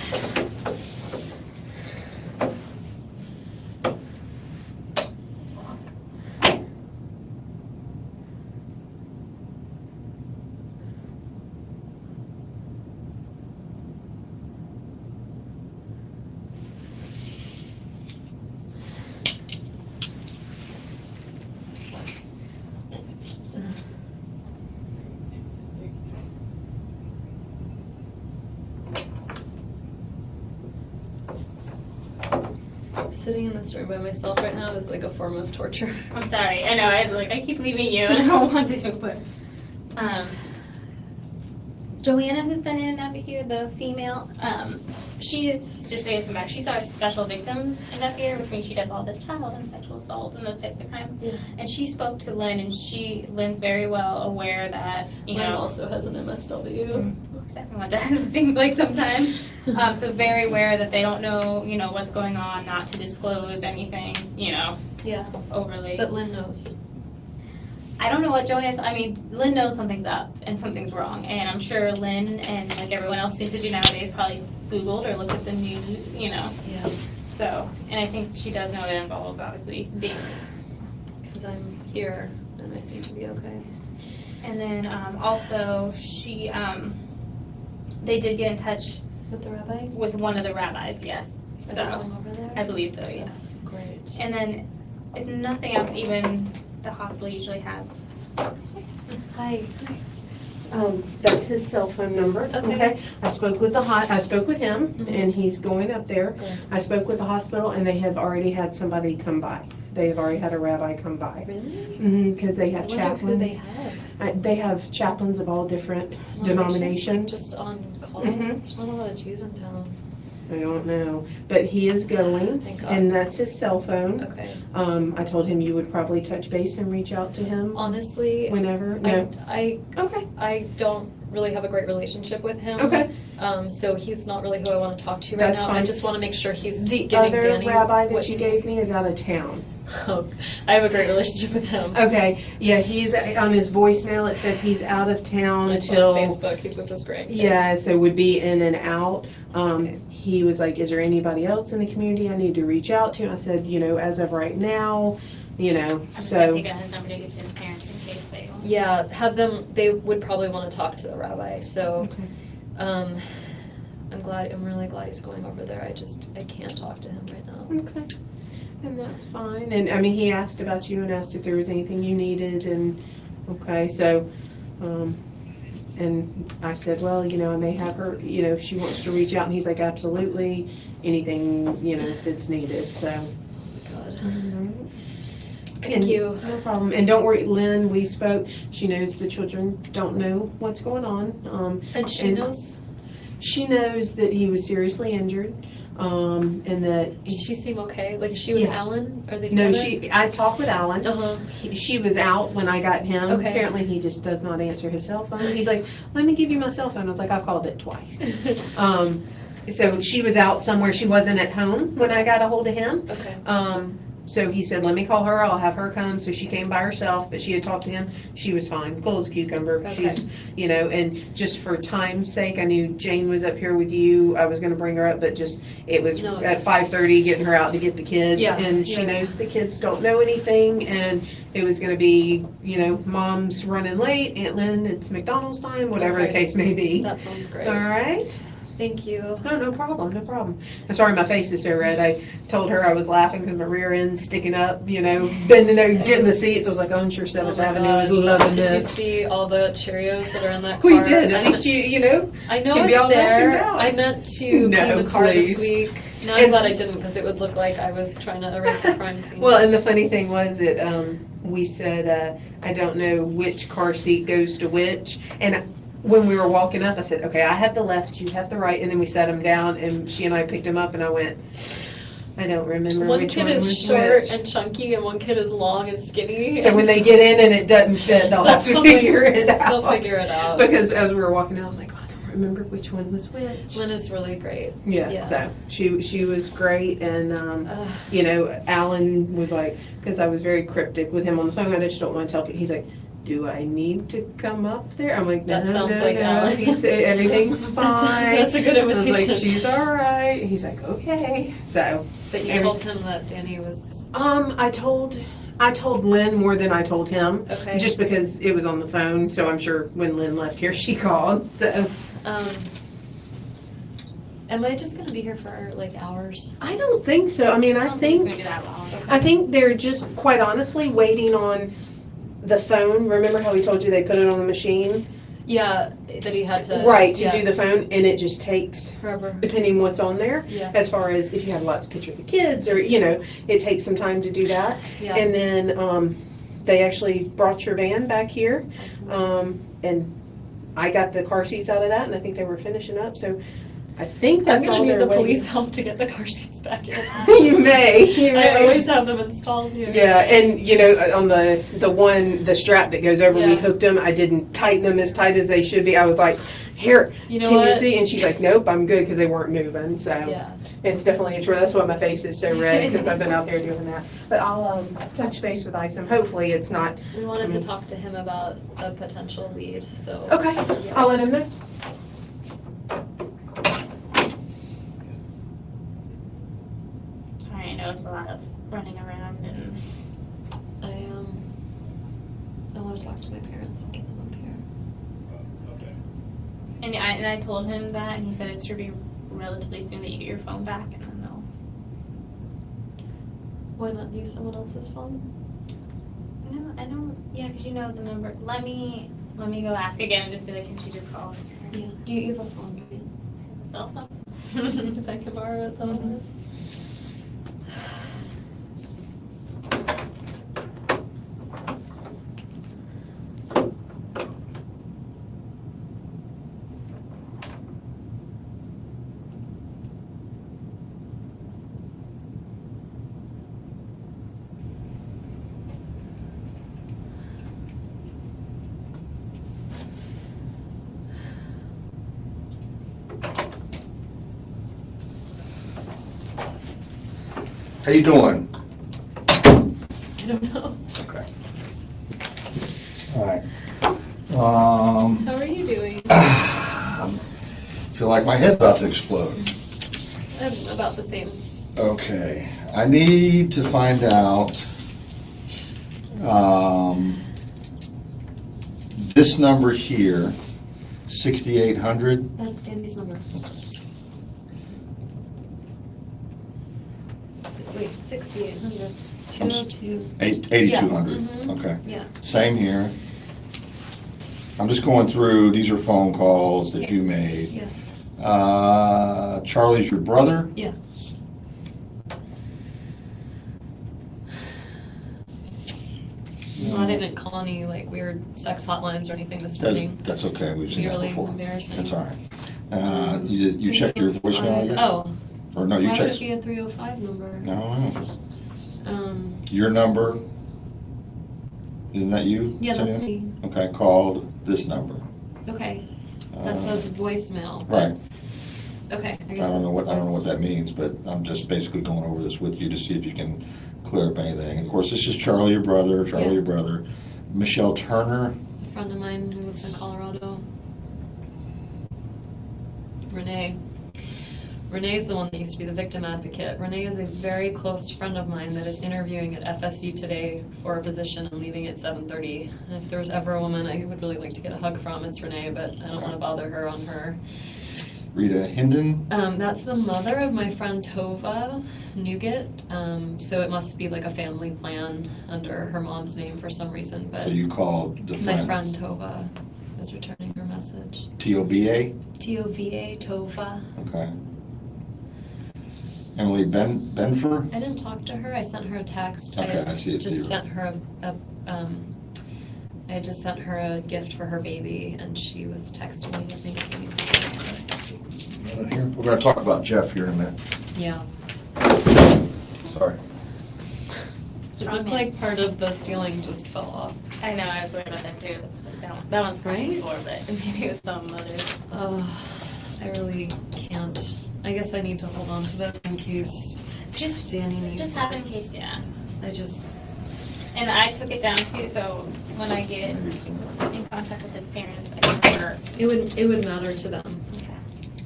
Sitting in this room by myself right now is a form of torture. I'm sorry, I know, I keep leaving you and I don't want to, but, Joanna, who's been in and out of here, the female, she is, just to get some back, she's our special victims investigator, which means she does all the child and sexual assault and those types of crimes. Yeah. And she spoke to Lynn, and Lynn's very well aware that, Mine also has an MSW. Everyone does, it seems like sometimes. So very aware that they don't know, what's going on, not to disclose anything, Yeah, overly. but Lynn knows. I don't know what Joanna's, Lynn knows something's up and something's wrong. And I'm sure Lynn and everyone else seems to do nowadays probably Googled or looked at the news, Yeah. So, and I think she does know it involves obviously dating. Because I'm here and I seem to be okay. And then also they did get in touch With the rabbi? with one of the rabbis, yes. Are they So going over there? I believe so, yes. That's great. And then, if nothing else, even the hospital usually has. Hi. That's his cell phone number. Okay. I spoke with him, and he's going up there. Good. I spoke with the hospital, and they have already had somebody come by. They've already had a rabbi come by. Really? Because they have I wonder who they chaplains. have. They have chaplains of all different denominations. Just on call? Mhm. There's not a lot of Jews in town. I don't know, but he is going, Thank God. and that's his cell phone. Okay. I told him you would probably touch base and reach out to him Honestly, whenever. No. Okay. I don't really have a great relationship with him. Okay. So he's not really who I want to talk to right That's now. I fine. just want to make sure he's The giving other Danny rabbi what that you he gave needs. me is out of town. Oh, I have a great relationship with him. Okay, yeah, he's on his voicemail. It said he's out of town I saw till on Facebook. He's with his great. yeah, so would be in and out. Okay. He was like, "Is there anybody else in the community I need to reach out to?" I said, "As of right now, I'm just gonna so take out his number to give to his parents in case they don't. Yeah, have them. They would probably want to talk to the rabbi. So, okay. I'm really glad he's going over there. I can't talk to him right now. Okay. And that's fine. And, I mean, he asked about you and asked if there was anything you needed, and, okay, so, and I said, well, you know, I may have her, you know, if she wants to reach out, and he's like, absolutely, anything, you know, that's needed, so. God. Thank Thank you. No problem. And don't worry, Lynn, we spoke, she knows the children don't know what's going on. And she knows? She knows that he was seriously injured, and that. Did she seem okay? Like, is she with Yeah. Alan? Are they No, together? I talked with Alan. Uh-huh. She was out when I got him. Okay. Apparently he just does not answer his cell phone. He's like, let me give you my cell phone. I was like, I've called it twice. So she was out somewhere. She wasn't at home when I got a hold of him. Okay. So he said, let me call her. I'll have her come. So she came by herself, but she had talked to him. She was fine. Cool as a cucumber. Okay. She's, you know, and just for time's sake, I knew Jane was up here with you. I was going to bring her up, but just, it was No, at it's- 5:30 getting her out to get the kids. Yeah, And she yeah. knows the kids don't know anything. And it was going to be, you know, mom's running late. Aunt Lynn, it's McDonald's time, whatever the Okay. case may be. That sounds great. All right. Thank you. No, no problem, no problem. I'm sorry my face is so red. I told her I was laughing because my rear end's sticking up, you know, bending over, getting the seats. I was like, oh, I'm sure 7th my Avenue God. is loving Did you this. see all the Cheerios that are in that car? We did. At I least you know. know can be it's all wrapped there. around. I meant to No, clean the car please. this week. Now I'm And- glad I didn't, because it would look like I was trying to erase a crime scene. Well, and the funny thing was that we said, I don't know which car seat goes to which. And when we were walking up, I said, okay, I have the left, you have the right. And then we sat them down, and she and I picked them up, and I went, I don't remember one which kid one is was short which. and chunky, and one kid is long and skinny. So when they get in and it doesn't fit, they'll have to They'll figure it out. They'll figure it out. Because as we were walking out, I was like, oh, I don't remember which one was which. Lynn is really great. Yeah, so she was great, and you know, Alan was like, because I was very cryptic with him on the phone, I just don't want to tell people. He's like, do I need to come up there? I'm like, no, That sounds no, like no. Alan. He said everything's fine. That's a good I was invitation. like, she's all right. He's like, okay. So But you told him that Danny was I told Lynn more than I told him. okay. Just because it was on the phone, so I'm sure when Lynn left here, she called. So Am I just gonna be here for like hours? I don't think so. I mean, I it's think gonna be that long. I think they're just quite honestly waiting on the phone. Remember how we told you they put it on the machine? Yeah, that he had to. Right, to yeah, do the phone, and it just takes, forever. depending what's on there, Yeah, as far as if you have lots of pictures of the kids, or, you know, it takes some time to do that. yeah. And then they actually brought your van back here, Awesome. and I got the car seats out of that, and I think they were finishing up, so I think I'm that's all gonna need they're the police waiting. help to get the car seats back in. You may. I always have them installed here. Yeah, and you know, on the strap that goes over, we Yeah. hooked them. I didn't tighten them as tight as they should be. I was like, here, You know can what? you see? And she's like, nope, I'm good, because they weren't moving. So Yeah. it's definitely a chore. That's why my face is so red, because I've been out there doing that. But I'll touch base with Isom. Hopefully it's not. We wanted to talk to him about a potential lead, so. Okay, Yeah. I'll let him know. Sorry, I know it's a lot of running around and. I want to talk to my parents and get them up here. And I told him that, and he said it should be relatively soon that you get your phone back, and then they'll. Why not use someone else's phone? I know, yeah, because you know the number. Let me go ask again and just be like, can she just call Yeah. Do you have a phone? the cell phone? If I could borrow it, though. How you doing? I don't know. Okay. All right. How are you doing? I feel like my head's about to explode. I'm about the same. Okay, I need to find out, this number here, 6800, That's Danny's number. Wait, 6,800. I'm 202. 8,200, Mhm. okay. Yeah. Same here. I'm just going through, these are phone calls that you made. Yeah. Charlie's your brother? Yeah. Well, I didn't call any like weird sex hotlines or anything this morning. That's okay, we've seen that Really before. embarrassing. That's all right. You checked your voicemail yet? Oh. Or no, you Why would checked? it be a 305 number? No. Yeah, Your number, isn't that you? that's Sonia? me. Okay, called this number. Okay. That says voicemail. Right. Okay. I don't know what that means, but I'm just basically going over this with you to see if you can clear up anything. And of course, this is Charlie, your brother. Yeah. Your brother. Michelle Turner. A friend of mine who lives in Colorado. Renee. Renee's the one that used to be the victim advocate. Renee is a very close friend of mine that is interviewing at FSU today for a position and leaving at 7:30. And if there was ever a woman I would really like to get a hug from, it's Renee, but I don't want to bother her on her. Rita Hinden. That's the mother of my friend Tova Nugget. So it must be like a family plan under her mom's name for some reason. But So you called the friend. my friend Tova is returning her message. TOBA? TOVA, Tova. Okay. Emily Benfer? I didn't talk to her. I sent her a text. Okay, I see it. Just sent her I just sent her a gift for her baby, and she was texting me. I think. Here. We're going to talk about Jeff here in a minute. Yeah. Sorry. It looked like part of the ceiling just fell off. I know, I was worried about that too. That one's Right? right before, but maybe it was some others. I really can't. I guess I need to hold on to this in case Danny needs Just it. have in case, yeah. And I took it down too, so when I get in contact with his parents, I can start. It would matter to them Okay.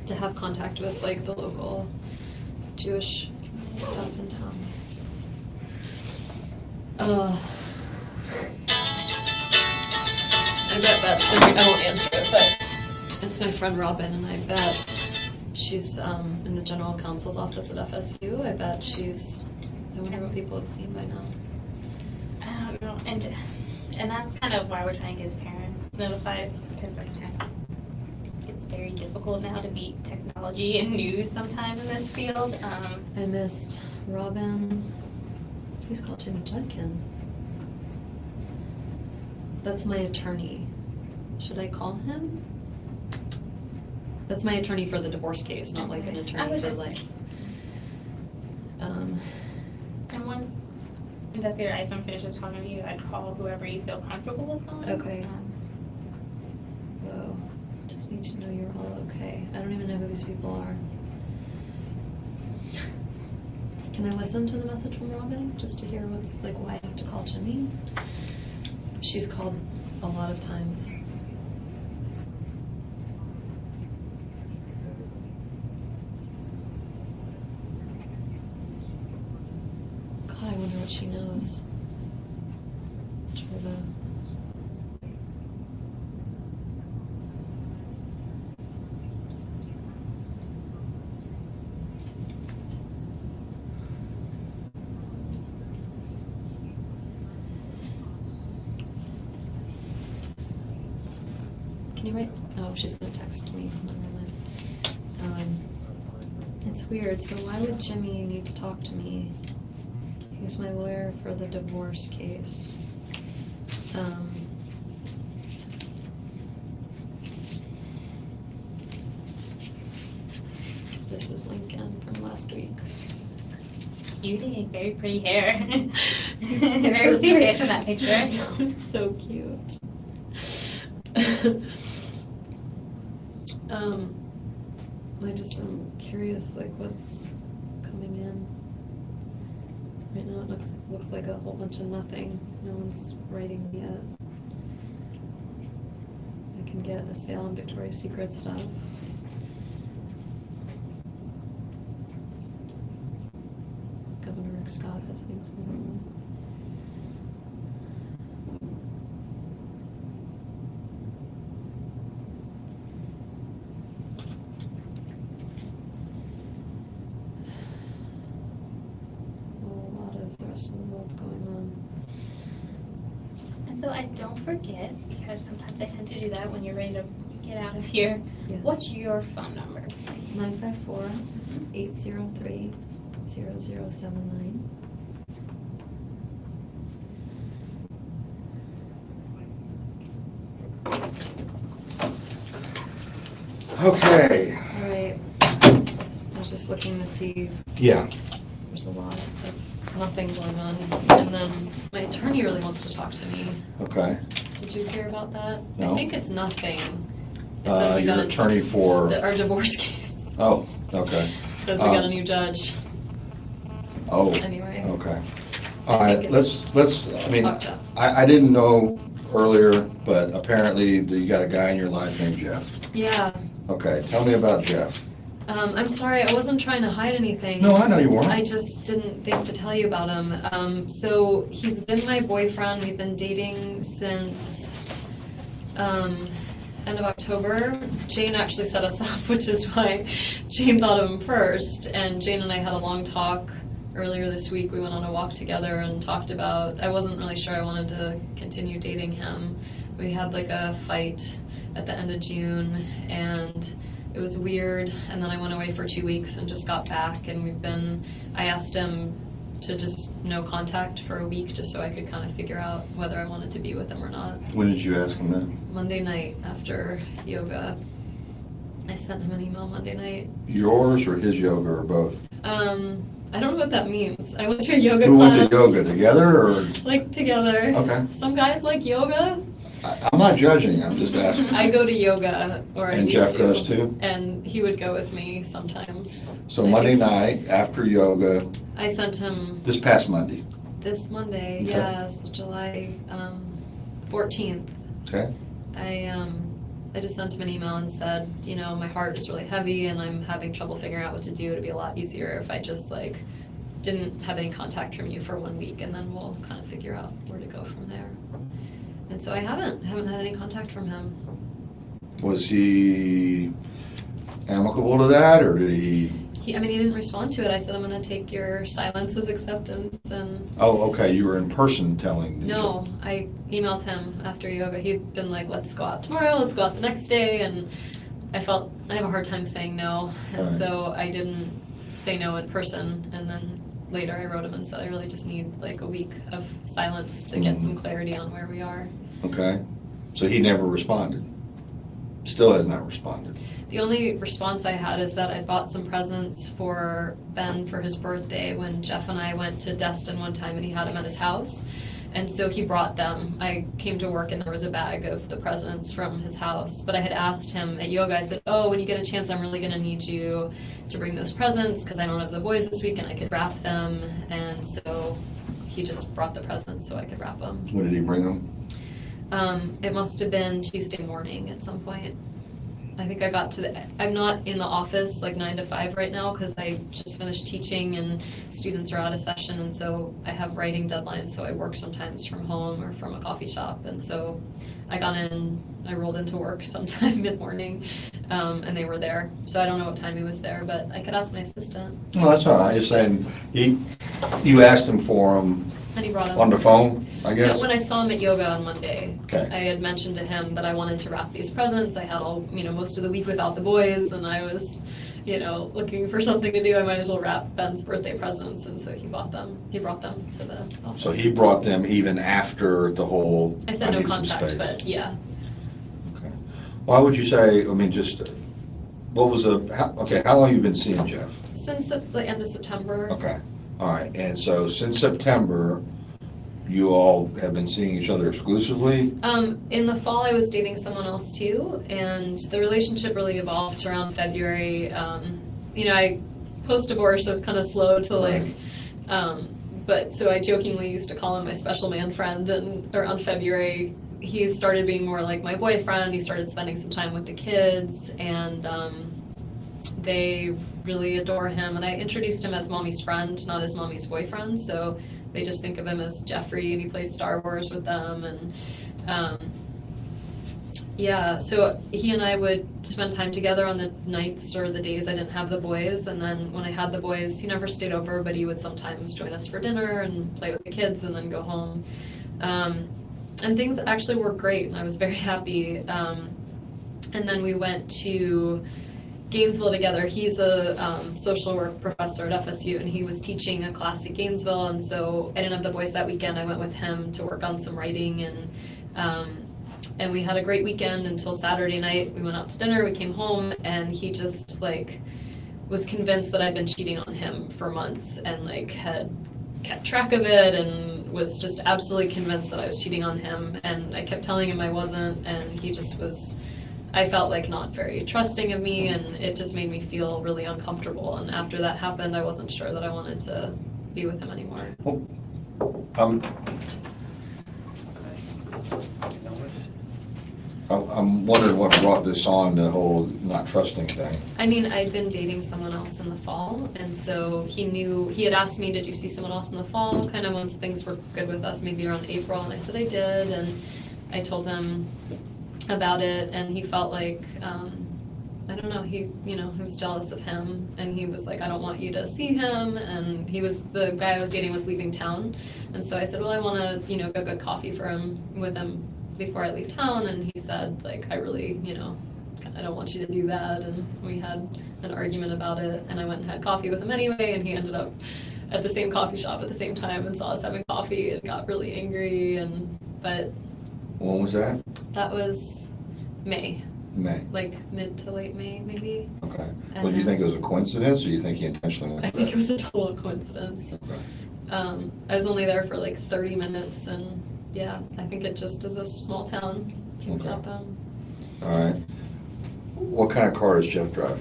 to have contact with like the local Jewish stuff in town. I bet that's I won't answer it, but it's my friend Robin, and I bet she's in the general counsel's office at FSU. I bet I wonder what people have seen by now. I don't know, and that's kind of why we're trying to get his parents notified, because it's very difficult now to beat technology and news sometimes in this field. I missed Robin. Please call Jimmy Judkins. That's my attorney. Should I call him? That's my attorney for the divorce case, not like an I attorney would for just- like. And once Investigator Eisman finishes talking to you, I'd call whoever you feel comfortable with calling. Okay. Whoa. Just need to know you're all okay. I don't even know who these people are. Can I listen to the message from Robin just to hear what's like why I have to call Jimmy? She's called a lot of times. God, I wonder what she knows. Try the. Can you write? Oh, she's gonna text me. Never mind. It's weird. So why would Jimmy need to talk to me? He's my lawyer for the divorce case. This is Lincoln from last week. You think very pretty hair. Very serious in that picture. It's so cute. I just am curious, like what's coming in. Right now it looks like a whole bunch of nothing. No one's writing yet. I can get a sale on Victoria's Secret stuff. Governor Rick Scott has things going on. And so I don't forget, because sometimes I tend to do that when you're ready to get out of here. Yeah. What's your phone number? 954-803-0079. Okay, All right. I was just looking to see. yeah, There's a lot of nothing going on. And then my attorney really wants to talk to me. okay. Did you hear about that? No. I think it's nothing. It says we Your got attorney for, our divorce case. oh, okay. It says we got a new judge. Oh, Anyway. okay. I All right, think let's, I mean, Talk to. I didn't know earlier, but apparently you got a guy in your life named Jeff. Yeah. Okay, tell me about Jeff. I'm sorry, I wasn't trying to hide anything. No, I know you weren't. I just didn't think to tell you about him. So he's been my boyfriend. We've been dating since end of October. Jane actually set us up, which is why Jane thought of him first. And Jane and I had a long talk earlier this week. We went on a walk together and talked about, I wasn't really sure I wanted to continue dating him. We had like a fight at the end of June, and it was weird. And then I went away for 2 weeks and just got back, and I asked him to just no contact for a week, just so I could kind of figure out whether I wanted to be with him or not. When did you ask him that? Monday night after yoga. I sent him an email Monday night. Yours or his yoga or both? I don't know what that means. I went to a yoga Who class. went to yoga, together or? Like together. Okay. Some guys like yoga. I'm not judging, I'm just asking. I go to yoga, or I And used Jeff to. goes too? And he would go with me sometimes. So I Monday think night after yoga, I sent him this past Monday, this Monday. Okay. Yes, July 14th. okay? I just sent him an email and said, you know, my heart is really heavy and I'm having trouble figuring out what to do. It'd be a lot easier if I just like didn't have any contact from you for 1 week, and then we'll kind of figure out where to go from there. And so I haven't had any contact from him. Was he amicable to that, or did he? He didn't respond to it. I said, I'm going to take your silence as acceptance. And Oh, okay, you were in person telling. no, I emailed him after yoga. He'd been like, let's go out tomorrow, let's go out the next day. And I felt I have a hard time saying no. And Right. so I didn't say no in person. And then later I wrote him and said, I really just need like a week of silence to get some clarity on where we are. Okay, so he never responded? Still has not responded? The only response I had is that I bought some presents for Ben for his birthday when Jeff and I went to Destin one time and he had them at his house. And so he brought them. I came to work and there was a bag of the presents from his house. But I had asked him at yoga, I said, oh, when you get a chance, I'm really going to need you to bring those presents because I don't have the boys this week and I could wrap them. And so he just brought the presents so I could wrap them. When did he bring them? It must have been Tuesday morning at some point. I think I got to I'm not in the office like 9 to 5 right now because I just finished teaching and students are out of session, and so I have writing deadlines, so I work sometimes from home or from a coffee shop. And so I got in, I rolled into work sometime mid-morning, and they were there. So I don't know what time he was there, but I could ask my assistant. No, that's all right, just saying, you asked him for them And he brought him. on the phone, I guess? When I saw him at yoga on Monday, Okay. I had mentioned to him that I wanted to wrap these presents. I had most of the week without the boys, and I was, looking for something to do. I might as well wrap Ben's birthday presents, and so he brought them. He brought them to the office. So he brought them even after the whole. I said no need some contact, space. but yeah. Okay. Why would you say, what was how long have you been seeing Jeff? Since the end of September. Okay, all right, and so since September, you all have been seeing each other exclusively? In the fall, I was dating someone else too, and the relationship really evolved around February. I post-divorce, I was kind of slow to but so I jokingly used to call him my special man friend, and around February, he started being more like my boyfriend. He started spending some time with the kids, and they really adore him. And I introduced him as mommy's friend, not as mommy's boyfriend, so they just think of him as Jeffrey, and he plays Star Wars with them. And so he and I would spend time together on the nights or the days I didn't have the boys. And then when I had the boys, he never stayed over, but he would sometimes join us for dinner and play with the kids and then go home. And things actually were great, and I was very happy. And then we went to Gainesville together. He's a social work professor at FSU, and he was teaching a class at Gainesville, and so I didn't have the voice that weekend. I went with him to work on some writing, and we had a great weekend until Saturday night. We went out to dinner, we came home, and he just like was convinced that I'd been cheating on him for months, and like had kept track of it, and was just absolutely convinced that I was cheating on him. And I kept telling him I wasn't, and he just was, I felt like not very trusting of me, and it just made me feel really uncomfortable. And after that happened, I wasn't sure that I wanted to be with him anymore. I'm wondering what brought this on, the whole not trusting thing. I mean, I'd been dating someone else in the fall, and so he knew, he had asked me, did you see someone else in the fall, kind of once things were good with us, maybe around April, and I said I did, and I told him about it, and he felt like, I don't know, he was jealous of him, and he was like, I don't want you to see him, and the guy I was dating was leaving town, and so I said, well, I want to, go get coffee with him before I leave town, and he said, like, I really, I don't want you to do that, and we had an argument about it, and I went and had coffee with him anyway, and he ended up at the same coffee shop at the same time and saw us having coffee and got really angry, but... When was that? That was May. May. Like mid to late May, maybe. Okay. And Well, do you think it was a coincidence, or do you think he intentionally went I for think that? it was a total coincidence. Okay. I was only there for like 30 minutes, and yeah, I think it just is a small town. Things Okay. happen. All right. What kind of car does Jeff drive?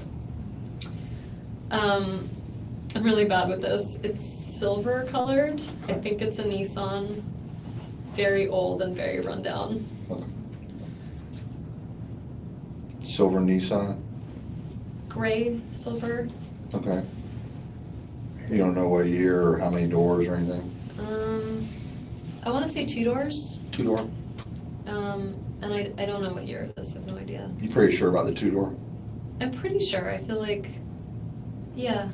I'm really bad with this. It's silver colored. I think it's a Nissan. It's very old and very rundown. Okay. Silver Nissan? Gray, silver. Okay. You don't know what year or how many doors or anything? I want to say 2 doors. 2-door? And I don't know what year it is. I have no idea. You pretty sure about the 2-door? I'm pretty sure. I feel like, yeah,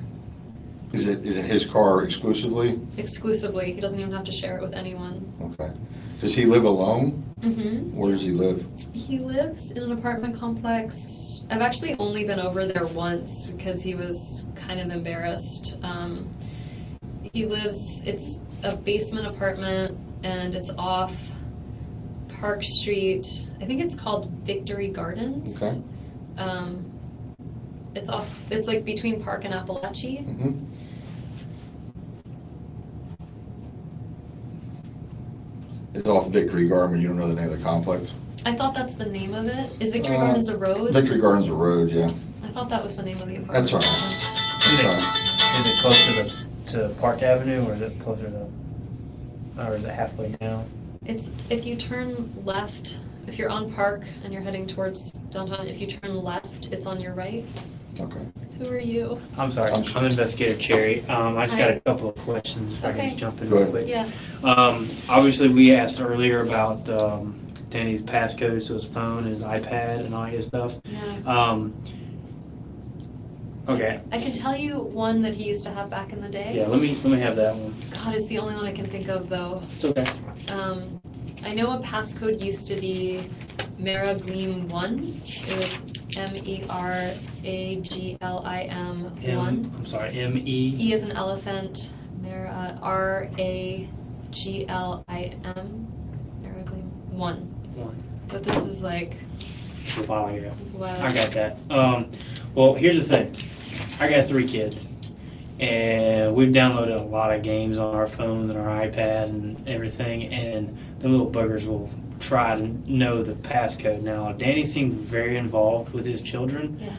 Is it his car exclusively? exclusively. He doesn't even have to share it with anyone. Okay. Does he live alone? Mm-hmm. Where does he live? He lives in an apartment complex. I've actually only been over there once because he was kind of embarrassed. It's a basement apartment, and it's off Park Street. I think it's called Victory Gardens. Okay. It's like between Park and Appalachia. Mm-hmm. It's off Victory Garden, but you don't know the name of the complex? I thought that's the name of it. Is Victory Gardens a road? Victory Garden's a road, yeah. I thought that was the name of the apartment. That's all right. Is That's it, fine. is it closer to Park Avenue, or is it closer to, or is it halfway down? It's, if you turn left, if you're on Park and you're heading towards downtown, if you turn left, it's on your right. Okay. Who are you? I'm sorry, I'm Investigator Cherry. I just got Hi. a couple of questions if I can Okay. just jump in Go real ahead. quick. Yeah. Obviously, we asked earlier about Danny's passcodes to his phone and his iPad and all that good stuff. Yeah. Okay, I can tell you one that he used to have back in the day. yeah, let me have that one. God, it's the only one I can think of, though. It's okay. I know a passcode used to be Meraglim1. It was MERAGLIM 1. I'm sorry, M-E. E as an elephant, RAGLIM, Meraglim 1. 1. But this is like, A while ago. it's wild. I got that. Well, here's the thing. I got 3 kids, and we've downloaded a lot of games on our phones and our iPad and everything, and the little buggers will try to know the passcode. Now, Danny seemed very involved with his children. Yeah.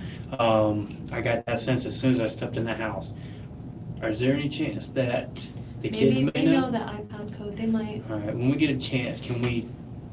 I got that sense as soon as I stepped in the house. Is there any chance that the kids Maybe may they know the iPad code. They might. All right, when we get a chance, can we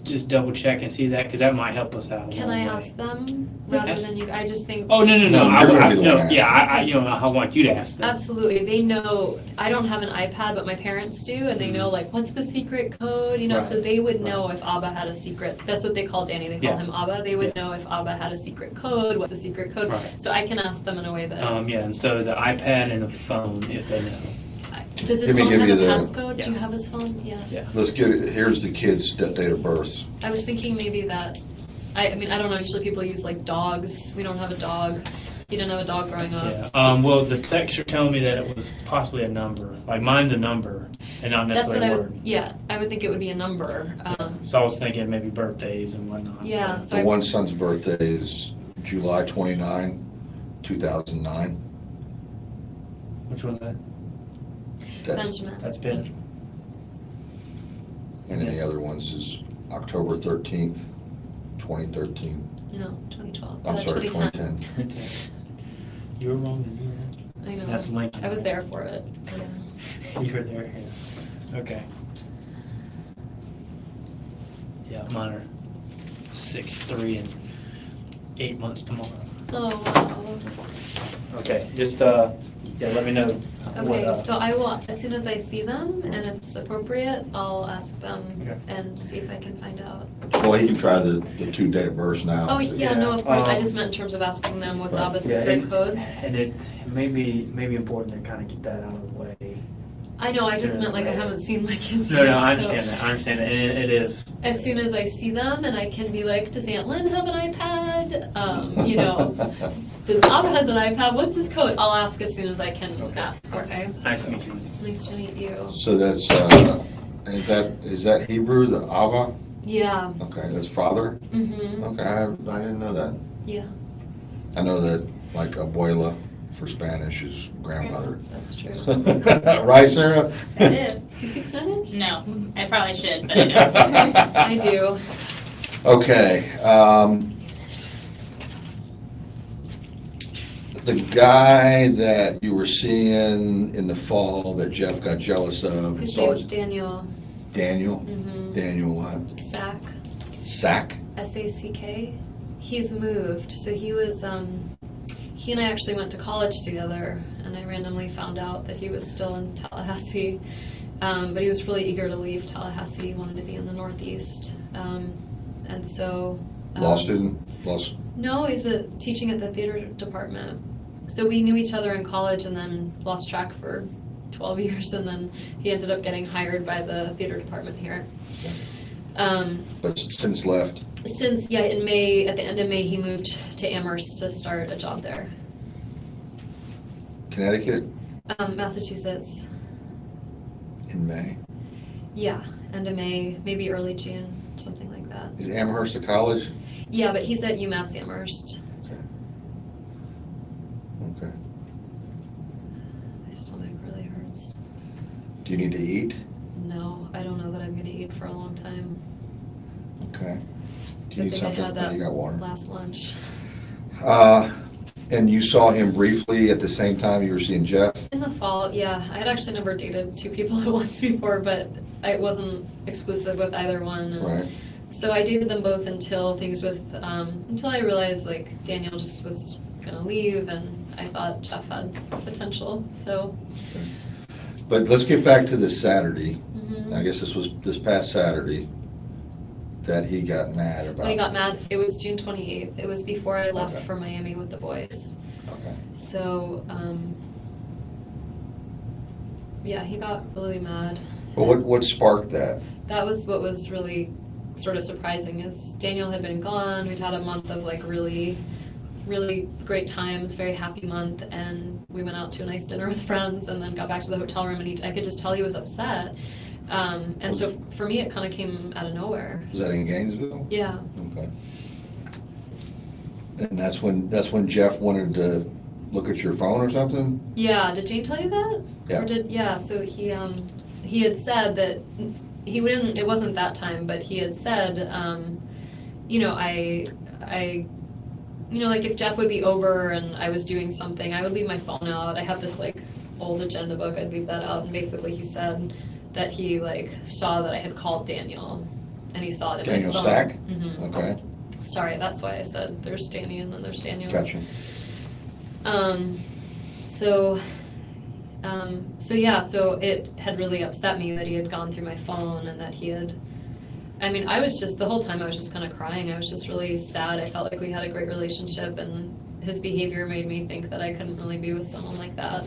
just double check and see that? Because that might help us out. Can along I the way. ask them rather Yeah. than you? I just think. Oh, no. No, you're gonna be the No, one yeah, asking. I want you to ask them. Absolutely. They know, I don't have an iPad, but my parents do, and they know, like, what's the secret code, Right. so they would know if Abba had a secret. That's what they call Danny. They call Yeah. him Abba. They would know if Abba had a secret code, what's the secret code. Right. So I can ask them in a way that, Yeah, and so the iPad and the phone, if they know. Does his Give phone have you a the- passcode? Do you Yeah. have his phone? Yeah. Let's get, here's the kid's date of birth. I was thinking maybe that, I mean, I don't know, usually people use like dogs. We don't have a dog. He didn't have a dog growing up. Yeah. Well, the texts are telling me that it was possibly a number. Like mine's a number and not That's what necessarily I a would, word. yeah, I would think it would be a number. So I was thinking maybe birthdays and whatnot. Yeah, So. so The I, one son's birthday is July 29, 2009. Which one's that? That's, Benjamin. That's Ben. and then the other one's is October 13th, 2013. No, 2012. I'm sorry, 2010. 2010. You were wrong and you were right. I know. That's Lincoln. I was there for it. You were there, yeah. Okay. Yeah, mine are 6'3" and 8 months tomorrow. Oh, wow. Okay, just, yeah, let me know what, Okay, so I will, as soon as I see them and it's appropriate, I'll ask them Okay. and see if I can find out. Well, he can try the two date of births now. Oh, See. yeah, no, of course, I Um, just meant in terms of asking them what's Right. Abba's Yeah, secret code. And it's maybe important to kind of get that out of the way. I know, I just Yeah. meant like I haven't seen my kids No, yet, I so understand that, and it is, as soon as I see them and I can be like, does Aunt Lynn have an iPad? You know, does Abba has an iPad? What's his code? I'll ask as soon as I can Okay. ask, okay? nice to meet you. Nice to meet you. So that's, is that Hebrew, the Ava? Yeah, Okay, that's father? mm-hmm, Okay, I didn't know that. yeah, I know that like abuela for Spanish is grandmother. that's true. Right, Sarah? It is. Do you speak Spanish? No, I probably should, but I don't. I do. Okay, the guy that you were seeing in the fall that Jeff got jealous of, and His saw name's Daniel. Daniel? Mm-hmm. Daniel what? Sack. Sack? S-A-C-K. He's moved, so he was, he and I actually went to college together, and I randomly found out that he was still in Tallahassee, but he was really eager to leave Tallahassee. He wanted to be in the Northeast, and so... Law student? No, he's teaching at the theater department. So we knew each other in college and then lost track for 12 years, and then he ended up getting hired by the theater department here. But since left? Since, yeah, in May, at the end of May, he moved to Amherst to start a job there. Connecticut Massachusetts. in May? Yeah, end of May, maybe early June, something like that. Is Amherst a college? Yeah, but he's at UMass Amherst. Okay. My stomach really hurts. Do you need to eat? No, I don't know that I'm gonna eat for a long time. Okay. Do you Good need thing I something? had Oh, that you got water. last lunch. And you saw him briefly at the same time you were seeing Jeff? In the fall, yeah. I had actually never dated two people at once before, but I wasn't exclusive with either one. And Right. so I dated them both until until I realized like Daniel just was gonna leave, and I thought Jeff had potential. So. But let's get back to this Saturday. Mhm. I guess this was this past Saturday that he got mad about. When he got mad, it was June 28th. It was before I left Okay. for Miami with the boys. Okay. So, yeah, he got really mad. But what sparked that? That was what was really sort of surprising, is Daniel had been gone. We'd had a month of like really, really great times, very happy month, and we went out to a nice dinner with friends and then got back to the hotel room, and I could just tell he was upset. And so for me, it kind of came out of nowhere. Was that in Gainesville? Yeah. Okay. And that's when Jeff wanted to look at your phone or something? Yeah, did Jane tell you that? Yeah. So he had said that he wouldn't, it wasn't that time, but he had said, you know, like if Jeff would be over and I was doing something, I would leave my phone out. I have this like old agenda book, I'd leave that out, and basically he said that he like saw that I had called Daniel, and he saw it in Daniel my phone. Stack? Mm-hmm. Okay. Sorry, that's why I said there's Danny and then there's Daniel. Gotcha. So it had really upset me that he had gone through my phone, and that he had, I mean, the whole time I was just kind of crying. I was just really sad. I felt like we had a great relationship, and his behavior made me think that I couldn't really be with someone like that.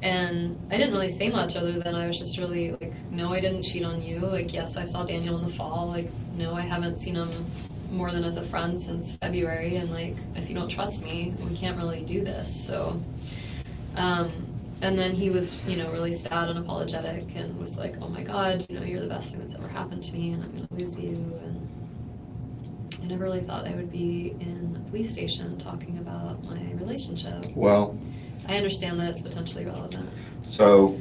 And I didn't really say much other than I was just really like, no, I didn't cheat on you. Like, yes, I saw Daniel in the fall. Like, no, I haven't seen him more than as a friend since February. And like, if you don't trust me, we can't really do this. So, and then he was, really sad and apologetic and was like, oh my God, you're the best thing that's ever happened to me and I'm going to lose you. And I never really thought I would be in a police station talking about my relationship. Well, I understand that it's potentially relevant. so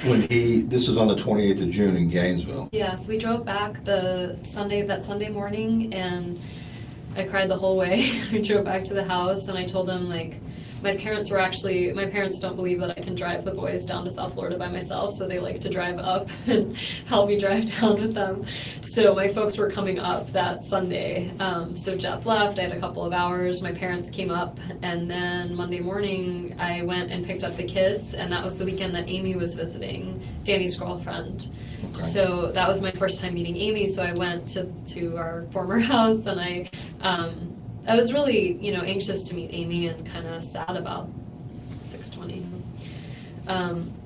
this was on the 28th of June in Gainesville. Yeah, so we drove back that Sunday morning, and I cried the whole way. We drove back to the house, and I told them, like, my parents don't believe that I can drive the boys down to South Florida by myself, so they like to drive up and help me drive down with them. So my folks were coming up that Sunday. So Jeff left, I had a couple of hours, my parents came up, and then Monday morning I went and picked up the kids, and that was the weekend that Amy was visiting, Danny's girlfriend. Okay. So that was my first time meeting Amy, so I went to our former house, and I was really, anxious to meet Amy and kind of sad about 6:20.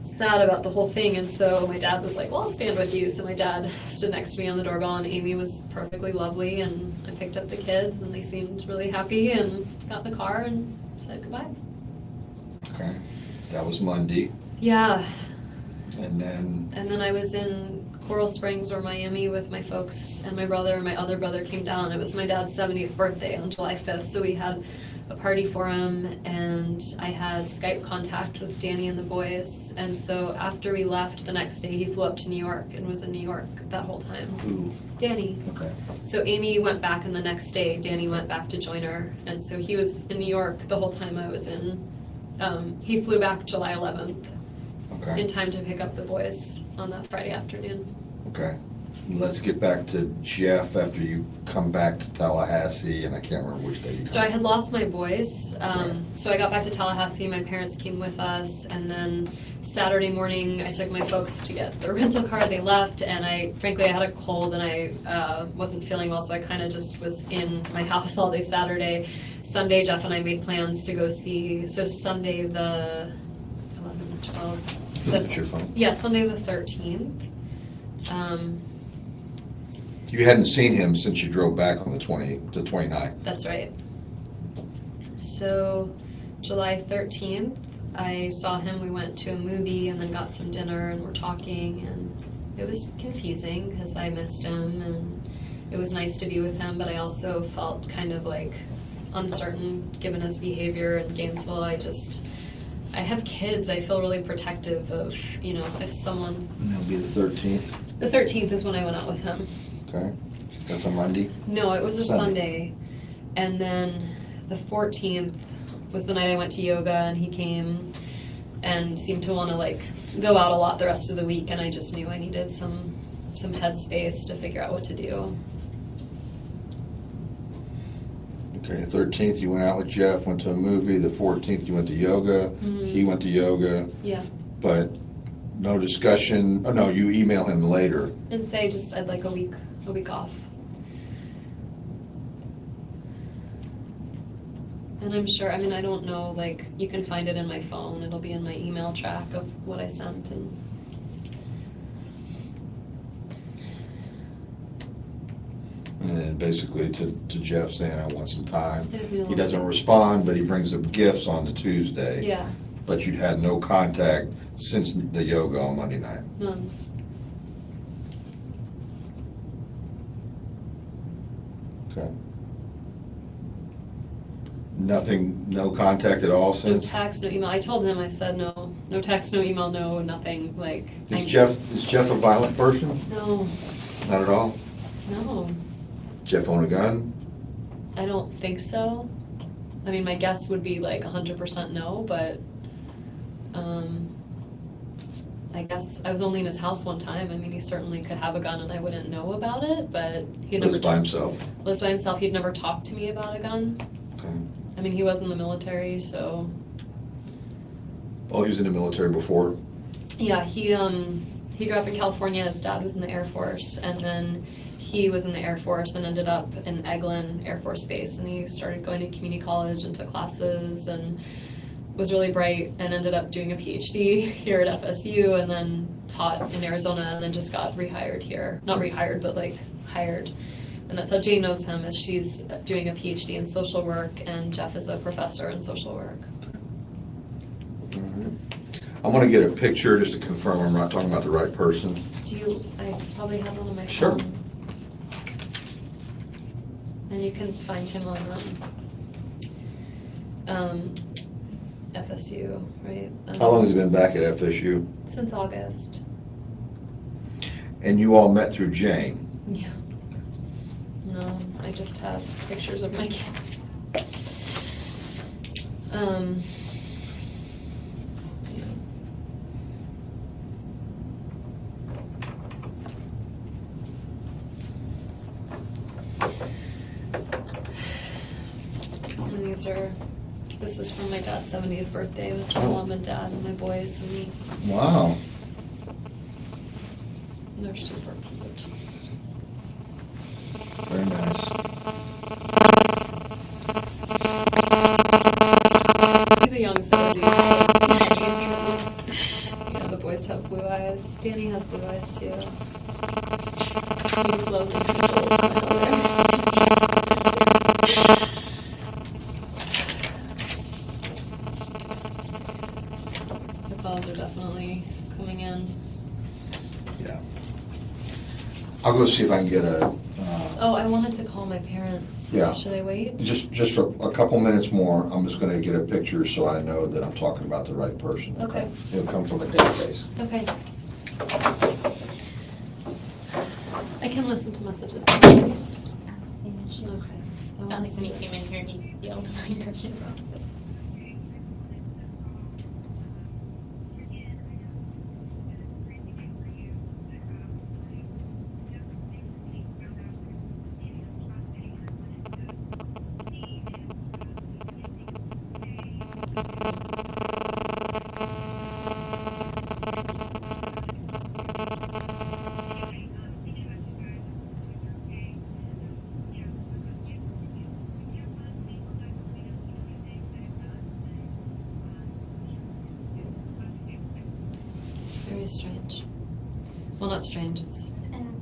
Sad about the whole thing, and so my dad was like, well, I'll stand with you. So my dad stood next to me on the doorbell, and Amy was perfectly lovely, and I picked up the kids, and they seemed really happy, and got in the car and said goodbye. Okay. That was Monday. Yeah. And then I was in Coral Springs or Miami with my folks, and my other brother came down. It was my dad's 70th birthday on July 5th, so we had a party for him, and I had Skype contact with Danny and the boys. And so after we left the next day, he flew up to New York and was in New York that whole time. who? Danny. Okay. So Amy went back, and the next day Danny went back to join her, and so he was in New York the whole time I was in. He flew back July 11th. Okay. In time to pick up the boys on that Friday afternoon. Okay. Let's get back to Jeff after you come back to Tallahassee, and I can't remember which day you So I had lost my voice. Okay. So I got back to Tallahassee, my parents came with us, and then Saturday morning I took my folks to get the rental car. They left, and I had a cold, and I wasn't feeling well, so I kind of just was in my house all day Saturday. Sunday, Jeff and I made plans to go see, so Sunday the 11th, 12th. That's your phone. Yeah, Sunday the 13th. You hadn't seen him since you drove back on the 29th. That's right. So July 13th, I saw him. We went to a movie and then got some dinner and we're talking, and it was confusing because I missed him and it was nice to be with him, but I also felt kind of like uncertain given his behavior in Gainesville. I have kids. I feel really protective of, if someone... And that'll be the 13th. The 13th is when I went out with him. Okay. That's a Monday? No, it was a Sunday. And then the 14th was the night I went to yoga, and he came and seemed to want to go out a lot the rest of the week, and I just knew I needed some headspace to figure out what to do. Okay, the 13th you went out with Jeff, went to a movie. The 14th you went to yoga. Mm-hmm. He went to yoga. Yeah. But no discussion. Oh, no, you email him later. And say I'd like a week off. And I'm sure, I don't know, you can find it in my phone. It'll be in my email track of what I sent. And then basically to Jeff saying, I want some time. He doesn't space. respond, but he brings up gifts on the Tuesday. Yeah, But you'd had no contact since the yoga on Monday night. none. Okay. Nothing, no contact at all No since? text, no email. I told him, I said no text, no email, no nothing, Is Jeff a violent person? No, Not at all? no, Jeff own a gun? I don't think so. My guess would be 100% no, but, I guess I was only in his house one time. He certainly could have a gun and I wouldn't know about it, but he'd never Lives by himself? lives by himself. He'd never talked to me about a gun. Okay. He was in the military, so. Oh, he was in the military before? Yeah, he grew up in California. His dad was in the Air Force, and then he was in the Air Force and ended up in Eglin Air Force Base, and he started going to community college and took classes and was really bright and ended up doing a PhD here at FSU and then taught in Arizona and then just got rehired here. Not rehired, but like hired. And that's how Jane knows him, is she's doing a PhD in social work and Jeff is a professor in social work. I want to get a picture just to confirm I'm not talking about the right person. Do you, I probably have one on my Sure. phone. And you can find him on FSU, right? How long has he been back at FSU? Since August. And you all met through Jane? Yeah. No, I just have pictures of my kids. And this is from my dad's 70th birthday with my mom and dad and my boys and me. Wow. And they're super cute. Very nice. He's a young 70. Yeah, the boys have blue eyes. Danny has blue eyes too. He's lovely people, so I know they're- The calls are definitely coming in. Yeah. I'll go see if I can get a, Oh, I wanted to call my parents. Yeah. Should I wait? just for a couple minutes more, I'm just gonna get a picture so I know that I'm talking about the right person. Okay. It'll come from a database. Okay. I can listen to messages. Same issue. Okay. I Sounds wanna like when he see- came in here, he yelled behind her. It's very strange. Well, not strange, it's And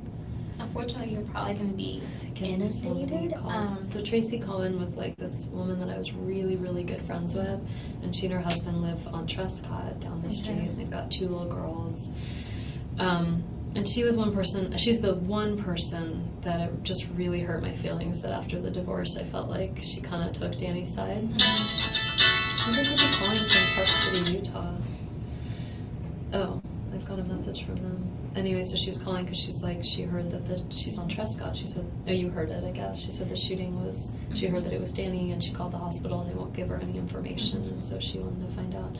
unfortunately, you're probably going to be getting so many inundated. calls. So Tracy Cohen was like this woman that I was really, really good friends with, and she and her husband live on Trescott down the street, and they've got 2 little girls. And she was one person, she's the one person that it just really hurt my feelings that after the divorce I felt like she kind of took Danny's side. I think I'd be calling from Park City, Utah. Oh, I've got a message from them. Anyway, so she was calling because she's like, she heard that she's on Trescott. She said, oh, you heard it, I guess. She said the shooting was, she heard that it was Danny and she called the hospital and they won't give her any information, and so she wanted to find out.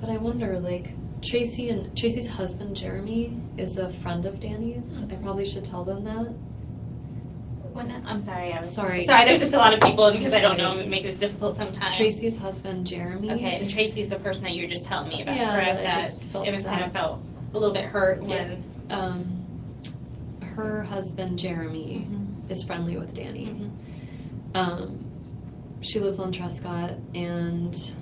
But I wonder, like, Tracy's husband, Jeremy, is a friend of Danny's. I probably should tell them that. I'm sorry. Sorry. Sorry, there's just a lot of people, and because I don't know, it makes it difficult sometimes. Tracy's husband, Jeremy. Okay, and Tracy's the person that you were just telling me about, Yeah, correct? that I just felt it was kind sad. of felt a little bit hurt Yeah. when. Her husband, Jeremy, is friendly with Danny. She lives on Trescott, and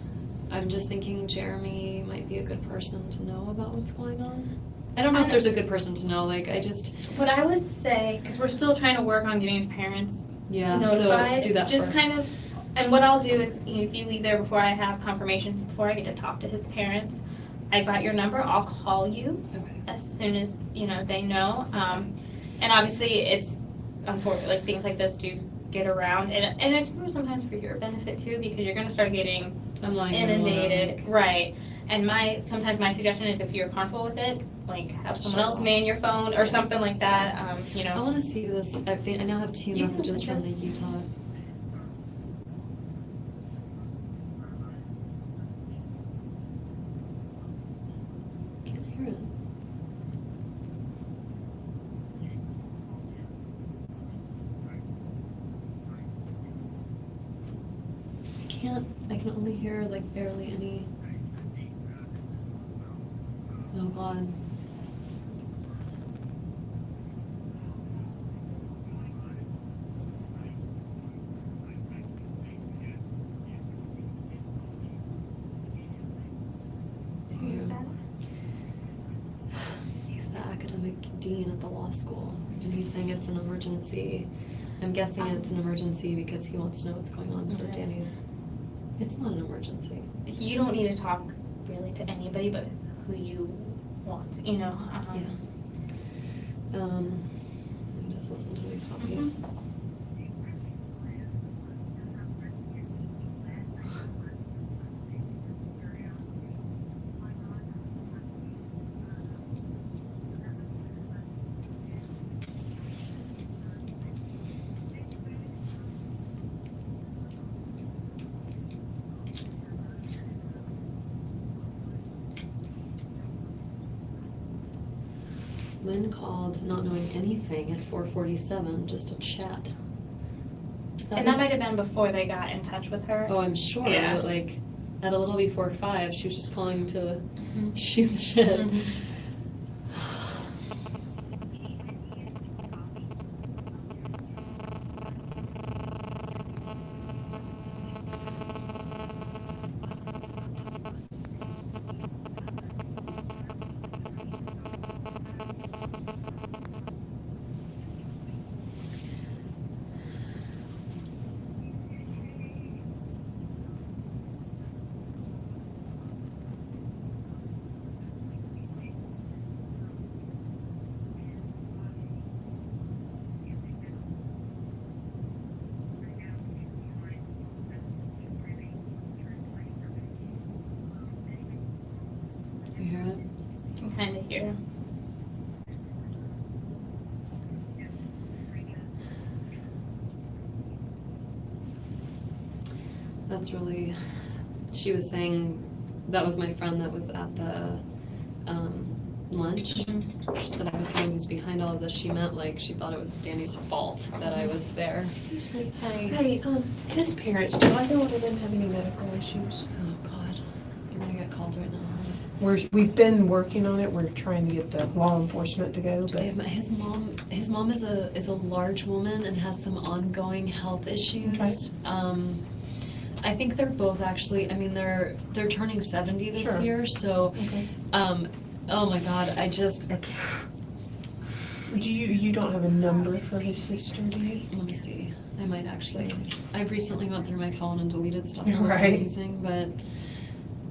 I'm just thinking Jeremy might be a good person to know about what's going on. I don't know if there's a good person to know, like, I just, What I would say, because we're still trying to work on getting his parents yeah, notified, so do that just first. kind of, and what I'll do is, if you leave there before I have confirmations, before I get to talk to his parents, I got your number, I'll call you Okay. as soon as, they know. And obviously, it's, unfortunate, like, things like this do get around, and it's sometimes for your benefit too, because you're gonna start getting I'm like inundated, right? And sometimes my suggestion is if you're comfortable with it, like have someone else man your phone or something like that. I want to see this. I now have 2 You can messages switch from it. the Utah. Can't hear it. I can only hear like barely any. Oh God. at the law school, and he's saying it's an emergency. I'm guessing it's an emergency because he wants to know what's going on for Okay. Danny's. It's not an emergency. You don't need to talk really to anybody but who you want, you know. Yeah. Let me just listen to these puppies. Lynn called not knowing anything at 4:47 just to chat. And that might have been before they got in touch with her. Oh, I'm sure. Yeah. But like at a little before 5, she was just calling to shoot the shit. You hear it? I can kind of hear. That's really. She was saying that was my friend that was at the lunch. She said I have a feeling who's behind all of this. She meant like she thought it was Danny's fault that I was there. Excuse me. Hey. Hey, his parents, do either one of them have any medical issues? Oh God, you're gonna get called right now. We've been working on it. We're trying to get the law enforcement to go, but His mom is a large woman and has some ongoing health issues. I think they're both actually. I mean, they're turning 70 this Sure. year, so. okay. Oh my God, I can't. Do you don't have a number for his sister, do you? Let me see. I might actually. I've recently went through my phone and deleted stuff I wasn't Right. using, but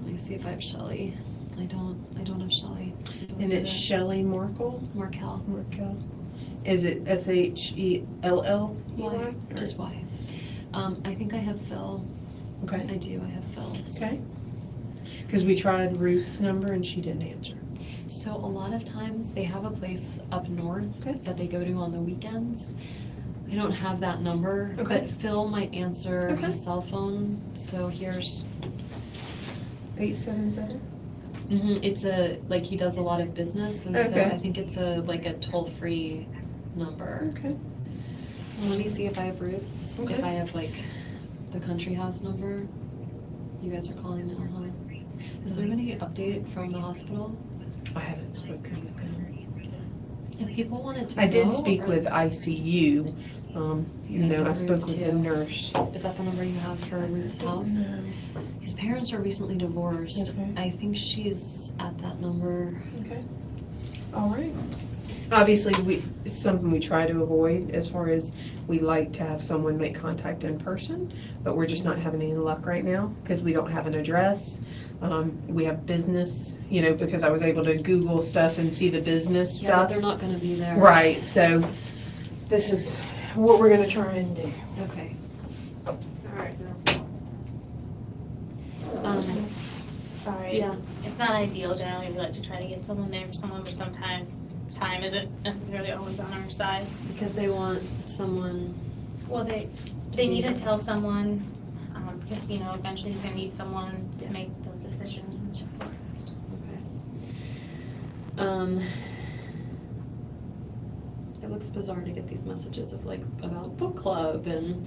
let me see if I have Shelly. I don't have Shelly. And it's Shelley Markel? Markel. Markel. Is it Shelley? Why? Just why? I think I have Phil. Okay. I do. I have Phil's. Okay. Because we tried Ruth's number and she didn't answer. So a lot of times they have a place up north Okay. that they go to on the weekends. I don't have that number, Okay. but Phil might answer Okay. his cell phone. So here's. 877? It's he does a lot of business, and so Okay. I think it's a toll-free number. Okay. Well, let me see if I have Ruth's. Okay. If I have the country house number. You guys are calling now, huh? Has there been any update from the hospital? I haven't spoken with them. If people wanted to I did go, speak or- with ICU. I spoke with the nurse. Is that the number you have for Ruth's house? No. His parents are recently divorced. Okay. I think she's at that number. Okay. All right. Obviously, it's something we try to avoid as far as we like to have someone make contact in person, but we're just not having any luck right now because we don't have an address. We have business, because I was able to Google stuff and see the business Yeah, but stuff. they're not going to be there. Right, so this is what we're going to try and do. Okay. All right. Sorry. Yeah. It's not ideal generally. We like to try to get someone there for someone, but sometimes time isn't necessarily always on our side. Because they want someone. Well, they need to tell someone because eventually he's gonna need someone to make those decisions and stuff. Okay. It looks bizarre to get these messages of about book club and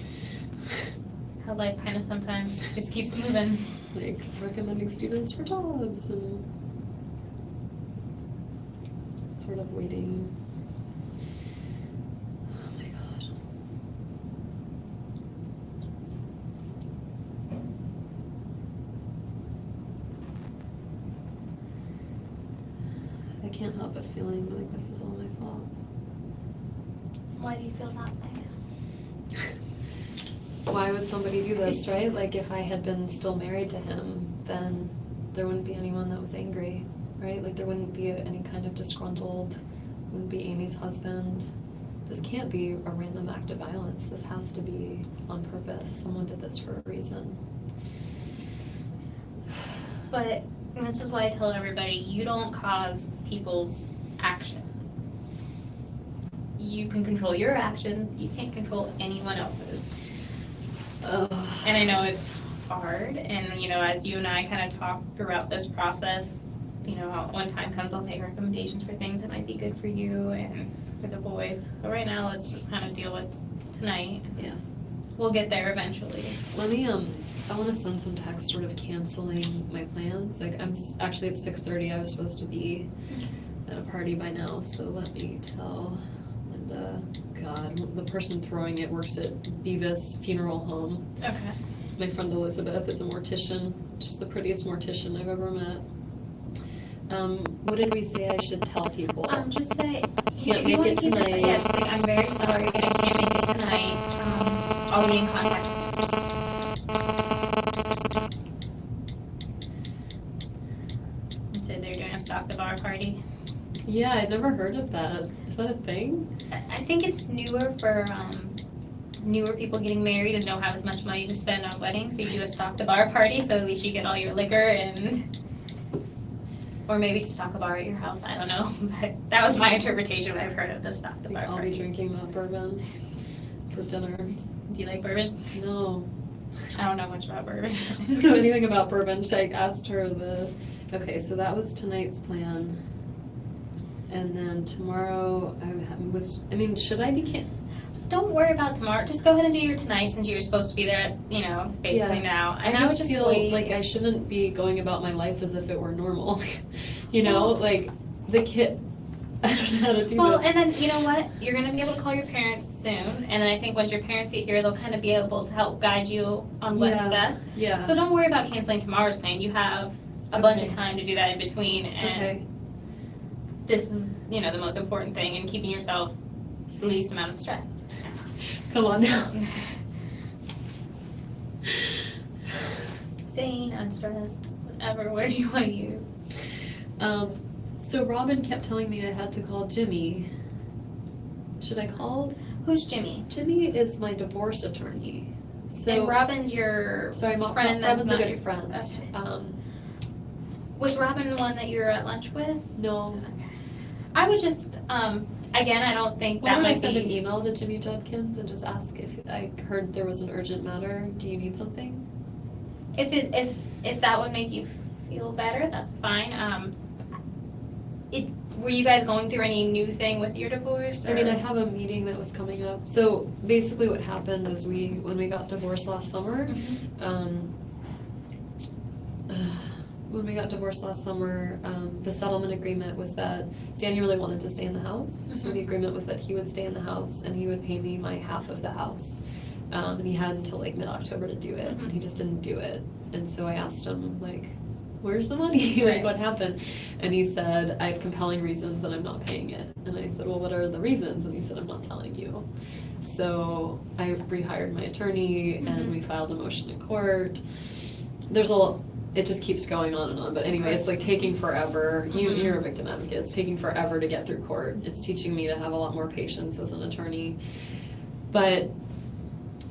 How life kind of sometimes just keeps moving. recommending students for jobs and sort of waiting. Oh my God. I can't help but feeling like this is all my fault. Why do you feel that way? Why would somebody do this, right? Like, if I had been still married to him, then there wouldn't be anyone that was angry, right? Like, there wouldn't be any kind of disgruntled, wouldn't be Amy's husband. This can't be a random act of violence. This has to be on purpose. Someone did this for a reason. But this is why I tell everybody, you don't cause people's actions. You can control your actions, you can't control anyone else's. And I know it's hard, and as you and I kind of talk throughout this process, when time comes, I'll make recommendations for things that might be good for you and for the boys. But right now, let's just kind of deal with tonight. Yeah. We'll get there eventually. Let me, I want to send some text sort of canceling my plans. Like, I'm actually at 6:30, I was supposed to be at a party by now, so let me tell Linda. God, the person throwing it works at Beavis Funeral Home. Okay. My friend Elizabeth is a mortician. She's the prettiest mortician I've ever met. What did we say I should tell people? Just say, Can't if you make want it to keep tonight. Yeah, just like, I'm very sorry, I can't make it tonight. I'll be in contact soon. You said they're doing a Stock the Bar party. Yeah, I'd never heard of that. Is that a thing? I think it's newer for newer people getting married and don't have as much money to spend on weddings, so you do a Stock the Bar party, so at least you get all your liquor and... Or maybe just stock a bar at your house, I don't know. But that was my interpretation when I've heard of the Stock the Bar I'll parties. be drinking that bourbon for dinner. Do you like bourbon? No. I don't know much about bourbon. I don't know anything about bourbon. I asked her okay, so that was tonight's plan. And then tomorrow, should I be Don't worry about tomorrow. Just go ahead and do your tonight since you were supposed to be there, basically now. And I just feel like I shouldn't be going about my life as if it were normal. Like the kid, I don't know how to do Well, this. and then you know what? You're going to be able to call your parents soon. And then I think once your parents get here, they'll kind of be able to help guide you on what's best. Yeah. So don't worry about canceling tomorrow's plan. You have a bunch of time to do that in between. And this is, the most important thing in keeping yourself the least amount of stress. Come on now. Sane, unstressed, whatever word you want to use. So Robin kept telling me I had to call Jimmy. Should I call? Who's Jimmy? Jimmy is my divorce attorney. So and Robin's your friend. Robin's that's a not good friend. Okay. Was Robin the one that you were at lunch with? No. Okay. I would just, again, I don't think Why that don't I might send be. an email to Jimmy Judkins and just ask if I heard there was an urgent matter? Do you need something? If that would make you feel better, that's fine. Were you guys going through any new thing with your divorce? I have a meeting that was coming up. So basically what happened is when we got divorced last summer, the settlement agreement was that Danny really wanted to stay in the house. So the agreement was that he would stay in the house and he would pay me my half of the house. And he had until like mid-October to do it, and he just didn't do it. And so I asked him, like, where's the money? Like, what happened? And he said, I have compelling reasons and I'm not paying it. And I said, well, what are the reasons? And he said, I'm not telling you. So I rehired my attorney and we filed a motion in court. It just keeps going on and on. But anyway, it's like taking forever. You're a victim advocate. It's taking forever to get through court. It's teaching me to have a lot more patience as an attorney. But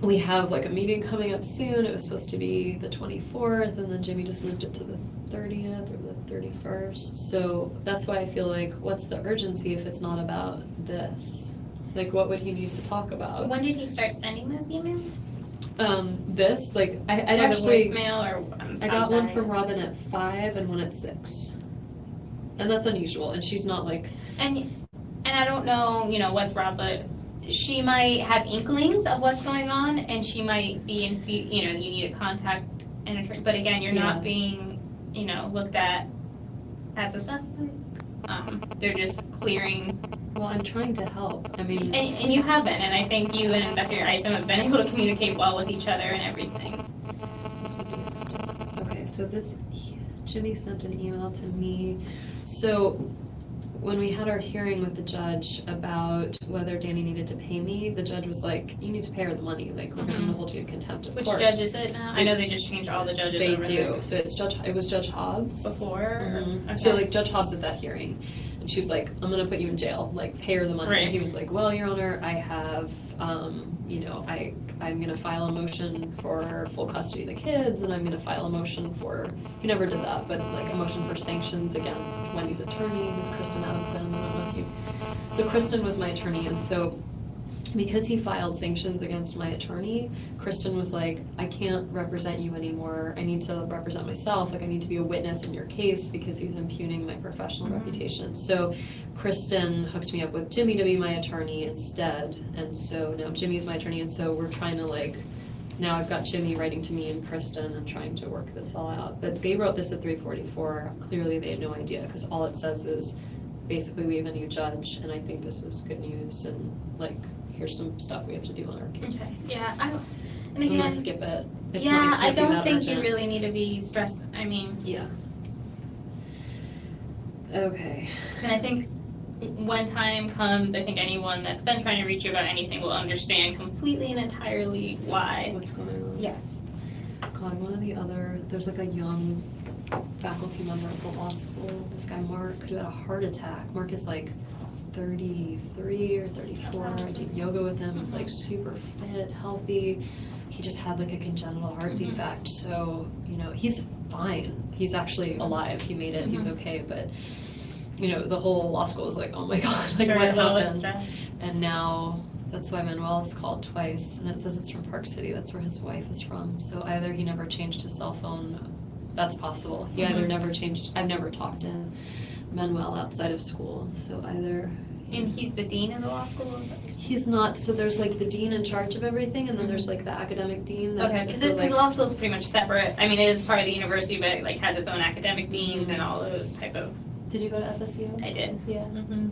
we have like a meeting coming up soon. It was supposed to be the 24th, and then Jimmy just moved it to the 30th or the 31st. So that's why I feel like, what's the urgency if it's not about this? Like, what would he need to talk about? When did he start sending those emails? I actually voicemail or I got one from Robin at 5 and one at 6, and that's unusual. And she's not like, and I don't know, what's Robin. She might have inklings of what's going on, and she might be you need to contact an attorney. But again, you're not being, looked at as a suspect. They're just clearing. Well, I'm trying to help. And you have been, and I think you and Investigator Isom have been able to communicate well with each other and everything. Okay, so Jimmy sent an email to me. So when we had our hearing with the judge about whether Danny needed to pay me, the judge was like, you need to pay her the money, like, we're gonna hold you in contempt of Which court. judge is it now? I know they just changed all the judges. They over do, there. so it was Judge Hobbs. Before? Mhm. Okay. So like Judge Hobbs at that hearing, and she was like, I'm gonna put you in jail, like, pay her the money. Right. And he was like, well, Your Honor, I have, I'm gonna file a motion for full custody of the kids, and I'm gonna file a motion for, he never did that, but like a motion for sanctions against Wendy's attorney, who's Kristen Adelson. I don't know if you, so Kristen was my attorney, and so because he filed sanctions against my attorney, Kristen was like, I can't represent you anymore. I need to represent myself. Like, I need to be a witness in your case because he's impugning my professional reputation. So Kristen hooked me up with Jimmy to be my attorney instead. And so now Jimmy's my attorney. And so we're trying to like, now I've got Jimmy writing to me and Kristen and trying to work this all out. But they wrote this at 344. Clearly they had no idea because all it says is basically we have a new judge and I think this is good news and like, here's some stuff we have to do on our case. Okay, yeah, and I'm again, gonna skip it. It's yeah, not, it I can't be don't that think you urgent. really need to be stressed, I mean, Yeah. Okay. and I think when time comes, I think anyone that's been trying to reach you about anything will understand completely and entirely why. What's going on? Yes. God, one of the other, there's like a young faculty member at the law school, this guy Mark, who had a heart attack. Mark is like 33 or 34. I did yoga with him. He's like super fit, healthy. He just had like a congenital heart defect. So, he's fine. He's actually alive. He made it. He's okay. But, the whole law school was like, oh my God, like Very what little bit happened? stressed. And now that's why Manuel is called twice. And it says it's from Park City. That's where his wife is from. So either he never changed his cell phone. That's possible. He either never changed. I've never talked to Manuel outside of school. So either. And he's the dean of the law school? He's not, so there's like the dean in charge of everything, and then there's like the academic dean. That, Okay, because so, the law school is pretty much separate. I mean, it is part of the university, but it like has its own academic deans and all those type of. Did you go to FSU? I did. Yeah. Mm-hmm.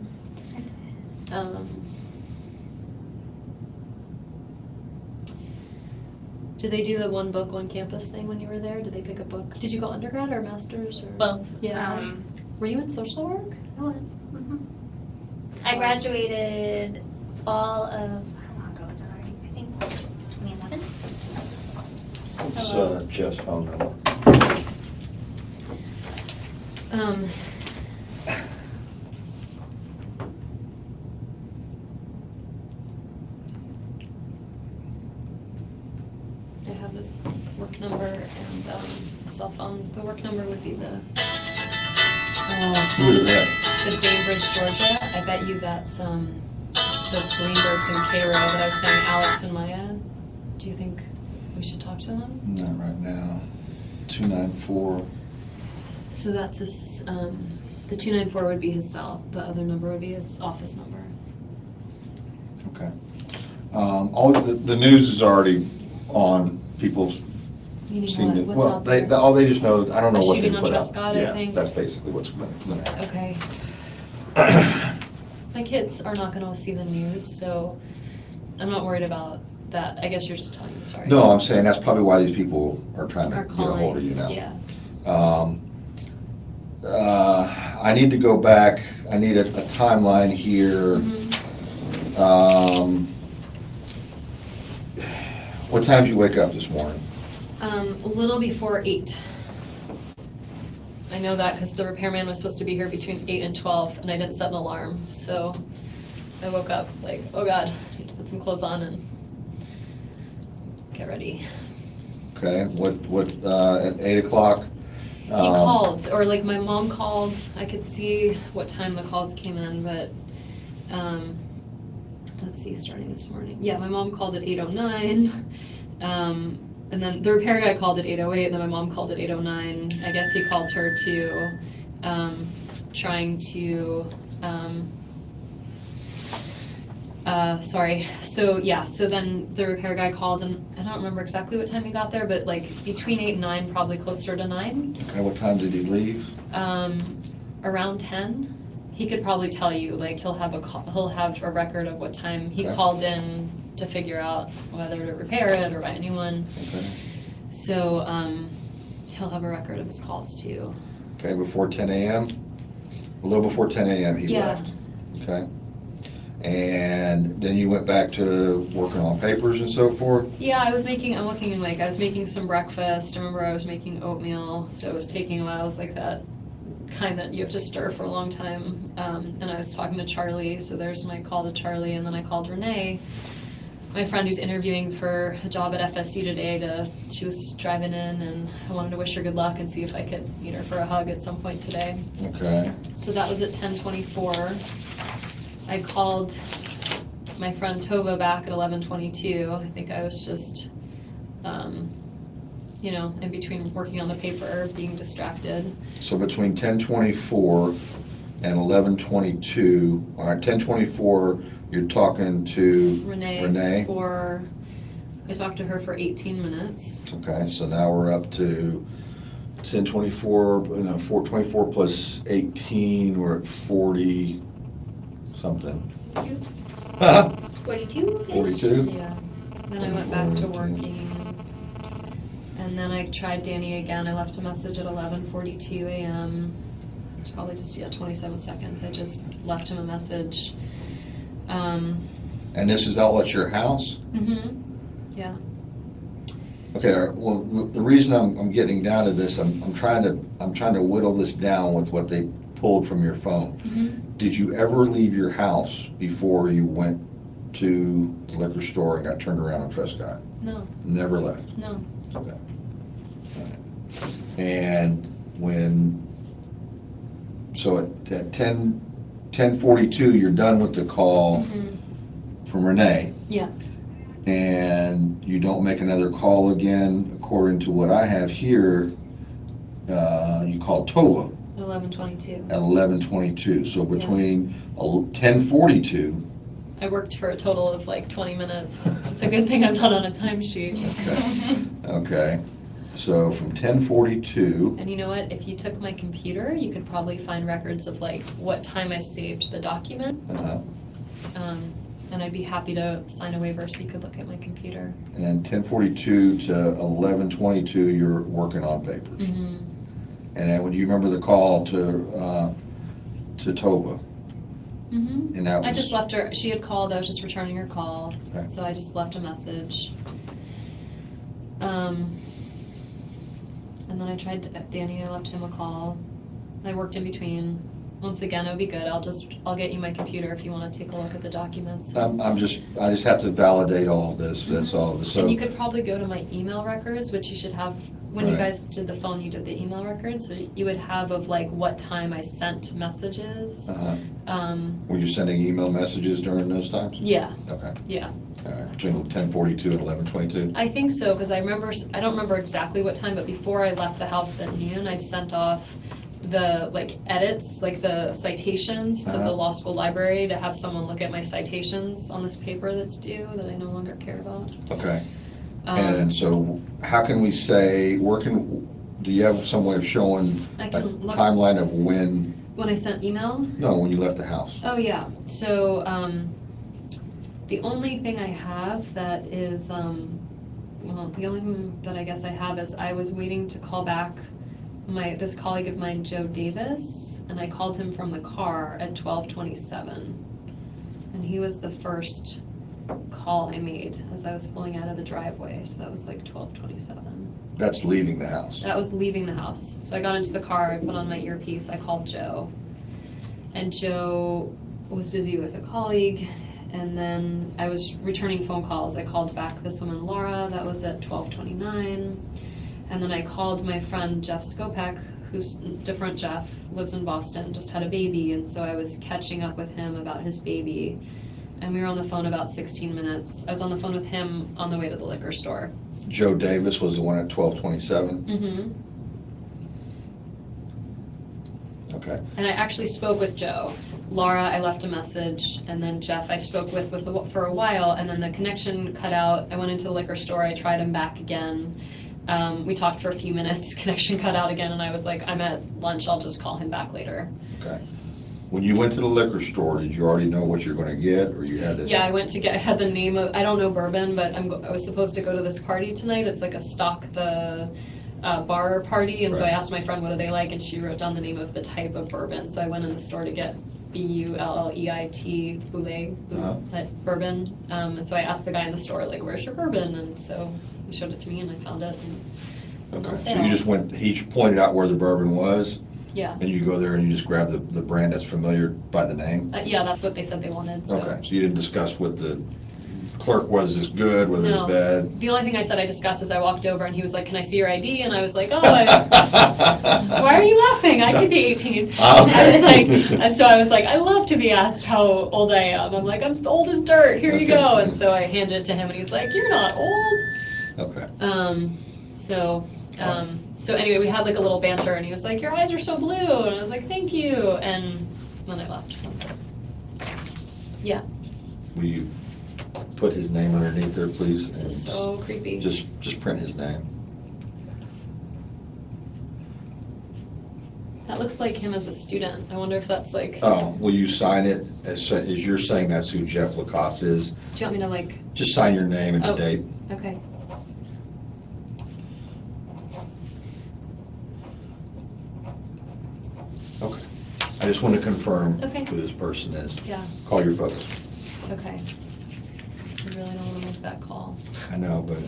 Did they do the one book, one campus thing when you were there? Did they pick up books? Did you go undergrad or master's? Or? Both. Yeah. Were you in social work? I was. I graduated fall of, how long ago was it already? I think 2011. It's Jeff's phone number. I have this work number and cell phone. The work number would be the. Who is that? The Bainbridge, Georgia. I bet you that's the Greenbergs and Cairo that I was saying, Alex and Maya. Do you think we should talk to them? Not right now. 294. So that's his, the 294 would be his cell. The other number would be his office number. Okay. All the news is already on. People Meaning seem to, what? What's well, out there? they just know, I don't know A what they shooting on put out. Trescott, I think. That's basically what's going to happen. Okay. My kids are not going to see the news, so I'm not worried about that. I guess you're just telling the story. No, I'm saying that's probably why these people are trying to Are get a calling. hold of you now. Yeah. I need to go back. I need a timeline here. What time did you wake up this morning? A little before 8. I know that because the repairman was supposed to be here between 8 and 12, and I didn't set an alarm, so I woke up like, oh God, I need to put some clothes on and get ready. Okay, what, at 8 o'clock? He called, or like my mom called. I could see what time the calls came in, but let's see, starting this morning. Yeah, my mom called at 8:09. And then the repair guy called at 8:08, and then my mom called at 8:09. I guess he called her to, trying to, so then the repair guy called, and I don't remember exactly what time he got there, but like between 8 and 9, probably closer to 9. Okay, what time did he leave? Around 10. He could probably tell you, like he'll have a record of what time he Okay. called in to figure out whether to repair it or buy a new one. Okay. So he'll have a record of his calls too. Okay, before 10 a.m.? A little before 10 a.m. he Yeah. left. Okay. And then you went back to working on papers and so forth? Yeah, I was making some breakfast. I remember I was making oatmeal, so it was taking a while. It was like that kind that you have to stir for a long time. And I was talking to Charlie, so there's my call to Charlie, and then I called Renee, my friend who's interviewing for a job at FSU today. She was driving in, and I wanted to wish her good luck and see if I could meet her for a hug at some point today. Okay. So that was at 10:24. I called my friend Tova back at 11:22. I think I was just, in between working on the paper, being distracted. So between 10:24 and 11:22, all right, 10:24, you're talking to Renee. Renee? I talked to her for 18 minutes. Okay, so now we're up to 10:24, 4:24 plus 18, we're at 40 something. 42? 42? Yeah. Then I went back to working. And then I tried Danny again. I left a message at 11:42 a.m. It's probably just, 27 seconds. I just left him a message. And this is all at your house? Mm-hmm. Yeah. Okay, well, the reason I'm getting down to this, I'm trying to whittle this down with what they pulled from your phone. Mm-hmm. Did you ever leave your house before you went to the liquor store and got turned around on Prescott? No. Never left? No. Okay. All right. And so at 10:42, you're done with the call from Renee? Yeah. And you don't make another call again, according to what I have here, you called Tova. At 11:22. At 11:22, so between 10:42. I worked for a total of 20 minutes. It's a good thing I'm not on a timesheet. Okay, so from 10:42. And you know what? If you took my computer, you could probably find records of what time I saved the document. And I'd be happy to sign a waiver so you could look at my computer. And 10:42 to 11:22, you're working on paper. Mm-hmm. And then, do you remember the call to Tova? Mm-hmm. And that was, I just left her. She had called. I was just returning her call, okay. So I just left a message. And then I tried Danny. I left him a call. I worked in between. Once again, it would be good. I'll get you my computer if you want to take a look at the documents. I just have to validate all of this. That's all. So. And you could probably go to my email records, which you should have. When you Right. guys did the phone, you did the email records, so you would have of what time I sent messages. Were you sending email messages during those times? Yeah. Okay. Yeah. All right. Between 10:42 and 11:22. I think so, because I don't remember exactly what time, but before I left the house at noon, I sent off the edits, the citations to the law school library to have someone look at my citations on this paper that's due that I no longer care about. Okay. And so how can we say, do you have some way of showing a timeline of when I sent email? No, when you left the house. Oh, yeah. So the only thing I have that is, the only thing that I guess I have is I was waiting to call back this colleague of mine, Joe Davis, and I called him from the car at 12:27. And he was the first call I made as I was pulling out of the driveway, so that was 12:27. That's leaving the house. That was leaving the house. So I got into the car, I put on my earpiece, I called Joe. And Joe was busy with a colleague, and then I was returning phone calls. I called back this woman, Laura, that was at 12:29. And then I called my friend Jeff Skopek, who's different Jeff, lives in Boston, just had a baby, and so I was catching up with him about his baby. And we were on the phone about 16 minutes. I was on the phone with him on the way to the liquor store. Joe Davis was the one at 12:27? Mm-hmm. Okay. And I actually spoke with Joe. Laura, I left a message, and then Jeff I spoke with for a while, and then the connection cut out. I went into the liquor store, I tried him back again. We talked for a few minutes, connection cut out again, and I was like, I'm at lunch, I'll just call him back later. Okay. When you went to the liquor store, did you already know what you're going to get, or you had to? Yeah, I had the name of, I don't know bourbon, but I was supposed to go to this party tonight. It's a stock the bar party, and so I asked my friend what do they like, and she wrote down the name of the type of bourbon. So I went in the store to get Bulleit bourbon, and so I asked the guy in the store, like, where's your bourbon? And so he showed it to me, and I found it. And Okay, so you just went, he pointed out where the bourbon was, yeah, and you go there and you just grab the brand that's familiar by the name? yeah, that's what they said they wanted. So. Okay, so you didn't discuss with the clerk whether it's good, whether No. it's bad? The only thing I said I discussed is I walked over and he was like, can I see your ID? And I was like, why are you laughing? I could be 18. Oh, okay. And I was like, and so I was like, I love to be asked how old I am. I'm like, I'm old as dirt. Here you go. And so I handed it to him and he's like, you're not old. Okay. So anyway, we had like a little banter and he was like, your eyes are so blue. And I was like, thank you. And then I left. That's it. Yeah. Will you put his name underneath there, please? This is so creepy. Just print his name. That looks like him as a student. I wonder if that's like, Oh, will you sign it as you're saying that's who Jeff Lacoste is? do you want me to like, Just sign your name and the Oh. date. okay. Okay. I just want to confirm Okay. who this person is. Yeah, Call your focus. okay. I really don't want to make that call. I know, but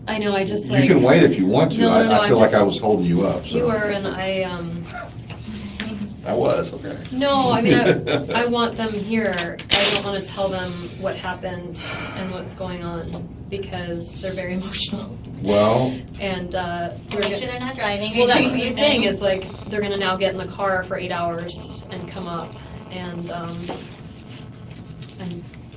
I know, I just you like. can wait if you want to. No, no, I feel I'm like just- I was holding you up. So. You were, and I was, okay. no, I mean, I want them here. I don't want to tell them what happened and what's going on because they're very emotional. Well, And, Make sure they're not driving. well, or that's doing the anything. thing is like, they're gonna now get in the car for 8 hours and come up and,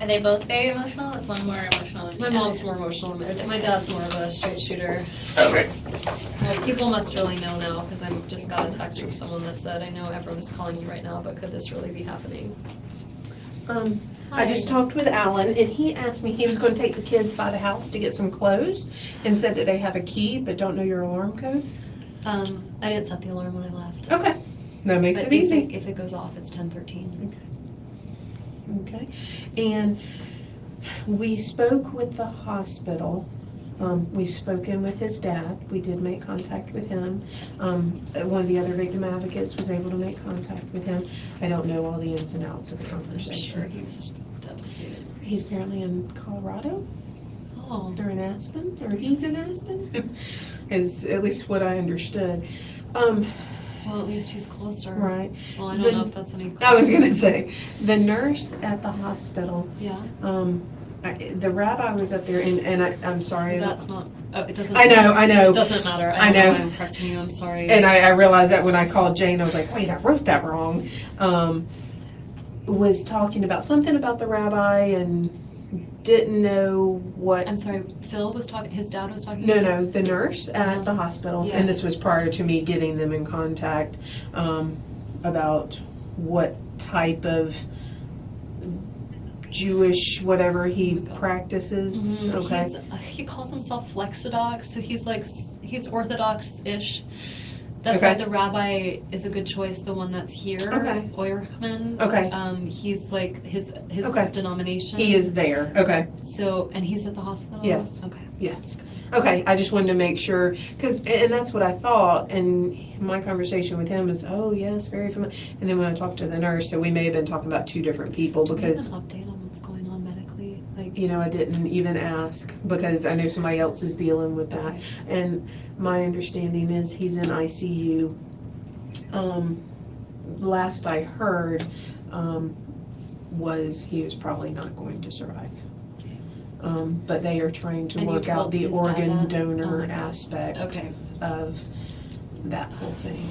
Are they both very emotional? Is one more emotional than my the mom's other? more emotional than my dad's more of a straight shooter. okay. Well, people must really know now, because I just got a text from someone that said, I know everyone is calling you right now, but could this really be happening? I just talked with Alan, and he asked me, he was going to take the kids by the house to get some clothes, and said that they have a key, but don't know your alarm code. I didn't set the alarm when I left. Okay, that makes But it easy. if it goes off, it's 10:13. Okay, and we spoke with the hospital. We've spoken with his dad. We did make contact with him. One of the other victim advocates was able to make contact with him. I don't know all the ins and outs of the I'm conversation. sure he's devastated. He's apparently in Colorado, Oh, or in Aspen, or he's in Aspen, is at least what I understood. well, at least he's closer. Right. Well, I don't know if that's any closer. I was gonna say, the nurse at the hospital, Yeah. the rabbi was up there, and I'm sorry. That's not, oh, it doesn't. I know. It doesn't matter. I I don't know. know why I'm correcting you, I'm sorry. And I realized that when I called Jane, I was like, wait, I wrote that wrong. Was talking about something about the rabbi and didn't know what. I'm sorry, Phil was talking, his dad was talking? No, the nurse at the hospital, Yeah. and this was prior to me getting them in contact, about what type of Jewish whatever he practices. Mhm. Okay. He calls himself Flexidox, so he's like, he's Orthodox-ish. That's Okay. why the rabbi is a good choice, the one that's here, Okay. Oyerman. Okay. He's like, his Okay. denomination. He is there. Okay. So, and he's at the hospital? Yes. Okay. Yes. Okay, I just wanted to make sure, and that's what I thought, and my conversation with him is, oh, yes, very familiar. And then when I talked to the nurse, so we may have been talking about two different people, Do we have because, an update on what's going on medically? Like, you know, I didn't even ask, because I know somebody else is dealing with that. okay. And my understanding is he's in ICU. Last I heard, was he was probably not going to survive. But they are trying to And you work out told the his dad organ that? donor Oh my God. aspect Okay. of that whole thing.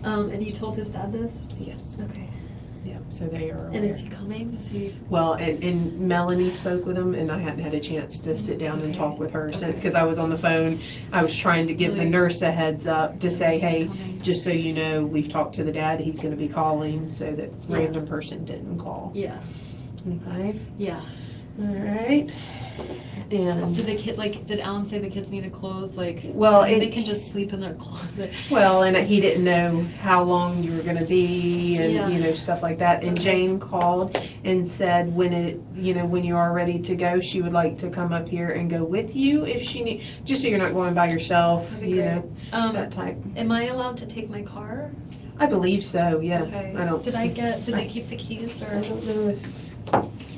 And you told his dad this? Yes. Okay. Yeah, so they are And aware. is he coming? Is he? Well, and Melanie spoke with him, and I hadn't had a chance to sit down and talk with her since, Okay. because I was on the phone. I was trying to give the Really? nurse a heads up to say, He's hey, coming. just so you know, we've talked to the dad, he's gonna be calling, so that Yeah. random person didn't call. Yeah. Okay, Yeah. all right. And Did did Alan say the kids needed clothes? Well, they can just sleep in their closet. and he didn't know how long you were going to be, and Yeah. stuff like that. And Okay. Jane called and said when you are ready to go, she would like to come up here and go with you if she need, just so you're not going by yourself. That'd be great. That type. Am I allowed to take my car? I believe so. Yeah. Okay. I don't. Did they keep the keys I or? don't know if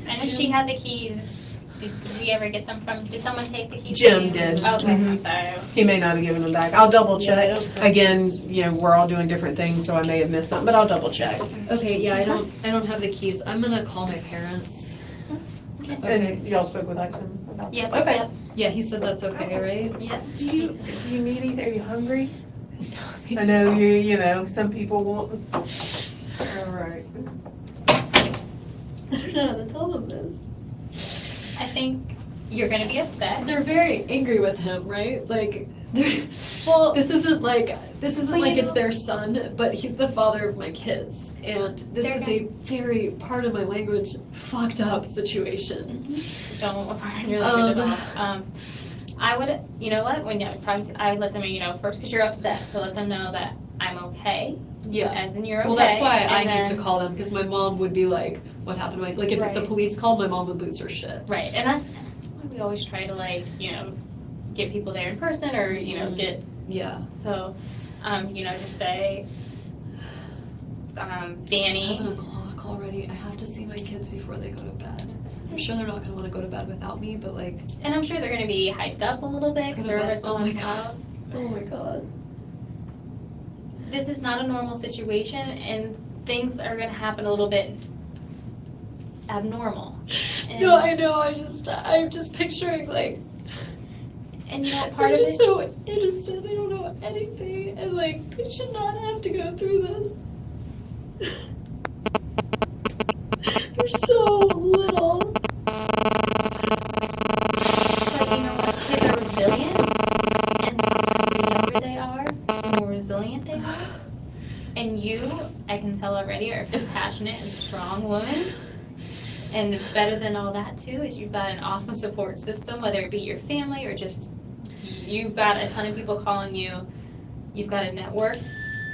I know she had the keys. Did we ever get them did someone take the keys? Jim did. Okay, Mhm. I'm sorry. he may not have given them back. I'll double Yeah, I check. don't- Again, we're all doing different things, so I may have missed something, but I'll double check. Okay, yeah, I don't have the keys. I'm gonna call my parents. Okay. Okay. And y'all spoke with Ison about Yep, that? Okay. yep, Yeah, he said that's okay, right? yep. Do you need anything? Are you hungry? I know some people won't. Alright. I don't know how to tell them this. I think you're gonna be upset. They're very angry with him, right? Well, this isn't like it's know- their son, but he's the father of my kids, and this They're is a very, part of my language, fucked up situation. don't pardon your language at all. I would, you know what, when I was talking I let them know, first, because you're upset, so let them know that I'm okay, Yeah. as in you're okay. Well, that's why I and need to then- call them, because my mom would be like, "What happened?" If the Right. police called, my mom would lose her shit. Right, and that's why we always try to get people there in person or, get, Yeah. so, just say, Danny. 7 o'clock already. I have to see my kids before they go to bed. I'm sure they're not gonna want to go to bed without me, but And I'm sure they're gonna be hyped up a little bit because Go to they're bed. at Oh my someone's God. house. oh my god. This is not a normal situation, and things are gonna happen a little bit abnormal. And, No, I know. I'm just picturing and part they're of just it, so innocent. They don't know anything, and they should not have to go through this. They're so little. but you know what? Kids are resilient, and sometimes the younger they are, the more resilient they are. And you, I can tell already, are a compassionate and strong woman. And better than all that too is you've got an awesome support system, whether it be your family or just you've got a ton of people calling you. You've got a network,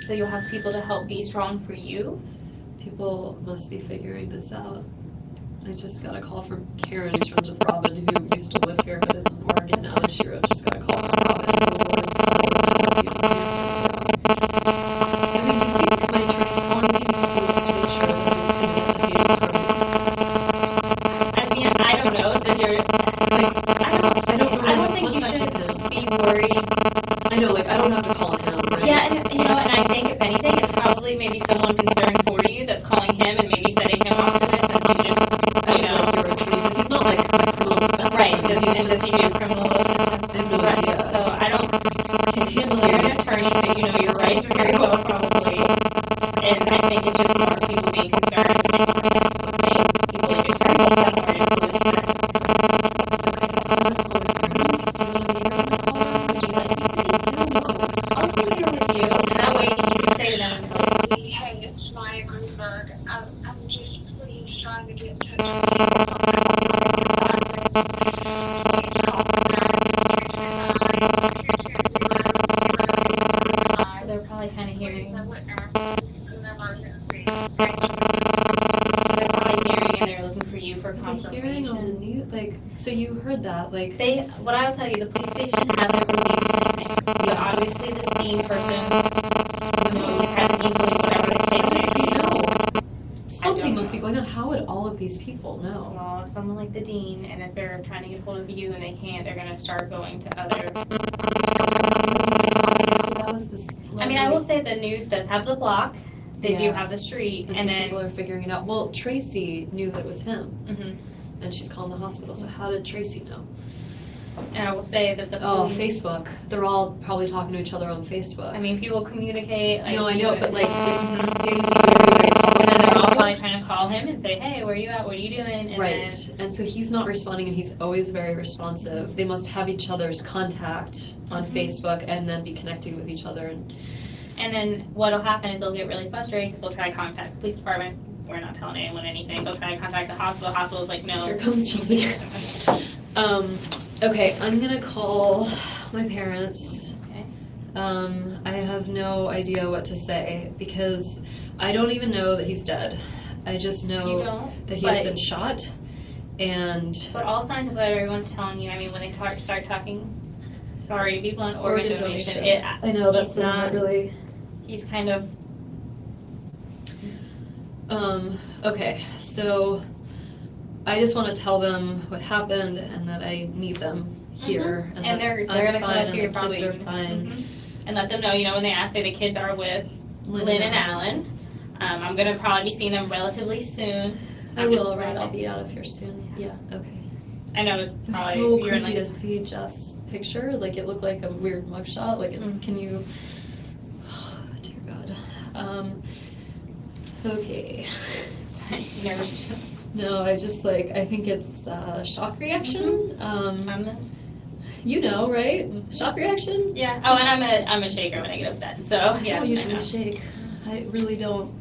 so you'll have people to help be strong for you. People must be figuring this out. I just got a call from Karen, who's friends with Robin, who used to live here but doesn't work, and now she just got a call from Robin, who works I mean, do you think my attorney's calling me because he wants to make sure that I'm going to get the fees from I mean, I don't know. Does your I don't think you should be worried. I know, I don't have to call him, right? Yeah, and and I think if anything, it's probably maybe someone concerned for you that's calling him and maybe setting him off to this, and he's just, Your attorney, but he's not my criminal defense right. attorney, And he's does he do criminal defense? I have no Right. idea. So I don't. He's handling You're an attorney, so you know your rights very well, probably. And I think it's just more people being concerned. People like your attorney have more influence than. Would you like me to? I'll stay here with you, and that way you can say to them, Hey, it's Maya Greenberg. I'm just please trying to get in touch with so they're probably kind of hearing. They're probably hearing, and they're looking for you for Hearing on the confirmation. news, so you heard that, What I'll tell you, the police station hasn't released his name. But obviously, this Dean person knows, has an inkling, whatever the case may be. something must be going on. How would all of these people know? Well, if someone like the Dean, and if they're trying to get hold of you and they can't, they're going to start going to other. So that was this. I mean, I will say the news does have the block. They do Yeah. have the street, And and some then. people are figuring it out. Well, Tracy knew that it was him, Mhm. and she's calling the hospital. So how did Tracy know? And I will say that the Oh, police. Facebook. They're all probably talking to each other on Facebook. I mean, people communicate. no, I know, but and then they're all probably trying to call him and say, "Hey, where are you at? What are you doing?" And Right, and so he's not responding, and he's always very responsive. They must have each other's contact on Mhm. Facebook and then be connecting with each other. And then what'll happen is they'll get really frustrated because they'll try to contact the police department. We're not telling anyone anything. They'll try to contact the hospital. The hospital's like, no. Here comes Chelsea. Okay, I'm gonna call my parents. Okay. I have no idea what to say because I don't even know that he's dead. I just You know don't, that he has but- been shot, and But all signs of what everyone's telling you, I mean, when they start talking, sorry to be blunt, organ donation. I know that's he's the one that not- really. He's kind of, Okay, so I just want to tell them what happened and that I need them here, and that they're I'm gonna come fine up and here the kids are probably. fine. Mhm. And let them know, you know, when they ask, say the kids are with Lynn and Alan. I'm gonna probably be seeing them relatively soon. I I'm just will, right? rather- I'll be out of here soon. Yeah, okay. I know it's It was probably, so you're in creepy like, to see Jeff's picture. Like, it looked like a weird mugshot. Like, it's, can you, dear God. Okay. nervous. No, I just, like, I think it's shock reaction. You know, right? Shock reaction? Yeah. Oh, and I'm a shaker when I get upset. So I yeah. don't usually I know. shake. I really don't.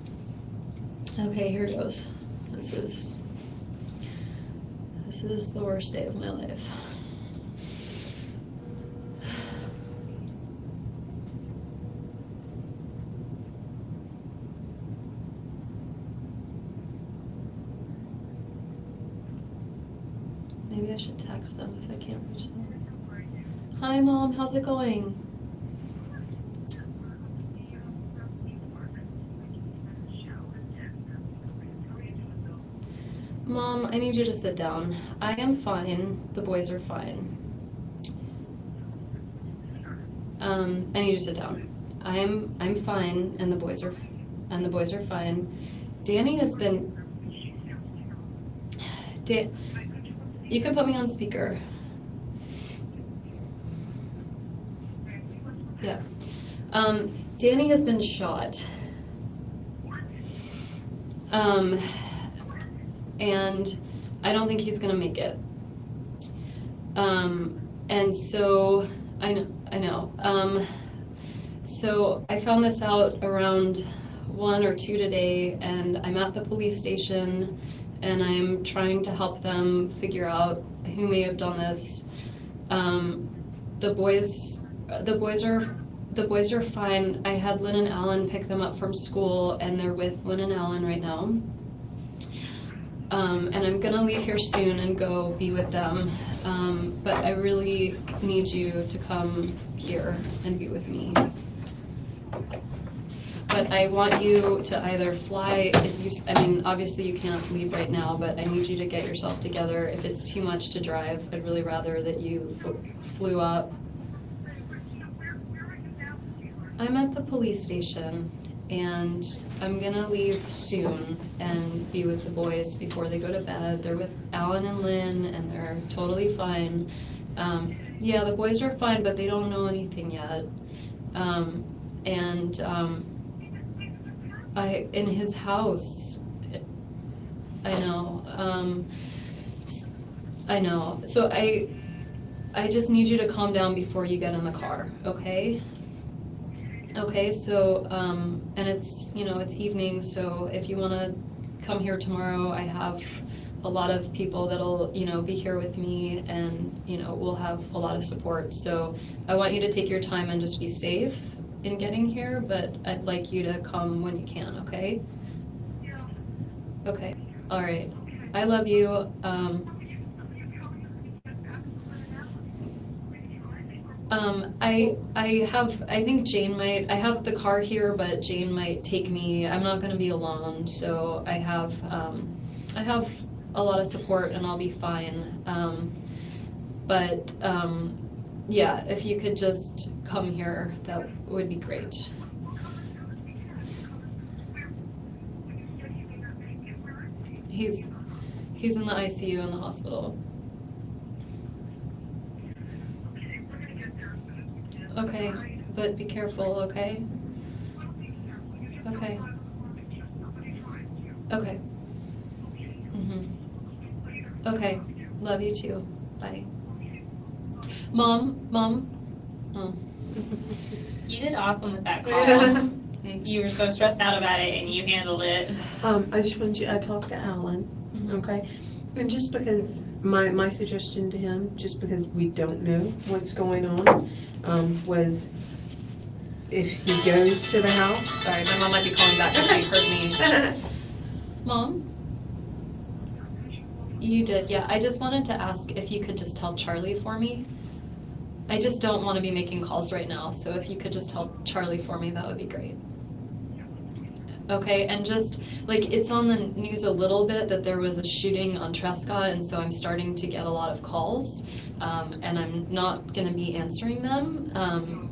Okay, here goes. This is the worst day of my life. Maybe I should text them if I can't reach them. Hi, Mom. How's it going? Mom, I need you to sit down. I am fine. The boys are fine. I need you to sit down. I'm fine, and the boys are fine. Danny has been. You can put me on speaker. Yeah. Danny has been shot. And I don't think he's gonna make it. And so I know. So I found this out around 1 or 2 today, and I'm at the police station, and I'm trying to help them figure out who may have done this. The boys are fine. I had Lynn and Alan pick them up from school, and they're with Lynn and Alan right now. And I'm gonna leave here soon and go be with them. But I really need you to come here and be with me. But I want you to either fly, obviously you can't leave right now, but I need you to get yourself together. If it's too much to drive, I'd really rather that you flew up. I'm at the police station, and I'm gonna leave soon and be with the boys before they go to bed. They're with Alan and Lynn, and they're totally fine. Yeah, the boys are fine, but they don't know anything yet. In his house, I know. I know. So I just need you to calm down before you get in the car, okay? Okay, so, and it's evening, so if you want to come here tomorrow, I have a lot of people that'll, be here with me, and, we'll have a lot of support. So I want you to take your time and just be safe in getting here, but I'd like you to come when you can, okay? Okay, all right. I love you. I think Jane might, I have the car here, but Jane might take me. I'm not gonna be alone, so I have a lot of support and I'll be fine. Yeah, if you could just come here, that would be great. He's in the ICU in the hospital. Okay, but be careful, okay? Okay. Okay. Okay, love you too. Bye. Mom? Oh. You did awesome with that call. Thanks. You were so stressed out about it, and you handled it. I just wanted you, I talked to Alan, okay? And just because, my suggestion to him, just because we don't know what's going on, was if he goes to the house. Sorry, my mom might be calling back because she heard me. Mom? You did, yeah. I just wanted to ask if you could just tell Charlie for me. I just don't want to be making calls right now, so if you could just tell Charlie for me, that would be great. Okay, and just, like, it's on the news a little bit that there was a shooting on Trescott, and so I'm starting to get a lot of calls, and I'm not going to be answering them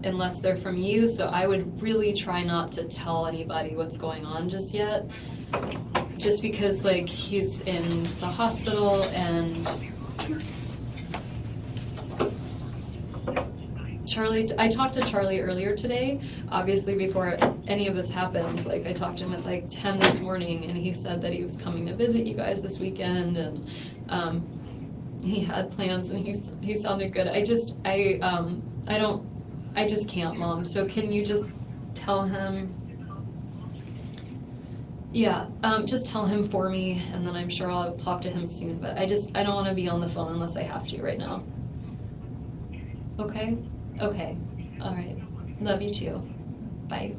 unless they're from you, so I would really try not to tell anybody what's going on just yet, just because, like, he's in the hospital, and Charlie, I talked to Charlie earlier today, obviously before any of this happened. Like, I talked to him at like 10 this morning, and he said that he was coming to visit you guys this weekend, and he had plans, and he sounded good. I just can't, Mom. So can you just tell him? Yeah, just tell him for me, and then I'm sure I'll talk to him soon. But I don't want to be on the phone unless I have to right now. Okay. Okay, all right. Love you too. Bye.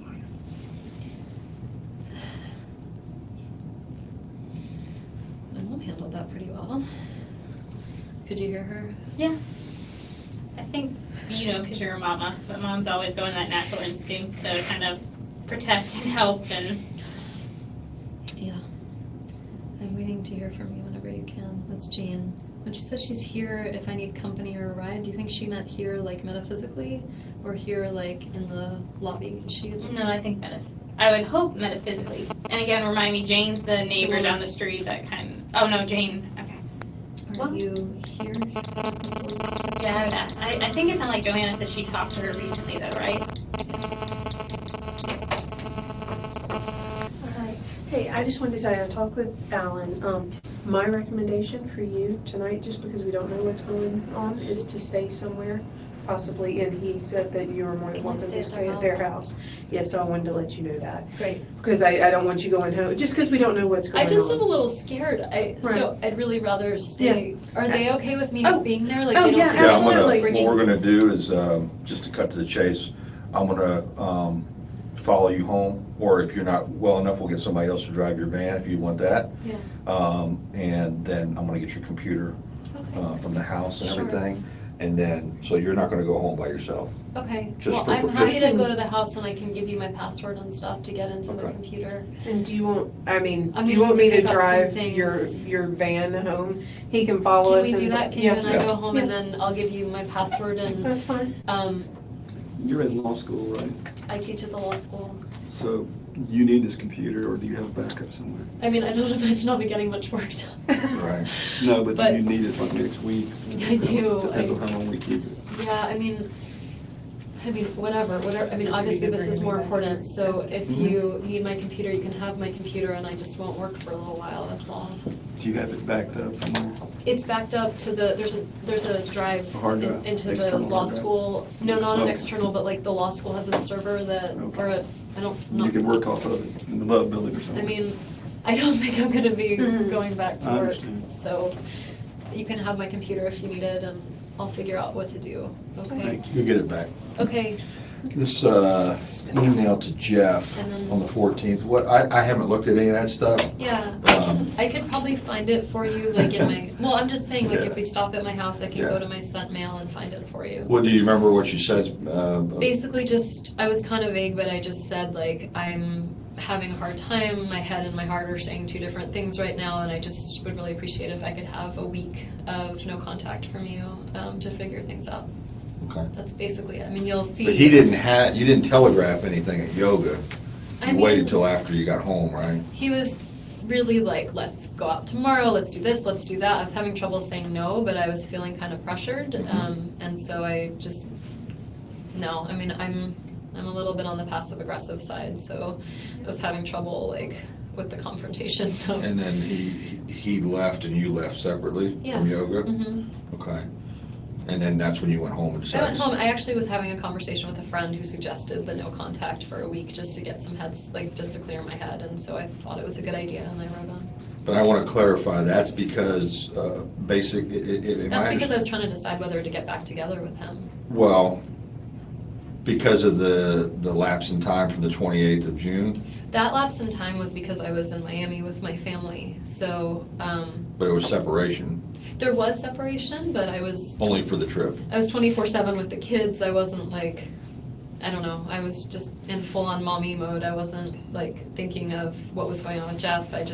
My mom handled that pretty well. Could you hear her? Yeah. I think, because you're a mama, but moms always go in that natural instinct to kind of protect and help and... Yeah. I'm waiting to hear from you whenever you can. That's Jane. When she said she's here if I need company or a ride, do you think she meant here, like, metaphysically? Or here, like, in the lobby? No, I think I would hope metaphysically. And again, remind me, Jane's the neighbor down the street that oh no, Jane, okay. Are you here? Yeah, I think it sounded like Joanna said she talked to her recently though, right? Alright. Hey, I just wanted to say, I talked with Alan. My recommendation for you tonight, just because we don't know what's going on, is to stay somewhere, possibly, and he said that you are more than welcome to stay at their house. Yeah, so I wanted to let you know that. Great. Because I don't want you going home, just because we don't know what's going on. I just am a little scared. So I'd really rather stay. Yeah. Are they okay with me not being there? Like, yeah, absolutely. What we're gonna do is, just to cut to the chase, I'm gonna follow you home, or if you're not well enough, we'll get somebody else to drive your van if you want that. Yeah. And then I'm gonna get your computer from the house and everything. And then, so you're not gonna go home by yourself. Okay. Just well, I'm happy to go to the house, and I can give you my password and stuff to get into the computer. And do you want, do you want me to drive your van home? He can follow us. Can we do that? Can you and I go home, and then I'll give you my password and... That's fine. You're in law school, right? I teach at the law school. So you need this computer, or do you have a backup somewhere? I mean, I don't imagine I'll be getting much work done. Right. No, but do you need it like next week? I do. Depends on how long we keep it. Yeah, I mean, whatever. I mean, obviously this is more important, so if you need my computer, you can have my computer, and I just won't work for a little while, that's all. Do you have it backed up somewhere? It's backed up to there's a drive, hard drive? into the law school. No, not an external, but like the law school has a server that, You can work off of it in the Love Building or something. I mean, I don't think I'm gonna be going back to I work, understand. so you can have my computer if you need it, and I'll figure out what to do, okay? You'll get it back. Okay. This email to Jeff on the 14th, I haven't looked at any of that stuff. Yeah, I could probably find it for you, like in my, well, I'm just saying, like, if we stop at my house, I can go to my sent mail and find it for you. Well, do you remember what you said? Basically just, I was kind of vague, but I just said, like, I'm having a hard time, my head and my heart are saying two different things right now, and I just would really appreciate if I could have a week of no contact from you to figure things out. Okay. That's basically it. I mean, you'll see. But you didn't telegraph anything at yoga. You waited till after you got home, right? He was really like, let's go out tomorrow, let's do this, let's do that. I was having trouble saying no, but I was feeling kind of pressured, and so I just, no. I mean, I'm a little bit on the passive aggressive side, so I was having trouble like with the confrontation. And then he left and you left separately from yoga? Mm-hmm. Okay. And then that's when you went home and decided? I went home. I actually was having a conversation with a friend who suggested the no contact for a week just to get some just to clear my head, and so I thought it was a good idea, and I wrote on. But I want to clarify, that's because That's because I was trying to decide whether to get back together with him. Well, because of the lapse in time from the 28th of June, That lapse in time was because I was in Miami with my family, so, but it was separation, there was separation, but I was only for the trip. 24/7 with the kids. I wasn't like, I don't know, I was just in full-on mommy mode. I wasn't like thinking of what was going on with Jeff. I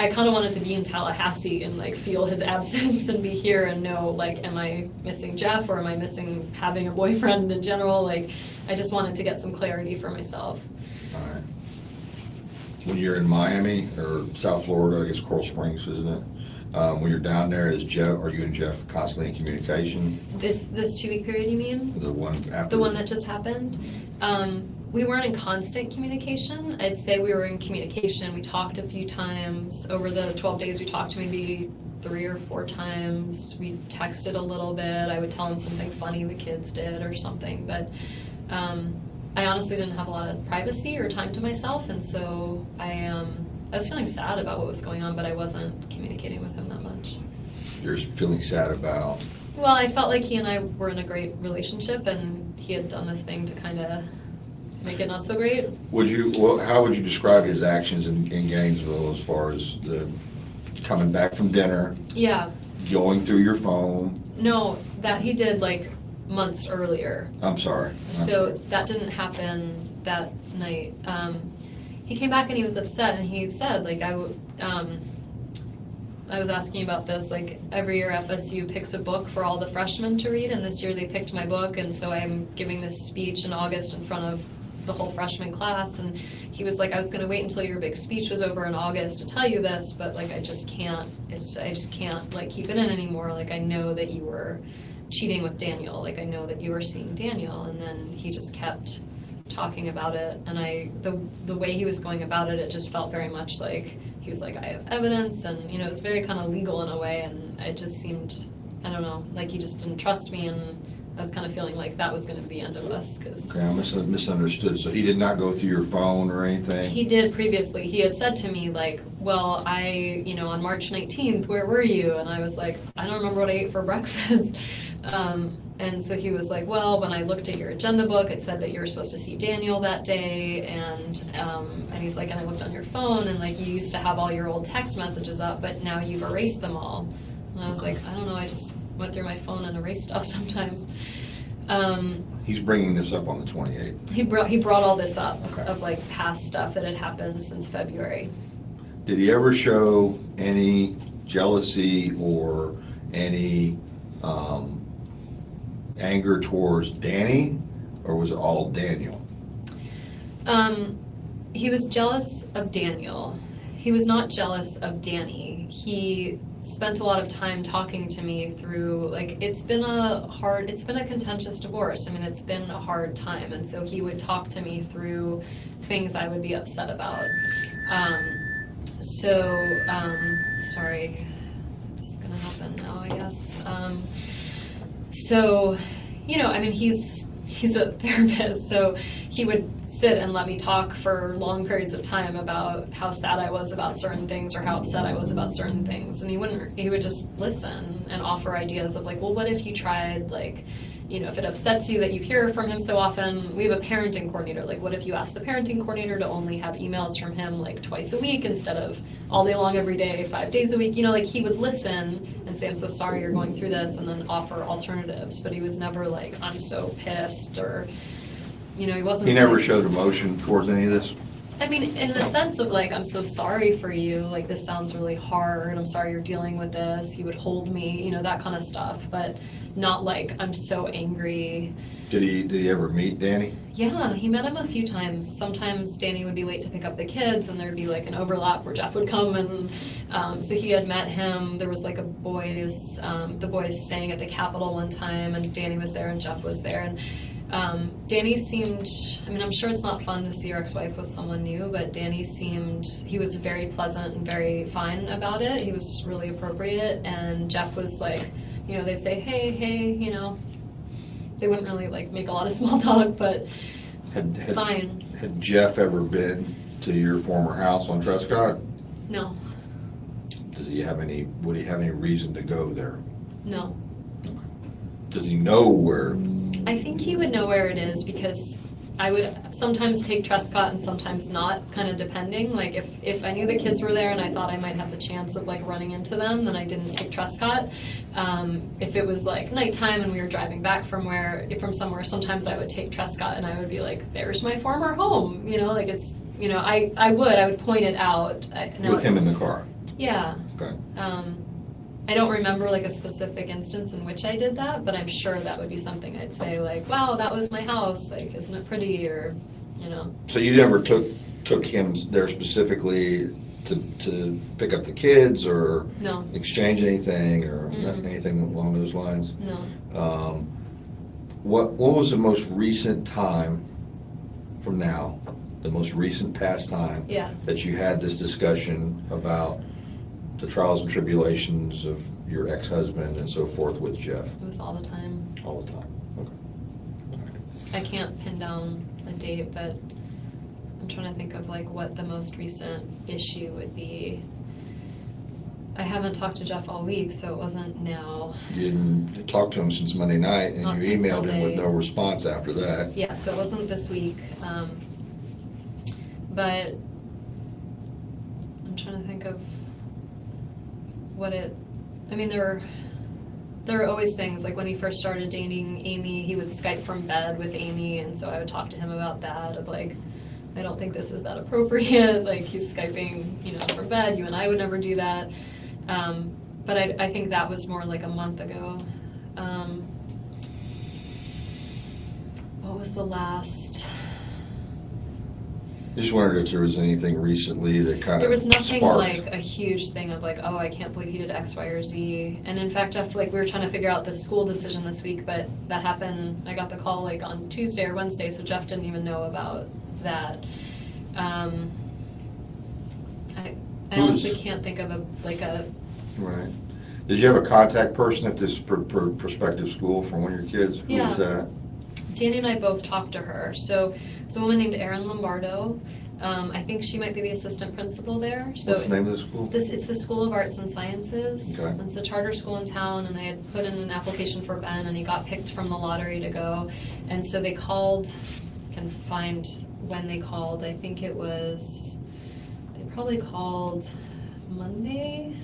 kind of wanted to be in Tallahassee and like feel his absence and be here and know, like, am I missing Jeff or am I missing having a boyfriend in general? Like, I just wanted to get some clarity for myself. All right. When you're in Miami or South Florida, I guess Coral Springs, isn't it? When you're down there, are you and Jeff constantly in communication? This 2-week period, you mean? The one after? The one that just happened? We weren't in constant communication. I'd say we were in communication. We talked a few times. Over the 12 days, we talked maybe 3 or 4 times. We texted a little bit. I would tell him something funny the kids did or something. But I honestly didn't have a lot of privacy or time to myself, and so I was feeling sad about what was going on, but I wasn't communicating with him that much. You're feeling sad about? Well, I felt like he and I were in a great relationship, and he had done this thing to kind of make it not so great. How would you describe his actions in Gainesville as far as the coming back from dinner? Yeah. Going through your phone? No, that he did like months earlier. I'm sorry. So that didn't happen that night. He came back and he was upset, and he said, like, I was asking about this, like, every year FSU picks a book for all the freshmen to read, and this year they picked my book, and so I'm giving this speech in August in front of the whole freshman class, and he was like, I was going to wait until your big speech was over in August to tell you this, but like, I just can't like keep it in anymore. Like, I know that you were cheating with Daniel. Like, I know that you were seeing Daniel. And then he just kept talking about it, and the way he was going about it, it just felt very much like he was like, I have evidence, and it was very kind of legal in a way, and it just seemed, I don't know, like he just didn't trust me, and I was kind of feeling like that was going to be the end of us. Okay, I misunderstood. So he did not go through your phone or anything? He did previously. He had said to me, like, well, on March 19th, where were you? And I was like, I don't remember what I ate for breakfast. And so he was like, well, when I looked at your agenda book, it said that you were supposed to see Daniel that day, and he's like, and I looked on your phone, and like, you used to have all your old text messages up, but now you've erased them all. And I was like, I don't know, I just went through my phone and erased stuff sometimes. He's bringing this up on the 28th. He brought all this up, okay, of like past stuff that had happened since February. Did he ever show any jealousy or any anger towards Danny, or was it all Daniel? He was jealous of Daniel. He was not jealous of Danny. He spent a lot of time talking to me through, like, it's been a contentious divorce. I mean, it's been a hard time, and so he would talk to me through things I would be upset about. Sorry, it's gonna happen now, I guess. So, I mean, he's a therapist, so he would sit and let me talk for long periods of time about how sad I was about certain things or how upset I was about certain things. And he would just listen and offer ideas of like, well, what if you tried, like, if it upsets you that you hear from him so often, we have a parenting coordinator. Like, what if you ask the parenting coordinator to only have emails from him like twice a week instead of all day long every day, 5 days a week? Like, he would listen and say, I'm so sorry you're going through this, and then offer alternatives. But he was never like, I'm so pissed, or, he wasn't. He never showed emotion towards any of this? I mean, in the sense of like, I'm so sorry for you, like, this sounds really hard, I'm sorry you're dealing with this. He would hold me, that kind of stuff, but not like, I'm so angry. Did he ever meet Danny? Yeah, he met him a few times. Sometimes Danny would be late to pick up the kids, and there'd be like an overlap where Jeff would come, and so he had met him. There was like the boys sang at the Capitol one time, and Danny was there and Jeff was there, and Danny seemed, I mean, I'm sure it's not fun to see your ex-wife with someone new, but Danny he was very pleasant and very fine about it. He was really appropriate, and Jeff was like, they'd say, hey, they wouldn't really like make a lot of small talk, but fine. Had Jeff ever been to your former house on Trescott? No. would he have any reason to go there? No. Does he know where? I think he would know where it is because I would sometimes take Trescott and sometimes not, kind of depending. Like if I knew the kids were there and I thought I might have the chance of like running into them, then I didn't take Trescott. If it was like nighttime and we were driving back from somewhere, sometimes I would take Trescott and I would be like, there's my former home. Like it's, I would point it out. With him in the car? Yeah. Okay. I don't remember like a specific instance in which I did that, but I'm sure that would be something I'd say like, wow, that was my house, like, isn't it pretty, or, So you never took him there specifically to pick up the kids or No. exchange anything or anything along those lines? No. What was the most recent time from now, the most recent past time Yeah. that you had this discussion about the trials and tribulations of your ex-husband and so forth with Jeff? It was all the time. All the time, okay. All right. I can't pin down a date, but I'm trying to think of like what the most recent issue would be. I haven't talked to Jeff all week, so it wasn't now. You didn't talk to him since Monday night, and Not you since emailed him with Monday. no response after that. Yeah, so it wasn't this week. But I'm trying to think of there were always things, like when he first started dating Amy, he would Skype from bed with Amy, and so I would talk to him about that, of like, I don't think this is that appropriate, like he's Skyping, from bed, you and I would never do that. But I think that was more like a month ago. What was the last? I just wondered if there was anything recently that kind of There was nothing sparked. like a huge thing of like, oh, I can't believe he did X, Y, or Z. And in fact, Jeff, like we were trying to figure out the school decision this week, but that happened, I got the call like on Tuesday or Wednesday, so Jeff didn't even know about that. I honestly can't think of a. Right. Did you have a contact person at this prospective school for one of your kids? Who Yeah. was that? Danny and I both talked to her. So it's a woman named Erin Lombardo. I think she might be the assistant principal there. So What's the name of the school? It's the School of Arts and Sciences. Okay. It's a charter school in town, and I had put in an application for Ben, and he got picked from the lottery to go. And so they called, can find when they called. I think they probably called Monday.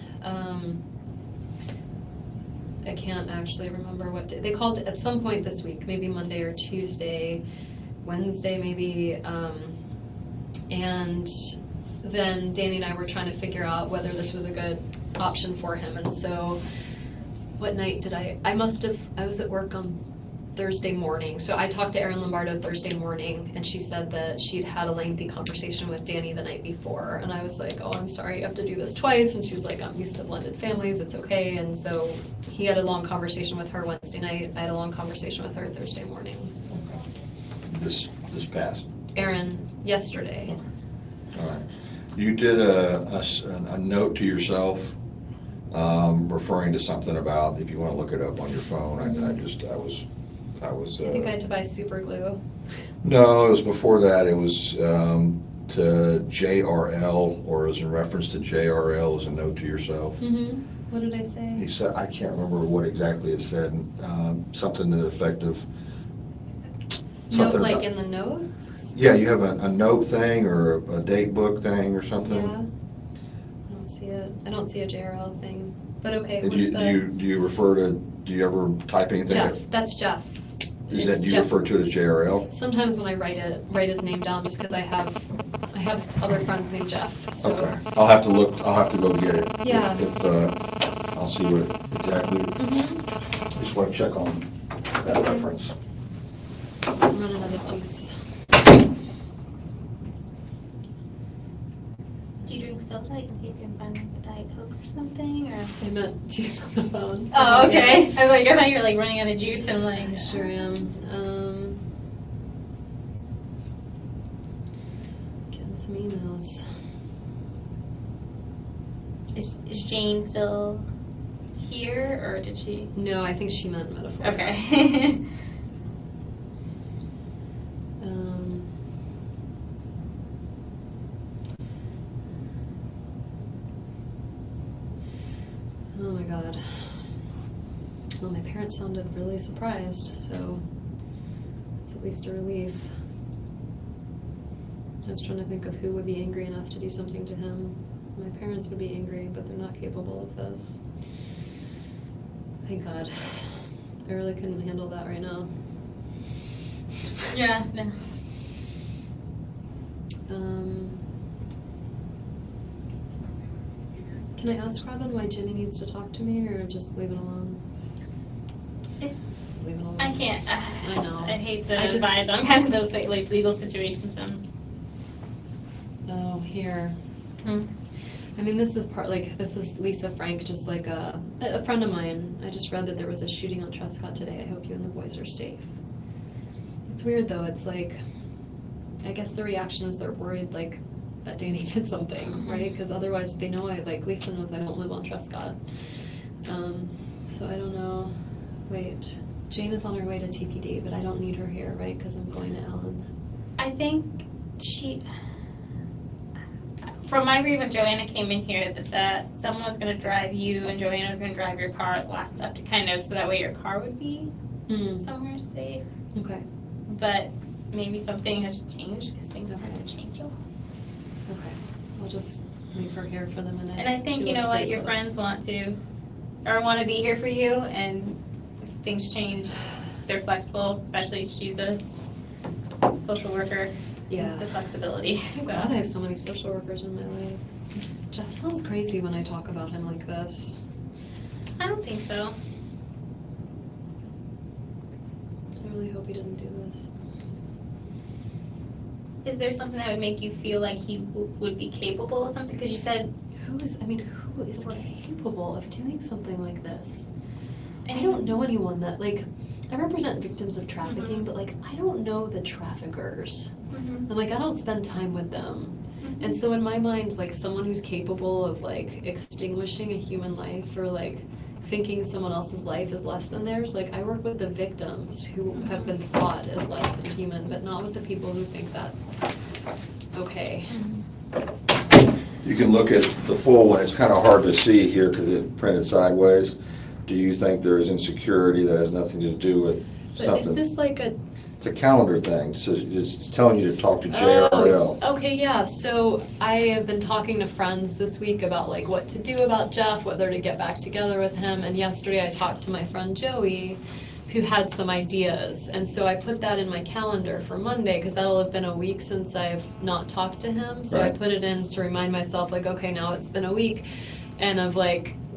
I can't actually remember what day. They called at some point this week, maybe Monday or Tuesday, Wednesday maybe. And then Danny and I were trying to figure out whether this was a good option for him. And so what night did I was at work on Thursday morning. So I talked to Erin Lombardo Thursday morning, and she said that she'd had a lengthy conversation with Danny the night before. And I was like, oh, I'm sorry, you have to do this twice. And she was like, I'm used to blended families, it's okay. And so he had a long conversation with her Wednesday night. I had a long conversation with her Thursday morning. This past. Erin, yesterday. All right. You did a note to yourself referring to something about, if you want to look it up on your phone, I think I had to buy super glue. No, it was before that. It was to JRL, or it was in reference to JRL, as a note to yourself. Mm-hmm. What did I say? He said, I can't remember what exactly it said, something to the effect of Note, like about, in the notes? Yeah, you have a note thing or a date book thing or something. Yeah. I don't see it. I don't see a JRL thing. But okay, And what's do you refer to, do you ever type anything? Jeff. That's Jeff. Do you Jeff. refer to it as JRL? Sometimes when I write his name down, just because I have other friends named Jeff. So. Okay. I'll have to go get it. Yeah. If I'll see what exactly. Mm-hmm. Just want to check on that reference. I'm running out of juice. Do you drink soda? I can see if you can find like a Diet Coke or something, or. I meant juice on the phone. Oh, okay. I thought you were like running out of juice and like. I sure am. Getting some emails. Is Jane still here, or did she? No, I think she meant metaphorically. Okay. parents sounded really surprised, so it's at least a relief. I was trying to think of who would be angry enough to do something to him. My parents would be angry, but they're not capable of this. Thank God. I really couldn't handle that right now. Yeah, no. Can I ask Robin why Jimmy needs to talk to me, or just leave it alone? Leave it alone. I can't. I know. I hate to I just- advise on kind of those like legal situations. Oh, here. I mean, this is Lisa Frank, just like a friend of mine. I just read that there was a shooting on Trescott today. I hope you and the boys are safe. It's weird though. It's like, I guess the reaction is they're worried like that Danny did something, right? Because otherwise they know Lisa knows I don't live on Trescott. So I don't know. Wait, Jane is on her way to TPD, but I don't need her here, right? Because I'm going to Allen's. I think from my read when Joanna came in here, that someone was going to drive you and Joanna was going to drive your car last up to kind of, so that way your car would be somewhere safe. Okay. But maybe something has changed because things are going to change a lot. Okay. I'll just leave her here for the minute. And I think, She you lives know what, pretty your close. friends want to be here for you, and if things change, they're flexible, especially if she's a social worker. Yeah. Used to flexibility. Thank God I have so many social workers in my life. Jeff sounds crazy when I talk about him like this. I don't think so. I really hope he didn't do this. Is there something that would make you feel like he would be capable of something? Because you said, Who is capable of doing something like this? I don't know anyone that, I represent victims of trafficking, but, I don't know the traffickers. And, I don't spend time with them. And so in my mind, someone who's capable of, extinguishing a human life or, thinking someone else's life is less than theirs, I work with the victims who have been thought as less than human, but not with the people who think that's okay. You can look at the full one. It's kind of hard to see here because it's printed sideways. Do you think there is insecurity that has nothing to do with But something? is this a... It's a calendar thing. So it's telling you to talk to JRL. Oh, okay, yeah. So I have been talking to friends this week about what to do about Jeff, whether to get back together with him. And yesterday I talked to my friend Joey, who had some ideas. And so I put that in my calendar for Monday because that'll have been a week since I've not talked to him. So I Right. put it in to remind myself, okay, now it's been a week, and of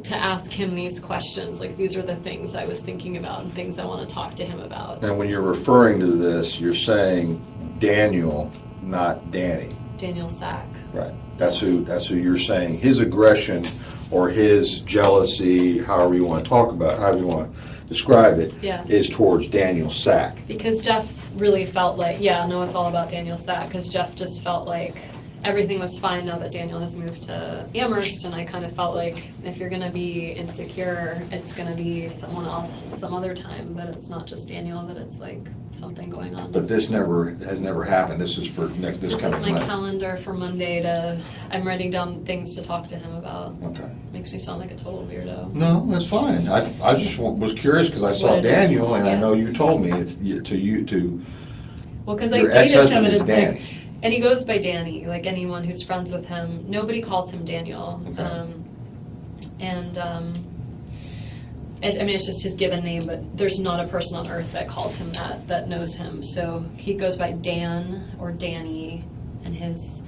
to ask him these questions. These are the things I was thinking about and things I want to talk to him about. And when you're referring to this, you're saying Daniel, not Danny. Daniel Sack. Right. That's who you're saying. His aggression or his jealousy, however you want to describe it, Yeah. is towards Daniel Sack. Because Jeff really felt it's all about Daniel Sack, because Jeff just felt everything was fine now that Daniel has moved to Amherst, and I kind of felt if you're going to be insecure, it's going to be someone else some other time, but it's not just Daniel, that it's something going on. But this has never happened. This is for this This is coming my Monday. calendar for Monday I'm writing down things to talk to him about. Okay. Makes me sound like a total weirdo. No, that's fine. I just was curious because I saw What it is, Daniel, and I yeah. know you told me it's to Well, because I your dated him, ex-husband and is it's Danny. and he goes by Danny, anyone who's friends with him. Nobody calls him Daniel. Okay. It's just his given name, but there's not a person on earth that calls him that knows him. So he goes by Dan or Danny, and his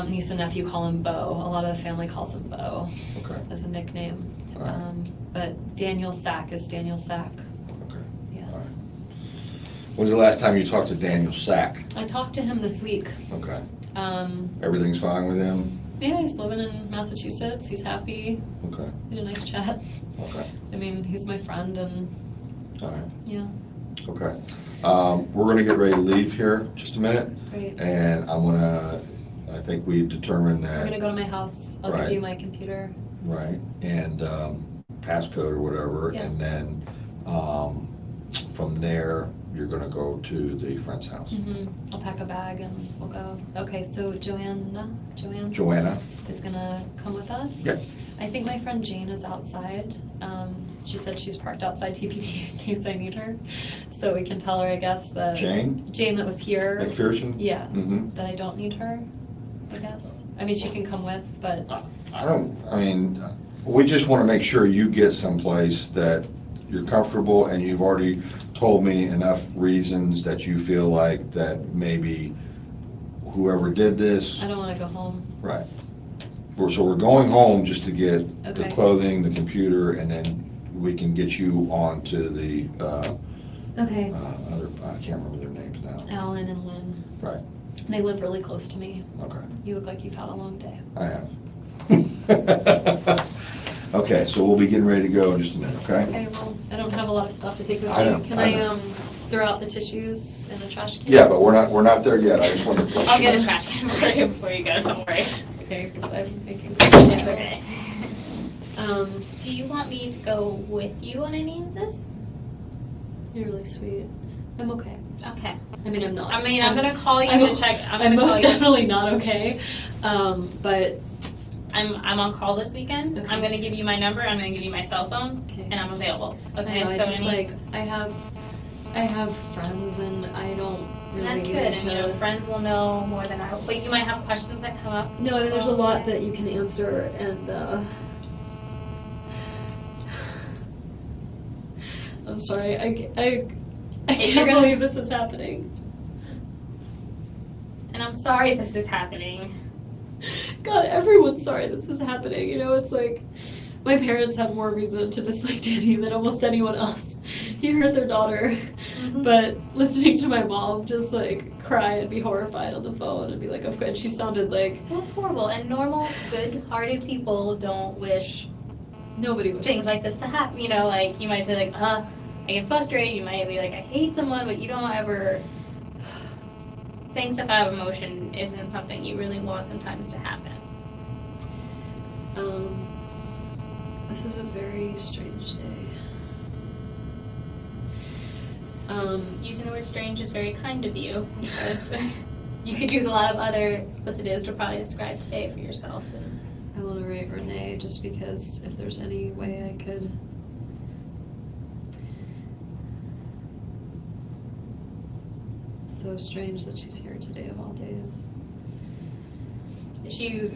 niece and nephew call him Bo. A lot of the family calls him Bo Okay. as a nickname. All right. But Daniel Sack is Daniel Sack. Okay. Yeah. All right. When's the last time you talked to Daniel Sack? I talked to him this week. Okay. Um, Everything's fine with him? Yeah, he's living in Massachusetts. He's happy. Okay. We had a nice chat. Okay. He's my friend, and All right. yeah, Okay. We're going to get ready to leave here just a minute, great. and I think we determined We're that, gonna go to my house. I'll Right. give you my computer. right, and passcode or whatever, Yeah. and then from there, you're going to go to the friend's house. I'll pack a bag and we'll go. Okay, so Joanne Joanna? is gonna come with us. Yeah. I think my friend Jane is outside. she said she's parked outside TPD in case I need her. So we can tell her, I guess, that Jane that was here. McPherson? Yeah, Mm-hmm. that I don't need her, I guess. I mean, she can come with, but We just want to make sure you get someplace that you're comfortable, and you've already told me enough reasons that you feel like that maybe whoever did this. I don't want to go home. Right. So we're going home just to get the Okay. clothing, the computer, and then we can get you on to the Okay. other, I can't remember their names now. Alan and Lynn. Right. They live really close to me. Okay. You look like you've had a long day. I have. Okay, so we'll be getting ready to go in just a minute, okay? Okay, well, I don't have a lot of stuff to take with me. I know, Can I I know. throw out the tissues in the trash can? Yeah, but we're not there yet. I just wanted to. I'll get a trash can for you before you go, don't worry. Okay, because I'm making. It's okay. Do Do you want me to go with you on any of this? You're really sweet. I'm okay. Okay. I mean, I'm not. I mean, I'm gonna call you I'm- to check. I'm gonna most call you. definitely not okay. But I'm on call this weekend. Okay. I'm gonna give you my number. I'm gonna give you my cell phone, okay. and I'm available. I Okay. know, I so just any, I have friends, and I don't really. that's good. need And to- you know, friends will know more than I will. But you might have questions that come up. No, I mean, there's a lot that you can answer, and I'm sorry. I can't believe this is happening. And I'm sorry this is happening. God, everyone's sorry this is happening. You know, it's like my parents have more reason to dislike Danny than almost anyone else. He hurt their daughter, but listening to my mom just like cry and be horrified on the phone and be like, and she sounded like Well, it's horrible. And normal, good-hearted people don't wish nobody was. things like this to happen. You know, like you might say like, I get frustrated. You might be like, I hate someone, but you don't ever. Saying stuff out of emotion isn't something you really want sometimes to happen. This is a very strange day. Using the word strange is very kind of you, because you could use a lot of other explicitives to probably describe today for yourself. And I want to write Renee just because if there's any way I could. It's so strange that she's here today of all days. is she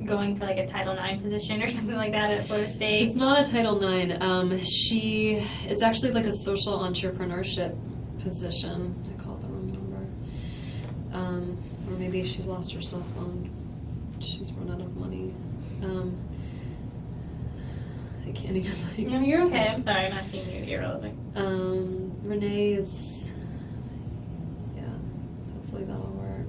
going for like a Title IX position or something like that at Florida State? It's not a Title IX. It's actually like a social entrepreneurship position. I called the wrong number. Or maybe she's lost her cell phone. She's run out of money. I can't even like. No, you're okay. I'm sorry. I'm asking you. You're relevant. Renee is. Yeah. Hopefully that'll work.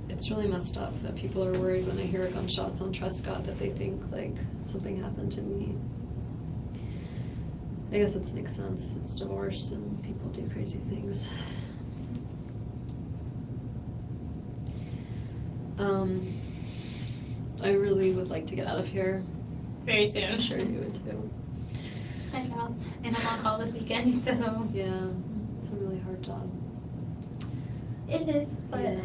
It's really messed up that people are worried when they hear gunshots on Trescott that they think like something happened to me. I guess it makes sense. It's divorce and people do crazy things. I really would like to get out of here. Very soon. I'm sure you would too. I know. And I'm on call this weekend, so. Yeah, it's a really hard job. It is, but. Yeah.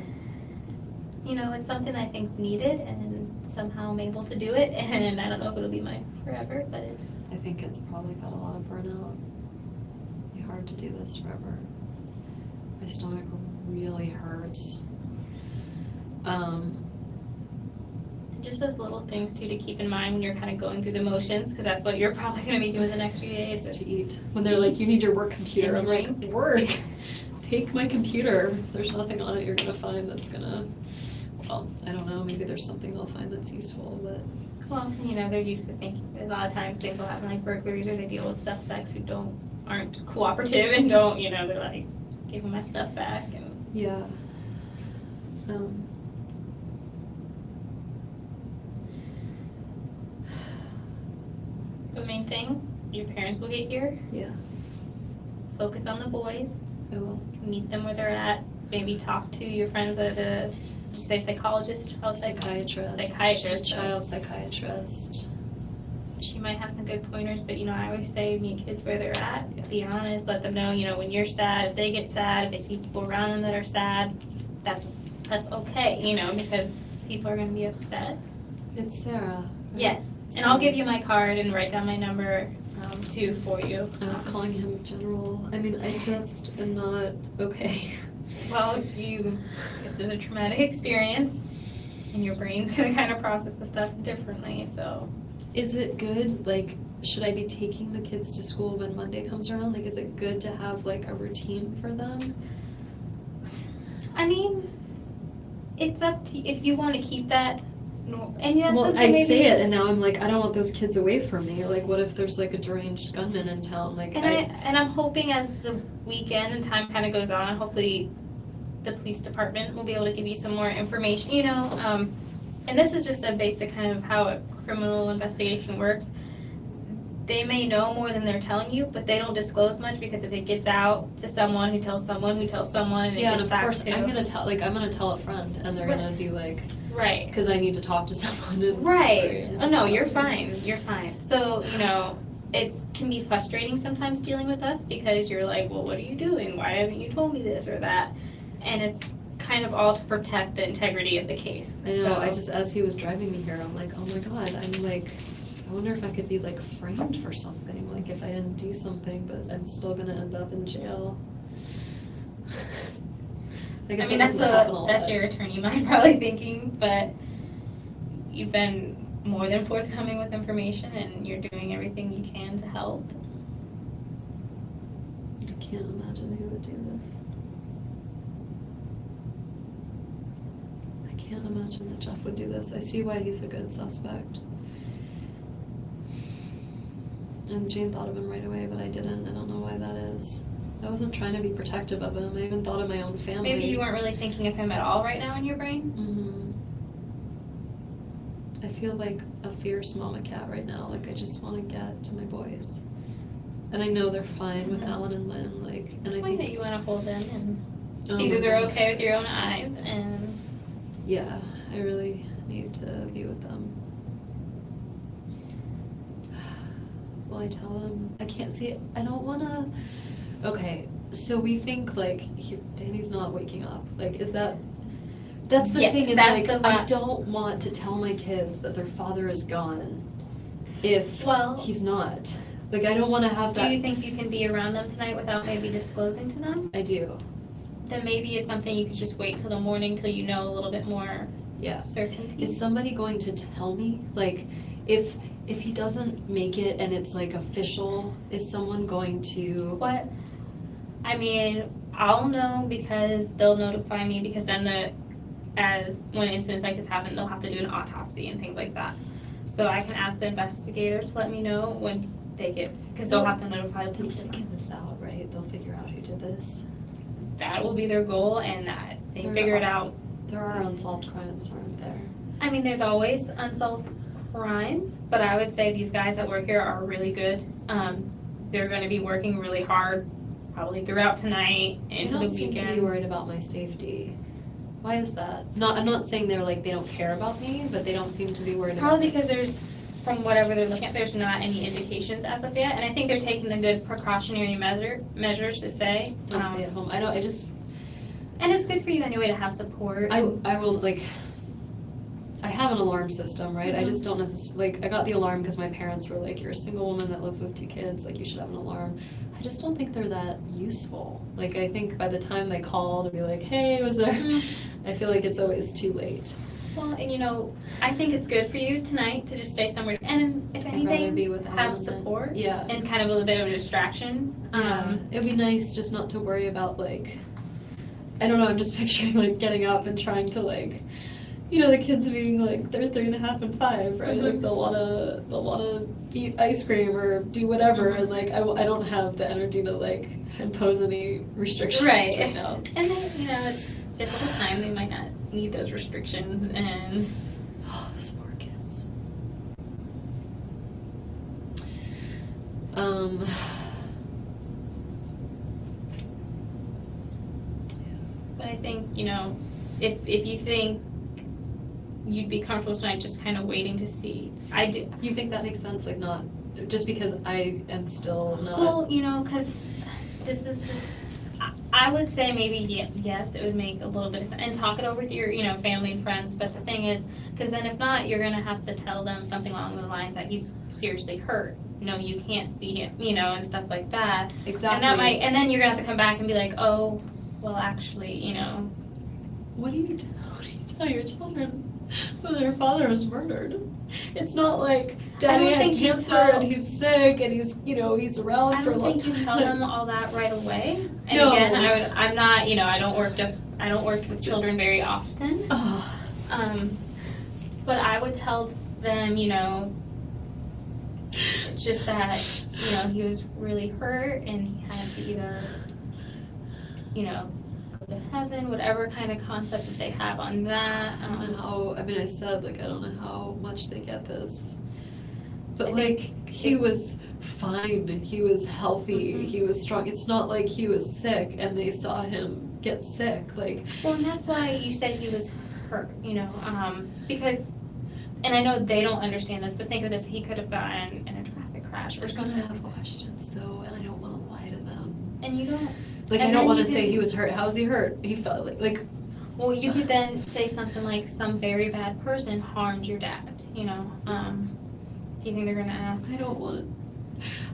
You know, it's something I think's needed, and somehow I'm able to do it. And I don't know if it'll be my forever, but it's. I think it's probably got a lot of burnout. It'd be hard to do this forever. My stomach really hurts. Just those little things too to keep in mind when you're kind of going through the motions, because that's what you're probably going to be doing the next few days. Is to eat. When they're like, you need your work computer, I'm like, Drink. work. Take my computer. There's nothing on it you're gonna find that's gonna. Well, I don't know. Maybe there's something they'll find that's useful, but. Well, you know, they're used to thinking. A lot of times things will happen like burglaries, or they deal with suspects who aren't cooperative and don't. You know, they're like, give me my stuff back and. Yeah. The main thing, your parents will get here. Yeah. Focus on the boys. I will. Meet them where they're at. Maybe talk to your friends at did you say psychologist? Oh, Psychiatrist. Psychiatrist. She's a child psychiatrist. She might have some good pointers, but you know, I always say meet kids where they're at. Yeah. Be honest. Let them know, you know, when you're sad, if they get sad, if they see people around them that are sad, that's okay, you know, because people are going to be upset. It's Sarah. Yes. And I'll give you my card and write down my number too for you. I was calling him General. I mean, I just am not okay. Well, this is a traumatic experience, and your brain's gonna kind of process the stuff differently, so. Is it good, like, should I be taking the kids to school when Monday comes around? Like, is it good to have, like, a routine for them? I mean, it's up to you if you want to keep that. And that's Well, something I maybe, say it, and now I'm like, I don't want those kids away from me. Like, what if there's, like, a deranged gunman in town? Like, and I'm hoping as the weekend and time kind of goes on, hopefully the police department will be able to give you some more information, you know. And this is just a basic kind of how a criminal investigation works. They may know more than they're telling you, but they don't disclose much because if it gets out to someone who tells someone who tells someone, and yeah, it and gets of back course, to I'm gonna tell a friend, and they're gonna be like, right. because I need to talk to someone. And Right. sorry, Oh no, you're fine. You're fine. So, you know, it can be frustrating sometimes dealing with us because you're like, well, what are you doing? Why haven't you told me this or that? And it's kind of all to protect the integrity of the case. I know. So, I just, as he was driving me here, I'm like, oh my god. I'm like, I wonder if I could be like framed for something. Like if I didn't do something, but I'm still gonna end up in jail. I I mean, that's your attorney mind probably thinking, but you've been more than forthcoming with information and you're doing everything you can to help. I can't imagine who would do this. I can't imagine that Jeff would do this. I see why he's a good suspect. And Jane thought of him right away, but I didn't. I don't know why that is. I wasn't trying to be protective of him. I even thought of my own family. Maybe you weren't really thinking of him at all right now in your brain? I feel like a fierce mama cat right now. Like I just want to get to my boys. And I know they're fine with Alan and Lynn. Like, and I think that you want to hold them and Oh see my that they're God. okay with your own eyes. And yeah, I really need to be with them. Will I tell them? I can't see it. I don't want to. Okay, so we think like Danny's not waking up. Like, is that? That's the Yeah, thing. And that's like, the I don't want to tell my kids that their father is gone if he's not. Like, I don't want to have that. Do you think you can be around them tonight without maybe disclosing to them? I do. Then maybe it's something you could just wait till the morning till you know a little bit more certainty. Is somebody going to tell me? Like, if he doesn't make it and it's like official, is someone going to? What? I mean, I'll know because they'll notify me because then when incidents like this happen, they'll have to do an autopsy and things like that. So I can ask the investigator to let me know when they get, because they'll have to notify the police. They'll figure this out, right? They'll figure out who did this. That will be their goal, and that they figure it out. There are unsolved crimes, aren't there? I mean, there's always unsolved crimes, but I would say these guys that work here are really good. They're going to be working really hard, probably throughout tonight into the They don't seem to be weekend. worried about my safety. Why is that? I'm not saying they're like they don't care about me, but they don't seem to be worried about Probably me. because from whatever they're looking at, there's not any indications as of yet, and I think they're taking the good precautionary measures to say. Let's stay at home. And it's good for you anyway to have support. I will, like, I have an alarm system, right? I just don't necessarily, like, I got the alarm because my parents were like, you're a single woman that lives with 2 kids, like, you should have an alarm. I just don't think they're that useful. Like, I think by the time they call to be like, hey, was there, I feel like it's always too late. Well, and I think it's good for you tonight to just stay somewhere, and if I'd rather anything, be with have Alan support. Yeah. And kind of a little bit of a distraction. It'd be nice just not to worry about, like, I don't know, I'm just picturing, like, getting up and trying to, like, the kids being, like, they're 3.5 and 5, right? Like, they'll wanna eat ice cream or do whatever, and, like, I don't have the energy to, like, impose any restrictions right now. And then, it's a difficult time, they might not need those restrictions, and... Oh, those poor kids. But I think, if you think you'd be comfortable tonight just kind of waiting to see, I do. You think that makes sense? Like, not, just because I am still not... Well, because this is... I would say maybe yes, it would make a little bit of sense, and talk it over with your, family and friends. But the thing is, because then if not, you're gonna have to tell them something along the lines that he's seriously hurt. You can't see him, and stuff like that. Exactly. And then you're gonna have to come back and be like, oh, well, actually, What do you tell your children when their father was murdered? It's not like Daddy don't had think you cancer tell- and he's sick and he's around I for a don't long think you time. tell them all that right away. And No. again, I'm not, I don't work with children very often. Oh, But I would tell them, just that, he was really hurt and he had to either, go to heaven, whatever kind of concept that they have on that. I don't know how, I said, I don't know how much they get this. But, I think he was fine, he was healthy, he was strong. It's not like he was sick and they saw him get sick, Well, and that's why you said he was hurt, because, and I know they don't understand this, but think of this, he could have gotten in a traffic crash or They're something. gonna have questions though, and I don't wanna lie to them. And you don't, I And don't then wanna you say can- he was hurt. How's he hurt? He felt well, you could then say something like, some very bad person harmed your dad, Do you think they're gonna ask? I don't wanna,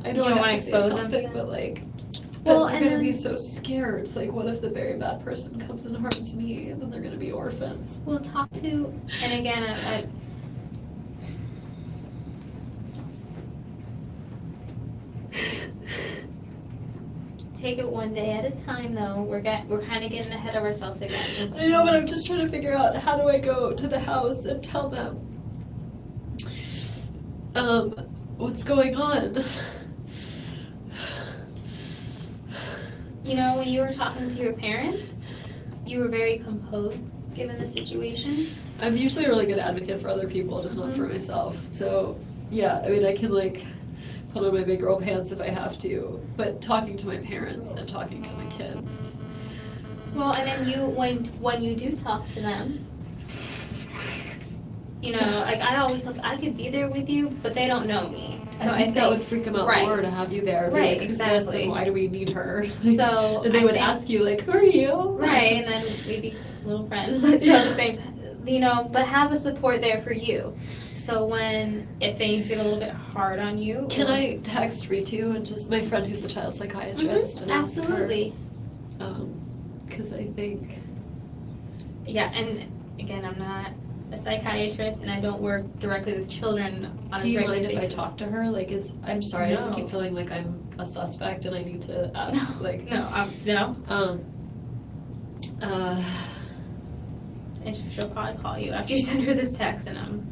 I You know don't I have wanna to say expose them something, to but Well, they're and gonna then- be so scared. What if the very bad person comes and harms me, and then they're gonna be orphans? Well, talk to, and again, I take it one day at a time, though. We're kind of getting ahead of ourselves again. I know, but I'm just trying to figure out how do I go to the house and tell them what's going on. When you were talking to your parents, you were very composed given the situation. I'm usually a really good advocate for other people, just not for myself. So, yeah, I can put on my big girl pants if I have to, but talking to my parents and talking to my kids. Well, and then when you do talk to them, I always look, I could be there with you, but they don't know me. So I think that would freak them out right. more to have you there. Be Right, who's this exactly. and why do we need her? So and they I would think- ask you, who are you? Right, and then we'd be little friends, but still the same, but have a support there for you. So if things get a little bit hard on you. Can I text Ritu and just my friend who's the child psychiatrist and ask her? Absolutely. Because I think. Yeah, and again, I'm not a psychiatrist and I don't work directly with children on Do a you regular mind if I basis. talk to her? I'm sorry, I just No. keep feeling like I'm a suspect and I need to ask. No. No. And she'll probably call you after you send her this text and I'm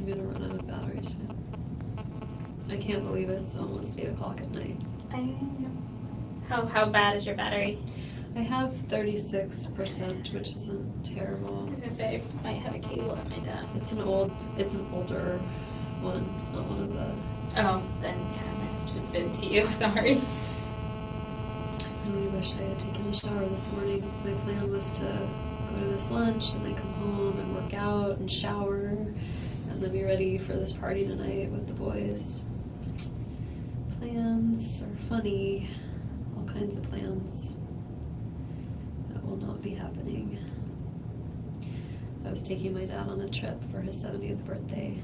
gonna run out of battery soon. I can't believe it's almost 8 o'clock at night. How bad is your battery? I have 36%, which isn't terrible. I was gonna say I might have a cable at my desk. It's an older one. It's not one of the. Oh, then yeah, I might have just been to you. Sorry. I really wish I had taken a shower this morning. My plan was to go to this lunch and then come home and work out and shower and then be ready for this party tonight with the boys. Plans are funny, all kinds of plans that will not be happening. I was taking my dad on a trip for his 70th birthday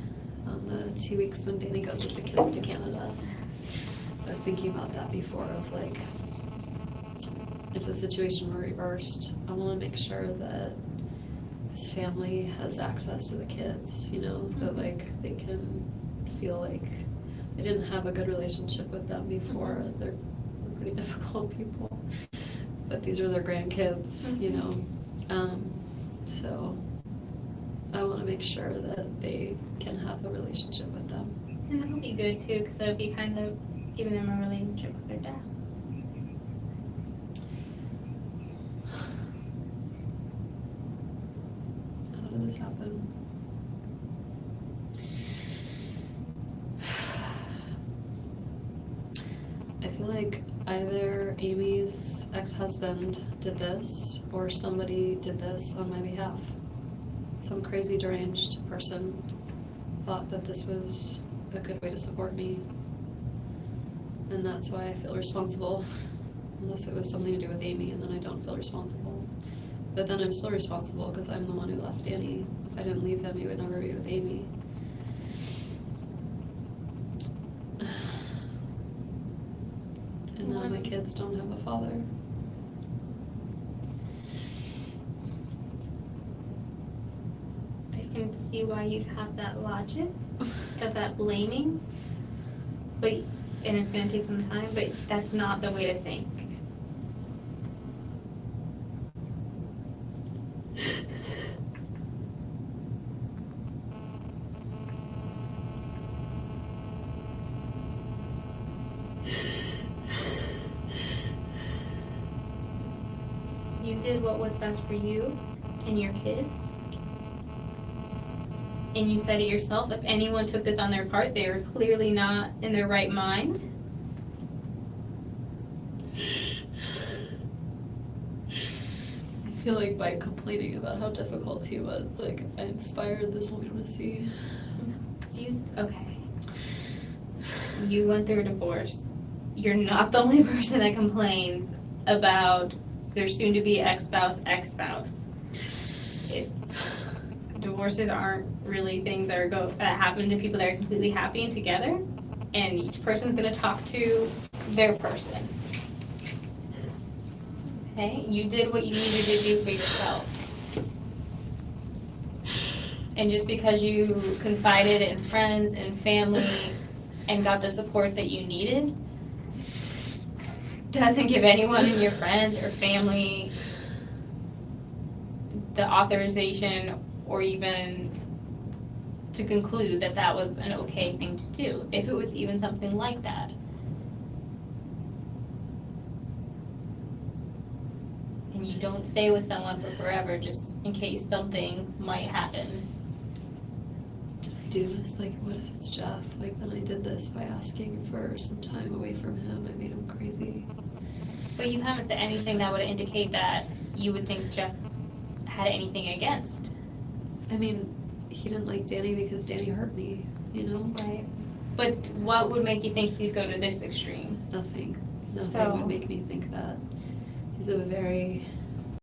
on the 2 weeks when Danny goes with the kids to Canada. I was thinking about that before of if the situation were reversed, I want to make sure that his family has access to the kids, that they can feel like they didn't have a good relationship with them before. They're pretty difficult people, but these are their grandkids, so I want to make sure that they can have a relationship with them. And that'll be good too, because it'll be kind of giving them a relationship with their dad. How did this happen? I feel like either Amy's ex-husband did this or somebody did this on my behalf. Some crazy deranged person thought that this was a good way to support me. And that's why I feel responsible. Unless it was something to do with Amy, and then I don't feel responsible. But then I'm still responsible because I'm the one who left Danny. If I didn't leave him, he would never be with Amy. And now my kids don't have a father. I can see why you'd have that logic of that blaming, but and it's going to take some time, but that's not the way to think. You did what was best for you and your kids. And you said it yourself, if anyone took this on their part, they were clearly not in their right mind. I feel like by complaining about how difficult he was, like, I inspired this lunacy. Okay. You went through a divorce. You're not the only person that complains about their soon-to-be ex-spouse. Divorces aren't really things that happen to people that are completely happy and together, and each person's going to talk to their person. Okay? You did what you needed to do for yourself. And just because you confided in friends and family and got the support that you needed doesn't give anyone in your friends or family the authorization or even to conclude that that was an okay thing to do, if it was even something like that. And you don't stay with someone for forever just in case something might happen. Did I do this? Like, what if it's Jeff? Like, then I did this by asking for some time away from him. I made him crazy. But you haven't said anything that would indicate that you would think Jeff had anything against. I mean, he didn't like Danny because Danny hurt me, you know? Right. But what would make you think he'd go to this extreme? Nothing. Nothing So- would make me think that. He's a very